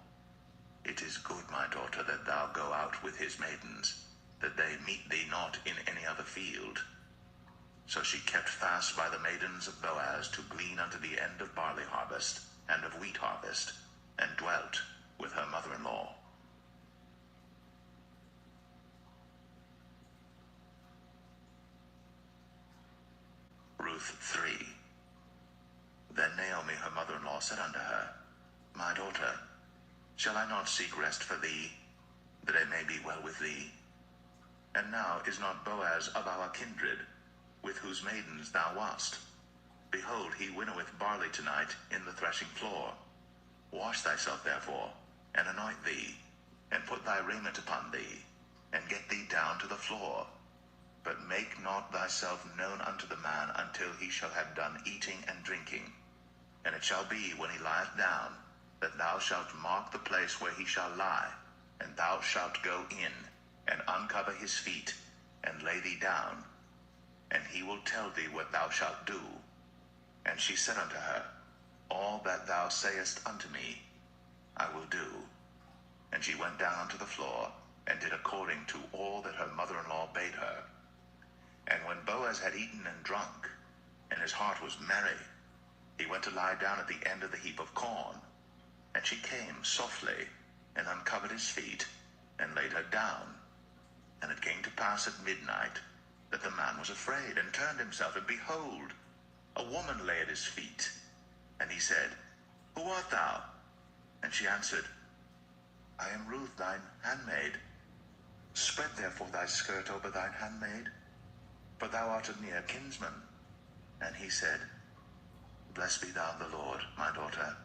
It is good, my daughter, that thou go out with his maidens, that they meet thee not in any other field. So she kept fast by the maidens of Boaz to glean unto the end of barley harvest and of wheat harvest, and dwelt with her mother-in-law. Ruth 3. Then Naomi her mother-in-law said unto her, My daughter, shall I not seek rest for thee, that it may be well with thee? And now is not Boaz of our kindred, with whose maidens thou wast? Behold, he winnoweth barley tonight in the threshing floor. Wash thyself therefore, and anoint thee, and put thy raiment upon thee, and get thee down to the floor. But make not thyself known unto the man until he shall have done eating and drinking. And it shall be, when he lieth down, that thou shalt mark the place where he shall lie, and thou shalt go in, and uncover his feet, and lay thee down, and he will tell thee what thou shalt do. And she said unto her, All that thou sayest unto me, I will do. And she went down unto the floor, and did according to all that her mother-in-law bade her. And when Boaz had eaten and drunk, and his heart was merry, he went to lie down at the end of the heap of corn. And she came softly, and uncovered his feet, and laid her down. And it came to pass at midnight, that the man was afraid, and turned himself, and behold, a woman lay at his feet. And he said, Who art thou? And she answered, I am Ruth thine handmaid. Spread therefore thy skirt over thine handmaid, for thou art a near kinsman. And he said, Blessed be thou the Lord, my daughter,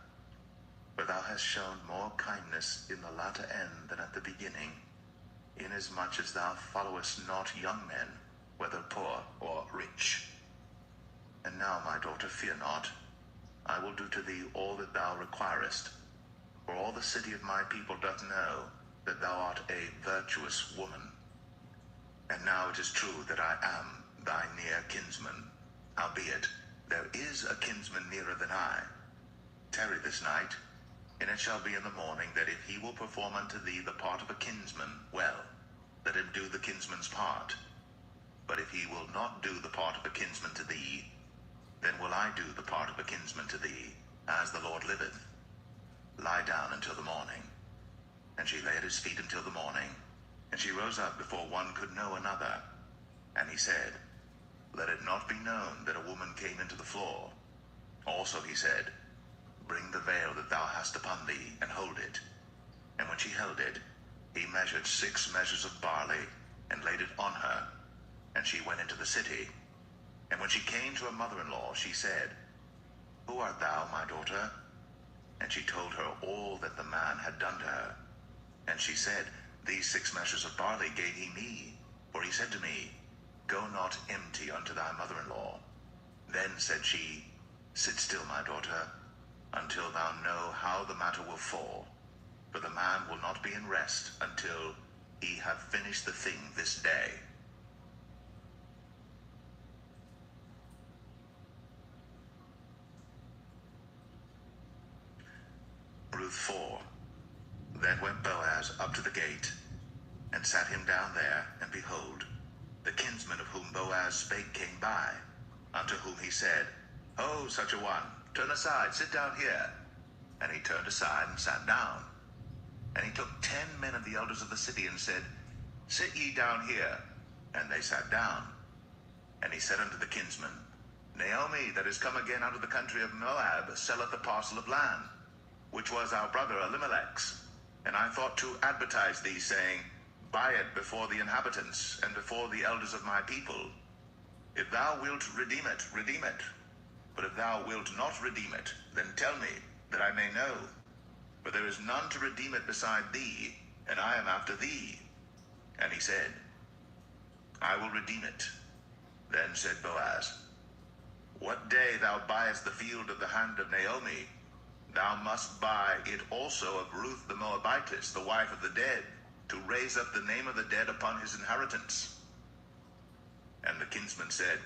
for thou hast shown more kindness in the latter end than at the beginning, inasmuch as thou followest not young men, whether poor or rich. And now, my daughter, fear not. I will do to thee all that thou requirest. For all the city of my people doth know that thou art a virtuous woman. And now it is true that I am thy near kinsman. Howbeit, there is a kinsman nearer than I. Tarry this night, and it shall be in the morning that if he will perform unto thee the part of a kinsman, well, let him do the kinsman's part. But if he will not do the part of a kinsman to thee, then will I do the part of a kinsman to thee, as the Lord liveth. Lie down until the morning. And she lay at his feet until the morning, and she rose up before one could know another. And he said, Let it not be known that a woman came into the floor. Also he said, Bring the veil that thou hast upon thee, and hold it. And when she held it, he measured 6 measures of barley, and laid it on her. And she went into the city. And when she came to her mother-in-law, she said, Who art thou, my daughter? And she told her all that the man had done to her. And she said, These 6 measures of barley gave he me. For he said to me, Go not empty unto thy mother-in-law. Then said she, Sit still, my daughter, until thou know how the matter will fall. For the man will not be in rest until he have finished the thing this day. Ruth 4. Then went Boaz up to the gate, and sat him down there, and behold, the kinsman of whom Boaz spake came by, unto whom he said, Ho, such a one, turn aside, sit down here. And he turned aside and sat down. And he took 10 men of the elders of the city, and said, Sit ye down here. And they sat down. And he said unto the kinsman, Naomi, that is come again out of the country of Moab, selleth a parcel of land, which was our brother Elimelech's. And I thought to advertise thee, saying, Buy it before the inhabitants, and before the elders of my people. If thou wilt redeem it, redeem it. But if thou wilt not redeem it, then tell me, that I may know. For there is none to redeem it beside thee, and I am after thee. And he said, I will redeem it. Then said Boaz, What day thou buyest the field of the hand of Naomi, thou must buy it also of Ruth the Moabitess, the wife of the dead, to raise up the name of the dead upon his inheritance. And the kinsman said,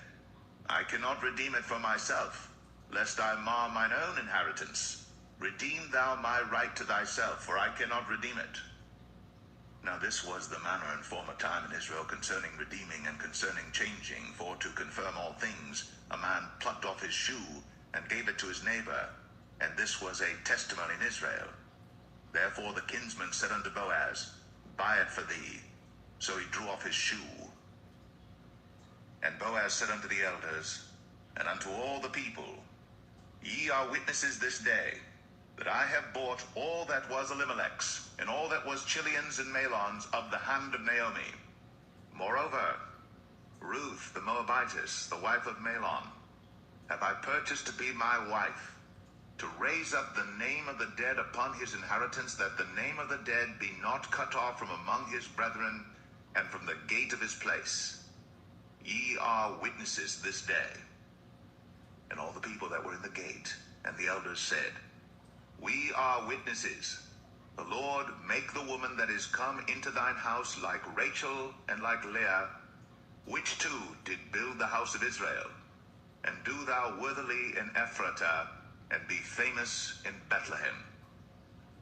I cannot redeem it for myself, lest I mar mine own inheritance. Redeem thou my right to thyself, for I cannot redeem it. Now this was the manner in former time in Israel concerning redeeming and concerning changing, for to confirm all things, a man plucked off his shoe, and gave it to his neighbor, and this was a testimony in Israel. Therefore the kinsman said unto Boaz, Buy it for thee. So he drew off his shoe. And Boaz said unto the elders, and unto all the people, Ye are witnesses this day, that I have bought all that was Elimelech's, and all that was Chilion's and Mahlon's of the hand of Naomi. Moreover, Ruth the Moabitess, the wife of Mahlon, have I purchased to be my wife, to raise up the name of the dead upon his inheritance, that the name of the dead be not cut off from among his brethren, and from the gate of his place. Ye are witnesses this day. And all the people that were in the gate and the elders said, We are witnesses. The Lord make the woman that is come into thine house like Rachel and like Leah, which two did build the house of Israel. And do thou worthily in Ephratah, and be famous in Bethlehem.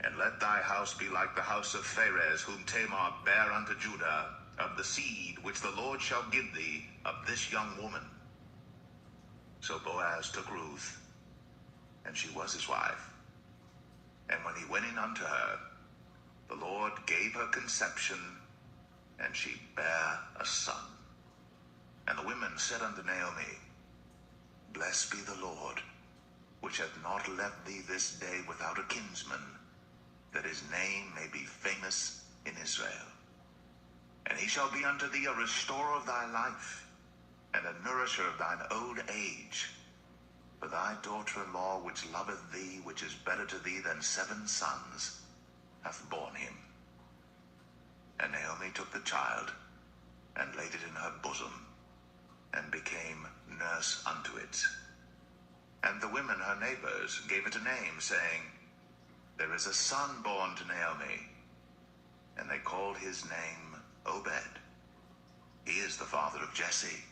And let thy house be like the house of Pharez, whom Tamar bare unto Judah, of the seed which the Lord shall give thee of this young woman. So Boaz took Ruth, and she was his wife. And when he went in unto her, the Lord gave her conception, and she bare a son. And the women said unto Naomi, Blessed be the Lord, which hath not left thee this day without a kinsman, that his name may be famous in Israel. And he shall be unto thee a restorer of thy life, and a nourisher of thine old age. For thy daughter-in-law, which loveth thee, which is better to thee than 7 sons, hath borne him. And Naomi took the child, and laid it in her bosom, and became nurse unto it. And the women, her neighbors, gave it a name, saying, There is a son born to Naomi. And they called his name Obed. He is the father of Jesse,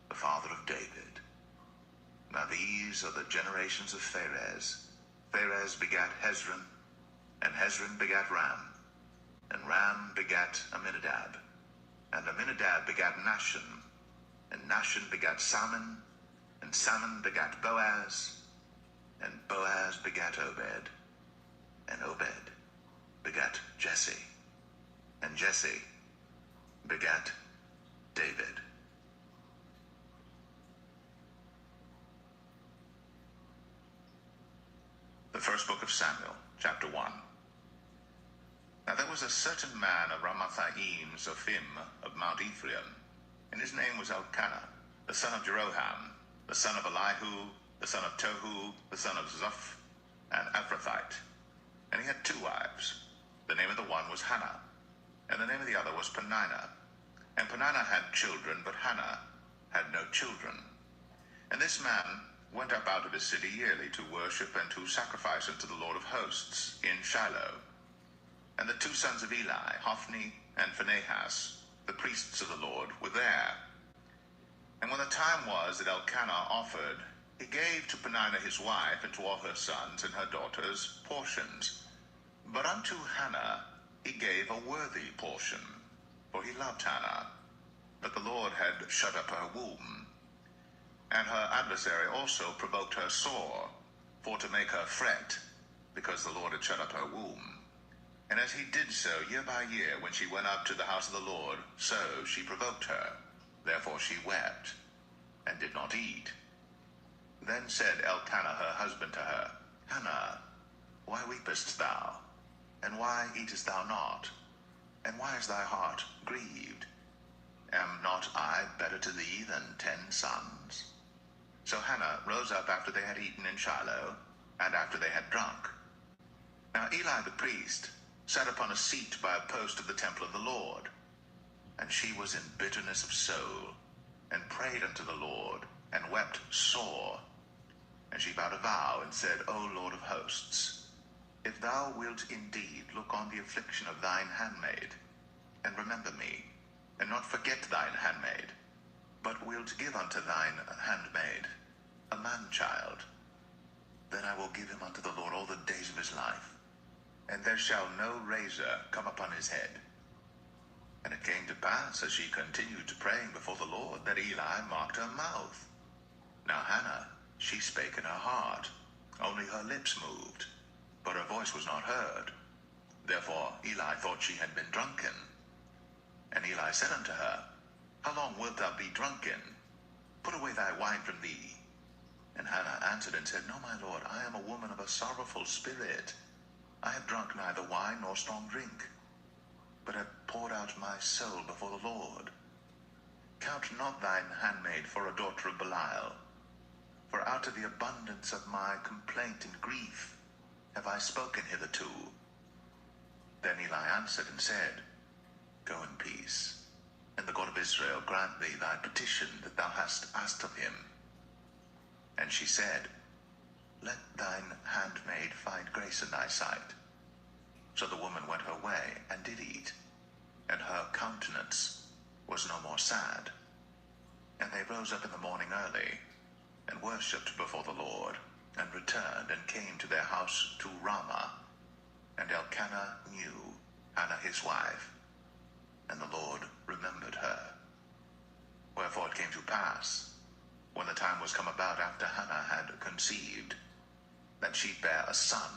the father of David. Now these are the generations of Pharez. Pharez begat Hezron, and Hezron begat Ram, and Ram begat Amminadab, and Amminadab begat Nahshon, and Nahshon begat Salmon, and Salmon begat Boaz, and Boaz begat Obed, and Obed begat Jesse, and Jesse begat David. The first book of Samuel, chapter 1. Now there was a certain man of Ramathaim, Zophim, of Mount Ephraim, and his name was Elkanah, the son of Jeroham, the son of Elihu, the son of Tohu, the son of Zoph, an Ephrathite. And he had 2 wives. The name of the one was Hannah, and the name of the other was Peninnah. And Peninnah had children, but Hannah had no children. And this man went up out of his city yearly to worship and to sacrifice unto the Lord of hosts in Shiloh. And the 2 sons of Eli, Hophni and Phinehas, the priests of the Lord, were there. And when the time was that Elkanah offered, he gave to Peninnah his wife and to all her sons and her daughters portions. But unto Hannah he gave a worthy portion, for he loved Hannah. But the Lord had shut up her womb. And her adversary also provoked her sore, for to make her fret, because the Lord had shut up her womb. And as he did so year by year, when she went up to the house of the Lord, so she provoked her. Therefore she wept, and did not eat. Then said Elkanah her husband to her, Hannah, why weepest thou? And why eatest thou not? And why is thy heart grieved? Am not I better to thee than 10 sons? So Hannah rose up after they had eaten in Shiloh, and after they had drunk. Now Eli the priest sat upon a seat by a post of the temple of the Lord. And she was in bitterness of soul, and prayed unto the Lord, and wept sore. And she vowed a vow, and said, O Lord of hosts, if thou wilt indeed look on the affliction of thine handmaid, and remember me, and not forget thine handmaid, but wilt give unto thine handmaid a man-child, then I will give him unto the Lord all the days of his life, and there shall no razor come upon his head. And it came to pass, as she continued praying before the Lord, that Eli marked her mouth. Now Hannah, she spake in her heart, only her lips moved, but her voice was not heard. Therefore Eli thought she had been drunken. And Eli said unto her, How long wilt thou be drunken? Put away thy wine from thee. And Hannah answered and said, No, my lord, I am a woman of a sorrowful spirit. I have drunk neither wine nor strong drink, but have poured out my soul before the Lord. Count not thine handmaid for a daughter of Belial. For out of the abundance of my complaint and grief have I spoken hitherto. Then Eli answered and said, Go in peace, and the God of Israel grant thee thy petition that thou hast asked of him. And she said, Let thine handmaid find grace in thy sight. So the woman went her way and did eat, and her countenance was no more sad. And they rose up in the morning early, and worshipped before the Lord, and returned and came to their house to Ramah. And Elkanah knew Hannah his wife, and the Lord remembered her. Wherefore it came to pass, when the time was come about after Hannah had conceived, that she bare a son,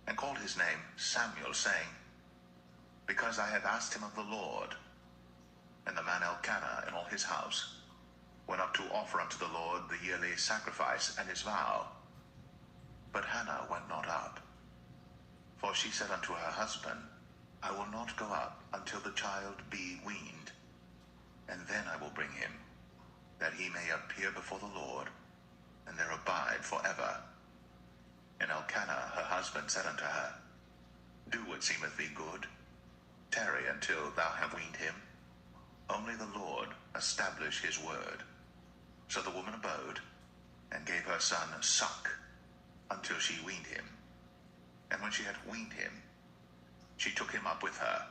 and called his name Samuel, saying, Because I have asked him of the Lord. And the man Elkanah and all his house went up to offer unto the Lord the yearly sacrifice and his vow. But Hannah went not up. For she said unto her husband, I will not go up until the child be weaned, and then I will bring him, that he may appear before the Lord, and there abide forever. And Elkanah her husband said unto her, Do what seemeth thee good. Tarry until thou have weaned him. Only the Lord establish his word. So the woman abode, and gave her son suck, until she weaned him. And when she had weaned him, she took him up with her,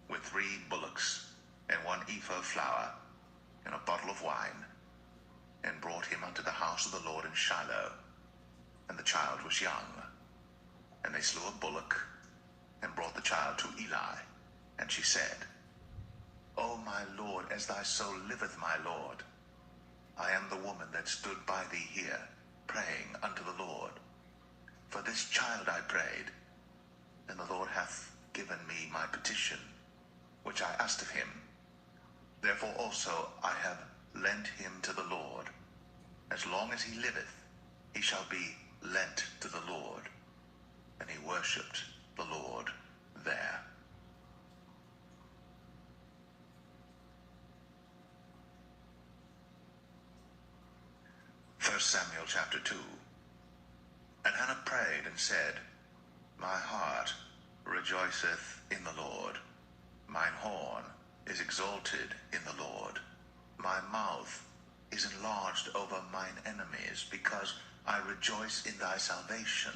with 3 bullocks, and 1 ephah of flour, and a bottle of wine, and brought him unto the house of the Lord in Shiloh. And the child was young. And they slew a bullock, and brought the child to Eli. And she said, O my Lord, as thy soul liveth, my Lord, I am the woman that stood by thee here, praying unto the Lord. For this child I prayed, and the Lord hath given me my petition, which I asked of him. Therefore also I have lent him to the Lord. As long as he liveth, he shall be lent to the Lord. And he worshipped the Lord there. 1 Samuel chapter 2. And Hannah prayed and said, My heart rejoiceth in the Lord. Mine horn is exalted in the Lord. My mouth is enlarged over mine enemies, because I rejoice in thy salvation.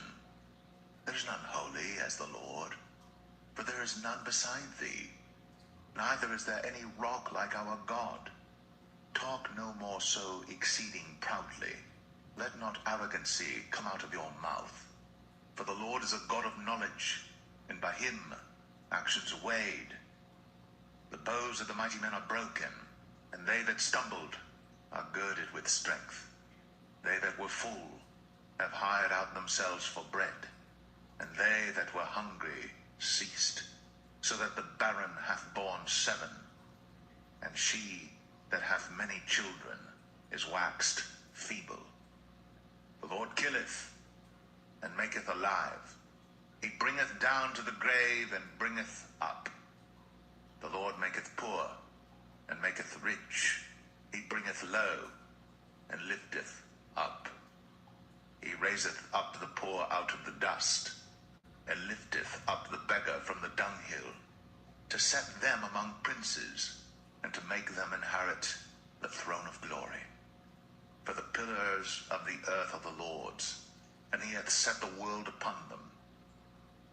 There is none holy as the Lord, for there is none beside thee. Neither is there any rock like our God. Talk no more so exceeding proudly. Let not arrogancy come out of your mouth. For the Lord is a God of knowledge, and by him actions are weighed. The bows of the mighty men are broken, and they that stumbled are girded with strength. They that were full have hired out themselves for bread, and they that were hungry ceased, so that the barren hath borne 7, and she that hath many children is waxed feeble. The Lord killeth, and maketh alive. He bringeth down to the grave, and bringeth up. The Lord maketh poor, and maketh rich. He bringeth low, and lifteth up. He raiseth up the poor out of the dust, and lifteth up the beggar from the dunghill, to set them among princes, and to make them inherit the throne of glory. For the pillars of the earth are the Lord's, and he hath set the world upon them.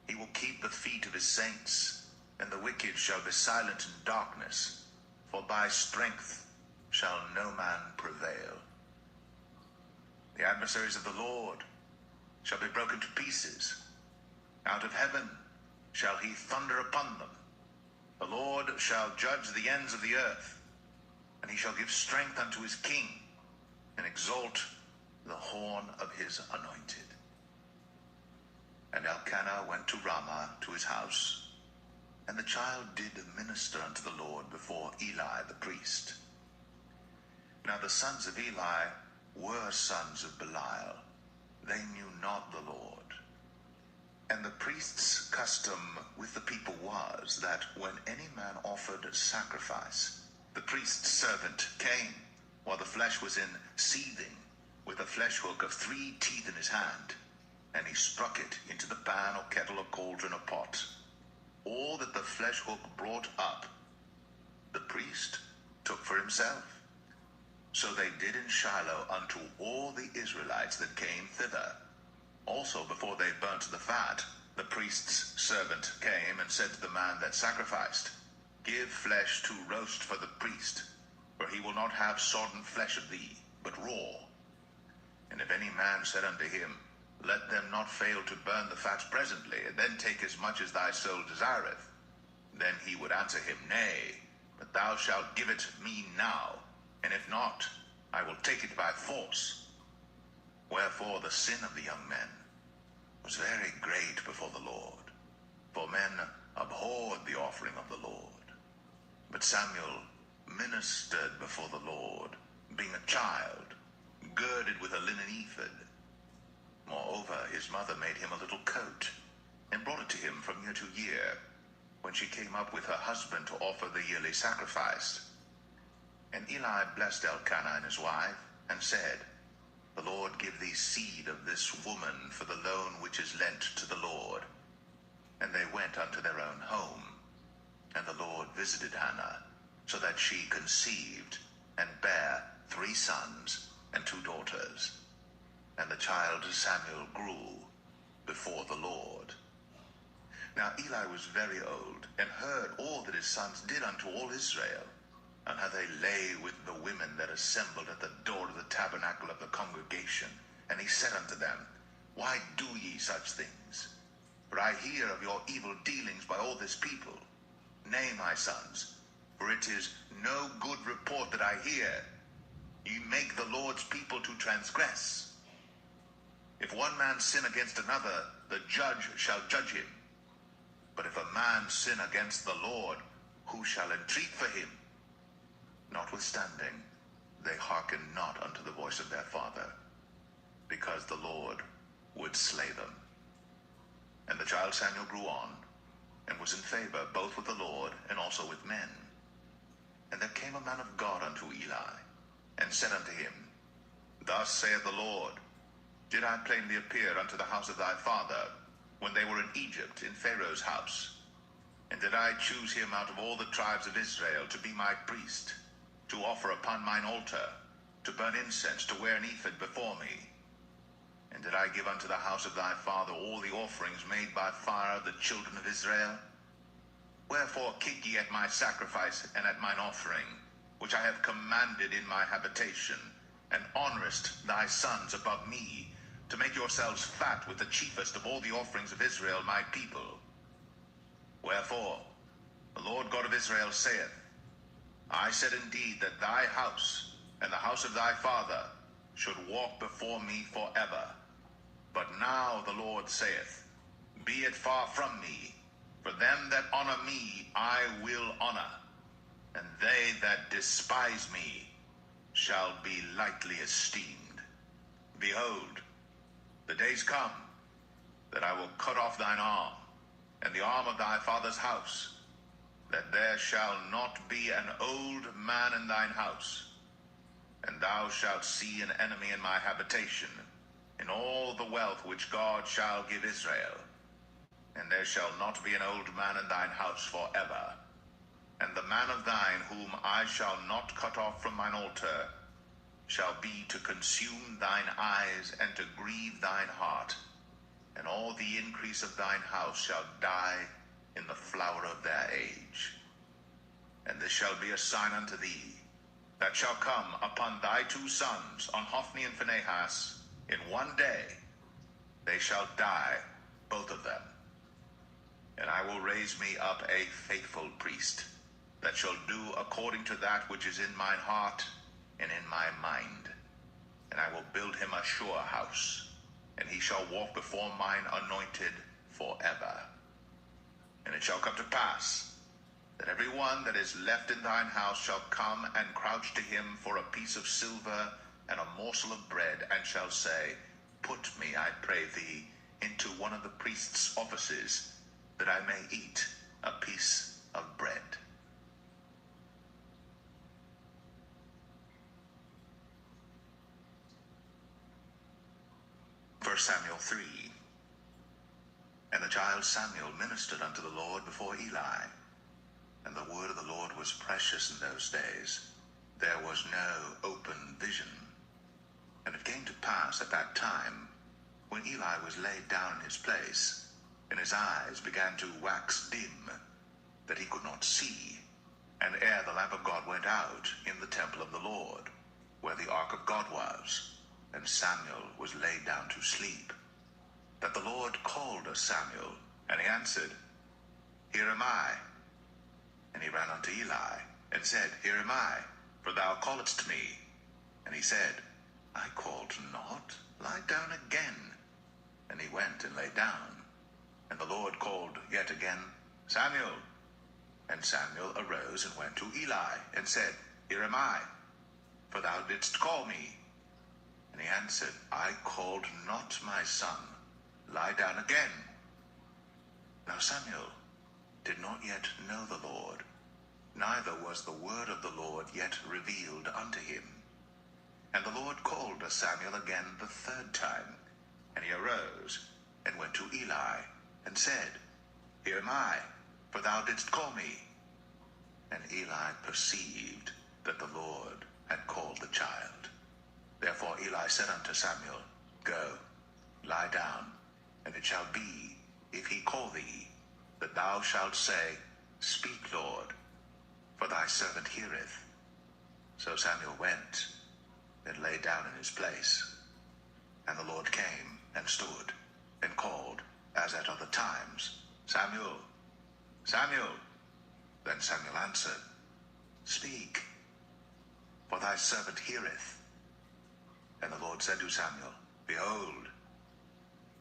He will keep the feet of his saints, and the wicked shall be silent in darkness, for by strength shall no man prevail. The adversaries of the Lord shall be broken to pieces. Out of heaven shall he thunder upon them. The Lord shall judge the ends of the earth, and he shall give strength unto his king, and exalt the horn of his anointed. And Elkanah went to Ramah to his house, and the child did minister unto the Lord before Eli the priest. Now the sons of Eli were sons of Belial. They knew not the Lord. And the priest's custom with the people was that when any man offered sacrifice, the priest's servant came while the flesh was in seething, with a flesh hook of 3 teeth in his hand, and he struck it into the pan or kettle or cauldron or pot. All that the flesh hook brought up, the priest took for himself. So they did in Shiloh unto all the Israelites that came thither. Also before they burnt the fat, the priest's servant came and said to the man that sacrificed, Give flesh to roast for the priest, for he will not have sodden flesh of thee, but raw. And if any man said unto him, Let them not fail to burn the fat presently, and then take as much as thy soul desireth, then he would answer him, Nay, but thou shalt give it me now, and if not, I will take it by force. Wherefore the sin of the young men was very great before the Lord, for men abhorred the offering of the Lord. But Samuel ministered before the Lord, being a child, girded with a linen ephod. Moreover, his mother made him a little coat, and brought it to him from year to year, when she came up with her husband to offer the yearly sacrifice. And Eli blessed Elkanah and his wife, and said, The Lord give thee seed of this woman for the loan which is lent to the Lord. And they went unto their own home. And the Lord visited Hannah, so that she conceived, and bare 3 sons and 2 daughters. And the child Samuel grew before the Lord. Now Eli was very old, and heard all that his sons did unto all Israel, and how they lay with the women that assembled at the door of the tabernacle of the congregation. And he said unto them, Why do ye such things? For I hear of your evil dealings by all this people. Nay, my sons, for it is no good report that I hear. Ye make the Lord's people to transgress. If one man sin against another, the judge shall judge him. But if a man sin against the Lord, who shall entreat for him? Notwithstanding, they hearkened not unto the voice of their father, because the Lord would slay them. And the child Samuel grew on, and was in favor both with the Lord and also with men. And there came a man of God unto Eli, and said unto him, Thus saith the Lord, Did I plainly appear unto the house of thy father, when they were in Egypt, in Pharaoh's house? And did I choose him out of all the tribes of Israel to be my priest, to offer upon mine altar, to burn incense, to wear an ephod before me? And did I give unto the house of thy father all the offerings made by fire of the children of Israel? Wherefore kick ye at my sacrifice and at mine offering, which I have commanded in my habitation, and honorest thy sons above me, to make yourselves fat with the chiefest of all the offerings of Israel my people? Wherefore the Lord God of Israel saith, I said indeed that thy house and the house of thy father should walk before me forever. But now the Lord saith, Be it far from me, for them that honor me I will honor, and they that despise me shall be lightly esteemed. Behold, the days come that I will cut off thine arm, and the arm of thy father's house, that there shall not be an old man in thine house. And thou shalt see an enemy in my habitation, in all the wealth which God shall give Israel. And there shall not be an old man in thine house forever. And the man of thine whom I shall not cut off from mine altar shall be to consume thine eyes and to grieve thine heart. And all the increase of thine house shall die in the flower of their age. And this shall be a sign unto thee, that shall come upon thy 2 sons, on Hophni and Phinehas, in one day. They shall die, both of them. And I will raise me up a faithful priest, that shall do according to that which is in mine heart and in my mind. And I will build him a sure house, and he shall walk before mine anointed forever. And it shall come to pass, that every one that is left in thine house shall come and crouch to him for a piece of silver and a morsel of bread, and shall say, Put me, I pray thee, into one of the priest's offices, that I may eat a piece of bread. Samuel 3. And the child Samuel ministered unto the Lord before Eli. And the word of the Lord was precious in those days. There was no open vision. And it came to pass at that time, when Eli was laid down in his place, and his eyes began to wax dim, that he could not see. And ere the lamp of God went out in the temple of the Lord, where the ark of God was, and Samuel was laid down to sleep, that the Lord called Samuel, and he answered, Here am I. And he ran unto Eli, and said, Here am I, for thou calledst me. And he said, I called not, lie down again. And he went and lay down. And the Lord called yet again, Samuel. And Samuel arose and went to Eli, and said, Here am I, for thou didst call me. And he answered, I called not, my son, lie down again. Now Samuel did not yet know the Lord, neither was the word of the Lord yet revealed unto him. And the Lord called Samuel again the third time, and he arose and went to Eli, and said, Here am I, for thou didst call me. And Eli perceived that the Lord had called the child. Therefore Eli said unto Samuel, Go, lie down, and it shall be, if he call thee, that thou shalt say, Speak, Lord, for thy servant heareth. So Samuel went, and lay down in his place. And the Lord came, and stood, and called, as at other times, Samuel, Samuel. Then Samuel answered, Speak, for thy servant heareth. And the Lord said to Samuel, Behold,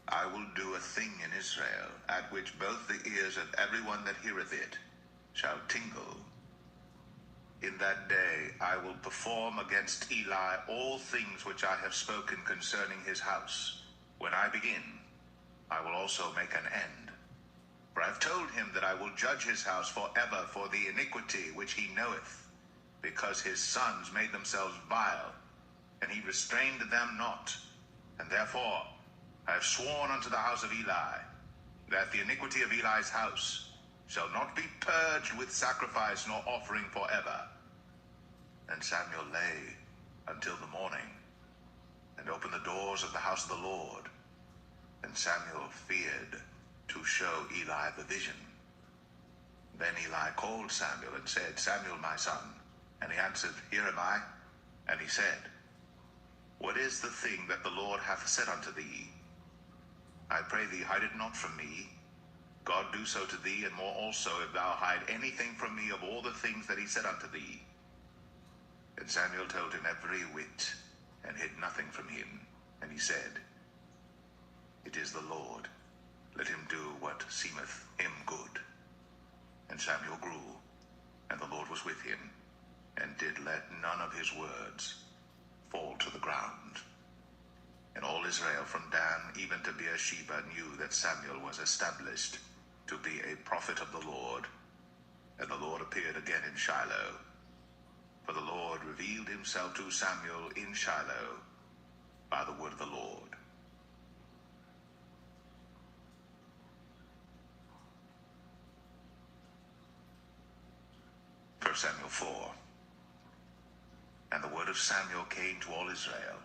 I will do a thing in Israel, at which both the ears of everyone that heareth it shall tingle. In that day I will perform against Eli all things which I have spoken concerning his house. When I begin, I will also make an end. For I have told him that I will judge his house forever for the iniquity which he knoweth, because his sons made themselves vile, and he restrained them not. And therefore I have sworn unto the house of Eli, that the iniquity of Eli's house shall not be purged with sacrifice nor offering forever. And Samuel lay until the morning, and opened the doors of the house of the Lord. And Samuel feared to show Eli the vision. Then Eli called Samuel and said, Samuel, my son. And he answered, Here am I. And he said, What is the thing that the Lord hath said unto thee? I pray thee, hide it not from me. God do so to thee, and more also, if thou hide anything from me of all the things that he said unto thee. And Samuel told him every whit, and hid nothing from him. And he said, It is the Lord. Let him do what seemeth him good. And Samuel grew, and the Lord was with him, and did let none of his words fall to the ground. And all Israel from Dan even to Beersheba knew that Samuel was established to be a prophet of the Lord. And the Lord appeared again in Shiloh. For the Lord revealed himself to Samuel in Shiloh by the word of the Lord. 1 Samuel 4. And the word of Samuel came to all Israel.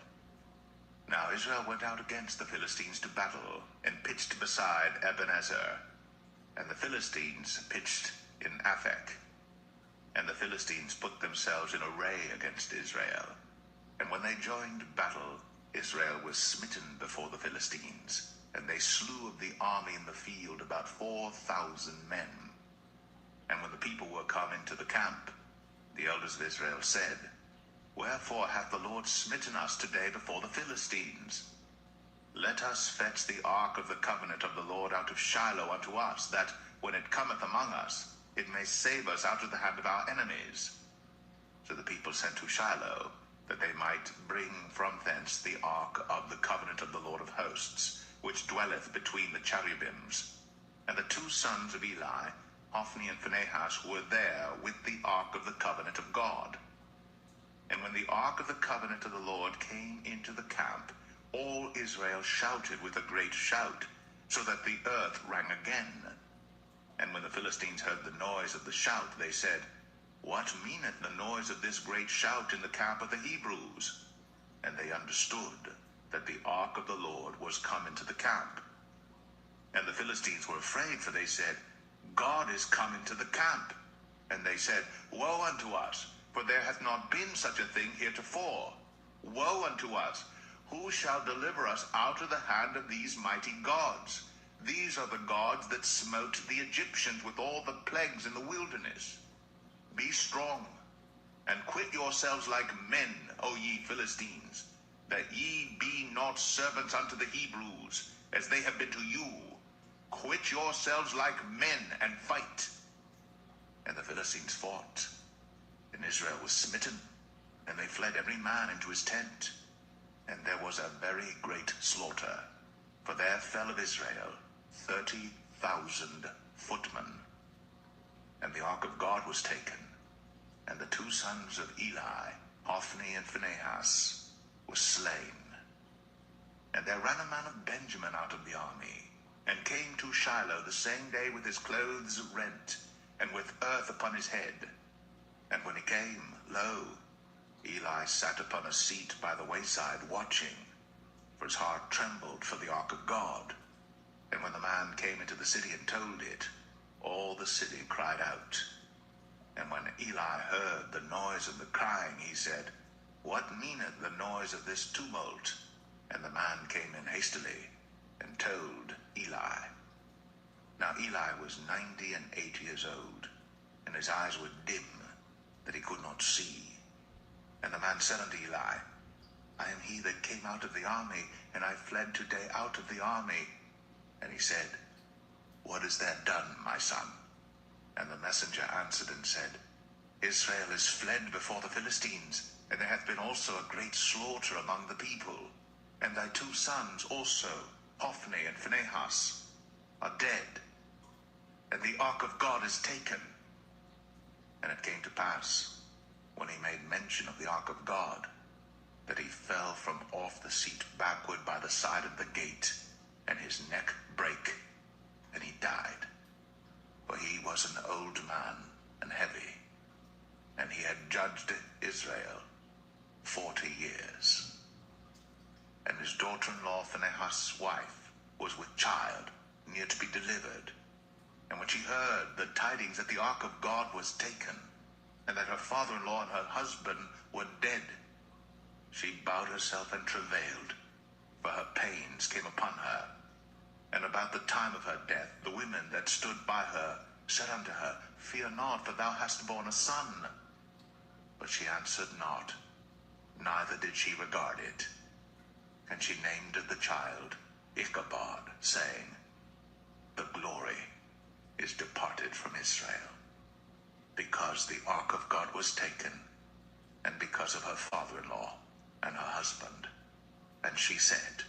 Now Israel went out against the Philistines to battle, and pitched beside Ebenezer. And the Philistines pitched in Aphek. And the Philistines put themselves in array against Israel. And when they joined battle, Israel was smitten before the Philistines. And they slew of the army in the field about 4,000 men. And when the people were come into the camp, the elders of Israel said, Wherefore hath the Lord smitten us today before the Philistines? Let us fetch the ark of the covenant of the Lord out of Shiloh unto us, that when it cometh among us, it may save us out of the hand of our enemies. So the people sent to Shiloh, that they might bring from thence the ark of the covenant of the Lord of hosts, which dwelleth between the cherubims. And the two sons of Eli, Hophni and Phinehas, were there with the ark of the covenant of God. And when the ark of the covenant of the Lord came into the camp, all Israel shouted with a great shout, so that the earth rang again. And when the Philistines heard the noise of the shout, they said, What meaneth the noise of this great shout in the camp of the Hebrews? And they understood that the ark of the Lord was come into the camp. And the Philistines were afraid, for they said, God is come into the camp. And they said, Woe unto us, for there hath not been such a thing heretofore. Woe unto us! Who shall deliver us out of the hand of these mighty gods? These are the gods that smote the Egyptians with all the plagues in the wilderness. Be strong, and quit yourselves like men, O ye Philistines, that ye be not servants unto the Hebrews, as they have been to you. Quit yourselves like men, and fight. And the Philistines fought, and Israel was smitten, and they fled every man into his tent. And there was a very great slaughter, for there fell of Israel 30,000 footmen. And the ark of God was taken, and the two sons of Eli, Hophni and Phinehas, were slain. And there ran a man of Benjamin out of the army, and came to Shiloh the same day with his clothes rent, and with earth upon his head. And when he came, lo, Eli sat upon a seat by the wayside watching, for his heart trembled for the ark of God. And when the man came into the city and told it, all the city cried out. And when Eli heard the noise and the crying, he said, What meaneth the noise of this tumult? And the man came in hastily, and told Eli. Now Eli was 98 years old, and his eyes were dim, that he could not see. And the man said unto Eli, I am he that came out of the army, and I fled today out of the army. And he said, What is that done, my son? And the messenger answered and said, Israel is fled before the Philistines, and there hath been also a great slaughter among the people. And thy two sons also, Hophni and Phinehas, are dead, and the ark of God is taken. And it came to pass, when he made mention of the ark of God, that he fell from off the seat backward by the side of the gate, and his neck brake, and he died. For he was an old man and heavy, and he had judged Israel 40 years. And his daughter-in-law Phinehas' wife was with child, near to be delivered. And when she heard the tidings that the ark of God was taken, and that her father-in-law and her husband were dead, she bowed herself and travailed, for her pains came upon her. And about the time of her death, the women that stood by her said unto her, Fear not, for thou hast borne a son. But she answered not, neither did she regard it. And she named the child Ichabod, saying, The glory is departed from Israel, because the ark of God was taken, and because of her father-in-law and her husband. And she said,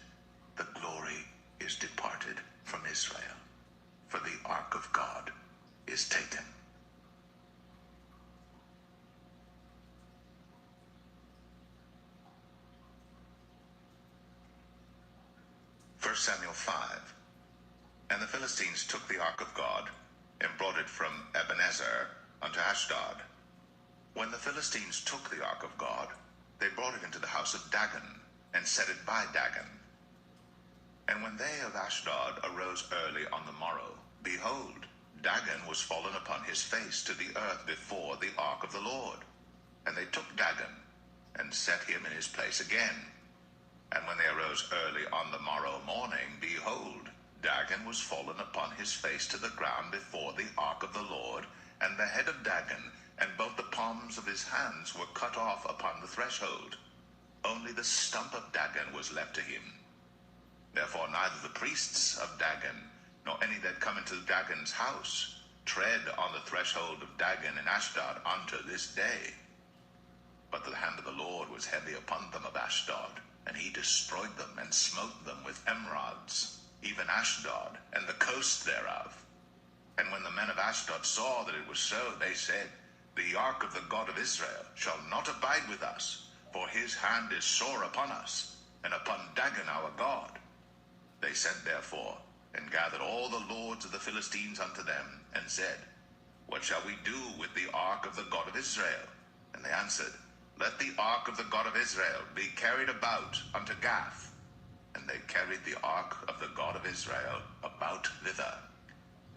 The glory is departed from Israel, for the ark of God is taken. First Samuel 5. And the Philistines took the ark of God, and brought it from Ebenezer unto Ashdod. When the Philistines took the ark of God, they brought it into the house of Dagon, and set it by Dagon. And when they of Ashdod arose early on the morrow, behold, Dagon was fallen upon his face to the earth before the ark of the Lord. And they took Dagon, and set him in his place again. And when they arose early on the morrow morning, behold, Dagon was fallen upon his face to the ground before the ark of the Lord, and the head of Dagon, and both the palms of his hands were cut off upon the threshold. Only the stump of Dagon was left to him. Therefore neither the priests of Dagon, nor any that come into Dagon's house, tread on the threshold of Dagon in Ashdod unto this day. But the hand of the Lord was heavy upon them of Ashdod, and he destroyed them, and smote them with emerods, even Ashdod, and the coast thereof. And when the men of Ashdod saw that it was so, they said, The ark of the God of Israel shall not abide with us, for his hand is sore upon us. and upon Dagon our god. They sent therefore, and gathered all the lords of the Philistines unto them, and said, What shall we do with the ark of the God of Israel? And they answered, Let the ark of the God of Israel be carried about unto Gath. And they carried the ark of the God of Israel about thither.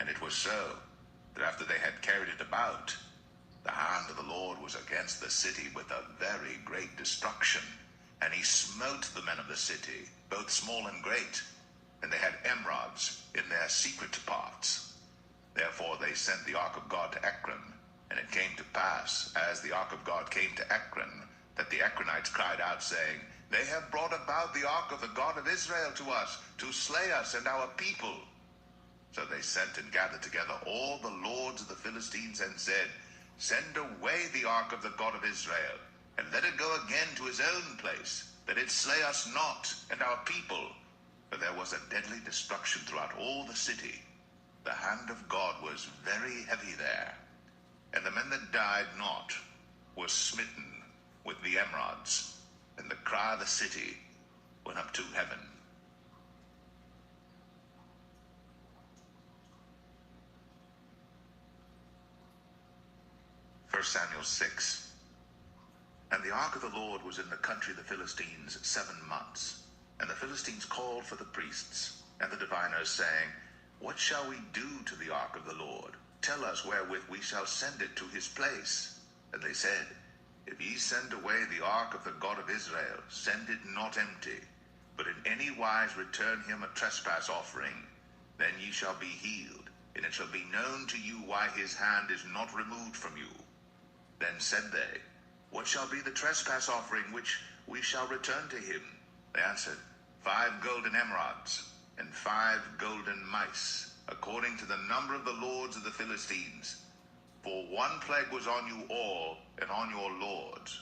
And it was so, that after they had carried it about, the hand of the Lord was against the city with a very great destruction. And he smote the men of the city, both small and great, and they had emerods in their secret parts. Therefore they sent the ark of God to Ekron. And it came to pass, as the ark of God came to Ekron, that the Ekronites cried out, saying, They have brought about the ark of the God of Israel to us, to slay us and our people. So they sent and gathered together all the lords of the Philistines, and said, Send away the ark of the God of Israel, and let it go again to his own place, that it slay us not and our people. For there was a deadly destruction throughout all the city. The hand of God was very heavy there. And the men that died not were smitten with the emerods, and the cry of the city went up to heaven. 1 Samuel 6. And the ark of the Lord was in the country of the Philistines 7 months. And the Philistines called for the priests and the diviners, saying, What shall we do to the ark of the Lord? Tell us wherewith we shall send it to his place. And they said, If ye send away the ark of the God of Israel, send it not empty, but in any wise return him a trespass offering. Then ye shall be healed, and it shall be known to you why his hand is not removed from you. Then said they, What shall be the trespass offering which we shall return to him? They answered, 5 golden emerods, and 5 golden mice, according to the number of the lords of the Philistines. For one plague was on you all, and on your lords.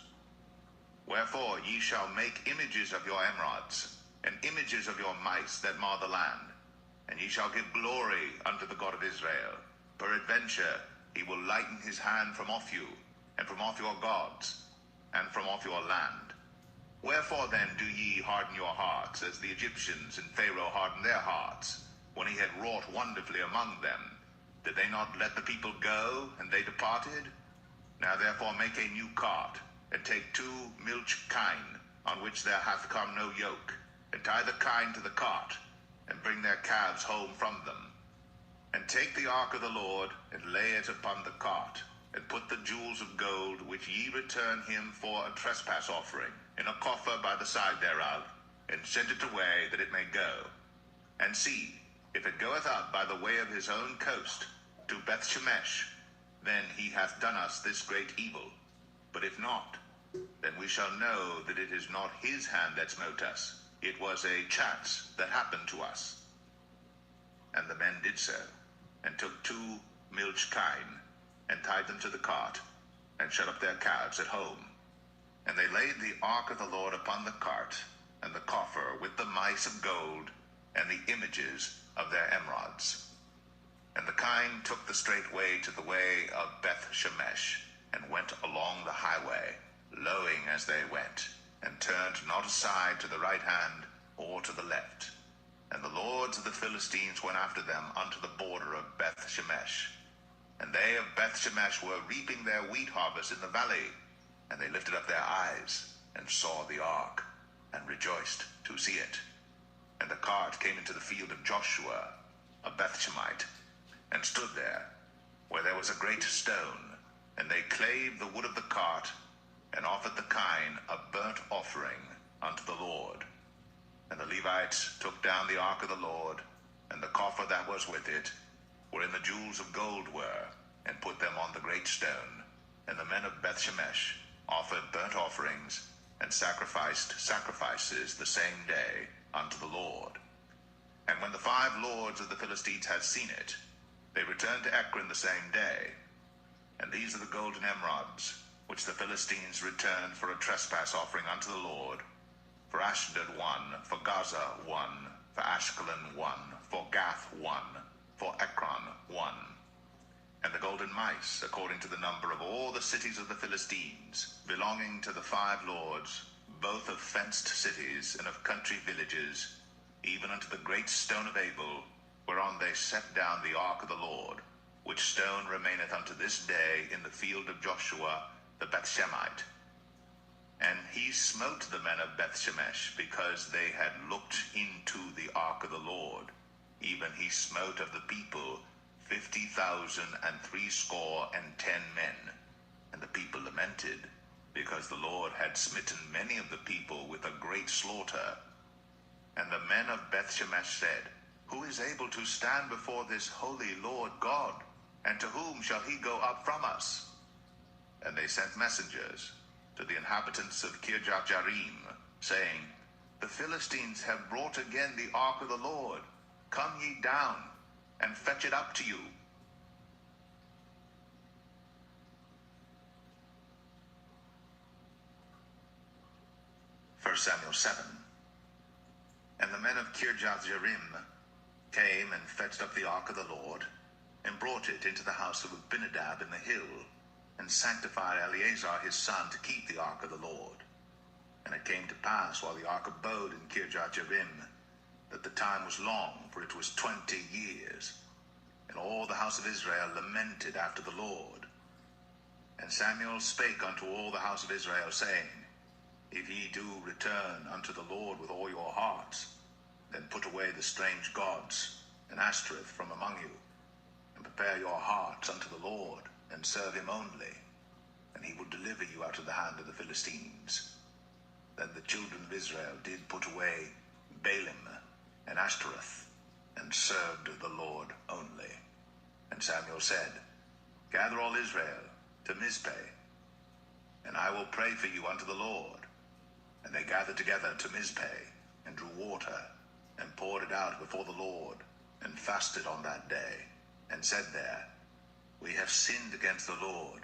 Wherefore ye shall make images of your emerods, and images of your mice that mar the land. And ye shall give glory unto the God of Israel. Peradventure he will lighten his hand from off you, and from off your gods, and from off your land. Wherefore then do ye harden your hearts, as the Egyptians and Pharaoh hardened their hearts, when he had wrought wonderfully among them? Did they not let the people go, and they departed? Now therefore make a new cart, and take 2 milch kine, on which there hath come no yoke, and tie the kine to the cart, and bring their calves home from them. And take the ark of the Lord, and lay it upon the cart, and put the jewels of gold, which ye return him for a trespass offering, in a coffer by the side thereof, and send it away, that it may go. And see, if it goeth up by the way of his own coast, to Bethshemesh, then he hath done us this great evil. But if not, then we shall know that it is not his hand that smote us. It was a chance that happened to us. And the men did so, and took 2 milch kine, and tied them to the cart, and shut up their calves at home. And they laid the ark of the Lord upon the cart, and the coffer with the mice of gold, and the images of their emerods. And the kine took the straight way to the way of Beth-shemesh, and went along the highway, lowing as they went, and turned not aside to the right hand or to the left. And the lords of the Philistines went after them unto the border of Beth-shemesh. And they of Beth-shemesh were reaping their wheat harvest in the valley. And they lifted up their eyes, and saw the ark, and rejoiced to see it. And the cart came into the field of Joshua, a Bethshemite, and stood there, where there was a great stone. And they clave the wood of the cart, and offered the kine a burnt offering unto the Lord. And the Levites took down the ark of the Lord, and the coffer that was with it, wherein the jewels of gold were, and put them on the great stone. And the men of Bethshemesh offered burnt offerings, and sacrificed sacrifices the same day unto the Lord. And when the 5 lords of the Philistines had seen it, they returned to Ekron the same day. And these are the golden emerods, which the Philistines returned for a trespass offering unto the Lord. For Ashdod 1, for Gaza 1, for Ashkelon 1, for Gath 1, for Ekron 1. And the golden mice, according to the number of all the cities of the Philistines, belonging to the 5 lords, both of fenced cities and of country villages, even unto the great stone of Abel, whereon they set down the ark of the Lord, which stone remaineth unto this day in the field of Joshua the Bethshemite. And he smote the men of Bethshemesh, because they had looked into the ark of the Lord. Even he smote of the people 50,060 men. And the people lamented, because the Lord had smitten many of the people with a great slaughter. And the men of Bethshemesh said, Who is able to stand before this holy Lord God? And to whom shall he go up from us? And they sent messengers to the inhabitants of Kirjath-jearim, saying, The Philistines have brought again the ark of the Lord. Come ye down, and fetch it up to you. 1 Samuel 7. And the men of Kirjath-jearim came and fetched up the ark of the Lord, and brought it into the house of Abinadab in the hill, and sanctified Eleazar his son to keep the ark of the Lord. And it came to pass, while the ark abode in Kirjath-jearim, that the time was long, for it was 20 years. And all the house of Israel lamented after the Lord. And Samuel spake unto all the house of Israel, saying, If ye do return unto the Lord with all your hearts, then put away the strange gods and Ashtoreth from among you, and prepare your hearts unto the Lord, and serve him only, and he will deliver you out of the hand of the Philistines. Then the children of Israel did put away Baalim and Ashtoreth, and served the Lord only. And Samuel said, Gather all Israel to Mizpeh, and I will pray for you unto the Lord. And they gathered together to Mizpeh, and drew water, and poured it out before the Lord, and fasted on that day, and said there, We have sinned against the Lord.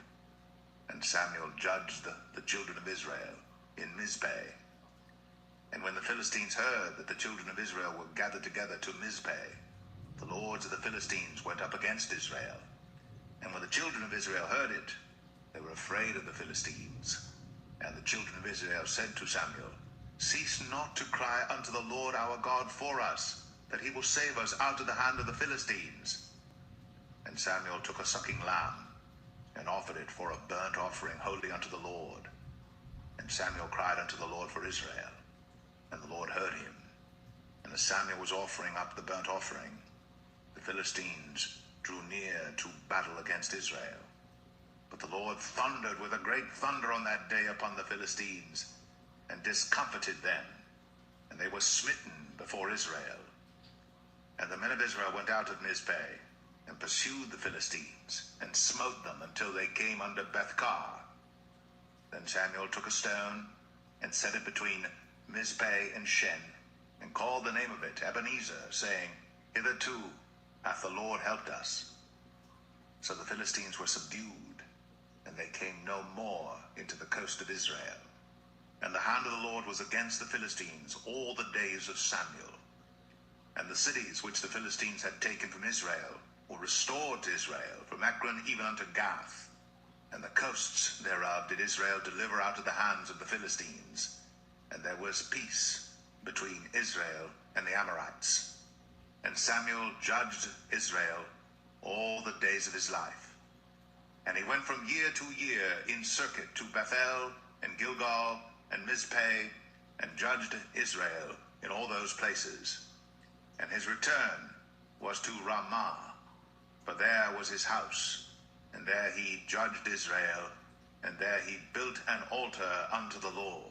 And Samuel judged the children of Israel in Mizpeh. And when the Philistines heard that the children of Israel were gathered together to Mizpeh, the lords of the Philistines went up against Israel. And when the children of Israel heard it, they were afraid of the Philistines. And the children of Israel said to Samuel, Cease not to cry unto the Lord our God for us, that he will save us out of the hand of the Philistines. And Samuel took a sucking lamb, and offered it for a burnt offering holy unto the Lord. And Samuel cried unto the Lord for Israel, and the Lord heard him. And as Samuel was offering up the burnt offering, the Philistines drew near to battle against Israel. But the Lord thundered with a great thunder on that day upon the Philistines, and discomfited them, and they were smitten before Israel. And the men of Israel went out of Mizpeh, and pursued the Philistines, and smote them until they came unto Bethkar. Then Samuel took a stone, and set it between Mizpeh and Shen, and called the name of it Ebenezer, saying, Hitherto hath the Lord helped us. So the Philistines were subdued, and they came no more into the coast of Israel. And the hand of the Lord was against the Philistines all the days of Samuel. And the cities which the Philistines had taken from Israel were restored to Israel, from Ekron even unto Gath. And the coasts thereof did Israel deliver out of the hands of the Philistines. And there was peace between Israel and the Amorites. And Samuel judged Israel all the days of his life. And he went from year to year in circuit to Bethel and Gilgal and Mizpeh, and judged Israel in all those places. And his return was to Ramah, for there was his house, and there he judged Israel, and there he built an altar unto the Lord.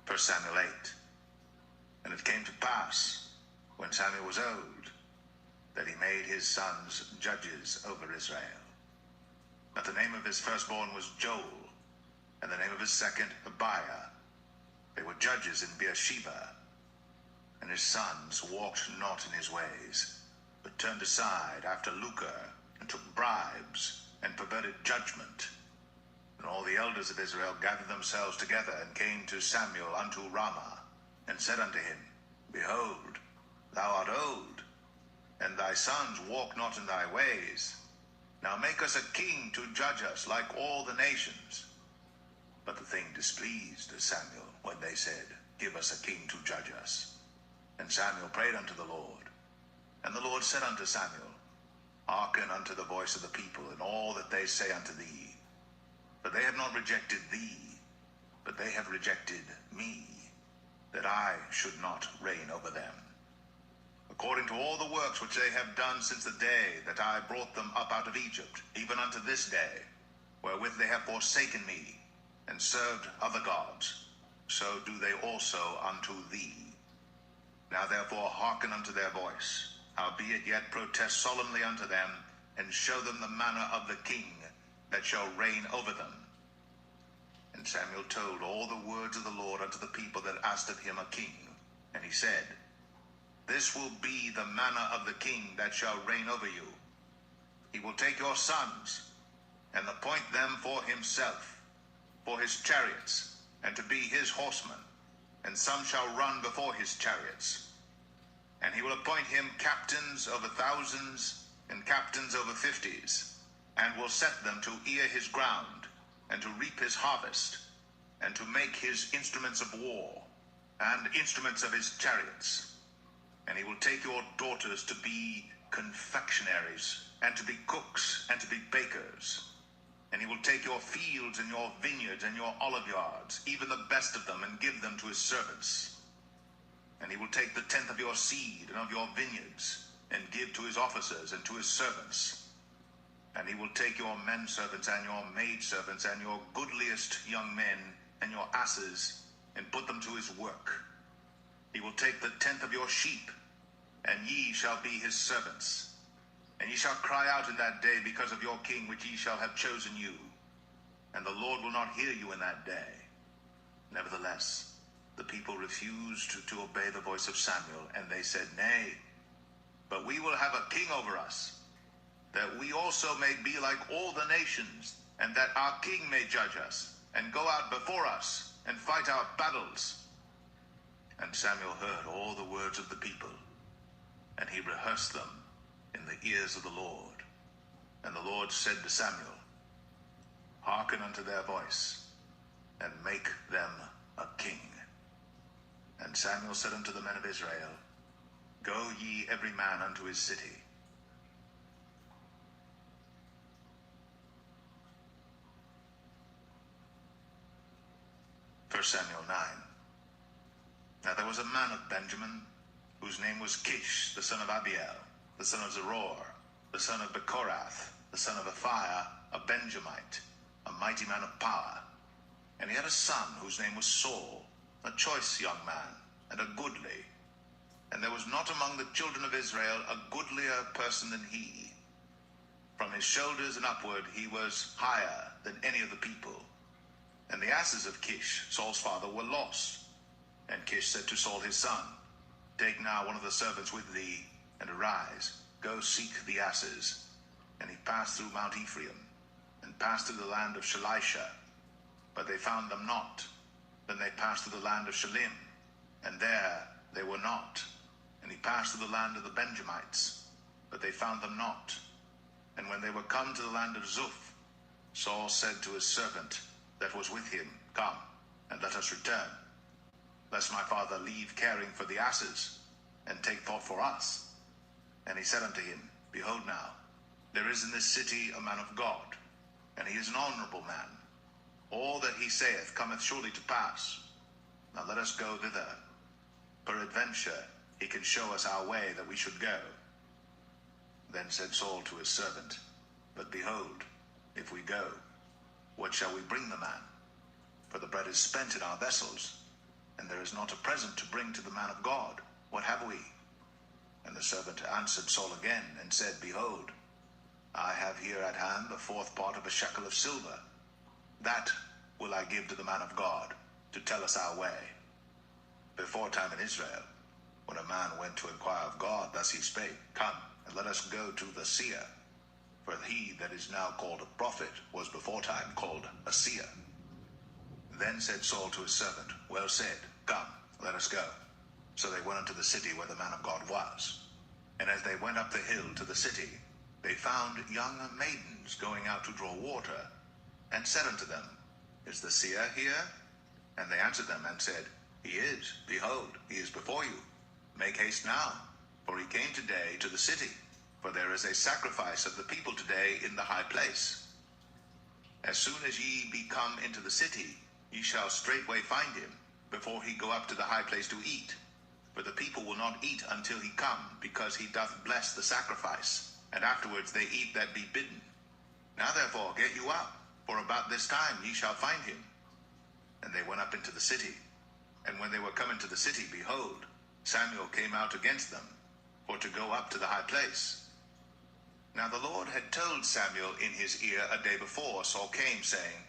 First Samuel 8. And it came to pass, when Samuel was old, that he made his sons judges over Israel. But the name of his firstborn was Joel, and the name of his second Abiah. They were judges in Beersheba. And his sons walked not in his ways, but turned aside after lucre, and took bribes, and perverted judgment. And all the elders of Israel gathered themselves together, and came to Samuel unto Ramah, and said unto him, Behold, thou art old, and thy sons walk not in thy ways. Now make us a king to judge us like all the nations. But the thing displeased Samuel when they said, Give us a king to judge us. And Samuel prayed unto the Lord. And the Lord said unto Samuel, Hearken unto the voice of the people in all that they say unto thee. For they have not rejected thee, but they have rejected me, that I should not reign over them. According to all the works which they have done since the day that I brought them up out of Egypt, even unto this day, wherewith they have forsaken me, and served other gods, so do they also unto thee. Now therefore hearken unto their voice, howbeit yet protest solemnly unto them, and show them the manner of the king that shall reign over them. And Samuel told all the words of the Lord unto the people that asked of him a king. And he said, This will be the manner of the king that shall reign over you. He will take your sons, and appoint them for himself, for his chariots, and to be his horsemen, and some shall run before his chariots. And he will appoint him captains over thousands, and captains over fifties, and will set them to ear his ground, and to reap his harvest, and to make his instruments of war, and instruments of his chariots. And he will take your daughters to be confectionaries, and to be cooks, and to be bakers. And he will take your fields, and your vineyards, and your olive yards, even the best of them, and give them to his servants. And he will take the tenth of your seed, and of your vineyards, and give to his officers, and to his servants. And he will take your men servants, and your maid servants, and your goodliest young men, and your asses, and put them to his work. He will take the tenth of your sheep, and ye shall be his servants. And ye shall cry out in that day because of your king, which ye shall have chosen you. And the Lord will not hear you in that day. Nevertheless, the people refused to obey the voice of Samuel, and they said, Nay, but we will have a king over us, that we also may be like all the nations, and that our king may judge us, and go out before us, and fight our battles. And Samuel heard all the words of the people, and he rehearsed them in the ears of the Lord. And the Lord said to Samuel, Hearken unto their voice, and make them a king. And Samuel said unto the men of Israel, Go ye every man unto his city. 1 Samuel 9. Now there was a man of Benjamin, whose name was Kish, the son of Abiel, the son of Zeror, the son of Bechorath, the son of Aphiah, a Benjamite, a mighty man of power. And he had a son whose name was Saul, a choice young man, and a goodly. And there was not among the children of Israel a goodlier person than he. From his shoulders and upward he was higher than any of the people. And the asses of Kish, Saul's father, were lost. And Kish said to Saul his son, Take now one of the servants with thee, and arise, go seek the asses. And he passed through Mount Ephraim, and passed through the land of Shalisha, but they found them not. Then they passed through the land of Shalim, and there they were not. And he passed through the land of the Benjamites, but they found them not. And when they were come to the land of Zuph, Saul said to his servant that was with him, Come, and let us return, lest my father leave caring for the asses, and take thought for us. And he said unto him, Behold now, there is in this city a man of God, and he is an honorable man. All that he saith cometh surely to pass. Now let us go thither. Peradventure he can show us our way that we should go. Then said Saul to his servant, But behold, if we go, what shall we bring the man? For the bread is spent in our vessels, and there is not a present to bring to the man of God. What have we? And the servant answered Saul again, and said, Behold, I have here at hand the fourth part of a shekel of silver. That will I give to the man of God, to tell us our way. Before time in Israel, when a man went to inquire of God, thus he spake, Come, and let us go to the seer. For he that is now called a prophet was before time called a seer. Then said Saul to his servant, Well said, come, let us go. So they went unto the city where the man of God was. And as they went up the hill to the city, they found young maidens going out to draw water, and said unto them, Is the seer here? And they answered them and said, He is. Behold, he is before you. Make haste now, for he came today to the city. For there is a sacrifice of the people today in the high place. As soon as ye be come into the city, ye shall straightway find him, before he go up to the high place to eat. For the people will not eat until he come, because he doth bless the sacrifice, and afterwards they eat that be bidden. Now therefore get you up, for about this time ye shall find him. And they went up into the city. And when they were come into the city, behold, Samuel came out against them, for to go up to the high place. Now the Lord had told Samuel in his ear a day before Saul came, saying,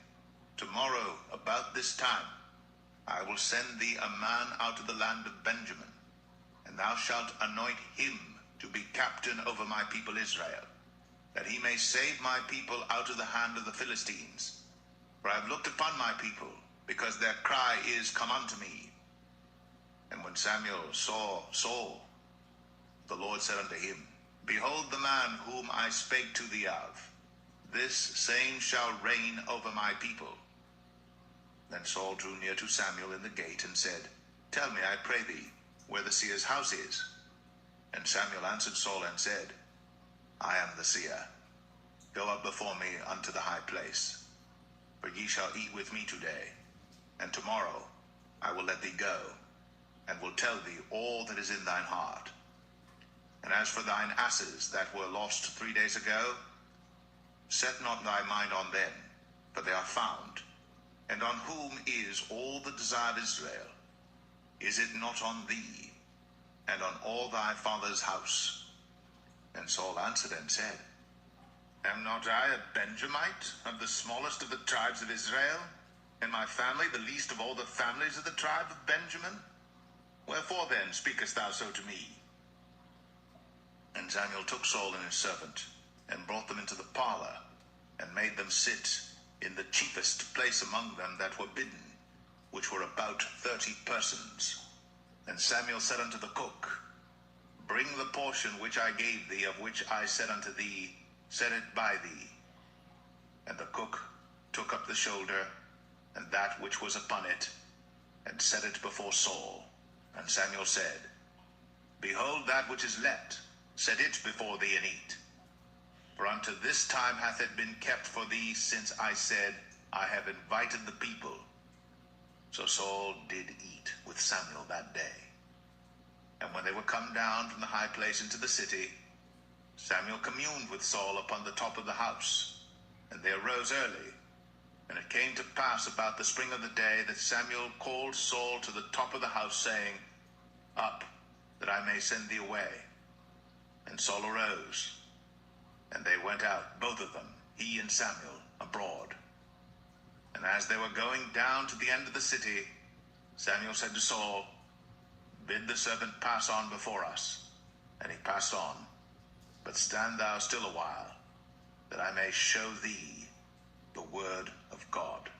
Tomorrow about this time I will send thee a man out of the land of Benjamin, and thou shalt anoint him to be captain over my people Israel, that he may save my people out of the hand of the Philistines. For I have looked upon my people, because their cry is come unto me. And when Samuel saw Saul, the Lord said unto him, Behold the man whom I spake to thee of. This same shall reign over my people. Then Saul drew near to Samuel in the gate, and said, Tell me, I pray thee, where the seer's house is. And Samuel answered Saul and said, I am the seer. Go up before me unto the high place. For ye shall eat with me today, and tomorrow I will let thee go, and will tell thee all that is in thine heart. And as for thine asses that were lost 3 days ago, set not thy mind on them, for they are found. And on whom is all the desire of Israel? Is it not on thee, and on all thy father's house? And Saul answered and said, Am not I a Benjamite, of the smallest of the tribes of Israel, and my family the least of all the families of the tribe of Benjamin? Wherefore then speakest thou so to me? And Samuel took Saul and his servant, and brought them into the parlor, and made them sit in the chiefest place among them that were bidden, which were about 30 persons. And Samuel said unto the cook, Bring the portion which I gave thee, of which I said unto thee, Set it by thee. And the cook took up the shoulder, and that which was upon it, and set it before Saul. And Samuel said, Behold that which is left, set it before thee, and eat. For unto this time hath it been kept for thee, since I said, I have invited the people. So Saul did eat with Samuel that day. And when they were come down from the high place into the city, Samuel communed with Saul upon the top of the house. And they arose early. And it came to pass about the spring of the day that Samuel called Saul to the top of the house, saying, Up, that I may send thee away. And Saul arose, and they went out, both of them, he and Samuel, abroad. And as they were going down to the end of the city, Samuel said to Saul, Bid the servant pass on before us. And he passed on. But stand thou still a while, that I may show thee the word of God.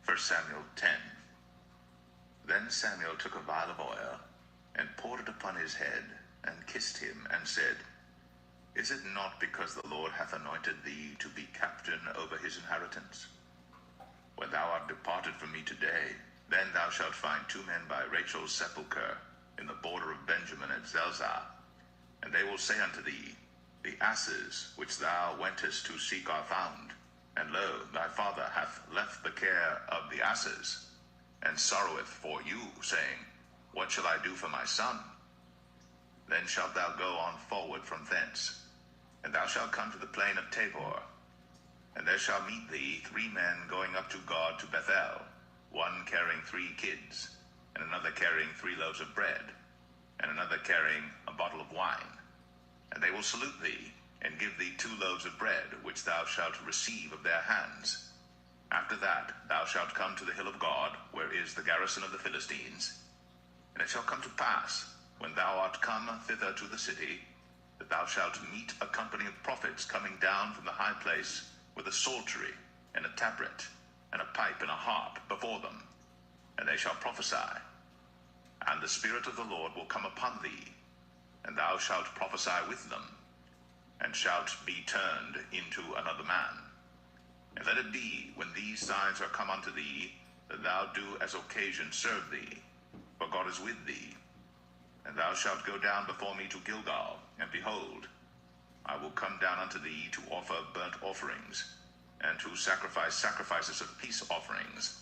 1 Samuel 10. Then Samuel took a vial of oil, and poured it upon his head, and kissed him, and said, Is it not because the Lord hath anointed thee to be captain over his inheritance? When thou art departed from me today, then thou shalt find 2 men by Rachel's sepulchre, in the border of Benjamin at Zelzah. And they will say unto thee, The asses which thou wentest to seek are found. And lo, thy father hath left the care of the asses, and sorroweth for you, saying, What shall I do for my son? Then shalt thou go on forward from thence, and thou shalt come to the plain of Tabor. And there shall meet thee 3 men going up to God to Bethel, one carrying 3 kids, and another carrying 3 loaves of bread, and another carrying a bottle of wine. And they will salute thee, and give thee 2 loaves of bread, which thou shalt receive of their hands. After that thou shalt come to the hill of God, where is the garrison of the Philistines. And it shall come to pass, when thou art come thither to the city, that thou shalt meet a company of prophets coming down from the high place, with a psaltery, and a tabret, and a pipe and a harp before them, and they shall prophesy. And the Spirit of the Lord will come upon thee, and thou shalt prophesy with them, and shalt be turned into another man. And let it be, when these signs are come unto thee, that thou do as occasion serve thee, for God is with thee. And thou shalt go down before me to Gilgal, and behold, I will come down unto thee to offer burnt offerings, and to sacrifice sacrifices of peace offerings.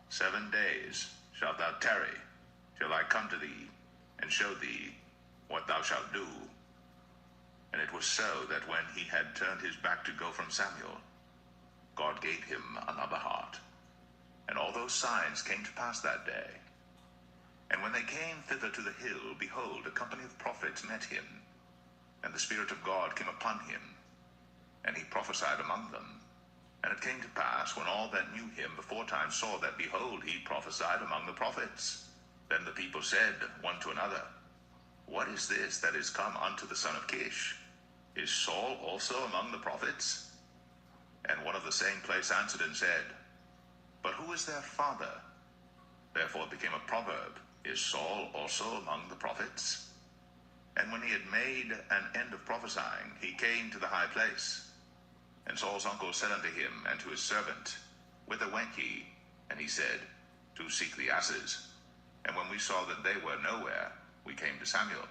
7 days shalt thou tarry, till I come to thee, and show thee what thou shalt do. And it was so that when he had turned his back to go from Samuel, God gave him another heart. And all those signs came to pass that day. And when they came thither to the hill, behold, a company of prophets met him, and the Spirit of God came upon him, and he prophesied among them. And it came to pass, when all that knew him beforetime saw that, behold, he prophesied among the prophets. Then the people said one to another, What is this that is come unto the son of Kish? Is Saul also among the prophets? And one of the same place answered and said, But who is their father? Therefore it became a proverb, Is Saul also among the prophets? And when he had made an end of prophesying, he came to the high place. And Saul's uncle said unto him and to his servant, Whither went ye? And he said, To seek the asses. And when we saw that they were nowhere, we came to Samuel.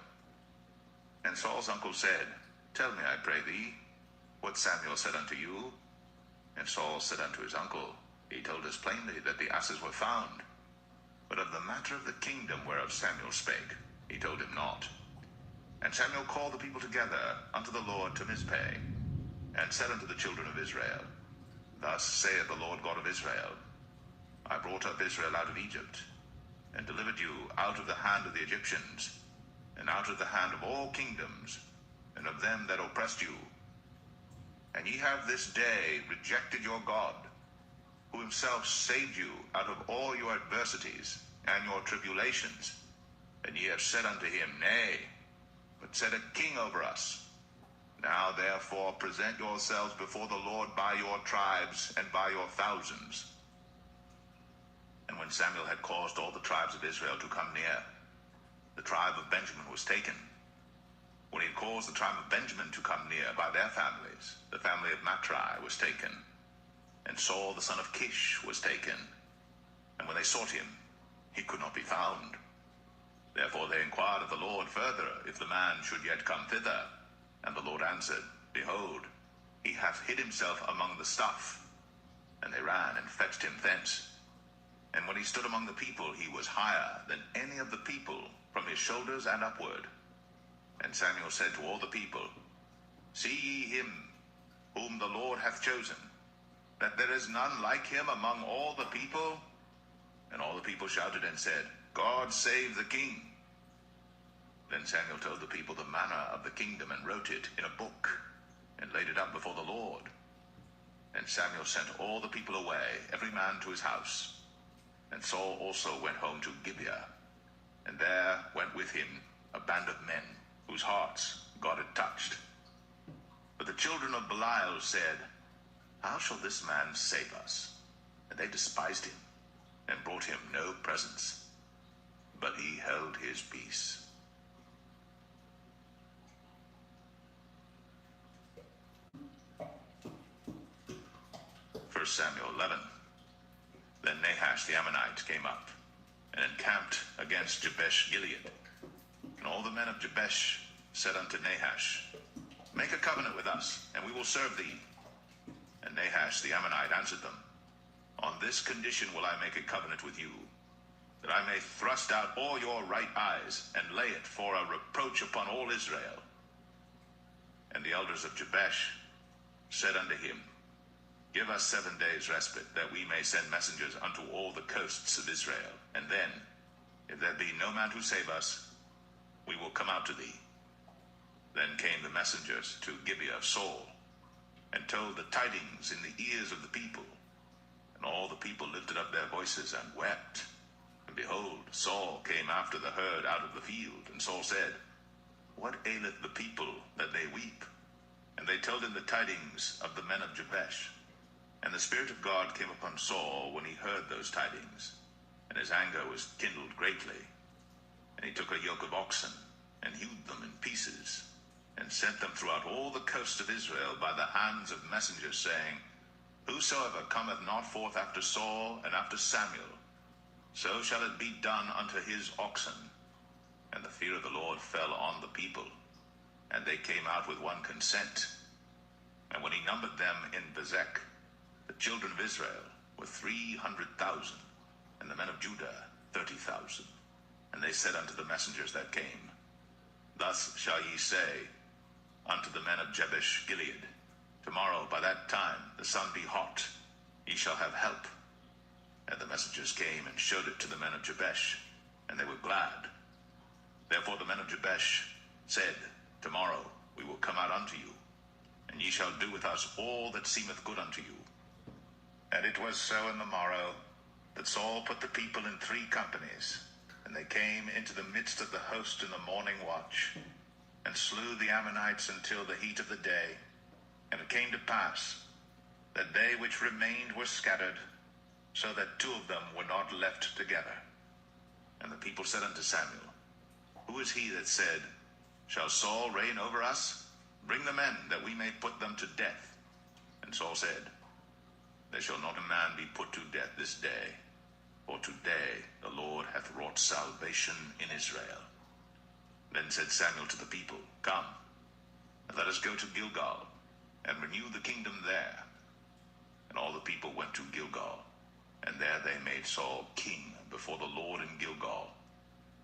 And Saul's uncle said, Tell me, I pray thee, what Samuel said unto you. And Saul said unto his uncle, He told us plainly that the asses were found. But of the matter of the kingdom whereof Samuel spake, he told him not. And Samuel called the people together unto the Lord to Mizpeh, and said unto the children of Israel, Thus saith the Lord God of Israel, I brought up Israel out of Egypt, and delivered you out of the hand of the Egyptians, and out of the hand of all kingdoms, and of them that oppressed you. And ye have this day rejected your God, who himself saved you out of all your adversities and your tribulations. And ye have said unto him, Nay, but set a king over us. Now therefore present yourselves before the Lord by your tribes and by your thousands. And when Samuel had caused all the tribes of Israel to come near, the tribe of Benjamin was taken. When he had caused the tribe of Benjamin to come near by their families, the family of Matri was taken, and Saul the son of Kish was taken. And when they sought him, he could not be found. Therefore they inquired of the Lord further, if the man should yet come thither. And the Lord answered, Behold, he hath hid himself among the stuff. And they ran and fetched him thence. And when he stood among the people, he was higher than any of the people, from his shoulders and upward. And Samuel said to all the people, See ye him, whom the Lord hath chosen, that there is none like him among all the people? And all the people shouted and said, God save the king. Then Samuel told the people the manner of the kingdom, and wrote it in a book, and laid it up before the Lord. And Samuel sent all the people away, every man to his house. And Saul also went home to Gibeah, and there went with him a band of men, whose hearts God had touched. But the children of Belial said, How shall this man save us? And they despised him, and brought him no presents. But he held his peace. 1 Samuel 11. Then Nahash the Ammonite came up, and encamped against Jabesh Gilead. And all the men of Jabesh said unto Nahash, Make a covenant with us, and we will serve thee. And Nahash the Ammonite answered them, On this condition will I make a covenant with you, that I may thrust out all your right eyes, and lay it for a reproach upon all Israel. And the elders of Jabesh said unto him, Give us 7 days' respite, that we may send messengers unto all the coasts of Israel. And then, if there be no man to save us, we will come out to thee. Then came the messengers to Gibeah of Saul, and told the tidings in the ears of the people. And all the people lifted up their voices and wept. And behold, Saul came after the herd out of the field. And Saul said, What aileth the people that they weep? And they told him the tidings of the men of Jabesh. And the Spirit of God came upon Saul when he heard those tidings, and his anger was kindled greatly. And he took a yoke of oxen, and hewed them in pieces, and sent them throughout all the coast of Israel by the hands of messengers, saying, Whosoever cometh not forth after Saul and after Samuel, so shall it be done unto his oxen. And the fear of the Lord fell on the people, and they came out with one consent. And when he numbered them in Bezek, the children of Israel were 300,000, and the men of Judah 30,000. And they said unto the messengers that came, Thus shall ye say unto the men of Jabesh Gilead, Tomorrow by that time the sun be hot, ye shall have help. And the messengers came and showed it to the men of Jabesh, and they were glad. Therefore the men of Jabesh said, Tomorrow we will come out unto you, and ye shall do with us all that seemeth good unto you. And it was so in the morrow, that Saul put the people in 3 companies, and they came into the midst of the host in the morning watch, and slew the Ammonites until the heat of the day. And it came to pass, that they which remained were scattered, so that 2 of them were not left together. And the people said unto Samuel, Who is he that said, Shall Saul reign over us? Bring the men, that we may put them to death. And Saul said, There shall not a man be put to death this day, for today the Lord hath wrought salvation in Israel. Then said Samuel to the people, Come, and let us go to Gilgal, and renew the kingdom there. And all the people went to Gilgal, and there they made Saul king before the Lord in Gilgal.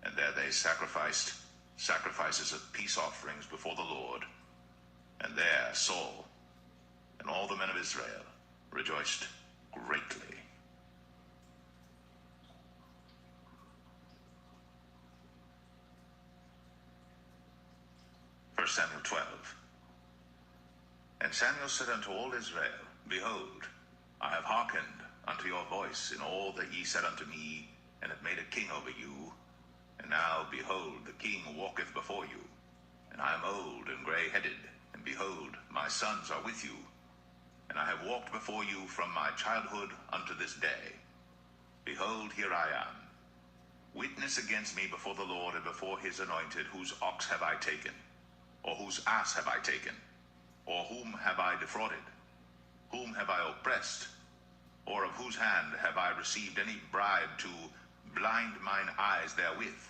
And there they sacrificed sacrifices of peace offerings before the Lord. And there Saul and all the men of Israel rejoiced greatly. 1 Samuel 12. And Samuel said unto all Israel, Behold, I have hearkened unto your voice in all that ye said unto me, and have made a king over you. And now, behold, the king walketh before you, and I am old and grey-headed, and behold, my sons are with you. And I have walked before you from my childhood unto this day. Behold, here I am. Witness against me before the Lord and before his anointed, whose ox have I taken? Or whose ass have I taken? Or whom have I defrauded? Whom have I oppressed? Or of whose hand have I received any bribe to blind mine eyes therewith?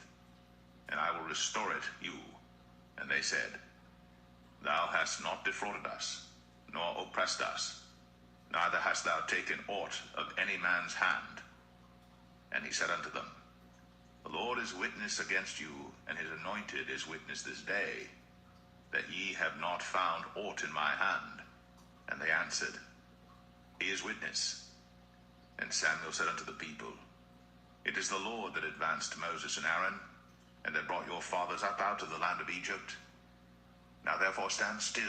And I will restore it you. And they said, Thou hast not defrauded us, nor oppressed us, neither hast thou taken aught of any man's hand. And he said unto them, The Lord is witness against you, and his anointed is witness this day, that ye have not found aught in my hand. And they answered, He is witness. And Samuel said unto the people, It is the Lord that advanced Moses and Aaron, and that brought your fathers up out of the land of Egypt. Now therefore stand still,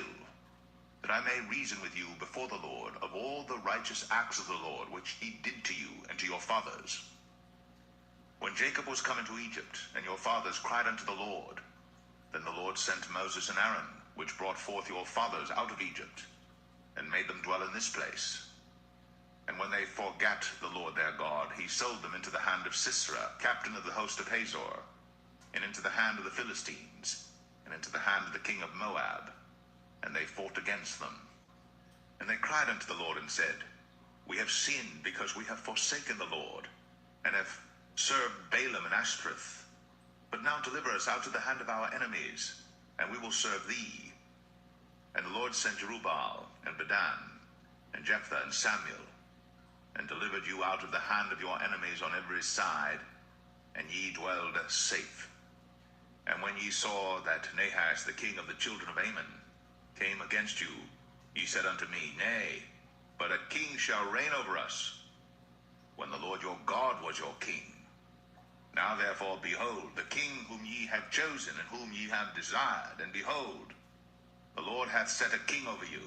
that I may reason with you before the Lord of all the righteous acts of the Lord, which he did to you and to your fathers. When Jacob was come into Egypt, and your fathers cried unto the Lord, then the Lord sent Moses and Aaron, which brought forth your fathers out of Egypt, and made them dwell in this place. And when they forgat the Lord their God, he sold them into the hand of Sisera, captain of the host of Hazor, and into the hand of the Philistines, and into the hand of the king of Moab. And they fought against them. And they cried unto the Lord and said, We have sinned because we have forsaken the Lord, and have served Balaam and Ashtoreth. But now deliver us out of the hand of our enemies, and we will serve thee. And the Lord sent Jerubbaal, and Bedan, and Jephthah, and Samuel, and delivered you out of the hand of your enemies on every side, and ye dwelled safe. And when ye saw that Nahash the king of the children of Ammon came against you, ye said unto me, Nay, but a king shall reign over us, when the Lord your God was your king. Now therefore, behold, the king whom ye have chosen, and whom ye have desired, and behold, the Lord hath set a king over you.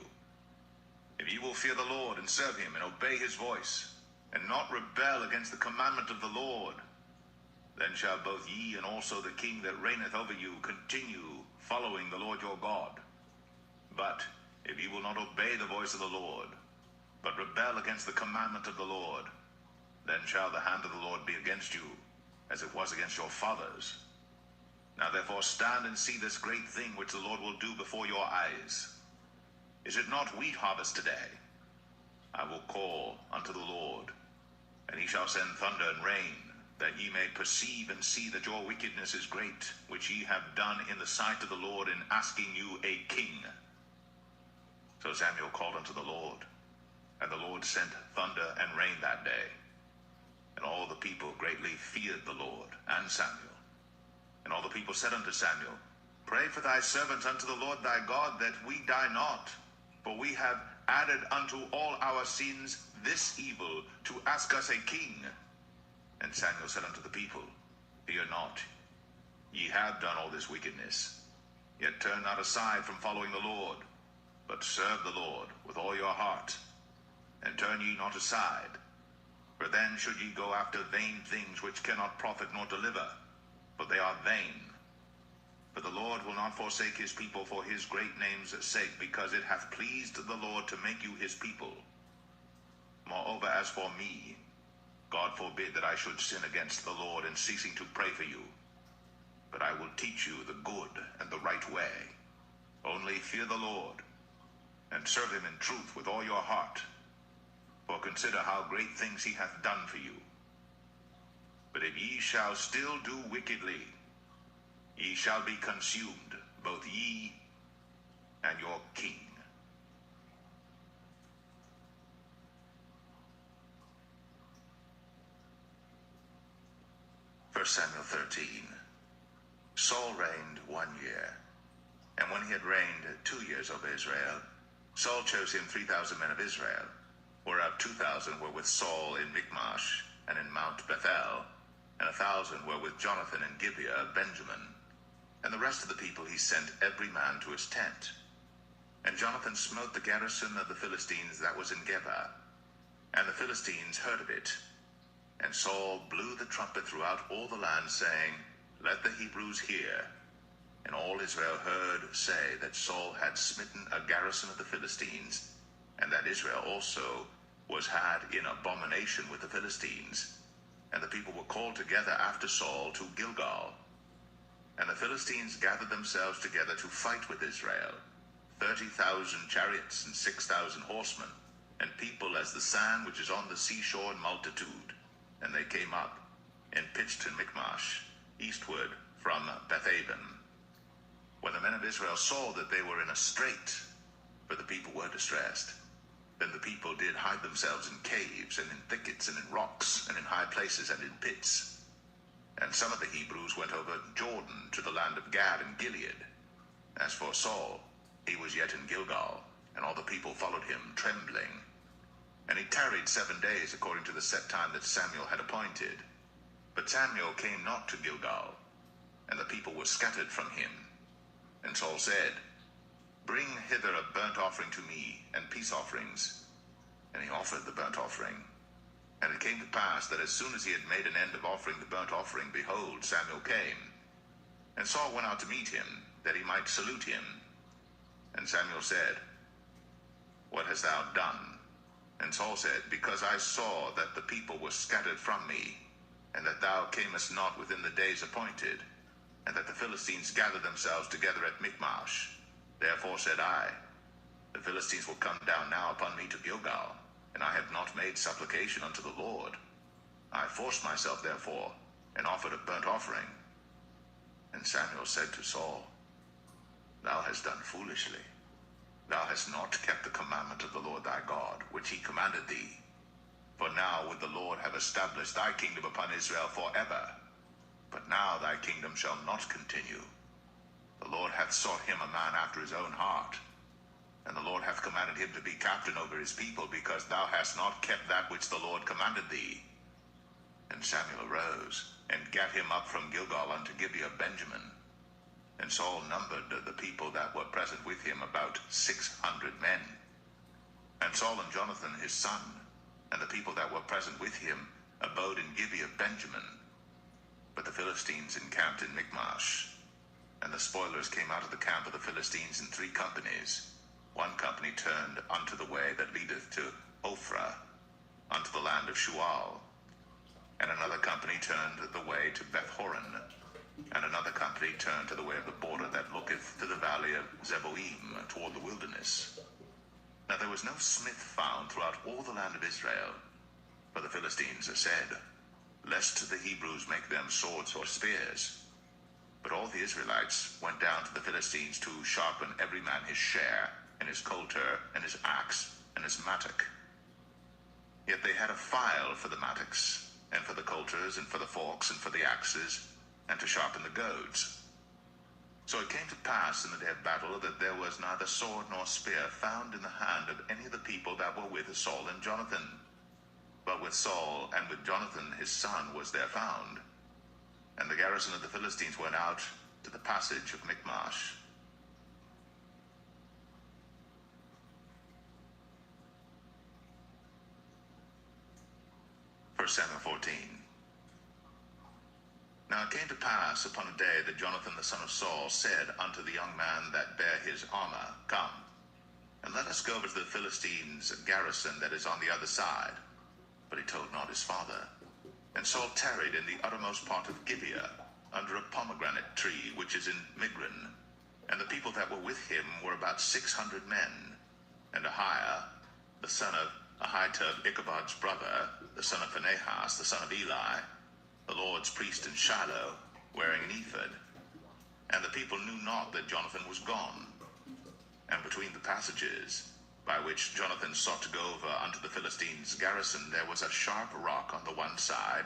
If ye will fear the Lord, and serve him, and obey his voice, and not rebel against the commandment of the Lord, then shall both ye and also the king that reigneth over you continue following the Lord your God. But if ye will not obey the voice of the Lord, but rebel against the commandment of the Lord, then shall the hand of the Lord be against you, as it was against your fathers. Now therefore stand and see this great thing which the Lord will do before your eyes. Is it not wheat harvest today? I will call unto the Lord, and he shall send thunder and rain, that ye may perceive and see that your wickedness is great, which ye have done in the sight of the Lord in asking you a king. So Samuel called unto the Lord, and the Lord sent thunder and rain that day. And all the people greatly feared the Lord and Samuel. And all the people said unto Samuel, Pray for thy servants unto the Lord thy God, that we die not. For we have added unto all our sins this evil, to ask us a king. And Samuel said unto the people, Fear not, ye have done all this wickedness. Yet turn not aside from following the Lord, but serve the Lord with all your heart, and turn ye not aside. For then should ye go after vain things which cannot profit nor deliver, for they are vain. For the Lord will not forsake his people for his great name's sake, because it hath pleased the Lord to make you his people. Moreover, as for me, God forbid that I should sin against the Lord in ceasing to pray for you. But I will teach you the good and the right way. Only fear the Lord, and serve him in truth with all your heart. For consider how great things he hath done for you. But if ye shall still do wickedly, ye shall be consumed, both ye and your king. 1 Samuel 13. Saul reigned 1 year, and when he had reigned 2 years over Israel, Saul chose him 3,000 men of Israel, whereof 2,000 were with Saul in Michmash and in Mount Bethel, and 1,000 were with Jonathan in Gibeah of Benjamin. And the rest of the people he sent every man to his tent. And Jonathan smote the garrison of the Philistines that was in Geba, and the Philistines heard of it. And Saul blew the trumpet throughout all the land, saying, Let the Hebrews hear. And all Israel heard say that Saul had smitten a garrison of the Philistines, and that Israel also was had in abomination with the Philistines. And the people were called together after Saul to Gilgal. And the Philistines gathered themselves together to fight with Israel, 30,000 chariots and 6,000 horsemen, and people as the sand which is on the seashore in multitude. And they came up and pitched in Michmash, eastward from Bethaven. When the men of Israel saw that they were in a strait, for the people were distressed, then the people did hide themselves in caves, and in thickets, and in rocks, and in high places, and in pits. And some of the Hebrews went over Jordan to the land of Gad and Gilead. As for Saul, he was yet in Gilgal, and all the people followed him, trembling. And he tarried 7 days, according to the set time that Samuel had appointed. But Samuel came not to Gilgal, and the people were scattered from him. And Saul said, Bring hither a burnt offering to me, and peace offerings. And he offered the burnt offering. And it came to pass that as soon as he had made an end of offering the burnt offering, behold, Samuel came. And Saul went out to meet him, that he might salute him. And Samuel said, What hast thou done? And Saul said, Because I saw that the people were scattered from me, and that thou camest not within the days appointed, and that the Philistines gathered themselves together at Michmash. Therefore said I, The Philistines will come down now upon me to Gilgal, and I have not made supplication unto the Lord. I forced myself therefore, and offered a burnt offering. And Samuel said to Saul, Thou hast done foolishly. Thou hast not kept the commandment of the Lord thy God, which he commanded thee. For now would the Lord have established thy kingdom upon Israel forever. But now thy kingdom shall not continue. The Lord hath sought him a man after his own heart, and the Lord hath commanded him to be captain over his people, because thou hast not kept that which the Lord commanded thee. And Samuel arose, and gat him up from Gilgal unto Gibeah of Benjamin. And Saul numbered the people that were present with him about 600 men. And Saul and Jonathan his son, and the people that were present with him, abode in Gibeah of Benjamin. But the Philistines encamped in Michmash. And the spoilers came out of the camp of the Philistines in 3 companies. One company turned unto the way that leadeth to Ophrah, unto the land of Shual. And another company turned the way to Beth-horon, and another company turned to the way of the border that looketh to the valley of Zeboim, toward the wilderness. Now there was no smith found throughout all the land of Israel, for the Philistines said, lest the Hebrews make them swords or spears. But all the Israelites went down to the Philistines to sharpen every man his share, and his coulter, and his axe, and his mattock. Yet they had a file for the mattocks, and for the coulters, and for the forks, and for the axes, and to sharpen the goads. So it came to pass in the day of battle that there was neither sword nor spear found in the hand of any of the people that were with Saul and Jonathan. But with Saul and with Jonathan his son was there found. And the garrison of the Philistines went out to the passage of Michmash. 1 Samuel 14. Now it came to pass upon a day that Jonathan the son of Saul said unto the young man that bare his armor, Come, and let us go over to the Philistines' garrison that is on the other side. But he told not his father. And Saul tarried in the uttermost part of Gibeah, under a pomegranate tree which is in Migron. And the people that were with him were about 600 men. And Ahiah, the son of Ahitub, Ichabod's brother, the son of Phinehas, the son of Eli, the Lord's priest in Shiloh, wearing an ephod. And the people knew not that Jonathan was gone. And between the passages by which Jonathan sought to go over unto the Philistines' garrison, there was a sharp rock on the one side,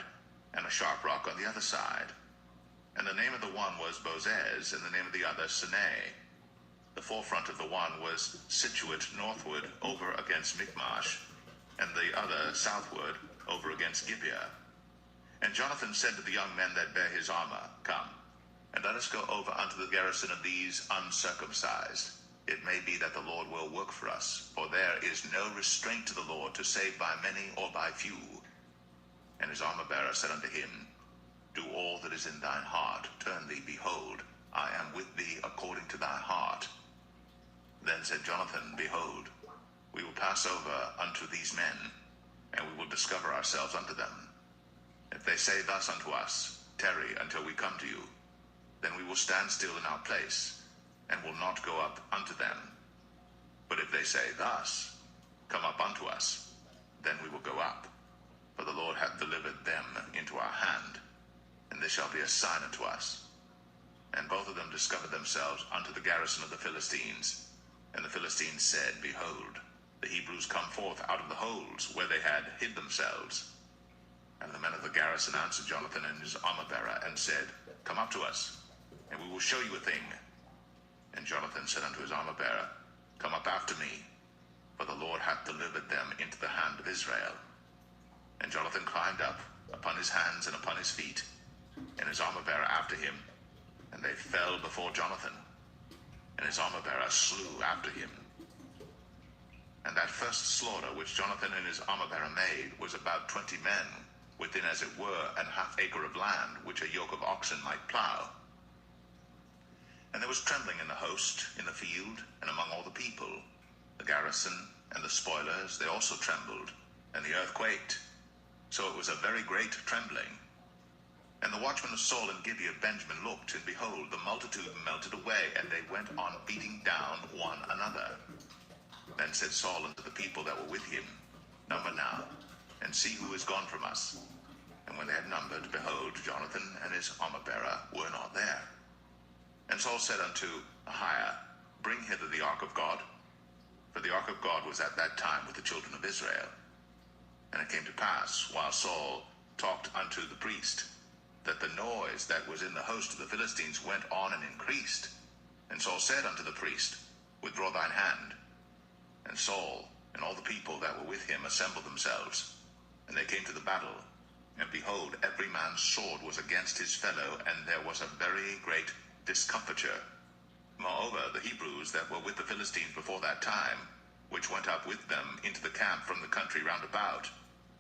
and a sharp rock on the other side. And the name of the one was Bozez, and the name of the other Sinai. The forefront of the one was situate northward over against Michmash, and the other southward over against Gibeah. And Jonathan said to the young men that bare his armor, Come, and let us go over unto the garrison of these uncircumcised. It may be that the Lord will work for us, for there is no restraint to the Lord to save by many or by few. And his armor-bearer said unto him, Do all that is in thine heart, turn thee, behold, I am with thee according to thy heart. Then said Jonathan, Behold, we will pass over unto these men, and we will discover ourselves unto them. If they say thus unto us, Tarry until we come to you, then we will stand still in our place, and will not go up unto them. But if they say thus, Come up unto us, then we will go up. For the Lord hath delivered them into our hand, and this shall be a sign unto us. And both of them discovered themselves unto the garrison of the Philistines. And the Philistines said, Behold, the Hebrews come forth out of the holes where they had hid themselves. And the men of the garrison answered Jonathan and his armor-bearer, and said, Come up to us, and we will show you a thing. And Jonathan said unto his armor-bearer, Come up after me, for the Lord hath delivered them into the hand of Israel. And Jonathan climbed up upon his hands and upon his feet, and his armor-bearer after him, and they fell before Jonathan, and his armor-bearer slew after him. And that first slaughter which Jonathan and his armor-bearer made was about 20 men, within as it were an half acre of land, which a yoke of oxen might plow. And there was trembling in the host, in the field, and among all the people. The garrison and the spoilers, they also trembled, and the earth quaked. So it was a very great trembling. And the watchmen of Saul and Gibeah of Benjamin looked, and behold, the multitude melted away, and they went on beating down one another. Then said Saul unto the people that were with him, Number now, and see who is gone from us. And when they had numbered, behold, Jonathan and his armor-bearer were not there. And Saul said unto Ahiah, Bring hither the ark of God. For the ark of God was at that time with the children of Israel. And it came to pass, while Saul talked unto the priest, that the noise that was in the host of the Philistines went on and increased. And Saul said unto the priest, Withdraw thine hand. And Saul and all the people that were with him assembled themselves. And they came to the battle. And behold, every man's sword was against his fellow, and there was a very great discomfiture. Moreover, the Hebrews that were with the Philistines before that time, which went up with them into the camp from the country round about,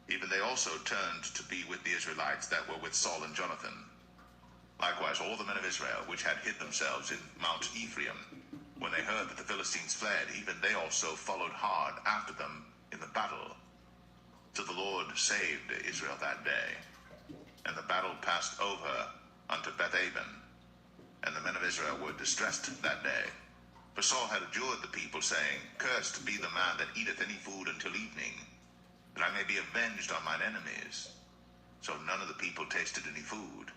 even they also turned to be with the Israelites that were with Saul and Jonathan. Likewise all the men of Israel, which had hid themselves in Mount Ephraim, when they heard that the Philistines fled, even they also followed hard after them in the battle, till the Lord saved Israel that day. And the battle passed over unto Beth-aven, and the men of Israel were distressed that day. For Saul had adjured the people, saying, Cursed be the man that eateth any food until evening, that I may be avenged on mine enemies. So none of the people tasted any food.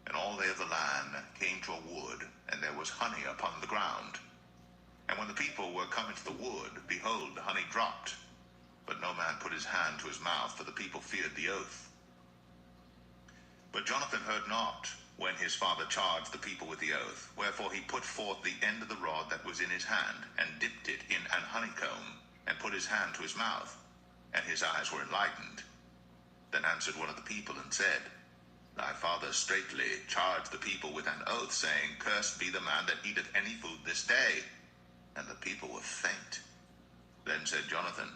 And all they of the land came to a wood, and there was honey upon the ground. And when the people were come into the wood, behold, the honey dropped. But no man put his hand to his mouth, for the people feared the oath. But Jonathan heard not, when his father charged the people with the oath. Wherefore he put forth the end of the rod that was in his hand, and dipped it in an honeycomb, and put his hand to his mouth, and his eyes were enlightened. Then answered one of the people, and said, Thy father straitly charged the people with an oath, saying, Cursed be the man that eateth any food this day. And the people were faint. Then said Jonathan,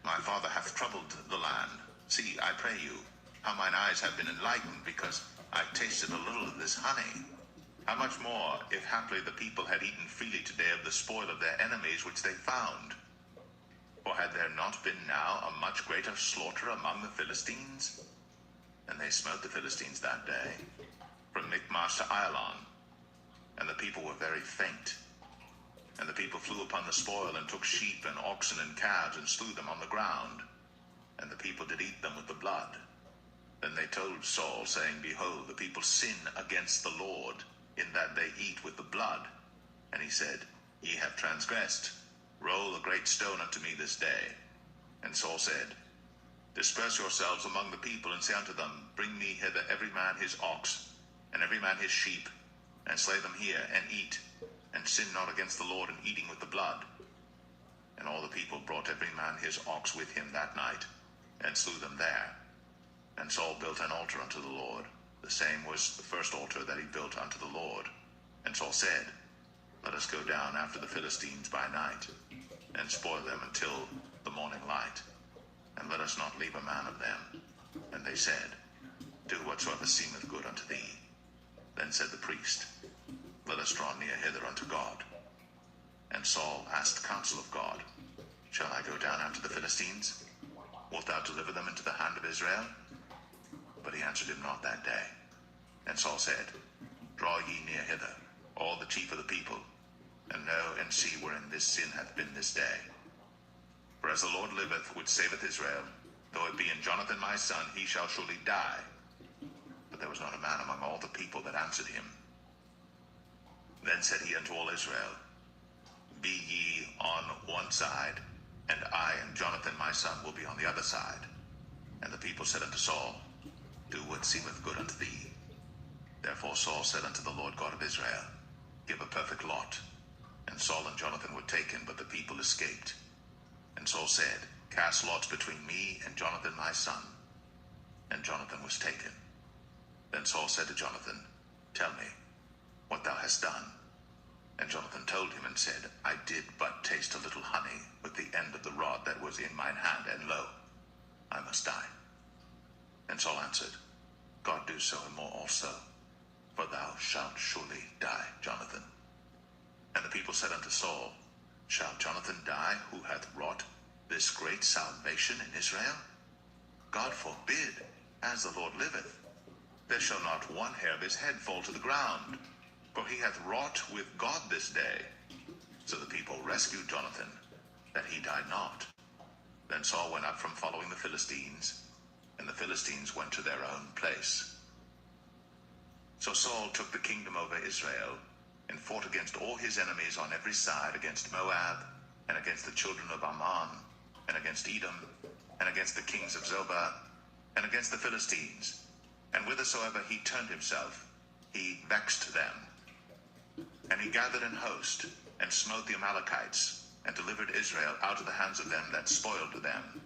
My father hath troubled the land. See, I pray you, how mine eyes have been enlightened, because I tasted a little of this honey. How much more, if haply the people had eaten freely today of the spoil of their enemies which they found? For had there not been now a much greater slaughter among the Philistines? And they smote the Philistines that day, from Michmash to Ailon, and the people were very faint. And the people flew upon the spoil, and took sheep and oxen and calves, and slew them on the ground. And the people did eat them with the blood. Then they told Saul, saying, Behold, the people sin against the Lord, in that they eat with the blood. And he said, Ye have transgressed. Roll a great stone unto me this day. And Saul said, Disperse yourselves among the people, and say unto them, Bring me hither every man his ox, and every man his sheep, and slay them here, and eat, and sin not against the Lord in eating with the blood. And all the people brought every man his ox with him that night, and slew them there. And Saul built an altar unto the Lord. The same was the first altar that he built unto the Lord. And Saul said, Let us go down after the Philistines by night, and spoil them until the morning light, and let us not leave a man of them. And they said, Do whatsoever seemeth good unto thee. Then said the priest, Let us draw near hither unto God. And Saul asked counsel of God, Shall I go down after the Philistines? Wilt thou deliver them into the hand of Israel? But he answered him not that day. And Saul said, Draw ye near hither, all the chief of the people, and know and see wherein this sin hath been this day. For as the Lord liveth, which saveth Israel, though it be in Jonathan my son, he shall surely die. But there was not a man among all the people that answered him. Then said he unto all Israel, Be ye on one side, and I and Jonathan my son will be on the other side. And the people said unto Saul, Do what seemeth good unto thee. Therefore Saul said unto the Lord God of Israel, Give a perfect lot. And Saul and Jonathan were taken, but the people escaped. And Saul said, Cast lots between me and Jonathan my son. And Jonathan was taken. Then Saul said to Jonathan, Tell me what thou hast done. And Jonathan told him and said, I did but taste a little honey with the end of the rod that was in mine hand, and lo, I must die. And Saul answered, God do so and more also, for thou shalt surely die, Jonathan. And the people said unto Saul, Shall Jonathan die, who hath wrought this great salvation in Israel? God forbid, as the Lord liveth. There shall not one hair of his head fall to the ground, for he hath wrought with God this day. So the people rescued Jonathan, that he died not. Then Saul went up from following the Philistines, and the Philistines went to their own place. So Saul took the kingdom over Israel, and fought against all his enemies on every side, against Moab, and against the children of Ammon, and against Edom, and against the kings of Zobah, and against the Philistines. And whithersoever he turned himself, he vexed them. And he gathered an host, and smote the Amalekites, and delivered Israel out of the hands of them that spoiled them.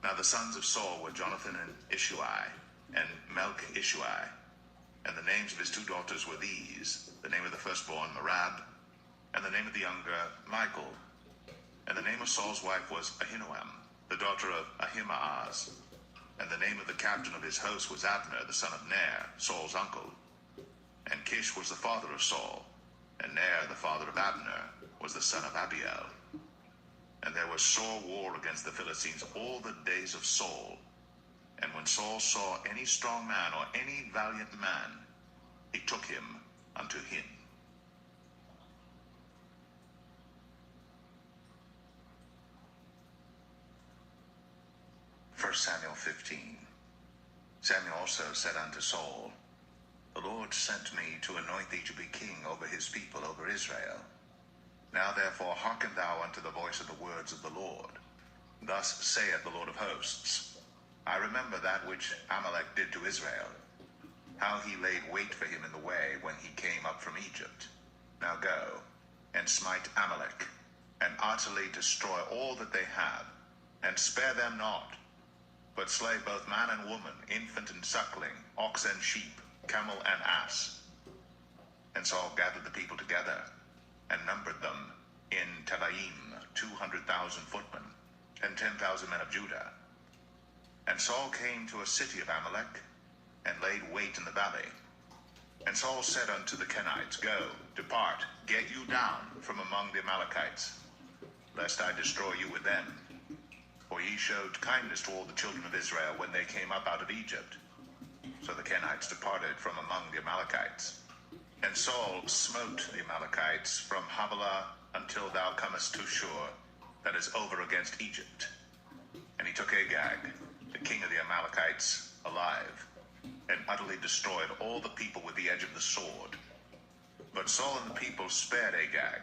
Now the sons of Saul were Jonathan and Ishuai, and Melch-Ishuai. And the names of his two daughters were these: the name of the firstborn Merab, and the name of the younger Michal. And the name of Saul's wife was Ahinoam, the daughter of Ahimaaz. And the name of the captain of his host was Abner, the son of Ner, Saul's uncle. And Kish was the father of Saul, and Ner, the father of Abner, was the son of Abiel. And there was sore war against the Philistines all the days of Saul. And when Saul saw any strong man or any valiant man, he took him unto him. 1 Samuel 15. Samuel also said unto Saul, The Lord sent me to anoint thee to be king over his people, over Israel. Now therefore hearken thou unto the voice of the words of the Lord. Thus saith the Lord of hosts, I remember that which Amalek did to Israel, how he laid wait for him in the way when he came up from Egypt. Now go, and smite Amalek, and utterly destroy all that they have, and spare them not, but slay both man and woman, infant and suckling, ox and sheep, camel and ass. And Saul gathered the people together, and numbered them in Telaim 200,000 footmen, and 10,000 men of Judah. And Saul came to a city of Amalek, and laid wait in the valley. And Saul said unto the Kenites, Go, depart, get you down from among the Amalekites, lest I destroy you with them. For ye showed kindness to all the children of Israel when they came up out of Egypt. So the Kenites departed from among the Amalekites. And Saul smote the Amalekites from Havilah until thou comest to Shur, that is over against Egypt. And he took Agag, the king of the Amalekites, alive, and utterly destroyed all the people with the edge of the sword. But Saul and the people spared Agag,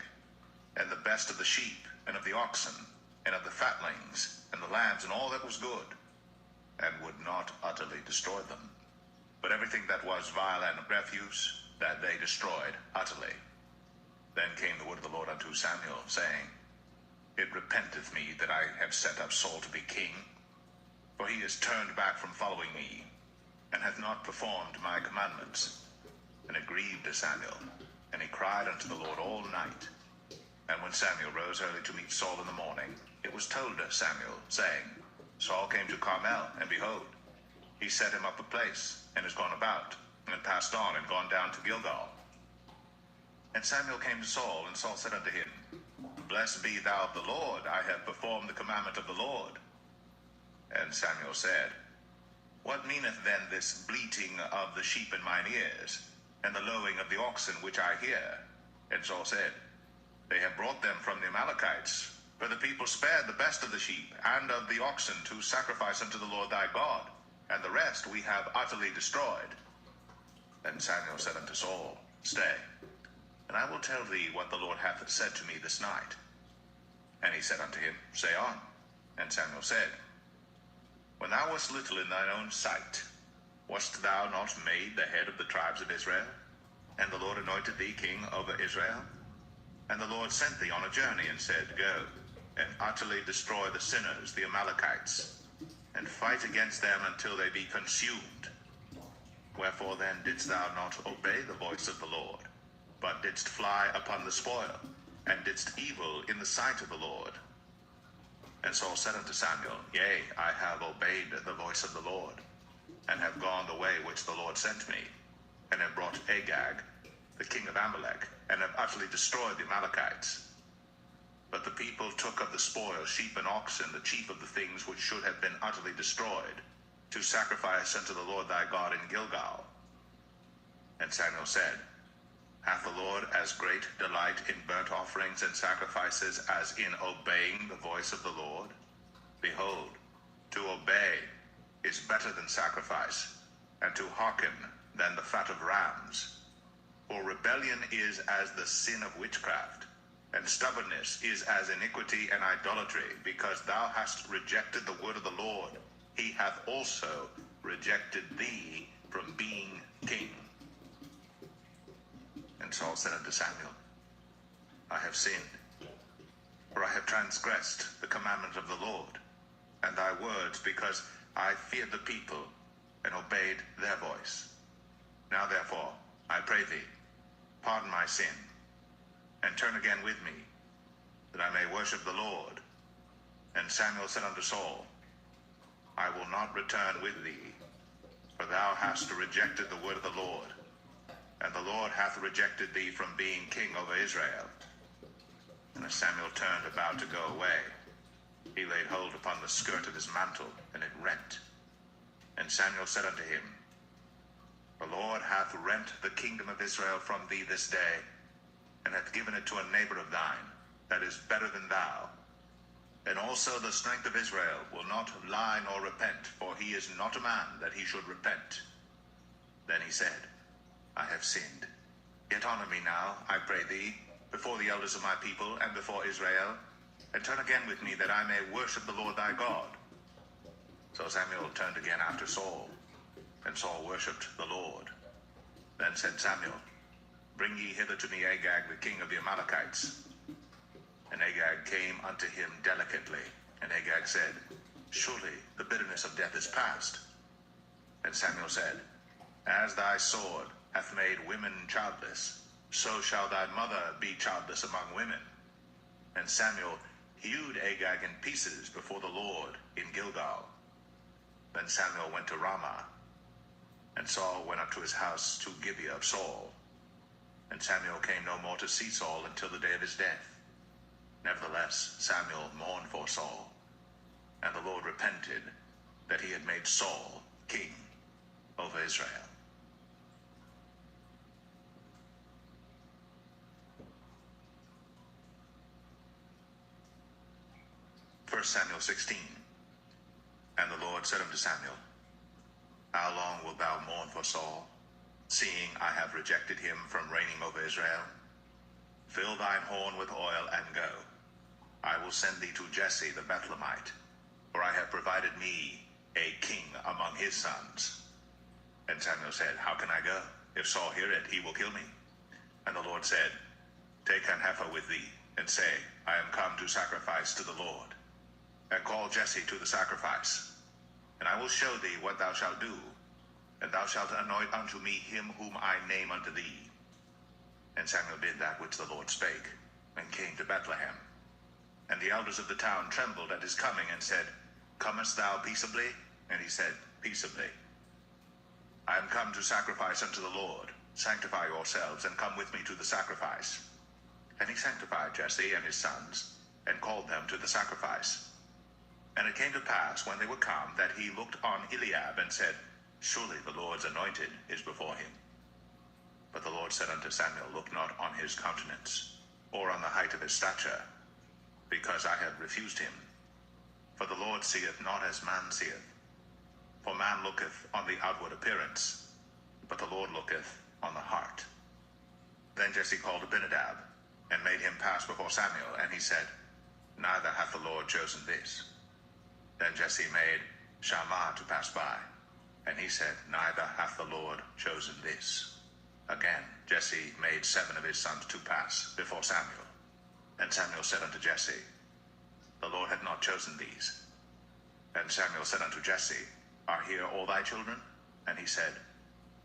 and the best of the sheep, and of the oxen, and of the fatlings, and the lambs, and all that was good, and would not utterly destroy them. But everything that was vile and refuse, that they destroyed utterly. Then came the word of the Lord unto Samuel, saying, It repenteth me that I have set up Saul to be king, for he is turned back from following me, and hath not performed my commandments. And it grieved Samuel, and he cried unto the Lord all night. And when Samuel rose early to meet Saul in the morning, it was told to Samuel, saying, Saul came to Carmel, and behold, he set him up a place, and is gone about, and passed on, and gone down to Gilgal. And Samuel came to Saul, and Saul said unto him, Blessed be thou of the Lord, I have performed the commandment of the Lord. And Samuel said, What meaneth then this bleating of the sheep in mine ears, and the lowing of the oxen which I hear? And Saul said, They have brought them from the Amalekites, for the people spared the best of the sheep and of the oxen to sacrifice unto the Lord thy God, and the rest we have utterly destroyed. Then Samuel said unto Saul, Stay, and I will tell thee what the Lord hath said to me this night. And he said unto him, Say on. And Samuel said, When thou wast little in thine own sight, wast thou not made the head of the tribes of Israel? And the Lord anointed thee king over Israel? And the Lord sent thee on a journey, and said, Go, and utterly destroy the sinners, the Amalekites, and fight against them until they be consumed. Wherefore then didst thou not obey the voice of the Lord, but didst fly upon the spoil, and didst evil in the sight of the Lord? And Saul said unto Samuel, Yea, I have obeyed the voice of the Lord, and have gone the way which the Lord sent me, and have brought Agag, the king of Amalek, and have utterly destroyed the Amalekites. But the people took of the spoil sheep and oxen, the chief of the things which should have been utterly destroyed, to sacrifice unto the Lord thy God in Gilgal. And Samuel said, Hath the Lord as great delight in burnt offerings and sacrifices as in obeying the voice of the Lord? Behold, to obey is better than sacrifice, and to hearken than the fat of rams. For rebellion is as the sin of witchcraft, and stubbornness is as iniquity and idolatry. Because thou hast rejected the word of the Lord, he hath also rejected thee from being king. And Saul said unto Samuel, I have sinned, for I have transgressed the commandment of the Lord, and thy words, because I feared the people, and obeyed their voice. Now therefore, I pray thee, pardon my sin, and turn again with me, that I may worship the Lord. And Samuel said unto Saul, I will not return with thee, for thou hast rejected the word of the Lord, and the Lord hath rejected thee from being king over Israel. And as Samuel turned about to go away, he laid hold upon the skirt of his mantle, and it rent. And Samuel said unto him, The Lord hath rent the kingdom of Israel from thee this day, and hath given it to a neighbor of thine, that is better than thou. And also the strength of Israel will not lie nor repent, for he is not a man that he should repent. Then he said, I have sinned. Yet honor me now, I pray thee, before the elders of my people and before Israel, and turn again with me, that I may worship the Lord thy God. So Samuel turned again after Saul, and Saul worshipped the Lord. Then said Samuel, Bring ye hither to me Agag, the king of the Amalekites. And Agag came unto him delicately. And Agag said, Surely the bitterness of death is past. And Samuel said, As thy sword hath made women childless, so shall thy mother be childless among women. And Samuel hewed Agag in pieces before the Lord in Gilgal. Then Samuel went to Ramah, and Saul went up to his house to Gibeah of Saul. And Samuel came no more to see Saul until the day of his death. Nevertheless, Samuel mourned for Saul, and the Lord repented that he had made Saul king over Israel. 1 Samuel 16. And the Lord said unto Samuel, How long wilt thou mourn for Saul, seeing I have rejected him from reigning over Israel? Fill thine horn with oil, and go. I will send thee to Jesse the Bethlehemite, for I have provided me a king among his sons. And Samuel said, How can I go? If Saul hear it, he will kill me. And the Lord said, Take an heifer with thee, and say, I am come to sacrifice to the Lord. And call Jesse to the sacrifice. And I will show thee what thou shalt do, and thou shalt anoint unto me him whom I name unto thee. And Samuel did that which the Lord spake, and came to Bethlehem. And the elders of the town trembled at his coming, and said, Comest thou peaceably? And he said, Peaceably. I am come to sacrifice unto the Lord. Sanctify yourselves, and come with me to the sacrifice. And he sanctified Jesse and his sons, and called them to the sacrifice. And it came to pass, when they were come, that he looked on Eliab, and said, Surely the Lord's anointed is before him. But the Lord said unto Samuel, Look not on his countenance, or on the height of his stature, because I have refused him. For the Lord seeth not as man seeth. For man looketh on the outward appearance, but the Lord looketh on the heart. Then Jesse called Abinadab, and made him pass before Samuel, and he said, Neither hath the Lord chosen this. Then Jesse made Shammah to pass by, and he said, Neither hath the Lord chosen this. Again Jesse made 7 of his sons to pass before Samuel. And Samuel said unto Jesse, The Lord hath not chosen these. And Samuel said unto Jesse, Are here all thy children? And he said,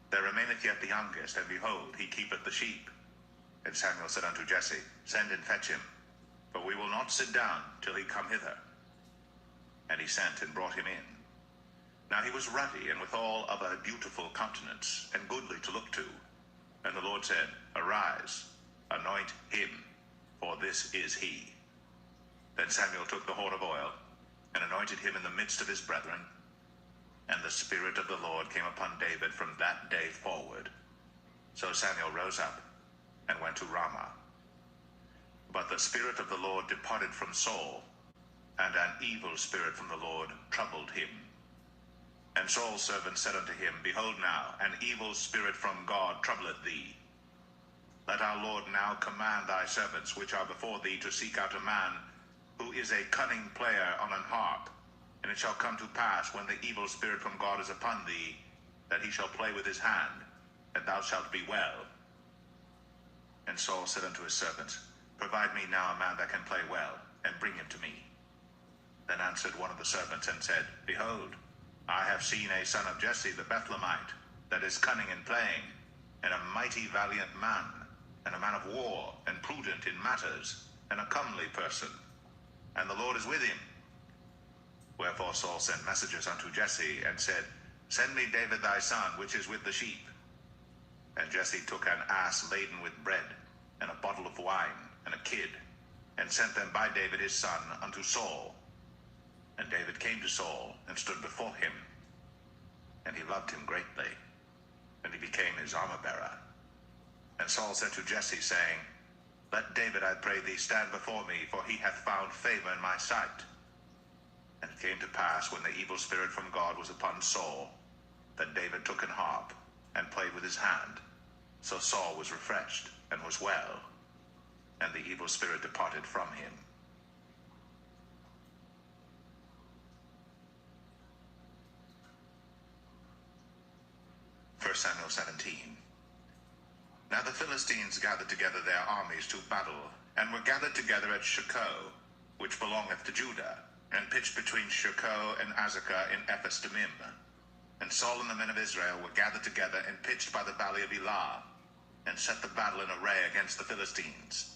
There remaineth yet the youngest, and behold, he keepeth the sheep. And Samuel said unto Jesse, Send and fetch him, for we will not sit down till he come hither. And he sent and brought him in. Now he was ruddy, and withal of a beautiful countenance, and goodly to look to. And the Lord said, Arise, anoint him, for this is he. Then Samuel took the horn of oil, and anointed him in the midst of his brethren. And the Spirit of the Lord came upon David from that day forward. So Samuel rose up, and went to Ramah. But the Spirit of the Lord departed from Saul, and an evil spirit from the Lord troubled him. And Saul's servant said unto him, Behold now, an evil spirit from God troubleth thee. Let our Lord now command thy servants which are before thee to seek out a man who is a cunning player on an harp. And it shall come to pass, when the evil spirit from God is upon thee, that he shall play with his hand, and thou shalt be well. And Saul said unto his servants, Provide me now a man that can play well, and bring him to me. Then answered one of the servants, and said, Behold, I have seen a son of Jesse the Bethlehemite, that is cunning in playing, and a mighty valiant man, and a man of war, and prudent in matters, and a comely person. And the Lord is with him. Wherefore Saul sent messengers unto Jesse, and said, Send me David thy son, which is with the sheep. And Jesse took an ass laden with bread, and a bottle of wine, and a kid, and sent them by David his son unto Saul. And David came to Saul and stood before him. And he loved him greatly, and he became his armor-bearer. And Saul said to Jesse, saying, Let David, I pray thee, stand before me, for he hath found favor in my sight. And it came to pass, when the evil spirit from God was upon Saul, that David took an harp and played with his hand. So Saul was refreshed and was well, and the evil spirit departed from him. 1 Samuel 17. Now the Philistines gathered together their armies to battle, and were gathered together at Shechoh, which belongeth to Judah, and pitched between Shechoh and Azekah in Ephes-dammim. And Saul and the men of Israel were gathered together and pitched by the valley of Elah, and set the battle in array against the Philistines.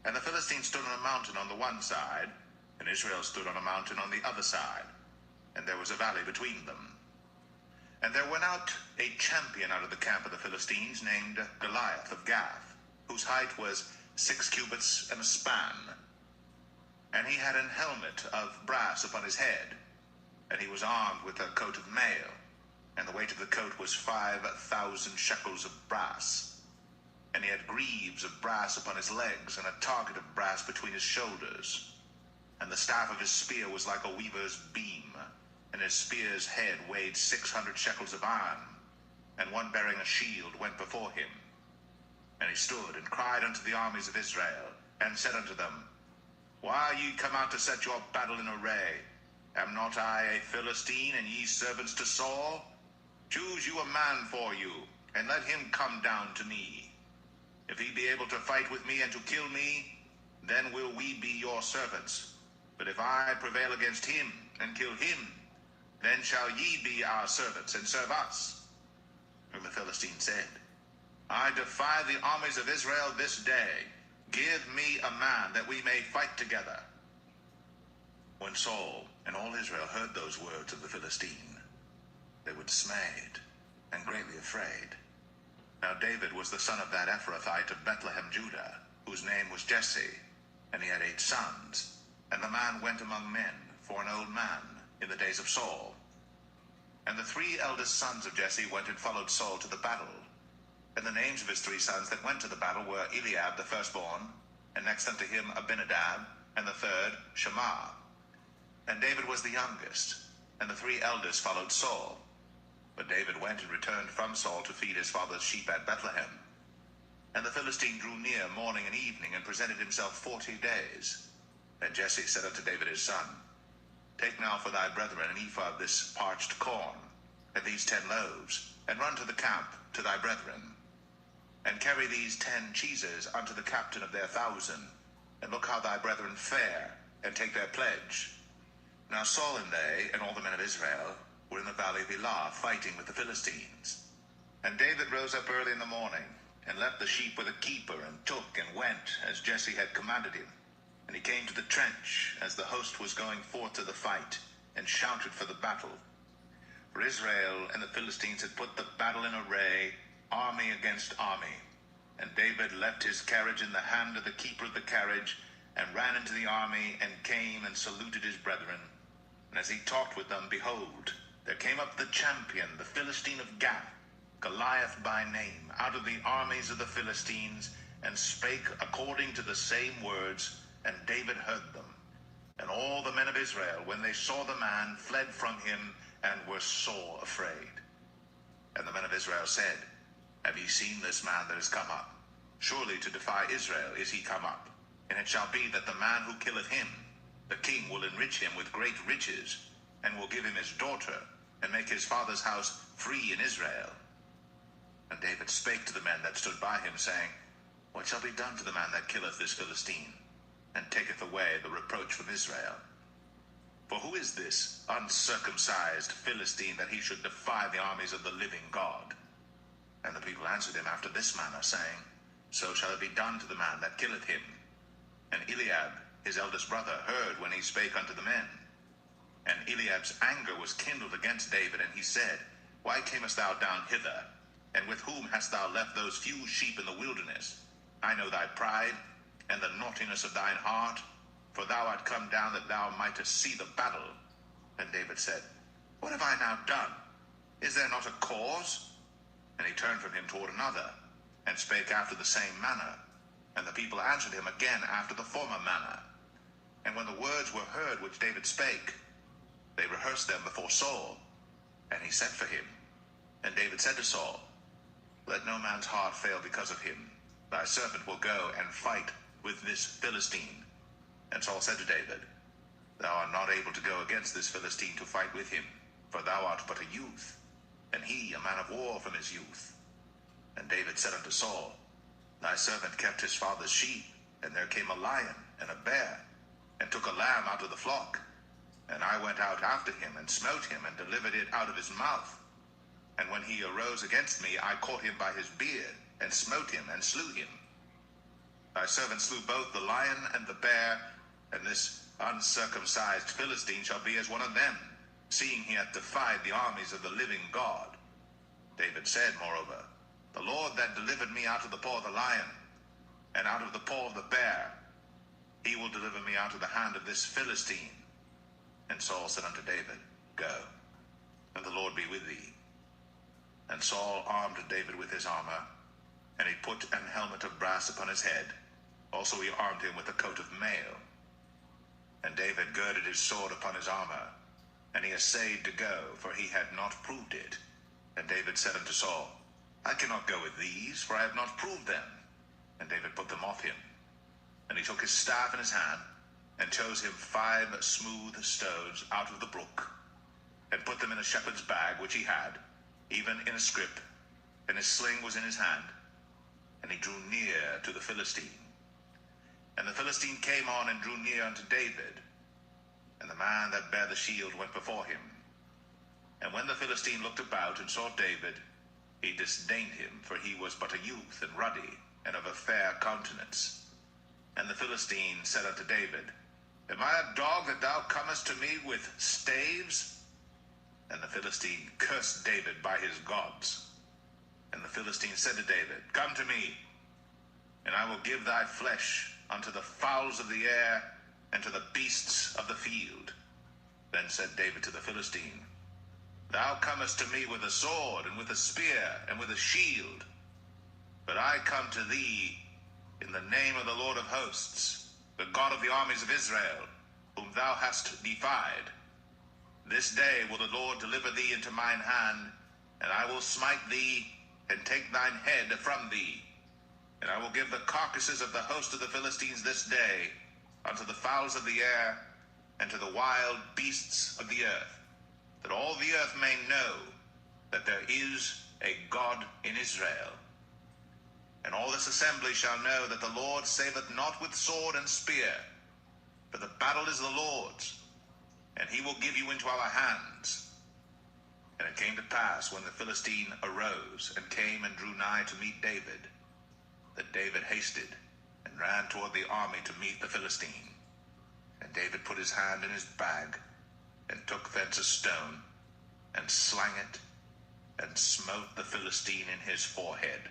And the Philistines stood on a mountain on the one side, and Israel stood on a mountain on the other side, and there was a valley between them. And there went out a champion out of the camp of the Philistines, named Goliath of Gath, whose height was 6 cubits and a span. And he had an helmet of brass upon his head, and he was armed with a coat of mail, and the weight of the coat was 5,000 shekels of brass. And he had greaves of brass upon his legs, and a target of brass between his shoulders. And the staff of his spear was like a weaver's beam, and his spear's head weighed 600 shekels of iron, and one bearing a shield went before him. And he stood and cried unto the armies of Israel, and said unto them, Why are ye come out to set your battle in array? Am not I a Philistine, and ye servants to Saul? Choose you a man for you, and let him come down to me. If he be able to fight with me and to kill me, then will we be your servants. But if I prevail against him and kill him, then shall ye be our servants, and serve us. And the Philistine said, I defy the armies of Israel this day. Give me a man, that we may fight together. When Saul and all Israel heard those words of the Philistine, they were dismayed and greatly afraid. Now David was the son of that Ephrathite of Bethlehem, Judah, whose name was Jesse, and he had 8 sons. And the man went among men for an old man in the days of Saul. And the 3 eldest sons of Jesse went and followed Saul to the battle. And the names of his 3 sons that went to the battle were Eliab the firstborn, and next unto him Abinadab, and the third Shammah. And David was the youngest, and the 3 eldest followed Saul. But David went and returned from Saul to feed his father's sheep at Bethlehem. And the Philistine drew near morning and evening, and presented himself 40 days. Then Jesse said unto David his son, Take now for thy brethren an ephah of this parched corn, and these 10 loaves, and run to the camp to thy brethren. And carry these 10 cheeses unto the captain of their 1,000, and look how thy brethren fare, and take their pledge. Now Saul and they, and all the men of Israel, were in the valley of Elah, fighting with the Philistines. And David rose up early in the morning, and left the sheep with a keeper, and took and went, as Jesse had commanded him. And he came to the trench, as the host was going forth to the fight, and shouted for the battle. For Israel and the Philistines had put the battle in array, army against army. And David left his carriage in the hand of the keeper of the carriage, and ran into the army, and came and saluted his brethren. And as he talked with them, behold, there came up the champion, the Philistine of Gath, Goliath by name, out of the armies of the Philistines, and spake according to the same words, and David heard them. And all the men of Israel, when they saw the man, fled from him, and were sore afraid. And the men of Israel said, Have ye seen this man that is come up? Surely to defy Israel is he come up. And it shall be that the man who killeth him, the king will enrich him with great riches, and will give him his daughter, and make his father's house free in Israel. And David spake to the men that stood by him, saying, What shall be done to the man that killeth this Philistine, and taketh away the reproach from Israel? For who is this uncircumcised Philistine, that he should defy the armies of the living God? And the people answered him after this manner, saying, So shall it be done to the man that killeth him. And Eliab, his eldest brother, heard when he spake unto the men. And Eliab's anger was kindled against David, and he said, Why camest thou down hither? And with whom hast thou left those few sheep in the wilderness? I know thy pride, and the naughtiness of thine heart. for thou art come down that thou mightest see the battle. And David said, What have I now done? Is there not a cause? And he turned from him toward another, and spake after the same manner. And the people answered him again after the former manner. And when the words were heard which David spake, they rehearsed them before Saul. And he sent for him. And David said to Saul, Let no man's heart fail because of him. Thy servant will go and fight with this Philistine. And Saul said to David, Thou art not able to go against this Philistine to fight with him, for thou art but a youth, and he a man of war from his youth. And David said unto Saul, Thy servant kept his father's sheep, and there came a lion and a bear, and took a lamb out of the flock. And I went out after him, and smote him, and delivered it out of his mouth. And when he arose against me, I caught him by his beard, and smote him, and slew him. Thy servant slew both the lion and the bear, and this uncircumcised Philistine shall be as one of them, seeing he hath defied the armies of the living God. David said, moreover, The Lord that delivered me out of the paw of the lion, and out of the paw of the bear, he will deliver me out of the hand of this Philistine. And Saul said unto David, Go, and the Lord be with thee. And Saul armed David with his armor, and he put an helmet of brass upon his head. Also he armed him with a coat of mail. And David girded his sword upon his armor, and he essayed to go, for he had not proved it. And David said unto Saul, I cannot go with these, for I have not proved them. And David put them off him. And he took his staff in his hand, and chose him 5 smooth stones out of the brook, and put them in a shepherd's bag which he had, even in a scrip, and his sling was in his hand. And he drew near to the Philistine. And the Philistine came on and drew near unto David, and the man that bare the shield went before him. And when the Philistine looked about and saw David, he disdained him, for he was but a youth, and ruddy, and of a fair countenance. And the Philistine said unto David, Am I a dog that thou comest to me with staves? And the Philistine cursed David by his gods. And the Philistine said to David, Come to me, and I will give thy flesh unto the fowls of the air, and to the beasts of the field. Then said David to the Philistine, Thou comest to me with a sword, and with a spear, and with a shield. But I come to thee in the name of the Lord of hosts, the God of the armies of Israel, whom thou hast defied. This day will the Lord deliver thee into mine hand, and I will smite thee, and take thine head from thee. And I will give the carcasses of the host of the Philistines this day unto the fowls of the air, and to the wild beasts of the earth, that all the earth may know that there is a God in Israel. And all this assembly shall know that the Lord saveth not with sword and spear, for the battle is the Lord's, and he will give you into our hands. And it came to pass, when the Philistine arose, and came and drew nigh to meet David, that David hasted, and ran toward the army to meet the Philistine. And David put his hand in his bag, and took thence a stone, and slang it, and smote the Philistine in his forehead,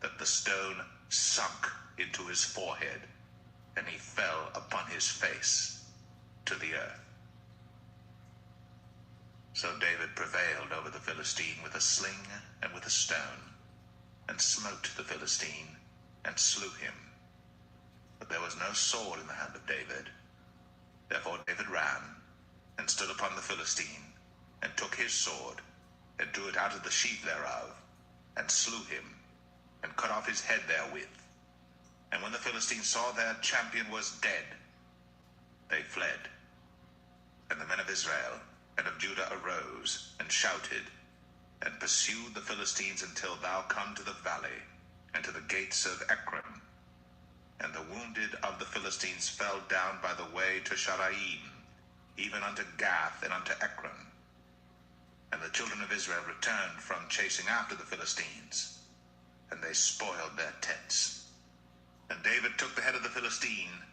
that the stone sunk into his forehead, and he fell upon his face to the earth. So David prevailed over the Philistine with a sling and with a stone, and smote the Philistine, and slew him. But there was no sword in the hand of David. Therefore David ran, and stood upon the Philistine, and took his sword, and drew it out of the sheath thereof, and slew him, and cut off his head therewith. And when the Philistines saw their champion was dead, they fled. And the men of Israel and of Judah arose, and shouted, and pursued the Philistines until thou come to the valley, and to the gates of Ekron. And the wounded of the Philistines fell down by the way to Sharaim, even unto Gath and unto Ekron. And the children of Israel returned from chasing after the Philistines, and they spoiled their tents. And David took the head of the Philistine,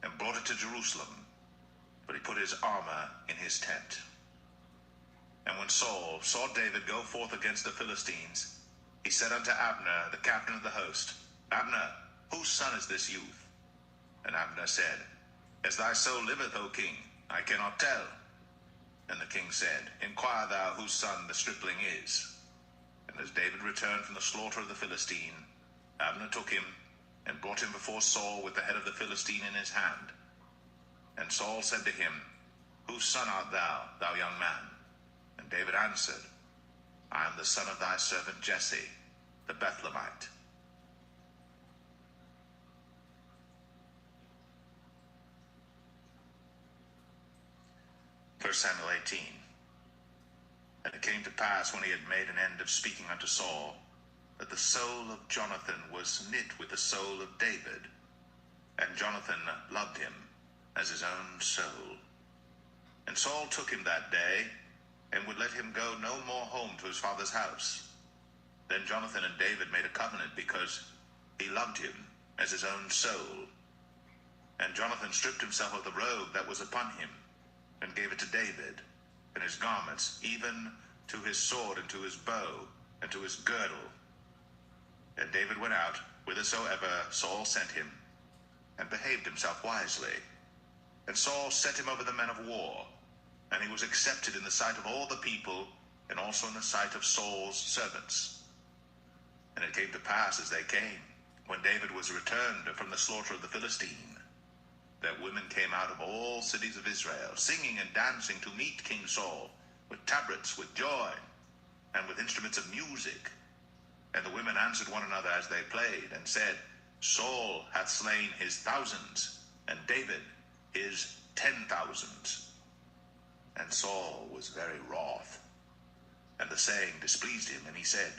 and brought it to Jerusalem, but he put his armor in his tent. And when Saul saw David go forth against the Philistines, he said unto Abner, the captain of the host, Abner, whose son is this youth? And Abner said, As thy soul liveth, O king, I cannot tell. And the king said, Inquire thou whose son the stripling is. And as David returned from the slaughter of the Philistine, Abner took him and brought him before Saul with the head of the Philistine in his hand. And Saul said to him, Whose son art thou, thou young man? And David answered, I am the son of thy servant Jesse, the Bethlehemite. 1 Samuel 18. And it came to pass, when he had made an end of speaking unto Saul, that the soul of Jonathan was knit with the soul of David, and Jonathan loved him as his own soul. And Saul took him that day, and would let him go no more home to his father's house. Then Jonathan and David made a covenant, because he loved him as his own soul. And Jonathan stripped himself of the robe that was upon him, and gave it to David, and his garments, even to his sword, and to his bow, and to his girdle. And David went out whithersoever Saul sent him, and behaved himself wisely. And Saul set him over the men of war, and he was accepted in the sight of all the people, and also in the sight of Saul's servants. And it came to pass, as they came, when David was returned from the slaughter of the Philistine, that women came out of all cities of Israel, singing and dancing to meet King Saul, with tabrets, with joy, and with instruments of music. And the women answered one another as they played, and said, Saul hath slain his thousands, and David his 10,000s. And Saul was very wroth, and the saying displeased him, and he said,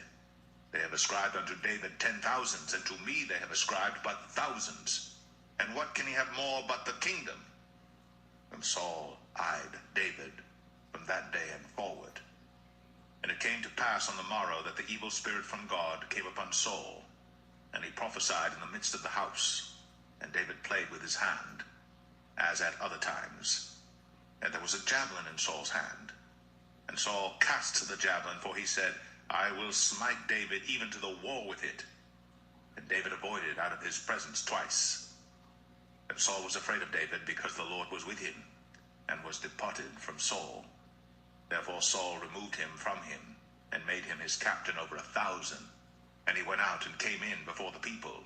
They have ascribed unto David 10,000s, and to me they have ascribed but thousands. And what can he have more but the kingdom? And Saul eyed David from that day and forward. And it came to pass on the morrow that the evil spirit from God came upon Saul, and he prophesied in the midst of the house. And David played with his hand, as at other times. And there was a javelin in Saul's hand. And Saul cast the javelin, for he said, I will smite David even to the wall with it. And David avoided out of his presence twice. And Saul was afraid of David, because the Lord was with him, and was departed from Saul. Therefore Saul removed him from him, and made him his captain over 1,000. And he went out and came in before the people.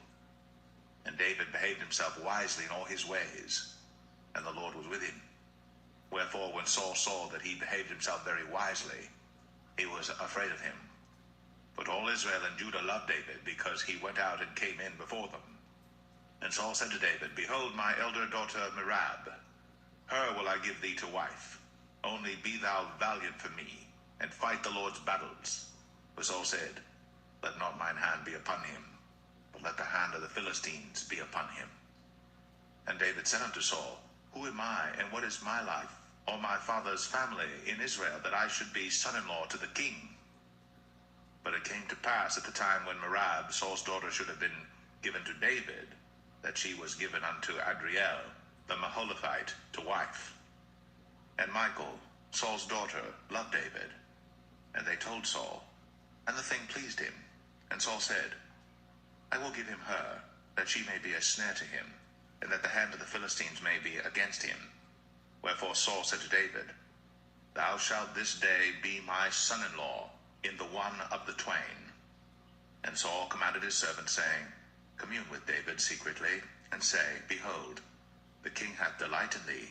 And David behaved himself wisely in all his ways, and the Lord was with him. Wherefore when Saul saw that he behaved himself very wisely, he was afraid of him. But all Israel and Judah loved David, because he went out and came in before them. And Saul said to David, Behold, my elder daughter Merab, her will I give thee to wife. Only be thou valiant for me, and fight the Lord's battles. For Saul said, Let not mine hand be upon him, but let the hand of the Philistines be upon him. And David said unto Saul, Who am I, and what is my life, or my father's family in Israel, that I should be son-in-law to the king? But it came to pass at the time when Merab, Saul's daughter, should have been given to David, that she was given unto Adriel, the Maholathite, to wife. And Michal, Saul's daughter, loved David. And they told Saul, and the thing pleased him. And Saul said, I will give him her, that she may be a snare to him, and that the hand of the Philistines may be against him. Wherefore Saul said to David, Thou shalt this day be my son-in-law in the one of the twain. And Saul commanded his servant, saying, Commune with David secretly, and say, Behold, the king hath delight in thee,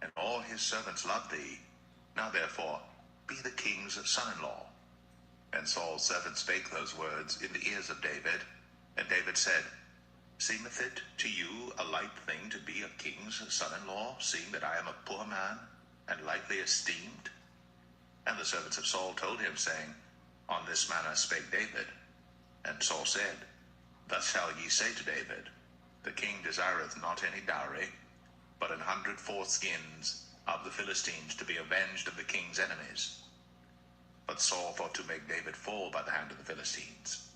and all his servants love thee. Now therefore be the king's son-in-law. And Saul's servant spake those words in the ears of David. And David said, Seemeth it to you a light thing to be a king's son-in-law, seeing that I am a poor man, and lightly esteemed? And the servants of Saul told him, saying, On this manner spake David. And Saul said, Thus shall ye say to David, The king desireth not any dowry, but 100 foreskins of the Philistines, to be avenged of the king's enemies. But Saul thought to make David fall by the hand of the Philistines.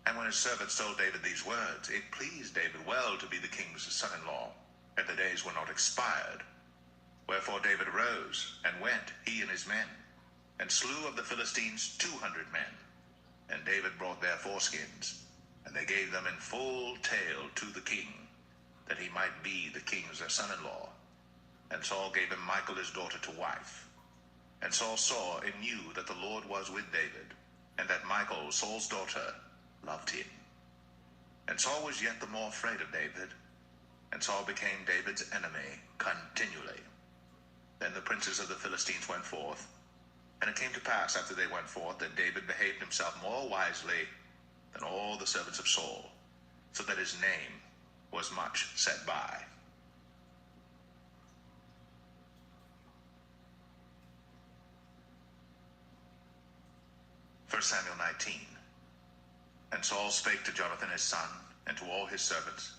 And when his servants told David these words, it pleased David well to be the king's son-in-law, and the days were not expired. Wherefore David arose, and went, he and his men, and slew of the Philistines 200 men. And David brought their foreskins, and they gave them in full tale to the king, that he might be the king's her son-in-law. And Saul gave him Michal his daughter to wife. And Saul saw and knew that the Lord was with David, and that Michal, Saul's daughter, loved him. And Saul was yet the more afraid of David, and Saul became David's enemy continually. Then the princes of the Philistines went forth, and it came to pass after they went forth that David behaved himself more wisely than all the servants of Saul, so that his name was much set by. First Samuel 19. And Saul spake to Jonathan his son, and to all his servants,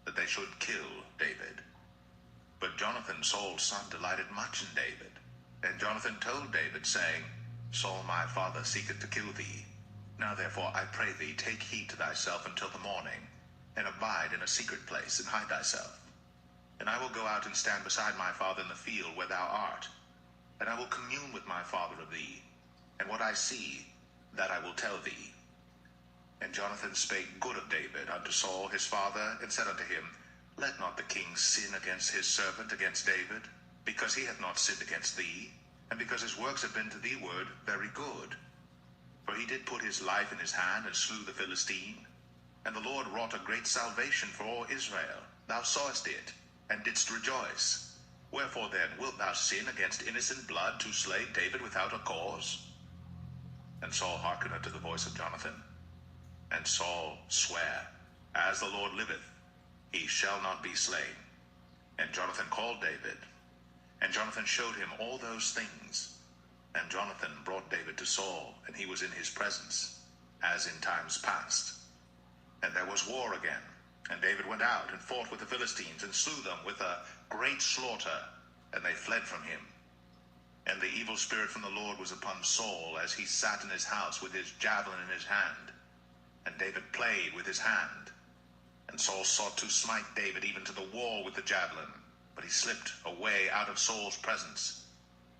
that they should kill David. But Jonathan, Saul's son, delighted much in David. And Jonathan told David, saying, Saul my father seeketh to kill thee. Now therefore I pray thee, take heed to thyself until the morning, and abide in a secret place, and hide thyself. And I will go out and stand beside my father in the field where thou art, and I will commune with my father of thee, and what I see, that I will tell thee. And Jonathan spake good of David unto Saul his father, and said unto him, Let not the king sin against his servant, against David, because he hath not sinned against thee, and because his works have been to thee word very good. For he did put his life in his hand, and slew the Philistine. And the Lord wrought a great salvation for all Israel. Thou sawest it, and didst rejoice. Wherefore then wilt thou sin against innocent blood, to slay David without a cause? And Saul hearkened unto the voice of Jonathan. And Saul sware, As the Lord liveth, he shall not be slain. And Jonathan called David, and Jonathan showed him all those things. And Jonathan brought David to Saul, and he was in his presence, as in times past. And there was war again, and David went out and fought with the Philistines, and slew them with a great slaughter, and they fled from him. And the evil spirit from the Lord was upon Saul, as he sat in his house with his javelin in his hand. And David played with his hand. And Saul sought to smite David even to the wall with the javelin, but he slipped away out of Saul's presence.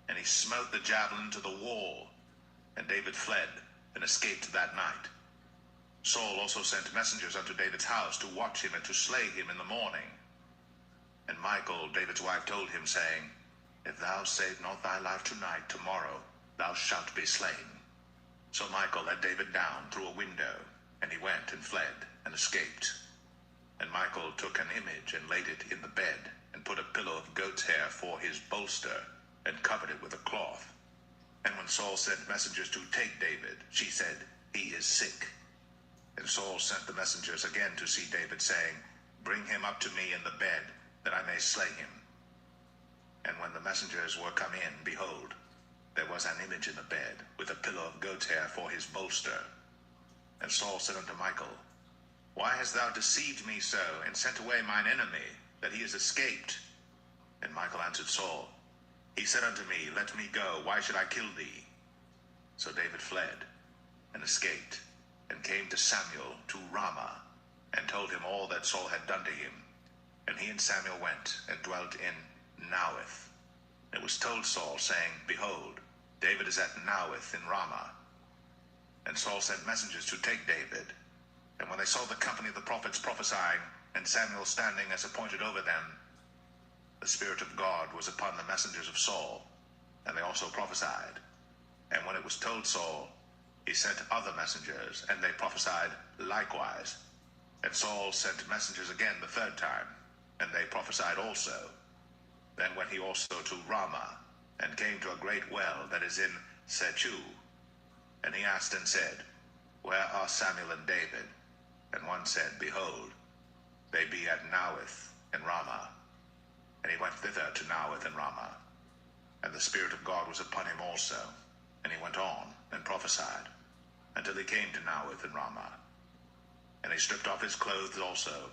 And he smote the javelin to the wall, and David fled, and escaped that night. Saul also sent messengers unto David's house, to watch him, and to slay him in the morning. And Michal, David's wife, told him, saying, If thou save not thy life tonight, tomorrow thou shalt be slain. So Michal let David down through a window, and he went and fled, and escaped. And Michal took an image, and laid it in the bed, and put a pillow of goat's hair for his bolster, and covered it with a cloth. And when Saul sent messengers to take David, she said, He is sick. And Saul sent the messengers again to see David, saying, Bring him up to me in the bed, that I may slay him. And when the messengers were come in, behold, there was an image in the bed, with a pillow of goat's hair for his bolster. And Saul said unto Michal, Why hast thou deceived me so, and sent away mine enemy, that he is escaped? And Michal answered Saul, He said unto me, Let me go, why should I kill thee? So David fled, and escaped, and came to Samuel to Ramah, and told him all that Saul had done to him. And he and Samuel went, and dwelt in Naueth. It was told Saul, saying, Behold, David is at Naueth in Ramah. And Saul sent messengers to take David. And when they saw the company of the prophets prophesying, and Samuel standing as appointed over them, the Spirit of God was upon the messengers of Saul, and they also prophesied. And when it was told Saul, he sent other messengers, and they prophesied likewise. And Saul sent messengers again the third time, and they prophesied also. Then went he also to Ramah, and came to a great well that is in Sechu. And he asked and said, Where are Samuel and David? And one said, Behold, they be at Naueth in Ramah. And he went thither to Naueth in Ramah. And the Spirit of God was upon him also. And he went on and prophesied, until he came to Naueth in Ramah. And he stripped off his clothes also,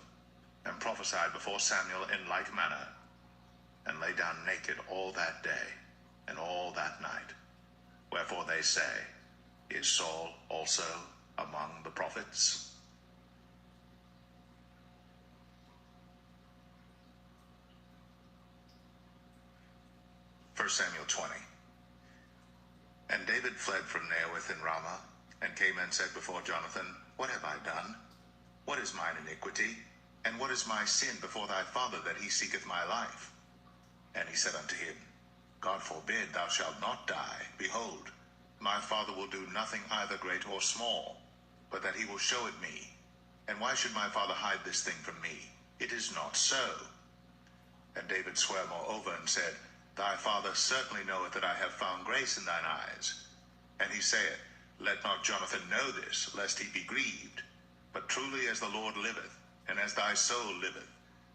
and prophesied before Samuel in like manner, and lay down naked all that day, and all that night. Wherefore they say, Is Saul also among the prophets? First Samuel 20. And David fled from Naueth in Ramah, and came and said before Jonathan, What have I done? What is mine iniquity? And what is my sin before thy father, that he seeketh my life? And he said unto him, God forbid, thou shalt not die. Behold, my father will do nothing either great or small, but that he will show it me. And why should my father hide this thing from me? It is not so. And David sware moreover, and said, Thy father certainly knoweth that I have found grace in thine eyes. And he saith, Let not Jonathan know this, lest he be grieved. But truly as the Lord liveth, and as thy soul liveth,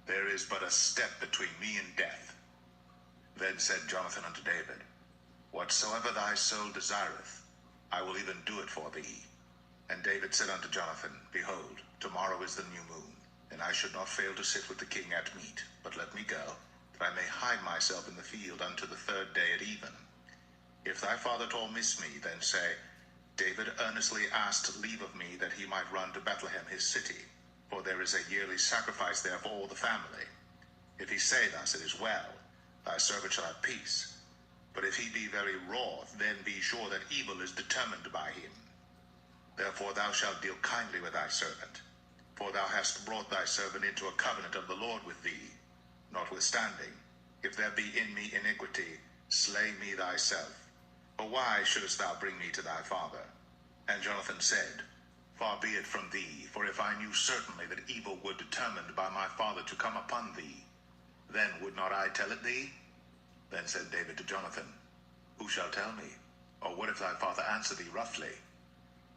there is but a step between me and death. Then said Jonathan unto David, Whatsoever thy soul desireth, I will even do it for thee. And David said unto Jonathan, Behold, tomorrow is the new moon, and I should not fail to sit with the king at meat, but let me go, that I may hide myself in the field unto the third day at even. If thy father at all miss me, then say, David earnestly asked leave of me that he might run to Bethlehem his city, for there is a yearly sacrifice there for all the family. If he say thus, it is well, thy servant shall have peace. But if he be very wroth, then be sure that evil is determined by him. Therefore thou shalt deal kindly with thy servant, for thou hast brought thy servant into a covenant of the Lord with thee. Notwithstanding, if there be in me iniquity, slay me thyself. For why shouldest thou bring me to thy father? And Jonathan said, Far be it from thee, for if I knew certainly that evil were determined by my father to come upon thee, then would not I tell it thee? Then said David to Jonathan, Who shall tell me? Or what if thy father answer thee roughly?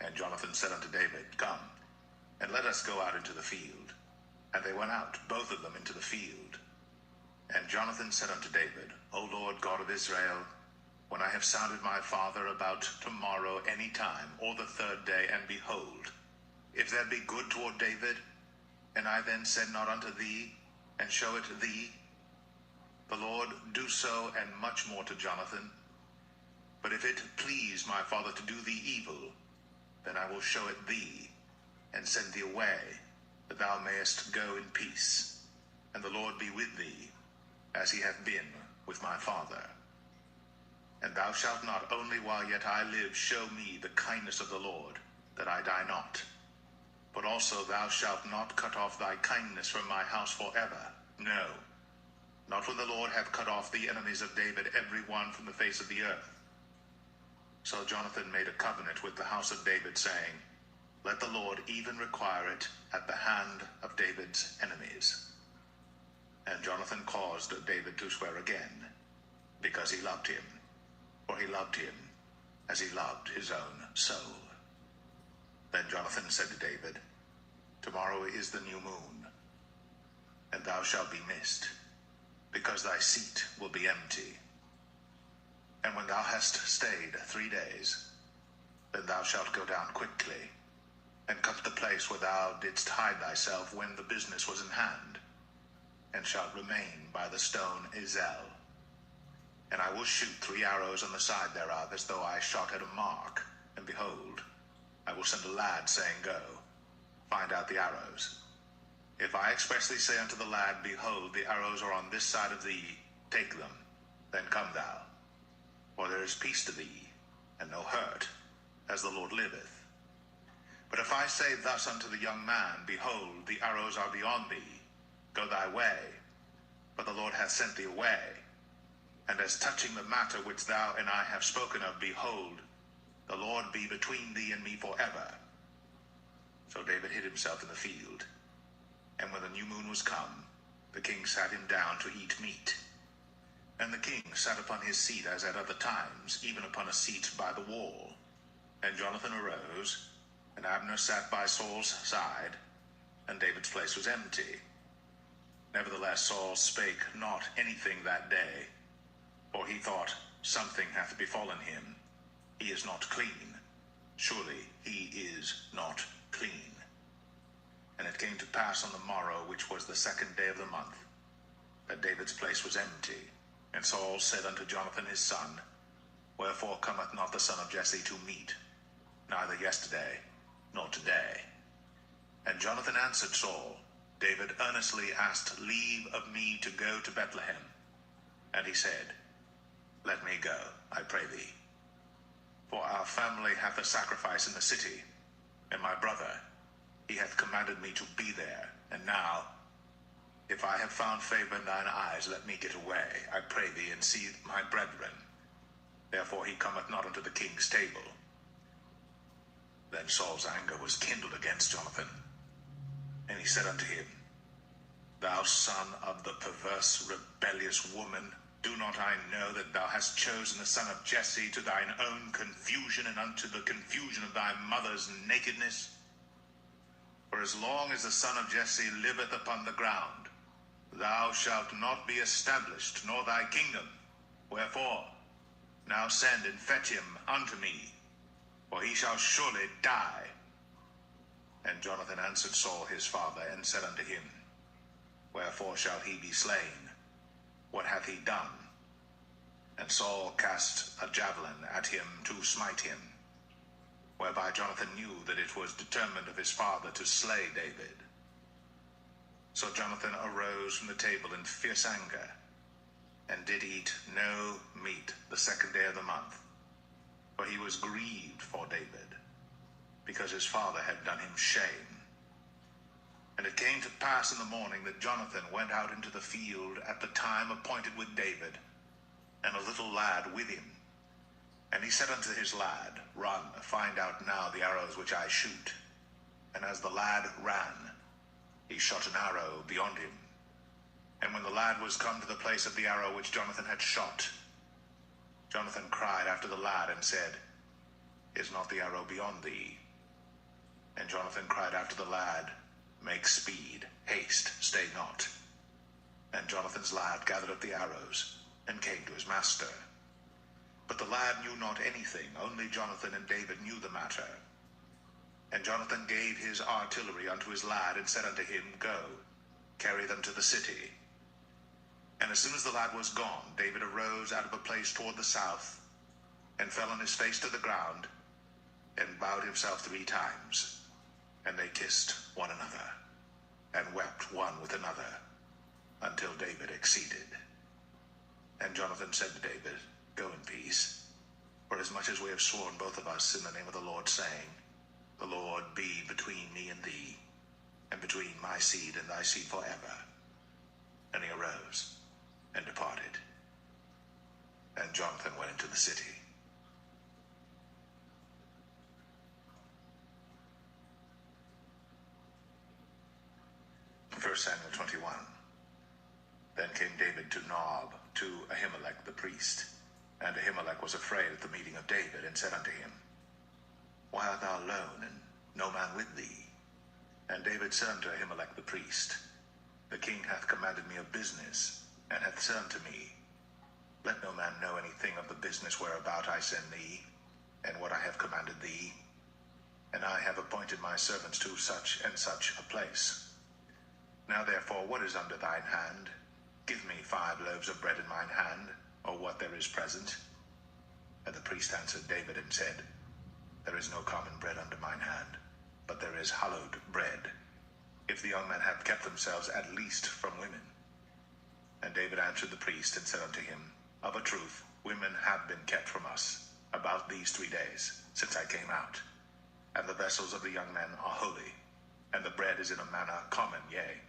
And Jonathan said unto David, Come, and let us go out into the field. And they went out, both of them, into the field. And Jonathan said unto David, O Lord God of Israel, when I have sounded my father about tomorrow any time, or the third day, and behold, if there be good toward David, and I then said not unto thee, and show it thee, the Lord do so, and much more to Jonathan. But if it please my father to do thee evil, then I will show it thee, and send thee away, that thou mayest go in peace, and the Lord be with thee, as he hath been with my father. And thou shalt not only while yet I live show me the kindness of the Lord, that I die not, but also thou shalt not cut off thy kindness from my house forever. No, not when the Lord hath cut off the enemies of David every one from the face of the earth. So Jonathan made a covenant with the house of David, saying, Let the Lord even require it at the hand of David's enemies. And Jonathan caused David to swear again, because he loved him, for he loved him as he loved his own soul. Then Jonathan said to David, Tomorrow is the new moon, and thou shalt be missed, because thy seat will be empty. And when thou hast stayed 3 days, then thou shalt go down quickly, and come to the place where thou didst hide thyself when the business was in hand, and shalt remain by the stone Ezel. And I will shoot 3 arrows on the side thereof, as though I shot at a mark. And behold, I will send a lad, saying, Go, find out the arrows. If I expressly say unto the lad, Behold, the arrows are on this side of thee, take them, then come thou. For there is peace to thee, and no hurt, as the Lord liveth. But if I say thus unto the young man, Behold, the arrows are beyond thee, go thy way, but the Lord hath sent thee away. And as touching the matter which thou and I have spoken of, behold, the Lord be between thee and me forever. So David hid himself in the field. And when the new moon was come, the king sat him down to eat meat. And the king sat upon his seat as at other times, even upon a seat by the wall. And Jonathan arose, and Abner sat by Saul's side, and David's place was empty. Nevertheless Saul spake not anything that day, for he thought, Something hath befallen him. He is not clean. Surely he is not clean. And it came to pass on the morrow, which was the 2nd day of the month, that David's place was empty. And Saul said unto Jonathan his son, Wherefore cometh not the son of Jesse to meat, neither yesterday, nor today? And Jonathan answered Saul, David earnestly asked leave of me to go to Bethlehem. And he said, Let me go, I pray thee. For our family hath a sacrifice in the city, and my brother, he hath commanded me to be there. And now, If I have found favor in thine eyes, let me get away, I pray thee, and see my brethren. Therefore he cometh not unto the king's table. Then Saul's anger was kindled against Jonathan, and he said unto him, Thou son of the perverse, rebellious woman, do not I know that thou hast chosen the son of Jesse to thine own confusion, and unto the confusion of thy mother's nakedness? For as long as the son of Jesse liveth upon the ground, thou shalt not be established, nor thy kingdom. Wherefore, now send and fetch him unto me, for he shall surely die. And Jonathan answered Saul his father, and said unto him, Wherefore shall he be slain? What hath he done? And Saul cast a javelin at him to smite him, whereby Jonathan knew that it was determined of his father to slay David. So Jonathan arose from the table in fierce anger, and did eat no meat the second day of the month, for he was grieved for David, because his father had done him shame. And it came to pass in the morning that Jonathan went out into the field at the time appointed with David, and a little lad with him. And he said unto his lad, Run, find out now the arrows which I shoot. And as the lad ran, he shot an arrow beyond him. And when the lad was come to the place of the arrow which Jonathan had shot, Jonathan cried after the lad, and said, Is not the arrow beyond thee? And Jonathan cried after the lad, Make speed, haste, stay not. And Jonathan's lad gathered up the arrows, and came to his master. But the lad knew not anything, only Jonathan and David knew the matter. And Jonathan gave his artillery unto his lad, and said unto him, Go, carry them to the city. And as soon as the lad was gone, David arose out of a place toward the south, and fell on his face to the ground, and bowed himself 3 times. And they kissed one another, and wept one with another, until David exceeded. And Jonathan said to David, Go in peace, for as much as we have sworn both of us in the name of the Lord, saying, The Lord be between me and thee, and between my seed and thy seed forever. And he arose and departed. And Jonathan went into the city. 1 Samuel 21. Then came David to Nob, to Ahimelech the priest. And Ahimelech was afraid at the meeting of David, and said unto him, Why art thou alone, and no man with thee? And David said unto Ahimelech the priest, The king hath commanded me a business, and hath said unto me, Let no man know anything of the business whereabout I send thee, and what I have commanded thee. And I have appointed my servants to such and such a place. Now therefore, what is under thine hand? Give me 5 loaves of bread in mine hand, or what there is present. And the priest answered David and said, There is no common bread under mine hand, but there is hallowed bread, if the young men have kept themselves at least from women. And David answered the priest and said unto him, Of a truth, women have been kept from us about these 3 days, since I came out. And the vessels of the young men are holy, and the bread is in a manner common, yea,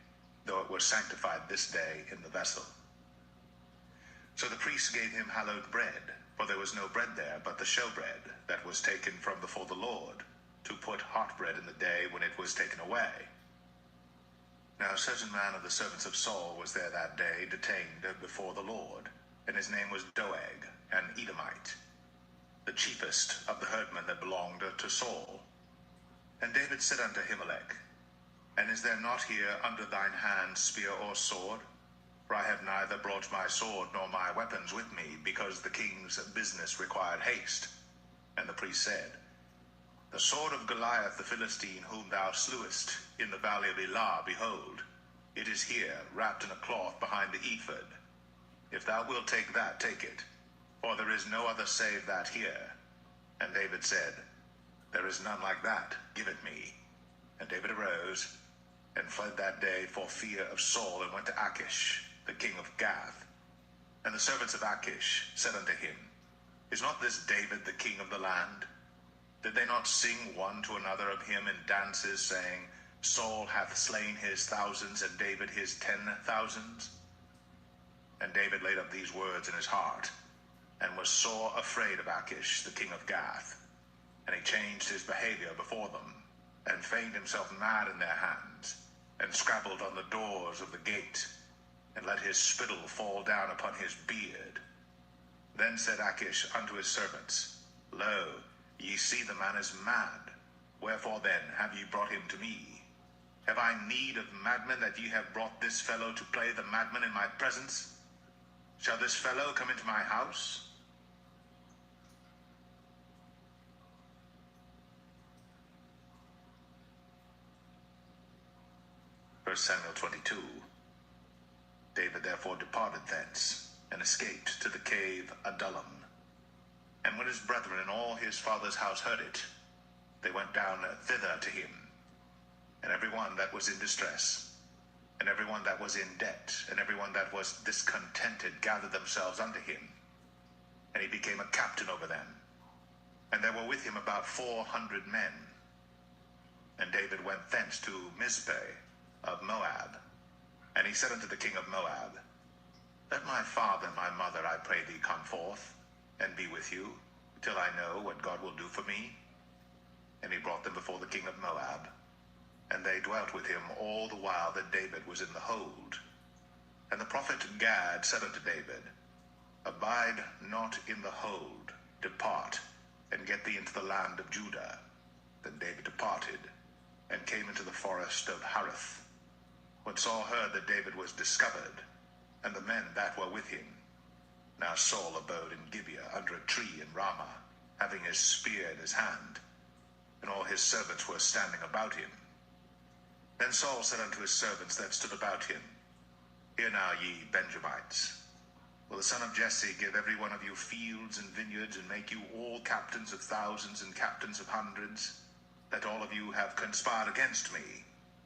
though it were sanctified this day in the vessel. So the priest gave him hallowed bread, for there was no bread there but the showbread that was taken from before the Lord, to put hot bread in the day when it was taken away. Now a certain man of the servants of Saul was there that day, detained before the Lord, and his name was Doeg, an Edomite, the chiefest of the herdmen that belonged to Saul. And David said unto Ahimelech, And is there not here under thine hand spear or sword? For I have neither brought my sword nor my weapons with me, because the king's business required haste. And the priest said, The sword of Goliath the Philistine, whom thou slewest in the valley of Elah, behold, it is here, wrapped in a cloth behind the ephod. If thou wilt take that, take it, for there is no other save that here. And David said, There is none like that, give it me. And David arose, and fled that day for fear of Saul, and went to Achish, the king of Gath. And the servants of Achish said unto him, Is not this David the king of the land? Did they not sing one to another of him in dances, saying, Saul hath slain his thousands, and David his 10,000s? And David laid up these words in his heart, and was sore afraid of Achish, the king of Gath. And he changed his behavior before them, and feigned himself mad in their hands, and scrabbled on the doors of the gate, and let his spittle fall down upon his beard. Then said Achish unto his servants, Lo, ye see the man is mad. Wherefore then have ye brought him to me? Have I need of madmen, that ye have brought this fellow to play the madman in my presence? Shall this fellow come into my house? 1 Samuel 22. David therefore departed thence, and escaped to the cave Adullam. And when his brethren and all his father's house heard it, they went down thither to him. And every one that was in distress, and every one that was in debt, and every one that was discontented gathered themselves unto him. And he became a captain over them. And there were with him about 400 men. And David went thence to Mizpeh of Moab. And he said unto the king of Moab, Let my father and my mother, I pray thee, come forth, and be with you, till I know what God will do for me. And he brought them before the king of Moab. And they dwelt with him all the while that David was in the hold. And the prophet Gad said unto David, Abide not in the hold, depart, and get thee into the land of Judah. Then David departed, and came into the forest of Hareth. When Saul heard that David was discovered, and the men that were with him. Now Saul abode in Gibeah under a tree in Ramah, having his spear in his hand, and all his servants were standing about him. Then Saul said unto his servants that stood about him, Hear now, ye Benjamites, will the son of Jesse give every one of you fields and vineyards, and make you all captains of thousands and captains of hundreds, that all of you have conspired against me?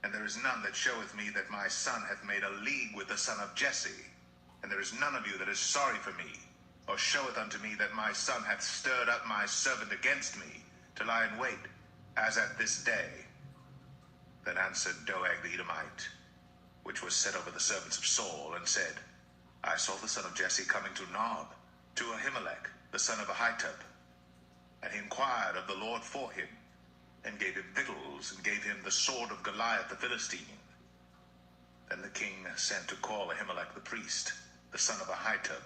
And there is none that showeth me that my son hath made a league with the son of Jesse. And there is none of you that is sorry for me, or showeth unto me that my son hath stirred up my servant against me, to lie in wait, as at this day. Then answered Doeg the Edomite, which was set over the servants of Saul, and said, I saw the son of Jesse coming to Nob, to Ahimelech, the son of Ahitub. And he inquired of the Lord for him, and gave him victuals, and gave him the sword of Goliath the Philistine. Then the king sent to call Ahimelech the priest, the son of Ahitub,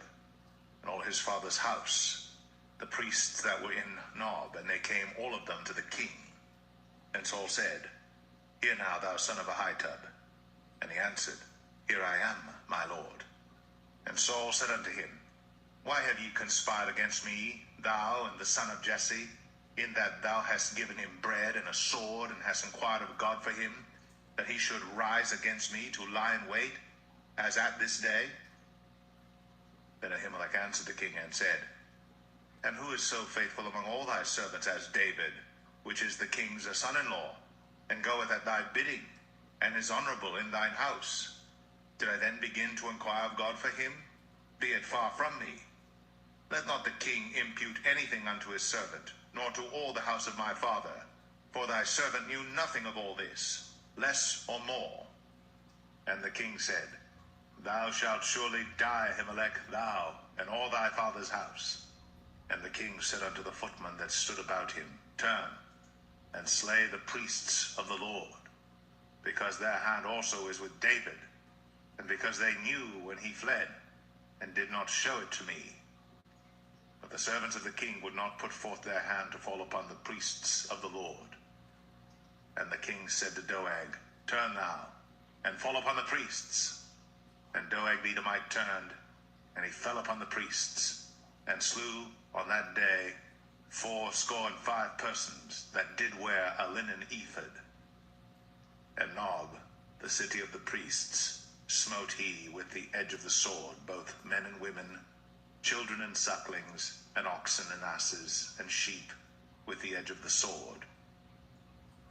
and all his father's house, the priests that were in Nob, and they came all of them to the king. And Saul said, Hear now, thou son of Ahitub. And he answered, Here I am, my lord. And Saul said unto him, Why have ye conspired against me, thou and the son of Jesse, in that thou hast given him bread and a sword, and hast inquired of God for him, that he should rise against me to lie in wait, as at this day? Then Ahimelech answered the king and said, And who is so faithful among all thy servants as David, which is the king's son-in-law, and goeth at thy bidding, and is honorable in thine house? Did I then begin to inquire of God for him? Be it far from me. Let not the king impute anything unto his servant, nor to all the house of my father. For thy servant knew nothing of all this, less or more. And the king said, Thou shalt surely die, Ahimelech, thou, and all thy father's house. And the king said unto the footmen that stood about him, Turn, and slay the priests of the Lord, because their hand also is with David, and because they knew when he fled, and did not show it to me. But the servants of the king would not put forth their hand to fall upon the priests of the Lord. And the king said to Doeg, Turn now, and fall upon the priests. And Doeg the Edomite turned, and he fell upon the priests, and slew on that day 75 persons that did wear a linen ephod. And Nob, the city of the priests, smote he with the edge of the sword, both men and women, children and sucklings, and oxen and asses, and sheep, with the edge of the sword.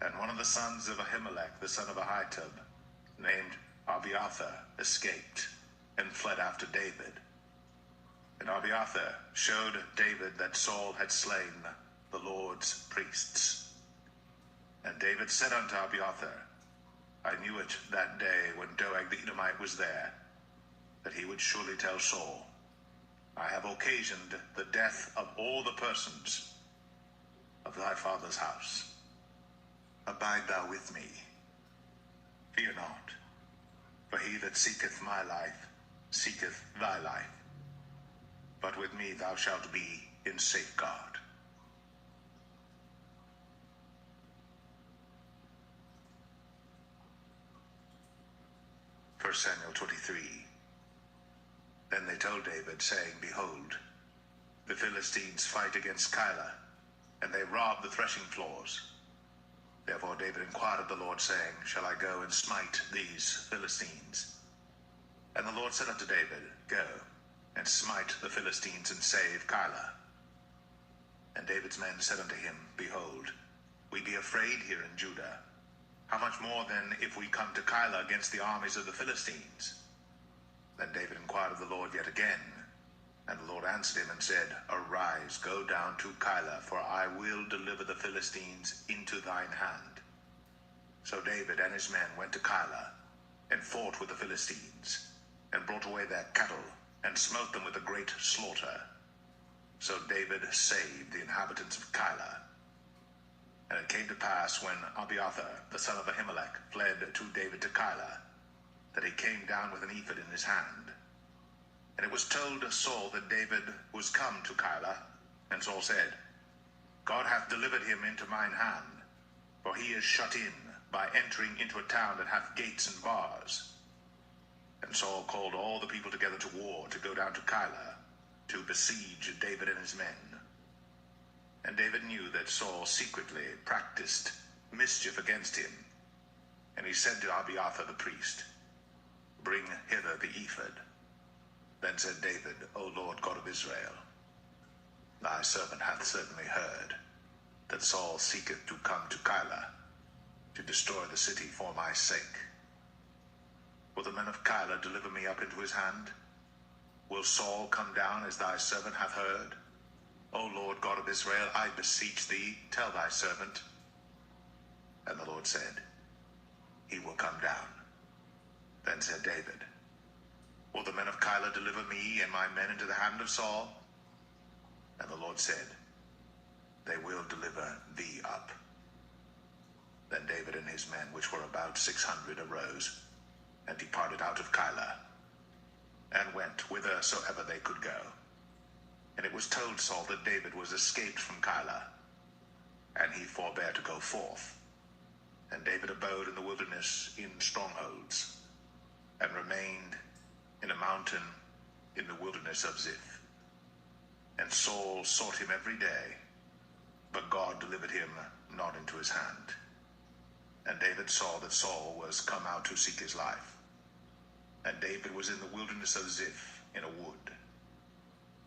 And one of the sons of Ahimelech, the son of Ahitub, named Abiathar, escaped, and fled after David. And Abiathar showed David that Saul had slain the Lord's priests. And David said unto Abiathar, I knew it that day when Doeg the Edomite was there, that he would surely tell Saul, I have occasioned the death of all the persons of thy father's house. Abide thou with me. Fear not, for he that seeketh my life seeketh thy life. But with me thou shalt be in safeguard. 1 Samuel 23. Then they told David, saying, Behold, the Philistines fight against Keilah, and they rob the threshing floors. Therefore David inquired of the Lord, saying, Shall I go and smite these Philistines? And the Lord said unto David, Go, and smite the Philistines, and save Keilah. And David's men said unto him, Behold, we be afraid here in Judah. How much more then if we come to Keilah against the armies of the Philistines? Then David inquired of the Lord yet again. And the Lord answered him and said, Arise, go down to Keilah, for I will deliver the Philistines into thine hand. So David and his men went to Keilah, and fought with the Philistines, and brought away their cattle, and smote them with a great slaughter. So David saved the inhabitants of Keilah. And it came to pass, when Abiathar, the son of Ahimelech, fled to David to Keilah, that he came down with an ephod in his hand. And it was told Saul that David was come to Keilah, and Saul said, God hath delivered him into mine hand, for he is shut in by entering into a town that hath gates and bars. And Saul called all the people together to war, to go down to Keilah, to besiege David and his men. And David knew that Saul secretly practiced mischief against him. And he said to Abiathar the priest, Bring hither the ephod. Then said David, O Lord God of Israel, thy servant hath certainly heard that Saul seeketh to come to Keilah, to destroy the city for my sake. Will the men of Keilah deliver me up into his hand? Will Saul come down as thy servant hath heard? O Lord God of Israel, I beseech thee, tell thy servant. And the Lord said, He will come down. Then said David, Will the men of Keilah deliver me and my men into the hand of Saul? And the Lord said, They will deliver thee up. Then David and his men, which were about 600, arose, and departed out of Keilah, and went whithersoever they could go. And it was told Saul that David was escaped from Keilah, and he forbare to go forth. And David abode in the wilderness in strongholds, and remained in a mountain in the wilderness of Ziph. And Saul sought him every day, but God delivered him not into his hand. And David saw that Saul was come out to seek his life. And David was in the wilderness of Ziph in a wood.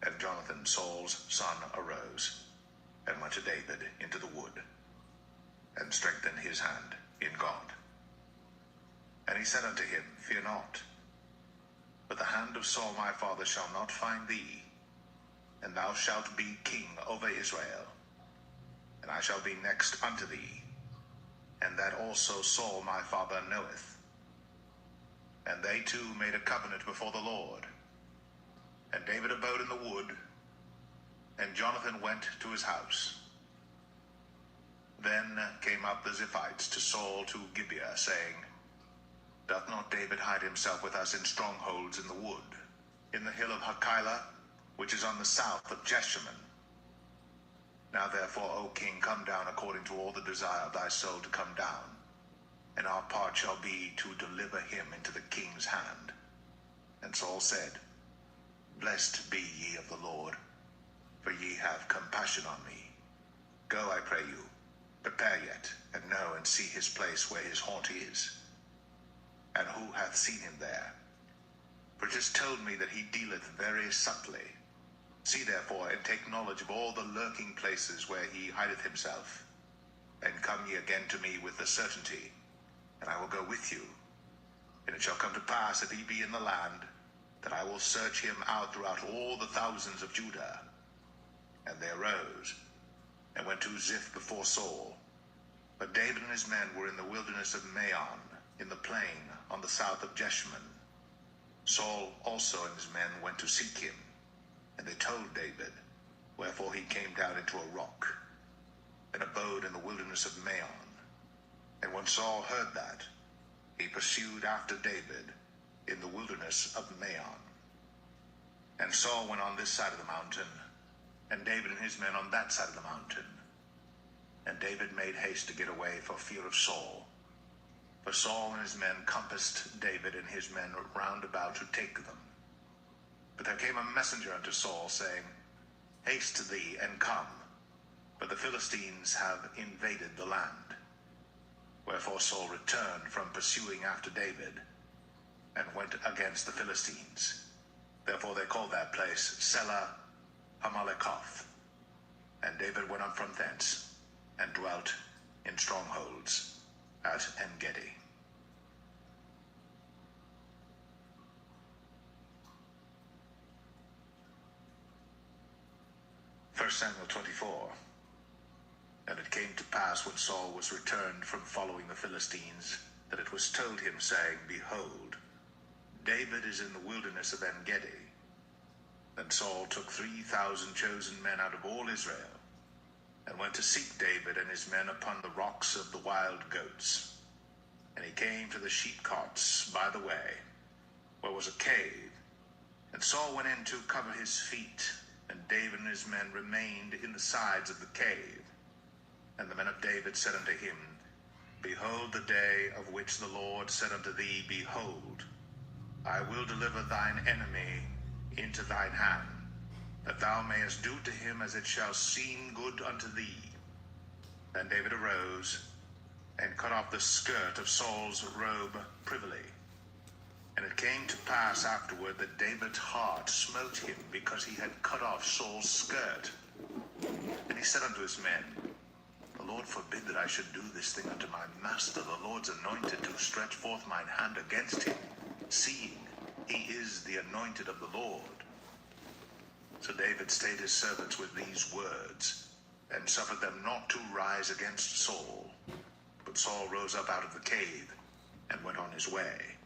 And Jonathan, Saul's son, arose, and went to David into the wood, and strengthened his hand in God. And he said unto him, Fear not, but the hand of Saul my father shall not find thee, and thou shalt be king over Israel, and I shall be next unto thee, and that also Saul my father knoweth. And they two made a covenant before the Lord. And David abode in the wood, and Jonathan went to his house. Then came up the Ziphites to Saul to Gibeah, saying, Doth not David hide himself with us in strongholds in the wood, in the hill of Hachilah, which is on the south of Jeshimon? Now therefore, O king, come down according to all the desire of thy soul to come down, and our part shall be to deliver him into the king's hand. And Saul said, Blessed be ye of the Lord, for ye have compassion on me. Go, I pray you, prepare yet, and know and see his place where his haunt is, and who hath seen him there. For it is told me that he dealeth very subtly. See therefore, and take knowledge of all the lurking places where he hideth himself, and come ye again to me with the certainty, and I will go with you. And it shall come to pass, if he be in the land, that I will search him out throughout all the thousands of Judah. And they arose, and went to Ziph before Saul. But David and his men were in the wilderness of Maon. in the plain on the south of Jeshimon. Saul also and his men went to seek him, and they told David, wherefore he came down into a rock, and abode in the wilderness of Maon. And when Saul heard that, he pursued after David in the wilderness of Maon. And Saul went on this side of the mountain, and David and his men on that side of the mountain. And David made haste to get away for fear of Saul. For Saul and his men compassed David and his men round about to take them. But there came a messenger unto Saul, saying, Haste thee, and come, for the Philistines have invaded the land. Wherefore Saul returned from pursuing after David, and went against the Philistines. Therefore they called that place Selah Hammalekoth. And David went up from thence, and dwelt in strongholds at En-gedi. 1 Samuel 24. And it came to pass, when Saul was returned from following the Philistines, that it was told him, saying, Behold, David is in the wilderness of En-gedi. Then Saul took 3,000 chosen men out of all Israel, and went to seek David and his men upon the rocks of the wild goats. And he came to the sheepcotes by the way, where was a cave. And Saul went in to cover his feet, and David and his men remained in the sides of the cave. And the men of David said unto him, Behold the day of which the Lord said unto thee, Behold, I will deliver thine enemy into thine hand, that thou mayest do to him as it shall seem good unto thee. Then David arose, and cut off the skirt of Saul's robe privily. And it came to pass afterward that David's heart smote him, because he had cut off Saul's skirt. And he said unto his men, The Lord forbid that I should do this thing unto my master, the Lord's anointed, to stretch forth mine hand against him, seeing he is the anointed of the Lord. So David stayed his servants with these words, and suffered them not to rise against Saul. But Saul rose up out of the cave, and went on his way.